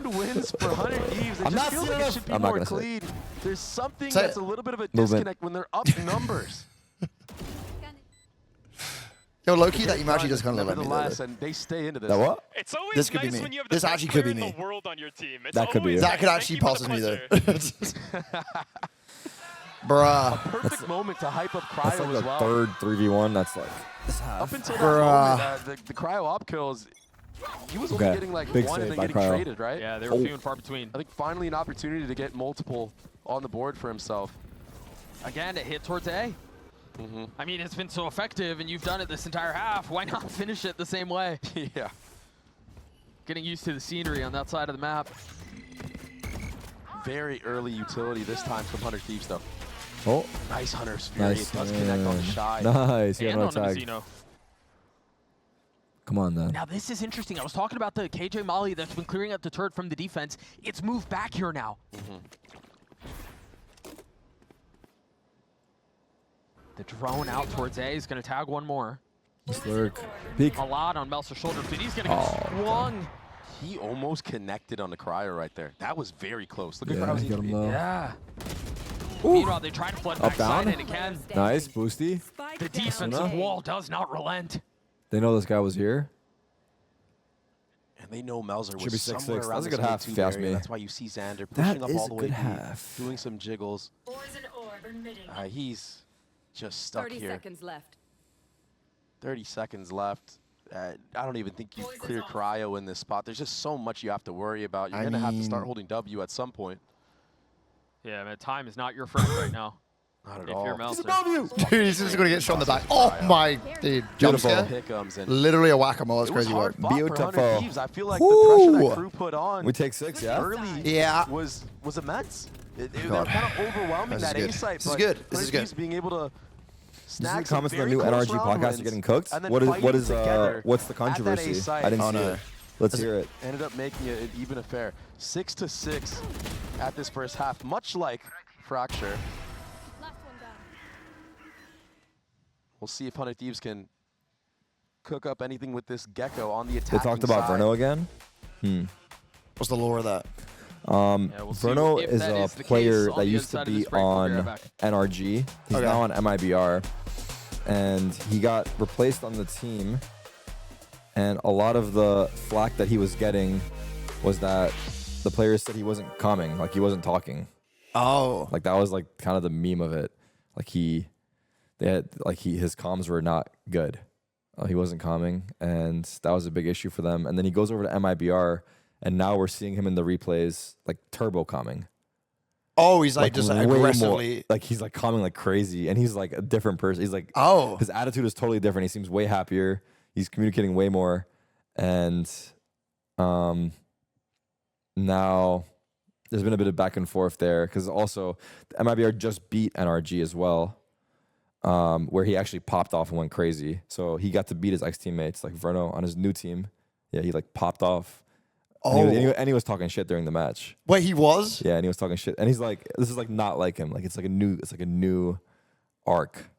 round wins for 100 Thieves. It just feels like it should be more clean. There's something that's a little bit of a disconnect when they're up numbers. Yo, low-key, that emoji does kind of look like me, though. And they stay into this. That what? It's always This could be nice me. when you have This the actually best could be player in me. the world on your team. It's That could be always it. That could nice. actually Thank you passes for the me, though. pleasure. Bruh. Perfect moment to hype up That's Cryo like as the well. third 3v1. That's like Up until that Bruh. moment, the Cryo op kills, he was only Okay. getting like Big one and save then by getting Cryo. traded, right? Yeah, they were few and far between. I think finally an opportunity to get multiple on the board for himself. Again, a hit towards A. I mean, it's been so effective, and you've done it this entire half. Why not finish it the same way? Yeah. Getting used to the scenery on that side of the map. Very early utility this time from Hunter Thieves, though. Oh. Nice Hunter's Fury. Nice. It does connect on the shy. Nice. He had And no on the tag. Mizuno. Come on, then. Now, this is interesting. I was talking about the KJ Molly that's been clearing up the turret from the defense. It's moved back here now. The drone out towards A is going to tag one more. Slurk. Peek. A lot on Melsa's shoulder, but he's going to get swung. He almost connected on the Cryo right there. That was very close. Look at Yeah, how he got him low. Yeah. Ooh. Meanwhile, they try to flood Up backside, down. and again, Nice. Boosty. the defensive wall does not relent. They know this guy was here. And they know Melzer Should be was 6-6. somewhere That around was a this good half, mid-tube if you ask area. me. That's why you see Xander That pushing up is all a the way good deep, half. doing some jiggles. He's just stuck 30 here. seconds left. 30 seconds left. I don't even think you clear Cryo in this spot. There's just so much you have to worry about. You're going to have to start holding W at some point. Yeah, man, time is not your friend right now. Not at if all. you're Melzer. Dude, he's just going to get shot in the back. Oh, my. Dude, jump scare. Literally a whack-a-mole. That's crazy work. Beautiful. I feel like the pressure that crew put on We take 6, yeah? early was immense. They were kind of overwhelming This is that good. A site. This is good. This is good. Being able to This is snag the some comments on the very new close NRG round podcast are wins, getting cooked. and then What is fighting together what's the at that A controversy? site. I didn't Oh, see no. it. Let's hear it. Ended up making it an even affair. 6-6 at this first half, much like Fracture. We'll see if Hunter Thieves can cook up anything with this Gecko on the attacking They talked about side. Verno again. What's the lore of that? we'll see Verno if is that a is the player case on that the used other to side of be this break. We'll be right on back. NRG. He's Okay. now on MIBR. And he got replaced on the team. And a lot of the flack that he was getting was that the players said he wasn't calming, like he wasn't talking. Oh. Like that was like kind of the meme of it. Like his comms were not good. He wasn't calming, and that was a big issue for them. And then he goes over to MIBR, and now we're seeing him in the replays like turbo calming. Oh, he's like just way more- aggressively. like he's like calming like crazy, and he's like a different person. He's like, Oh. his attitude is totally different. He seems way happier. He's communicating way more, and now there's been a bit of back and forth there because also the MIBR just beat NRG as well, where he actually popped off and went crazy. So he got to beat his ex-teammates like Verno on his new team. Yeah, he like popped off. Oh. And he was talking shit during the match. Wait, he was? Yeah, and he was talking shit. And he's like, this is like not like him. Like it's like a new arc.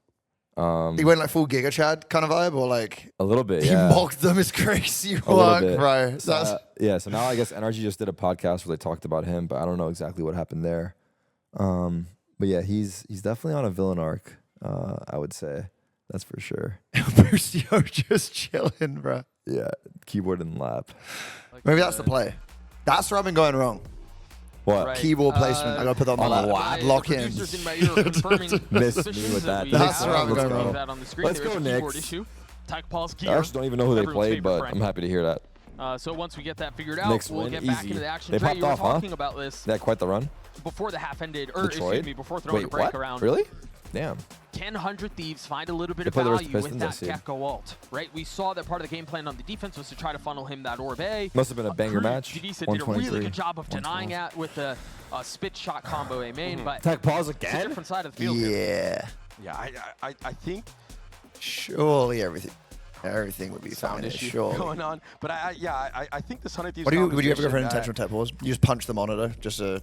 He went like full Giga Chad kind of vibe, or like A little bit, he yeah. mocked them. It's crazy A little work, bit. bro. So, yeah, so now I guess NRG just did a podcast where they talked about him, but I don't know exactly what happened there. But yeah, he's definitely on a villain arc, I would say. That's for sure. Busio just chilling, bro. Yeah, keyboard and lap. Maybe that's the play. That's where I've been going wrong. What? Right. Keyboard placement. I gotta put that on the lap. Lock in. Producers in my ear are confirming Miss me suspicions with that. we That's have. where I'm Let's going go. wrong. That on the screen. Let's There's go, a keyboard Knicks. issue. Tyke Paul's I gear. actually don't even know who they Everyone's played, favorite but friend. I'm happy to hear that. So once we get that figured out, Knicks we'll win get back easy. into the action. They Trey, popped you were off, huh? talking about this They had quite the run. before the half ended, or Detroit? excuse me, before throwing Wait, a break what? around. Really? Damn. Can 100 Thieves find a little bit They of play the rest value of with Pistons, that I see. Gecko ult, right? We saw that part of the game plan on the defense was to try to funnel him that Orb A. Must have been a banger match. Divisa did a really 123. good job of denying that with the spit shot combo A main, but Attack pause it's a again? different side of the field here. Yeah. Yeah, I think Surely everything would be sound fine. issue Surely. going on. But I think this 100 Thieves Would you ever go for an conversation, intentional tap pause? You just punch the monitor just to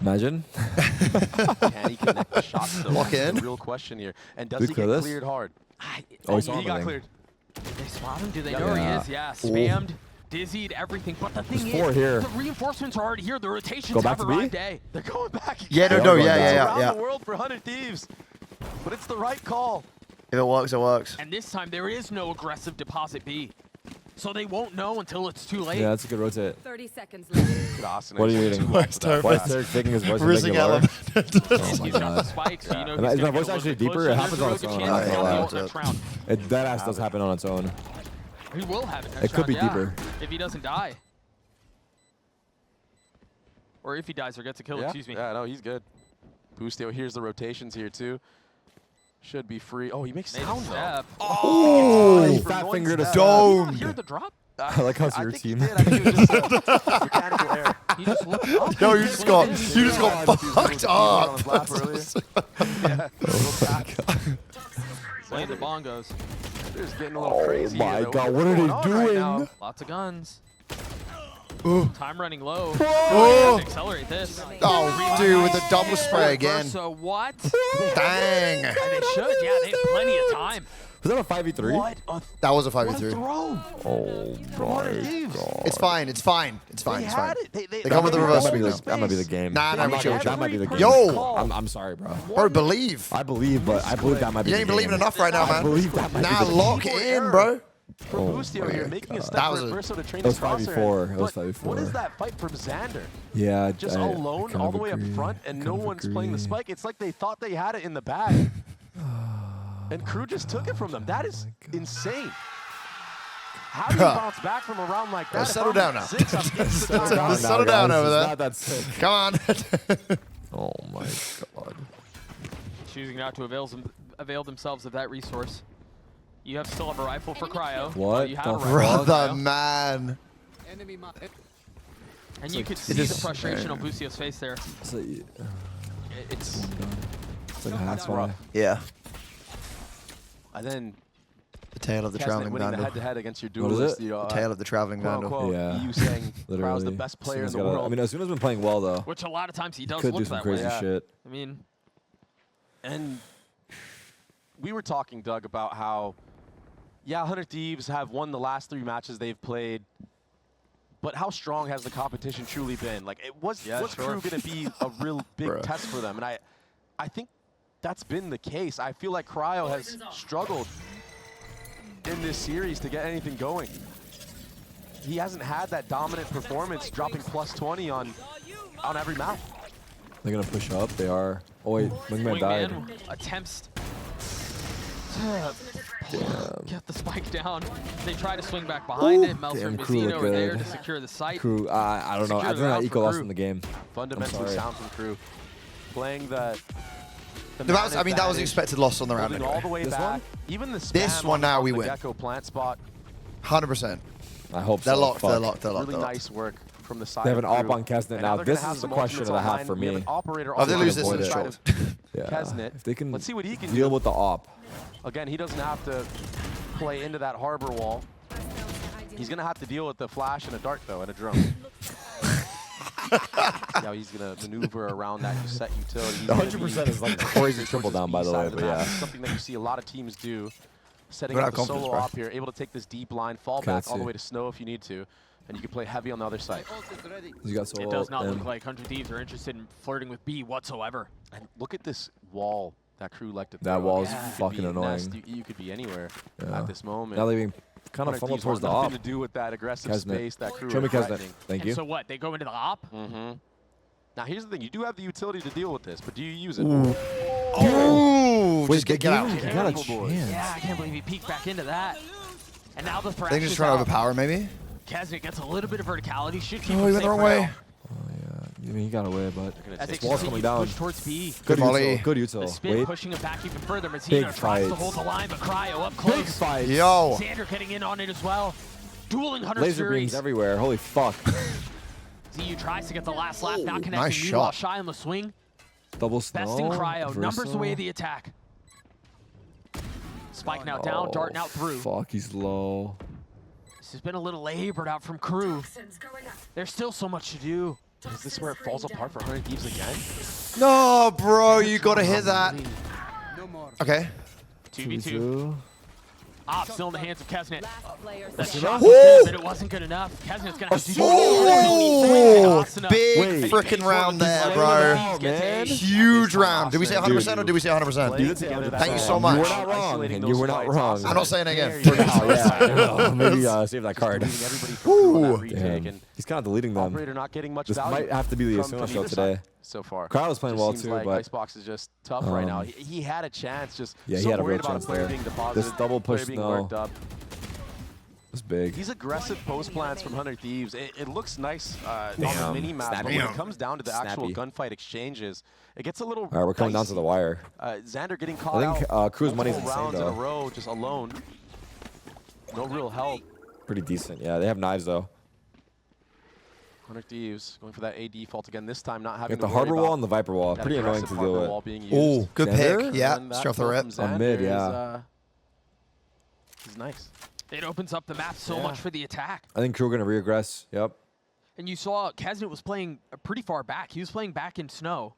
one. Imagine. Can he connect the shots, though? Lock That's in. the real question here. And does Did he we get clear this? cleared hard? Oh, he's he on got the cleared. Did they spot him? Do they Yeah. know where he Yeah. is? Yeah, Oh. spammed. dizzied, everything. But the thing There's 4 is, here. the reinforcements are already here. The rotations Go back have to B? arrived. They're going back again. Yeah, yeah. Around the world for 100 Thieves. But it's the right call. If it works, it works. And this time, there is no aggressive deposit B. So they won't know until it's too late. Yeah, that's a good rotate. 30 seconds left. What are you eating? Why is Tarik taking his voice and making it lower? Oh my god. Spikes, so you know Is my voice actually deeper? It happens on its own. That ass does happen on its own. He will have it. It could be deeper. If he doesn't die. Or if he dies or gets a kill, excuse me. Yeah, no, he's good. Boostio, here's the rotations here too. Should be free. Oh, he makes sound though. Oh, fat finger to dome. Hear the drop? I like how's your team. I think it was just mechanical error. He just looked up. Yo, you just got fucked up. Playing the bongos. They're just getting a little crazy. Oh my here, god, what are they doing? Right Lots of guns. Ooh. Time running low. Oh. Accelerate this. Oh, dude, with the double spray again. So what? Dang. They should, yeah. They have plenty of time. Was that a 5v3? What? That was a 5v3. Oh my god. It's fine. It's fine. It's fine. They It's had fine. it. They come with the reverse. That might be the game. Nah, that chill. might be the game. Yo. I'm sorry, bro. Bro, believe. I believe, but I believe that might be You the ain't game. believing enough right now, man. I believe that might Now be the lock game. it in, bro. For Boostio here, making a step That for was a- Verso to train that was his crosshair. 5v4. That was But 5v4. What is that fight from Xander? Yeah, Just I alone, kind all of the way up agree. front, and no Kind of one's playing the agree. spike. It's like they thought they had it in the bag. And Crew just took it from them. That is insane. How do you bounce back from a round like that? If Settle I'm down now. 6, I'm getting to the top. Settle down over there. Not that sick. Come on. Oh my god. Choosing not to avail themselves of that resource. You still have a rifle for Cryo. What You have the a rifle for Brother, Cryo. man. And you could see the frustration on Boostio's face there. It's like a half fly. Yeah. And then The tail of the Kesnet traveling winning the vandal. head-to-head against your What is duelist. it? You know, The tail of the traveling vandal. quote-unquote, Yeah. you saying Literally. Crow's the best player in Asuna's the gotta- world. I mean, Asuna's been playing well though. Which a lot of times he does Could look do some that crazy way. shit. I mean, And we were talking, Doug, about how, yeah, 100 Thieves have won the last 3 matches they've played, but how strong has the competition truly been? Like, was Crew going to be a real big test for them? And I think that's been the case. I feel like Cryo has struggled in this series to get anything going. He hasn't had that dominant performance, dropping +20 on every map. They're gonna push up. They are. Oh wait, Wingman died. Wingman attempts to get the spike down. They try to swing back behind it. Melzer and Crew Vizino look are there good. to secure the site. Crew, I don't know. I Secure think the that round eco for lost Crew. in the game. Fundamentally sorry. sound from Crew. Playing the That was, I mean, that was the expected loss on the round moving anyway. all the way This back. one? Even the spam This one now on we the win. Gecko plant spot. 100%. I hope They're so. locked. Fuck. They're locked. They're locked. Really they're locked. nice work from the side. They have an of op Crew. on Kesnet And now. they're This gonna have is the some question of the ultimates half online. for We have me. an operator Oh, they on lose the this in the side short. of Yeah. Kesnet. If they can Let's see what he can deal do. with the op. Again, he doesn't have to play into that harbor wall. He's going to have to deal with the flash and a dart, though, and a drone. Now he's going to maneuver around that set utility. He's 100% is like crazy triple down, by the way, but yeah. Something that you see a lot of teams do. Setting We're up not a solo confident, bro. op here, able to take this deep line, fall Okay, back let's all the see. way to snow if you need to, and you can play heavy on the other side. You got solo. It does not and look like 100 Thieves are interested in flirting with B whatsoever. And look at this wall that Crew like to That throw. wall is You could fucking be in annoying. Nest, you could be anywhere Yeah. at this moment. Now they're being kind of 100 funneled Thieves towards the want op. nothing to do with that aggressive Kesnet. space that Crew Show me are Kesnet. threatening. Thank And you. so what? They go into the op? Mm-hmm. Now here's the thing: you do have the utility to deal with this, but do you use it? Ooh. Oh, Wait, just get out. You got a chance. Yeah, I can't believe he peeked back into that. And now the thrash They can just is try to out. overpower, maybe? Kesnet gets a little bit of verticality. Should keep Oh, him he went safe the wrong for way. now. Oh yeah. I mean, he got away, but As they this wall's continue coming to down. push towards B. Good volley. util. Good The util. spin Wait. pushing him back even further. Big Mazzino tries fights. to hold the line, but Cryo up close. Big fight. Yo. Xander getting in on it as well. Dueling Hunter Laser Furies. beams everywhere. Holy fuck. ZU tries to get the last lap, not connecting. nice Meanwhile, shot. Shy on the swing. Double snow. Besting Cryo. Numbers Verso. away the attack. Spike now down, darting out through. Fuck, he's low. This has been a little labored out from Crew. There's still so much to do. Is this where it falls apart for 100 Thieves again? No, bro, you gotta hit that. Okay. 2v2. Still in the hands of Kesnet. That shot was good, but it wasn't good enough. Kesnet's going to have to do big freaking round there, bro. Huge round. Did we say 100% or did we say 100%? Thank you so much. You were not wrong. And you were not wrong. I'm not saying it again. Maybe save that card. Damn. He's kind of deleting them. Not getting much this might have to be the Asuna show today. So far, Crowd was playing well seems too, like but Icebox is just tough right now. He had a chance, just yeah, so he had a real worried about chance a player there. being deposited, This double push being no worked up. was big. These aggressive post plants from 100 Thieves, it looks nice on the mini map, but when it comes down to the actual gunfight exchanges, it gets a little. All right, we're coming down to the wire. Xander getting caught I think out. Crew's money's insane rounds though. in a row, just alone. No real help. Pretty decent. Yeah, they have knives though. 100 Thieves going for that AD fault again. This time not having Got the Harbor Wall and the Viper Wall. Pretty annoying to deal with. Oh, good pick. Yeah, straight off the rip. On mid, yeah. He's nice. It opens up the map so much for the attack. I think Crew gonna reaggress. Yep. And you saw Kesnet was playing pretty far back. He was playing back in snow.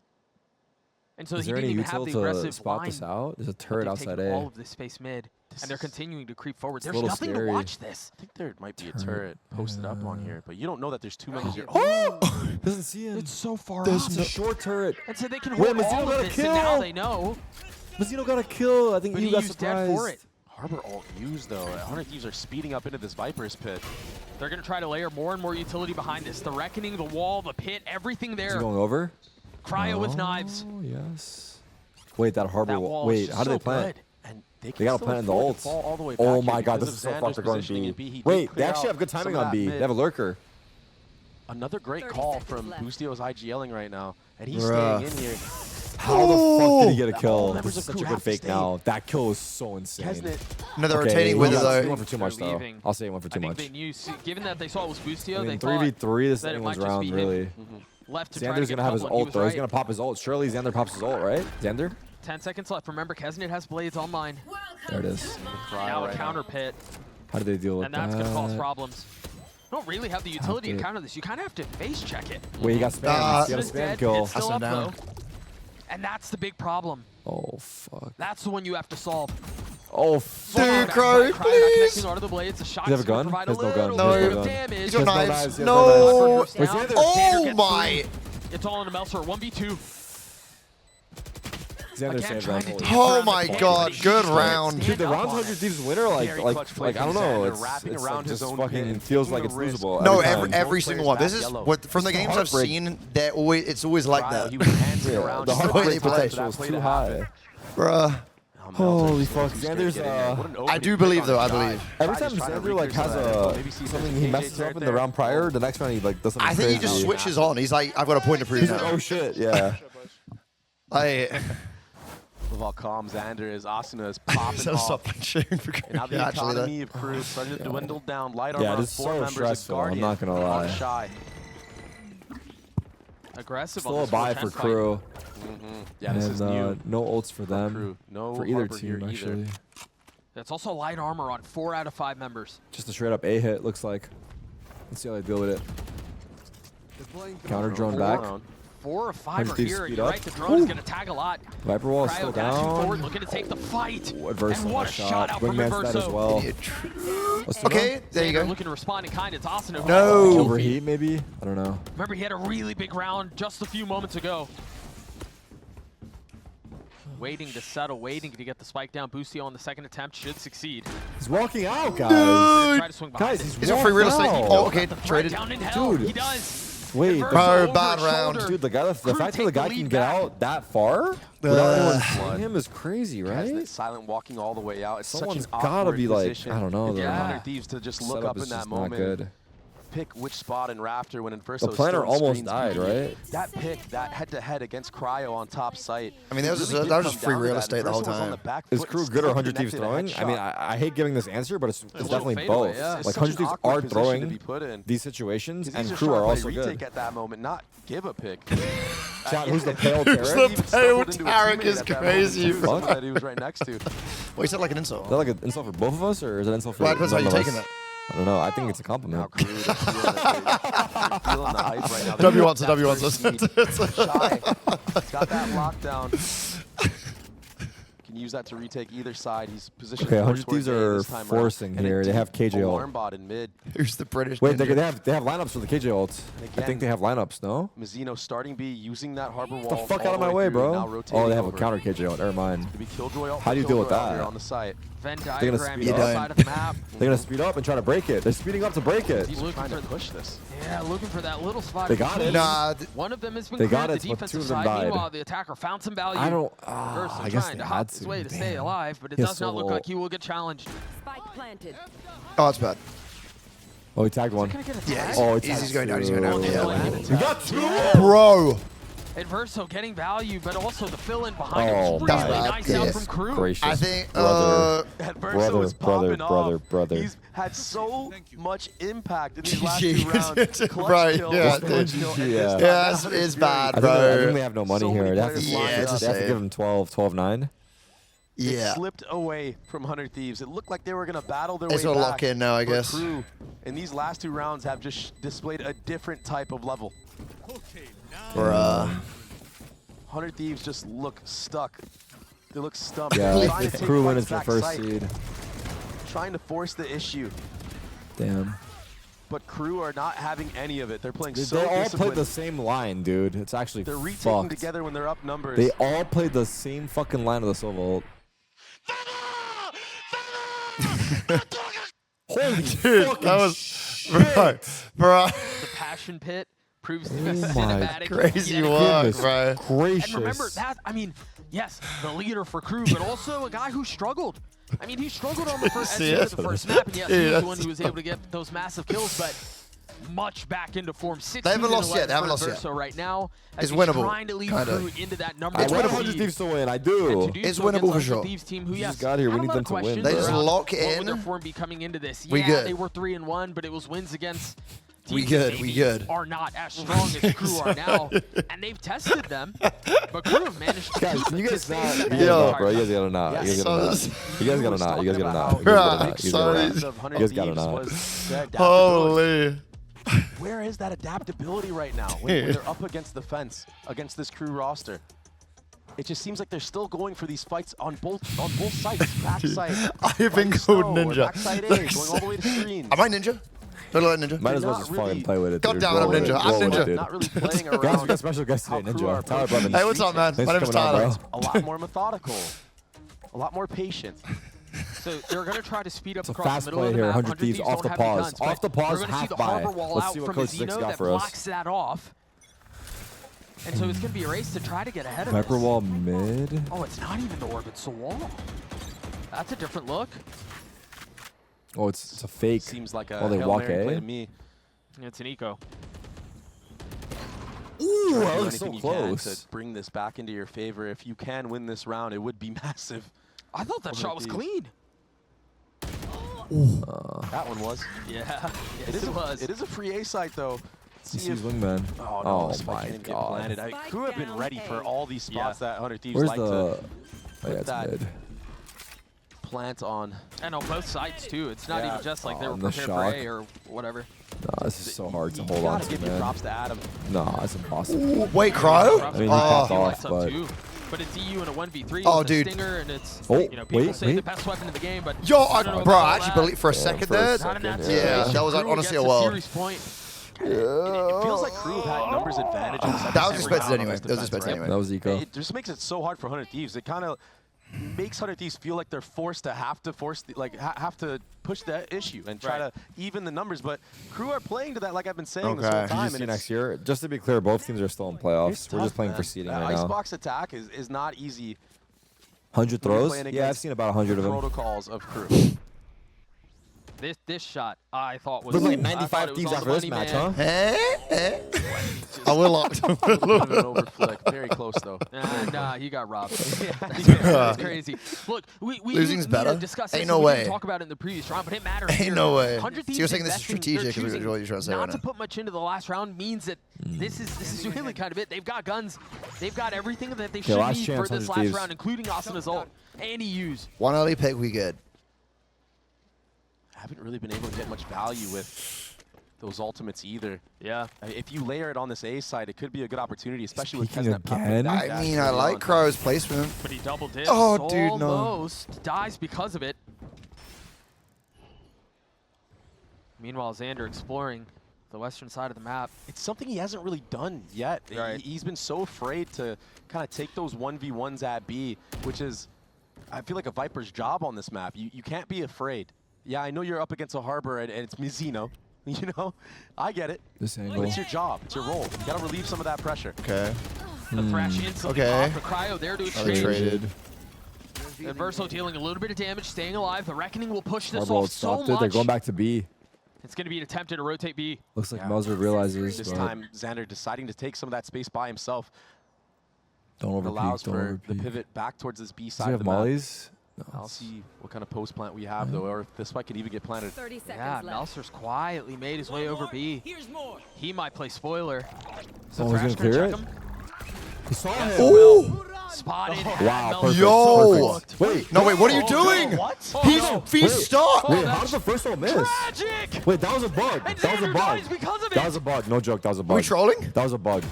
And so Is he there didn't any even have util the to aggressive spot line. this out? There's a But turret they've outside taken A. all of this space mid, and they're continuing to creep forward. There's little nothing scary. to watch this. I think there might be a turret posted up on here, but you don't know that there's too many here. Oh! Doesn't see him. It's so far There's out. a short turret. And so they can Wait, hold Mazzino all got of a this, kill. and now they know. Mazzino got a kill. I think But you he got used dead for surprised. it. Harbor alt used though. 100 Thieves are speeding up into this Viper's pit. They're going to try to layer more and more utility behind this. The Reckoning, the wall, the pit, everything there. Is he going over? Cryo with knives. Oh, yes. Wait, that Harbor Wall. wall Wait, is how do they so plant? good. And They got to plant in the ult. Oh my god, this is so far. They're going B. Wait, they actually have good timing on B. They have a lurker. Another great call from Boostio's IGLing right now, and he's staying in here. How the fuck did he get a kill? members This is of such a crew good have to fake stay. now. That kill was so insane. No, they're Okay, rotating with it he though. went for too much though. leaving. I'll say he went for too I think much. they knew, given that they saw it was Boostio, I mean, they thought 3v3, this is that it anyone's might just round, be him. really. Left to try to Xander's get gonna have his couple, and he ult was though. He's right. gonna pop his ult. Surely Xander pops his ult, right? Xander? 10 seconds left. Remember, Kesnet has blades online. There it is. Now a counter pit, How do they deal with and that? that's going to cause problems. You don't really have the utility to to- counter this. You kind of have to face check it. Wait, he got spammed. He got a It's spam dead, kill. it's still up, though. And that's the big problem. Oh fuck. That's the one you have to solve. Oh fuck. Dude, Crow, Not please. connecting onto the blades. The shot's Does he have a gonna gun? provide He has no little gun. bit No. of damage. He's got knives. He has No. knives. Wait, Xander. Oh gets my. through. It's all in a Meltzer. 1v2. Xander Again, saved trying that. to Holy dance Oh around the my point, god, but he good can't round. stand Dude, the up round on 100 it. Thieves winner, like Very I clutch don't know. Xander It's wrapping like around his just own fucking pin, feels taking like it's a risk. losable. No, every time. every single one. This is what from the games I've heartbreak. seen. It's always like that. He was dancing Yeah, around. the just heart way rate they play. potential is too high. Bruh. Holy fuck, Xander's I do believe though, I believe. every time Xander like has something he messes up in the round prior, the next round he like does something I think he just crazy. switches on. He's like, I've got a point to prove He's like, now. oh shit, yeah. While calm Xander is Asuna is popping Instead of off. stop cheering for And now the yeah, actually, economy of crew is starting to dwindle down. Light armor Yeah, on this is 4 so members stressful, of I'm Guardian. not gonna lie. Shy. Aggressive Still on a this buy 4-10 for fight. crew. Yeah, this is new. No ults for them. Crew. No For either Harbor here team, either. actually. That's also light armor on 4 out of 5 members. Just a straight up A hit, looks like. Let's see how they deal with it. Counter drone back. 4 or 5 are 100 Thieves here. speed You're up. right, the drone is going to tag a lot. Viper wall is Cryo still dashing down. forward, looking to take the fight. Adverse And on what that a shot out from Wingman's dead as Inverso. well. Okay, there you Xander go. looking to respond in kind. It's Asuna. who No. has the kill feed. Overheat maybe? I don't know. Remember, he had a really big round just a few moments ago. Waiting to settle, waiting to get the spike down. Boostio on the second attempt should succeed. He's walking out, guys. Try to swing behind Guys, it. he's He's on free real estate. walking out. Oh, okay, The threat traded. down in hell. Dude. He does. Wait, Inverso Bro, over bad his round. shoulder. dude, the fact Crew that take the guy lead can get back. out that far without anyone seeing him is crazy, right? Kesnet silent walking all the way out. It's Someone's such an gotta awkward be like, position. I don't know, for though. 100 Thieves to just look Setup up is in that just not moment. good. Pick which spot in Rafter when Inverso The planner is still almost in died, screens. right? That pick, that head-to-head against Cryo on top site. I mean, that was really just- that was did just come free down to real that. estate the whole Inverso was on time. the back Is foot crew and good or still 100 Thieves connected a throwing? I mean, headshot. I hate giving this answer, but it's little definitely fadeaway, both. yeah. It's Like such 100 an Thieves awkward are position to throwing be put in. these situations, 'Cause and he's just crew trying are to also play good. retake at that moment, not give a pick. Chat, who's the pale Who's Tarik? the pale Tarik is crazy. Fuck? That he was right next to. Well, you said like an insult. Is that like an insult for both of us, or is it an insult for Well, it depends how none you're of taking us? it. I don't know. I think it's a compliment. Now, crew, they're feeling the hype right now. W wants it, W wants First it. seed. Shy. He's got that lockdown. Can can use that to retake either side. He's positioned. Okay, 100 Thieves are forcing here. They have KJ ult. Alarm bot in mid. Who's the British? Wait, they have lineups for the KJ ult. I think they have lineups. No. Mizzino starting B, using that harbor wall. Get the fuck out of my way, bro. Oh, they have a counter KJ ult. Never mind. How do you deal with that? On the site. They're gonna speed up. They're gonna speed up and try to break it. They're speeding up to break it. He's trying to push this. Yeah, looking for that little spot. They got it. Nah, one of them has been they cleared, got it, the but defensive 2 of them side. died. Meanwhile, the attacker found some value. I don't. Verso I guess trying they to had hop his to. way to stay alive, but it He does not look solo. like he will get challenged. Spike planted. Oh, it's bad. Oh, he tagged one. Yeah, oh, he's going down. He's going down. Yeah. We got 2, bro. And Verso getting value, but also the fill-in behind him Oh, was really my nice out goodness from Crew. gracious. I think. Brother. He's had so much impact in these last 2 rounds. Right, Kill, yeah. yeah, it's bad, I bro. think they have no money here. They have to, Yeah, it's they have to give him 12-9. It slipped away from 100 Thieves. It looked like they were going to battle their way It's back. a lock in now, I guess. Crew in these last 2 rounds have just displayed a different type of level. Bruh. 100 Thieves just look stuck. They look stumped. Yeah, They're trying if to take Crew fights wins the back first sight, seed. trying to force the issue. Damn. But Crew are not having any of it. They're playing They so all disciplined. played the same line, dude. It's actually They're retaking fucked. together when they're up numbers. They all played the same fucking line of the Silva ult. Holy Dude, fucking that was shit. bro. The passion pit proves to Oh be my cinematic. crazy yet walk, again. bro. Gracious. And remember that, I mean, yes, the leader for Crew, but also a guy who struggled. I mean, he struggled on the first the first map, and yes, he was the one who was able to get those massive kills, but much back into form. 16 They haven't lost yet. They haven't lost yet. So right now, It's he's winnable, trying to lead kinda. Crew into that number I want 100 seed. Thieves to win. I do. It's winnable for sure. Thieves team who, We yes, just got here. We had a need lot them of to win. questions They just around lock what in. would their form be coming into this? We Yeah, good. they were 3-1, but it was wins against We teams good, that we maybe good. are not as strong as Crew are now, and they've tested them, but Crew have managed to Guys, keep can you guys not? pace You the guys Yo. not, bro. You guys gotta not. You guys gotta not. You guys gotta not. You guys gotta not. You guys gotta not. You guys gotta not. Holy. Where is that adaptability right now when they're up against the fence, against this Crew roster? It just seems like they're still going for these fights on both sides. Backside. I've been called ninja. Backside A, going all the way to screens. Am I ninja? Don't look like ninja. Might as well just fucking play with it. God dude. damn it, I'm Roll with ninja. it. I'm Roll with ninja. it, dude. Not really playing around. Guys, we got special guest today, Ninja. Tyler Blevins. Hey, what's up, man? Thanks My for name's coming on, Tyler. bro. A lot more methodical, a lot more patient. So they're going to try to speed up It's a across fast the middle play of the here. map. 100 Thieves off the don't have any pause. guns, but Off the pause, we're gonna see half the buy. harbor wall Let's out see what from Coach Six Mizzino got that for us. blocks that off. And so it's going to be a race to try to get ahead of Viper this. wall mid. Oh, it's not even the orb, it's a wall. That's a different look. Oh, it's a fake. Seems like a Oh, they Hail walk Mary play A. to me. It's an eco. Ooh, Do that was anything so you can close. to bring this back into your favor. If you can win this round, it would be massive. I thought that shot was clean. That one was. Yeah, It is a free A site though. He sees wingman. Oh no, Oh the spike my didn't get god. planted. Crew have been ready for all these spots that 100 Thieves Where's like the? to Oh, yeah, put it's that mid. plant on. And on both sides too. It's not even just like they were and the prepared for shock. A or whatever. Nah, this is so hard to You hold on gotta to, give your man. props to Adam. Nah, it's impossible. Ooh, wait, Cryo? I mean, he popped off, Up but too. But it's EU in a 1v3 Oh, with dude. a stinger, and it's Oh, you know people wait, say wait. the best weapon in the game, but Yo, I don't know bro, about I all actually that. believe for a second there. Not in that Yeah, situation. that was like Crew honestly a gets world. series point. It feels like Crew have had numbers advantage. in the second That was every expected round anyway. against That was defense, expected right? anyway. That was eco. It just makes it so hard for 100 Thieves. It kind of makes 100 Thieves feel like they're forced to have to have to push that issue and try to even the numbers. But Crew are playing to that, like I've been saying this whole Did you time. see and next year? Just to be clear, both teams are still in playoffs. We're just playing for seeding that right now. Icebox attack is not easy. 100 when you're throws? playing Yeah, I've against seen about 100 of them. Protocols of Crew. This shot I thought was Looked like I thought 95 it was thieves on after the this money, match, man. huh? I will lock. A little bit of an overflick. Very close though. Nah, he got robbed. That's Yeah. crazy. Look, we Losing's need better? to discuss Ain't this. no We way. didn't talk about it in the previous round, but it matters. Ain't here. no way. 100 So you're Thieves saying this is investing, strategic, they're is what you're choosing trying to say not right to now. put much into the last round means that this is really kind of it. They've got guns. They've got everything that they should last need chance, for this 100 last Thieves. round, including Asana's ult and EU's. One early pick, we good. Haven't really been able to get much value with those ultimates either. Yeah. If you layer it on this A side, it could be a good opportunity, especially with Speaking Kesnet again? I mean, I like Crow's placement. But he double dips. Oh, dude, no. Almost dies because of it. Meanwhile, Xander exploring the western side of the map. It's something he hasn't really done yet. Right. He's been so afraid to kind of take those 1v1s at B, which is, I feel like, a Viper's job on this map. You can't be afraid. Yeah, I know you're up against a Harbor and it's Mizuno. You know, I get it. This angle. But it's your job. It's your role. You gotta relieve some of that pressure. Okay. The Thrash instantly Okay. off the Cryo there to exchange. Traded. And Verso dealing a little bit of damage, staying alive. The Reckoning will push this Harbor off so stopped it. much. They're going back to B. It's going to be an attempt to rotate B. Looks like Melzer realizes. This but time, Xander deciding to take some of that space by himself. Don't It overpeak. allows Don't for the overpeak. pivot back towards this B Does side he of have the map. mollies? No. I'll see what kind of post plant we have, though, or if this fight could even get planted. 30 seconds Yeah, left. Melser's quietly made his way over B. He might play spoiler. Oh, he's gonna clear it? He saw him. Ooh! Spotted. Wow, perfect. Yo! Perfect. Wait. No, wait, what are you doing? He's stuck! Wait, how did the first one miss? Tragic! Wait, that was a bug. And That was a Xander bug. dies because of That it. was a bug. No joke. That was a bug. Are we trolling? That was a bug.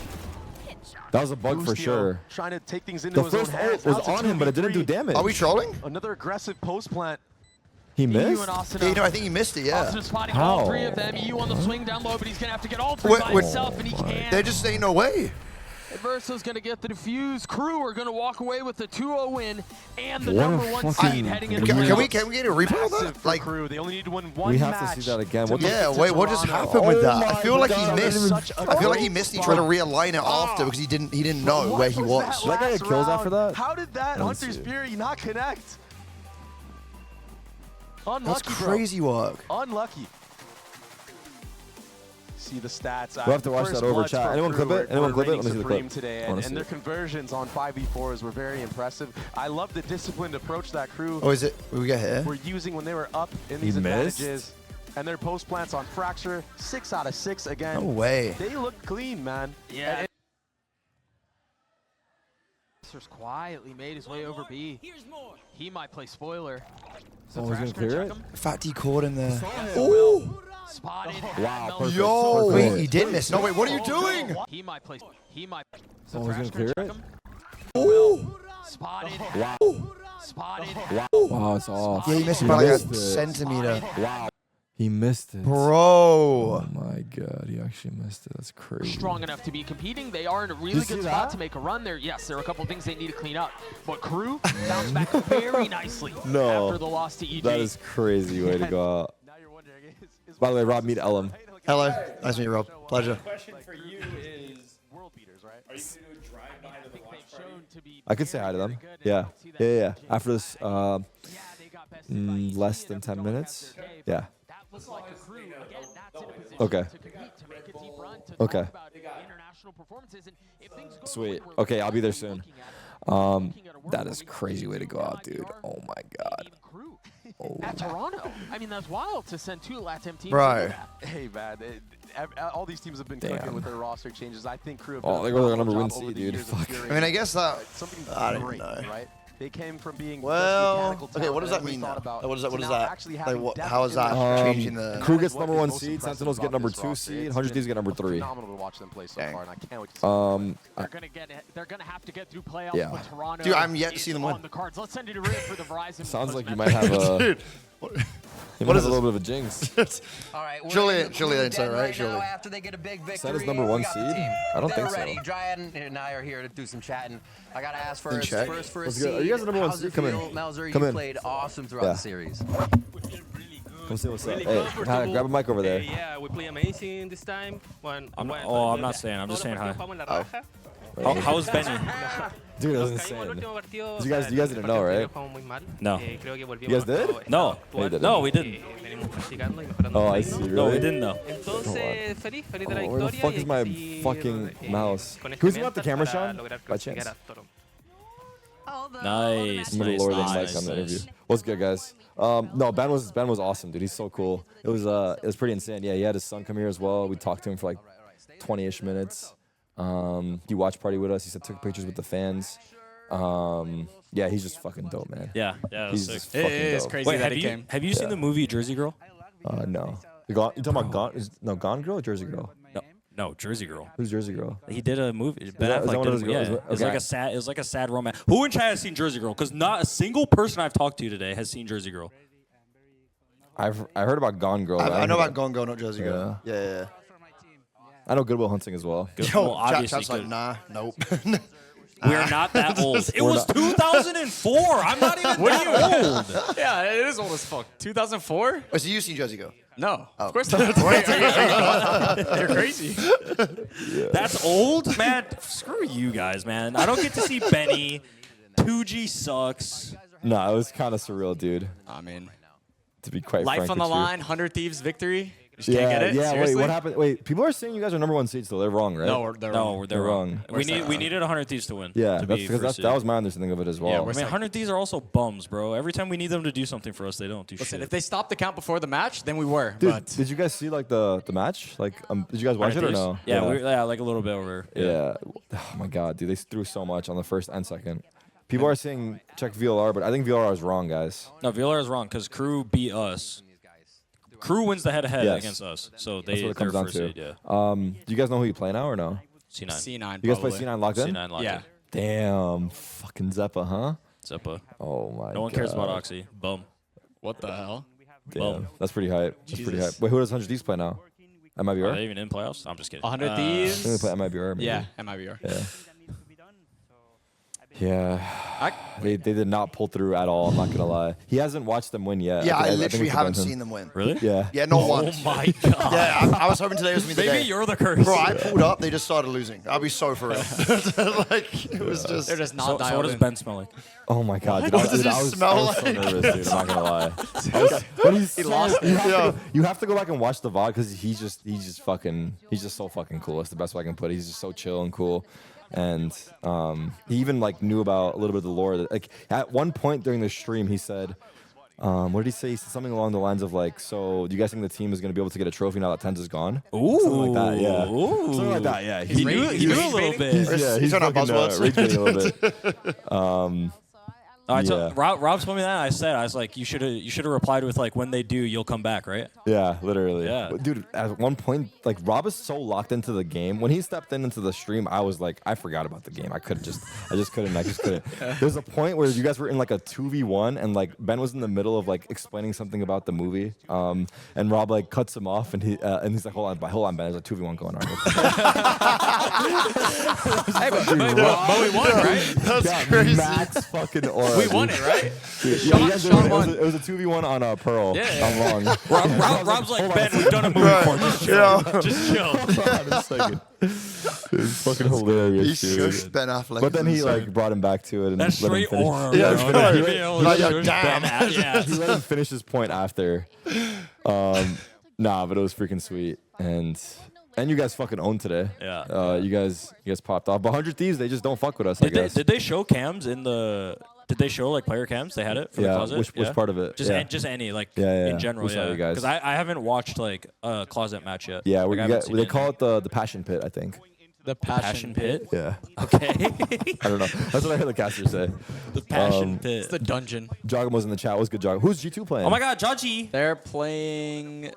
That was a bug for Boostio sure. Trying to take things into The his own first hands. ult was Now it's a on him, but it didn't do 2v3. damage. Are we trolling? Another aggressive post plant. He EU missed? and Austin. Yeah, you know, I think he missed it, yeah. Austin spotting How? all three of them. EU on the swing down low, but he's going to have to get all three Wait, by wait. himself, and he can't. They just ain't no way. Verso's going to get the defuse. Crew are going to walk away with the 2-0 win and the What a number one fucking- seed heading into Can we playoffs. get a replay of Massive that? for Like, Crew. They only need to win one We have match to see that again. What the yeah, to wait, what just Toronto. happened with Oh that? I my feel like he God, missed. such a I feel like he missed. He tried to realign it after because he didn't know What where he was. that Did that guy last get kills after round? that? How did that Let's Hunter's see. Fury not connect? Unlucky, That's crazy work. bro. Unlucky. See the stats. We'll have to watch First that over bloods chat. for Anyone Crew clip it? were Anyone clip it? reigning Let me see the supreme clip. today, I wanna and see their it. conversions on 5v4s were very impressive. I love the disciplined approach that Crew Oh, is it? We get here. were using when they were up in He these missed? advantages. And their post plants on Fracture, 6 out of 6 again. No way. They look clean, man. Yeah. Verso's quietly made his way over B. He might play spoiler. Oh, he's gonna clear it? Fat D caught in there. Ooh! Spotted. Wow, perfect. Yo! Perfect. Wait, he did miss. No, wait, what are you doing? He might play. He might. Oh, he's gonna clear it? Ooh! Spotted. Wow. Spotted. Wow, it's off. Yeah, he missed it by like a missed it. centimeter. Wow. He missed it. Bro! Oh my God, he actually missed it. That's crazy. Strong enough to be competing. They are in a you really see good spot that? to make a run there. Yes, there are a couple things they need to clean up. But Crew bounced back very nicely No. after the loss to EG. That is crazy way to go out. Now you're wondering, is By the way, Rob, meet Ellum. Hello. Nice to meet you, Rob. Pleasure. Question for you is, world beaters, right? are you going to do a drive-by to the watch party? I could say hi to them. Yeah. Yeah. After this, less than 10 minutes. Yeah. Looks like a Crew, again, that's in a position Okay. to compete, to make a deep run, to Okay. talk about international performances. And if things go Sweet. the way we're Okay, I'll be there looking soon. at That is crazy way to go out, dude. Oh my God. Crew Oh. at Toronto. I mean, that's wild to send 2 LATAM teams. Right. to that. Hey, man. All these teams have been Damn. cooking with their roster changes. I think Crew have Oh, done they a go to the phenomenal number job 1 over seed, the dude. years of Fuck. curing I mean, I guess that. something I don't great, know. right? They came from being just Well, mechanical okay, talent what does that that mean everybody now? thought about What is that? What to is now that? actually Like, having what, depth how is in that their changing the? Crew That gets is what number is 1 most seed, impressive Sentinels get about number this 2 roster. seed, It's 100 been Thieves get number 3. phenomenal to watch them play so Dang. far, and I can't wait to see They're gonna have to get through playoffs. Yeah. But Toronto Dude, I'm yet to is see them win. on the cards. Let's send it a rip for the Verizon. Sounds like you post-match. might have a. Dude. You What might is have a this? little bit of a jinx. All right, we're Surely- in the surely Crew they'd say, den right? now Surely. after they get a big victory. That is number 1 We got the seed? team. I don't They're think so. ready. Dryad and I are here to do some chatting. I gotta ask Then first. check. First Let's seed. go. Are you guys the number 1 How's seed? it Come in. feel? Melzer, Come you in. played awesome throughout Yeah. the series. Come see what's up. Hey, hi, grab a mic over there. Yeah, we play amazing this time. I'm not saying. I'm just saying hi. Oh. How's Benny? Dude, that was insane. You guys didn't know, right? No. You guys did? No. No, you didn't. No, we didn't. Oh, I see. Really? No, we didn't know. Entonces, feliz de la Oh, where the victoria. fuck is my y fucking seguir, mouse? con este Who's got the mental camera, para Sean? lograr By chance? clasificar a Toronto. Nice. I'm gonna lower the mic on the interview. What's good, guys? No, Ben was awesome, dude. He's so cool. It was pretty insane. Yeah, he had his son come here as well. We talked to him for like 20-ish minutes. He watched party with us. He said took pictures with the fans. Yeah, he's just fucking dope, man. Yeah, He's sick. just fucking dope. Wait, have you seen the movie Jersey Girl? No. You talking about Gone Girl or Jersey Girl? No, Jersey Girl. Who's Jersey Girl? He did a movie. that- is that one of those girls? Yeah, it's like a sad. It's like a sad romance. Who in chat has seen Jersey Girl? Because not a single person I've talked to today has seen Jersey Girl. I heard about Gone Girl. I know about Gone Girl, not Jersey Girl. Yeah. I know Good Will Hunting as well. Yo, Well, obviously chat's like, good. nah, nope. We're not that old. It was 2004. I'm not even that old. Yeah, it is old as fuck. 2004? Oh, so you've seen Jersey Girl? No, Oh. of course not. Wait, you're crazy. That's old, man. Screw you guys, man. I don't get to see Benny. 2G sucks. No, it was kind of surreal, dude. I mean, To be quite life frank on the with you. line, 100 Thieves victory. You just can't get it? Yeah, Seriously? wait, what happened? Wait, people are saying you guys are #1 seed still. They're wrong, right? No, they're wrong. They're wrong. We needed 100 Thieves to win. Yeah, to that's be because first that seed. was my understanding of it as well. Yeah, I mean, 100 Thieves are also bums, bro. Every time we need them to do something for us, they don't do Listen, shit. if they stopped the count before the match, then we were. Dude, but did you guys see like the match? Like, did you guys watch 100 it or Thieves? no? Yeah, like a little bit over. Yeah. Oh my god, dude, they threw so much on the first and second. People are saying check VLR, but I think VLR is wrong, guys. No, VLR is wrong because Crew beat us. Crew wins the head-to-head Yes. against us, so That's they're what it comes down first to. seed. Yeah. Do you guys know who you play now or no? C9. C9. You guys play probably. C9 locked in? C9 locked Yeah. in. Damn, fucking Zeppa, huh? Zeppa. Oh my god. No one cares about Oxy. Bum. What the hell? Damn, Bum. that's pretty hype. That's pretty Jesus. hype. Wait, who does 100 Thieves play now? Are MIBR? they even in playoffs? I'm just kidding. 100 I think they Thieves? play MIBR. Maybe. Yeah, MIBR. Yeah. Yeah. They did not pull through at all, I'm not going to lie. He hasn't watched them win yet. Yeah, I think literally it's haven't him. seen them win. Really? Yeah. Yeah, not Oh once. my god. Yeah, I was hoping today was going to be the Maybe day. you're the curse. Bro, I pulled up, they just started losing. I'll be so for real. Like, it was just... They're just not So what dialed does in. Ben smell like? Oh my god, dude, What does I he was smell so like? nervous, dude. I'm not gonna lie. When he's He lost it. You have to go back and watch the VOD because he's just so fucking cool. That's the best way I can put it. He's just so chill and cool, and he even like knew about a little bit of the lore. Like at one point during the stream, he said, what did he say? He said something along the lines of like, "So, do you guys think the team is gonna be able to get a trophy now that Tens is gone?" Ooh. Something like that. Yeah. Ooh. Something like that. Yeah. He knew a little bit. He's trying out fucking, buzzwords. rage baiting a little bit. Yeah. Rob told me that. I was like, you should have replied with like, when they do, you'll come back, right? Yeah, literally. Yeah. But dude, at one point, like Rob is so locked into the game. When he stepped into the stream, I was like, I forgot about the game. I just couldn't. There's a point where you guys were in like a 2v1 and like Ben was in the middle of like explaining something about the movie. And Rob like cuts him off and he's like, hold on, Ben, there's a 2v1 going on. Hey, but we won, right? That's crazy. Max fucking aura. We won it, right? Dude, Sean- you guys did Sean it. won. It was a 2v1 on Pearl. Yeah. I'm wrong. Rob's like, Ben, we've done a movie for just chill. Yeah. Just chill. Hold on a second. It was fucking hilarious, He dude. shushed Ben Affleck. But then he It's insane. like brought him back to it and That's let him straight finish. aura. Yeah, bro. it's Give good. me a Like, little yo, shush, damn. Ben. Yeah. He let him finish his point after. Nah, but it was freaking sweet. And you guys fucking owned today. Yeah. You guys popped off. But 100 Thieves, they just don't fuck with us, I guess. Did they show cams in the? Did they show like player cams? They had it for the Yeah, closet. which part of it? Just Yeah. just any like Yeah. in general. We saw Yeah. you guys. Because I haven't watched like a closet match yet. Yeah, Like, I haven't seen they it. call it the Passion Pit, I think. The Passion Pit. Yeah. Okay. I don't know. That's what I heard the caster say. The Passion Pit. It's the dungeon. Jogum was in the chat. What's good, Jogum? Who's G2 playing? Oh my God, Jaji. They're playing.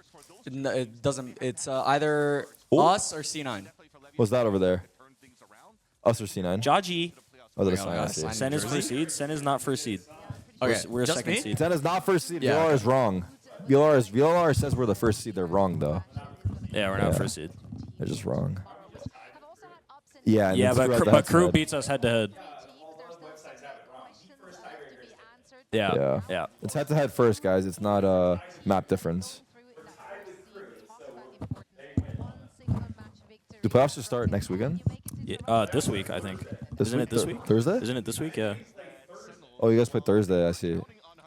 No, it doesn't. It's either us or C9. What's that over there? Us or C9? Jaji. Oh, that's Oh, a yeah, sign. sign. Sen is first seed. Sen is not first seed. Okay, We're just second me? seed. Ten is not first seed. Yeah, VLR okay. is wrong. VLR says we're the first seed. They're wrong though. Yeah, we're not Yeah. first seed. They're just wrong. Yeah. And Yeah, then but Screw but Out the Crew head-to-head. beats us head to head. Yeah. Yeah. It's head to head first, guys. It's not a map difference. Do playoffs just start next weekend? Yeah, this week I think. Isn't it this week? Thursday? Isn't it this week? Yeah. Oh, you guys play Thursday. I see.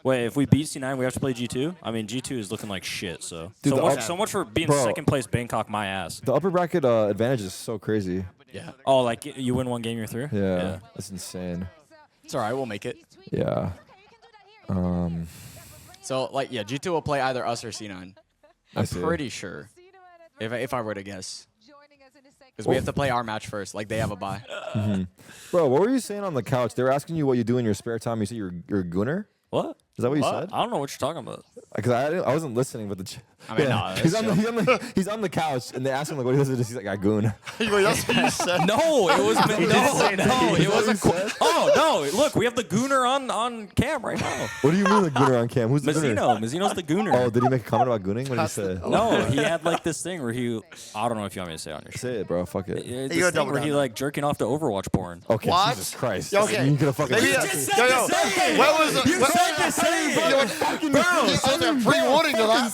Wait, if we beat C9, we have to play G2? I mean, G2 is looking like shit, so. Dude, So much for being Bro. second place Bangkok, my ass. The upper bracket advantage is so crazy. Yeah. Oh, like you win one game, you're through? Yeah, that's insane. It's all right. We'll make it. Yeah. So like, yeah, G2 will play either us or C9. I I'm see. pretty sure. If I were to guess. Because we have to play our match first. Like they have a bye. Bro, what were you saying on the couch? They were asking you what you do in your spare time. You said you're a gooner? What? Is that what you said? I don't know what you're talking about. Because I wasn't listening, but I mean, no, he's on the couch, and they asked him like, "What do you listen to?" He's like, "I goon." That's what you said. No, it was no, it wasn't. Oh no! Look, we have the gooner on cam right now. What do you mean the gooner on cam? Who's the gooner? Mizzino's the gooner. Oh, did he make a comment about gooning? What did he say? No, he had like this thing where he. I don't know if you want me to say it on your show. Say it, bro. Fuck it. It's this thing where he like jerking off to Overwatch porn. Okay, What? Jesus Christ. Okay. You could have fucking. Maybe Where was it? You said to say it. I was a pre-warning to that.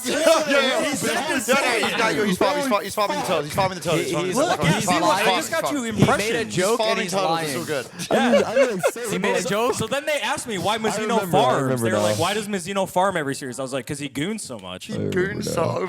He's farming the turtles. He's farming the turtles. Look, I just got you impressions. He made a joke and he's lying. It's all good. Yeah. He made a joke. So then they asked me why Mizzino I farms. remember They were now. like, why does Mizzino farm every series? I was like, because he goons so much. Goons so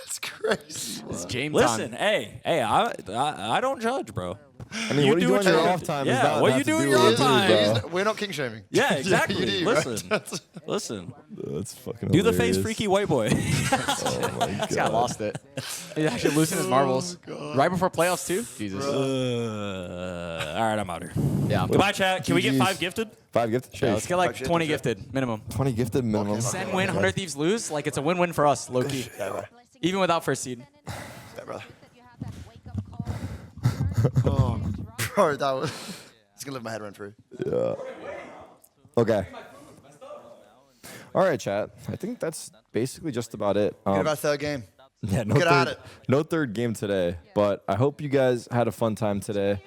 it's crazy. It's James Listen, hey, I don't judge, bro. I mean, what do you do on your off time? Yeah, what you do in your off time? We're not king shaming. Yeah, exactly. You do, Listen, right? listen. That's fucking. Do the face hilarious. freaky white boy. Oh my god. This guy lost it. He's actually losing his marbles. Right before playoffs, too? Jesus. All right, I'm out here. Yeah. Goodbye, chat. Can we get GGs. 5 gifted? 5 gifted? Sure. Yeah, let's get like 20 gifted minimum. 20 gifted minimum. Sen win, 100 Thieves lose. Like, it's a win-win for us, low-key. Even without first seed. Yeah, brother. Oh, bro, that was. It's gonna let my head run through. Yeah. Okay. All right, chat. I think that's basically just about it. Good about third game. Yeah, Get at it. No third game today, but I hope you guys had a fun time today.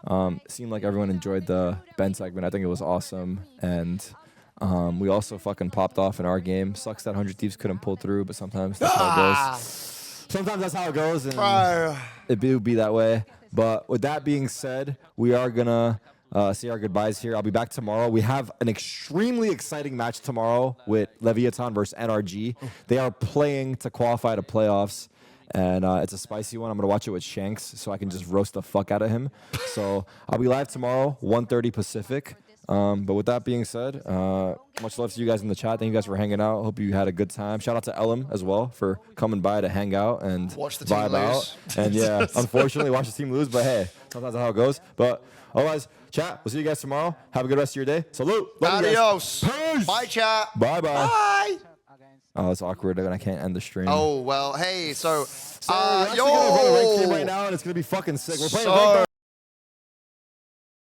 It seemed like everyone enjoyed the Ben segment. I think it was awesome, and we also fucking popped off in our game. Sucks that 100 Thieves couldn't pull through, but sometimes that's how it goes. Sometimes that's how it goes, and it will be that way. But with that being said, we are gonna say our goodbyes here. I'll be back tomorrow. We have an extremely exciting match tomorrow with Leviathan versus NRG. They are playing to qualify to playoffs, and it's a spicy one. I'm going to watch it with Shanks so I can just roast the fuck out of him. So I'll be live tomorrow, 1:30 Pacific. But with that being said, much love to you guys in the chat. Thank you guys for hanging out. Hope you had a good time. Shout out to Elam as well for coming by to hang out and Watch the team vibe lose. out. And yeah, unfortunately, watch the team lose. But hey, sometimes that's how it goes. But otherwise, chat, we'll see you guys tomorrow. Have a good rest of your day. Salute. Love you guys. Adios. Peace. Bye, chat. Bye-bye. Bye. Oh, it's awkward. I can't end the stream. Oh, well, hey, so. We're actually going to run a ranked game right now, and it's going to be fucking sick. We're playing ranked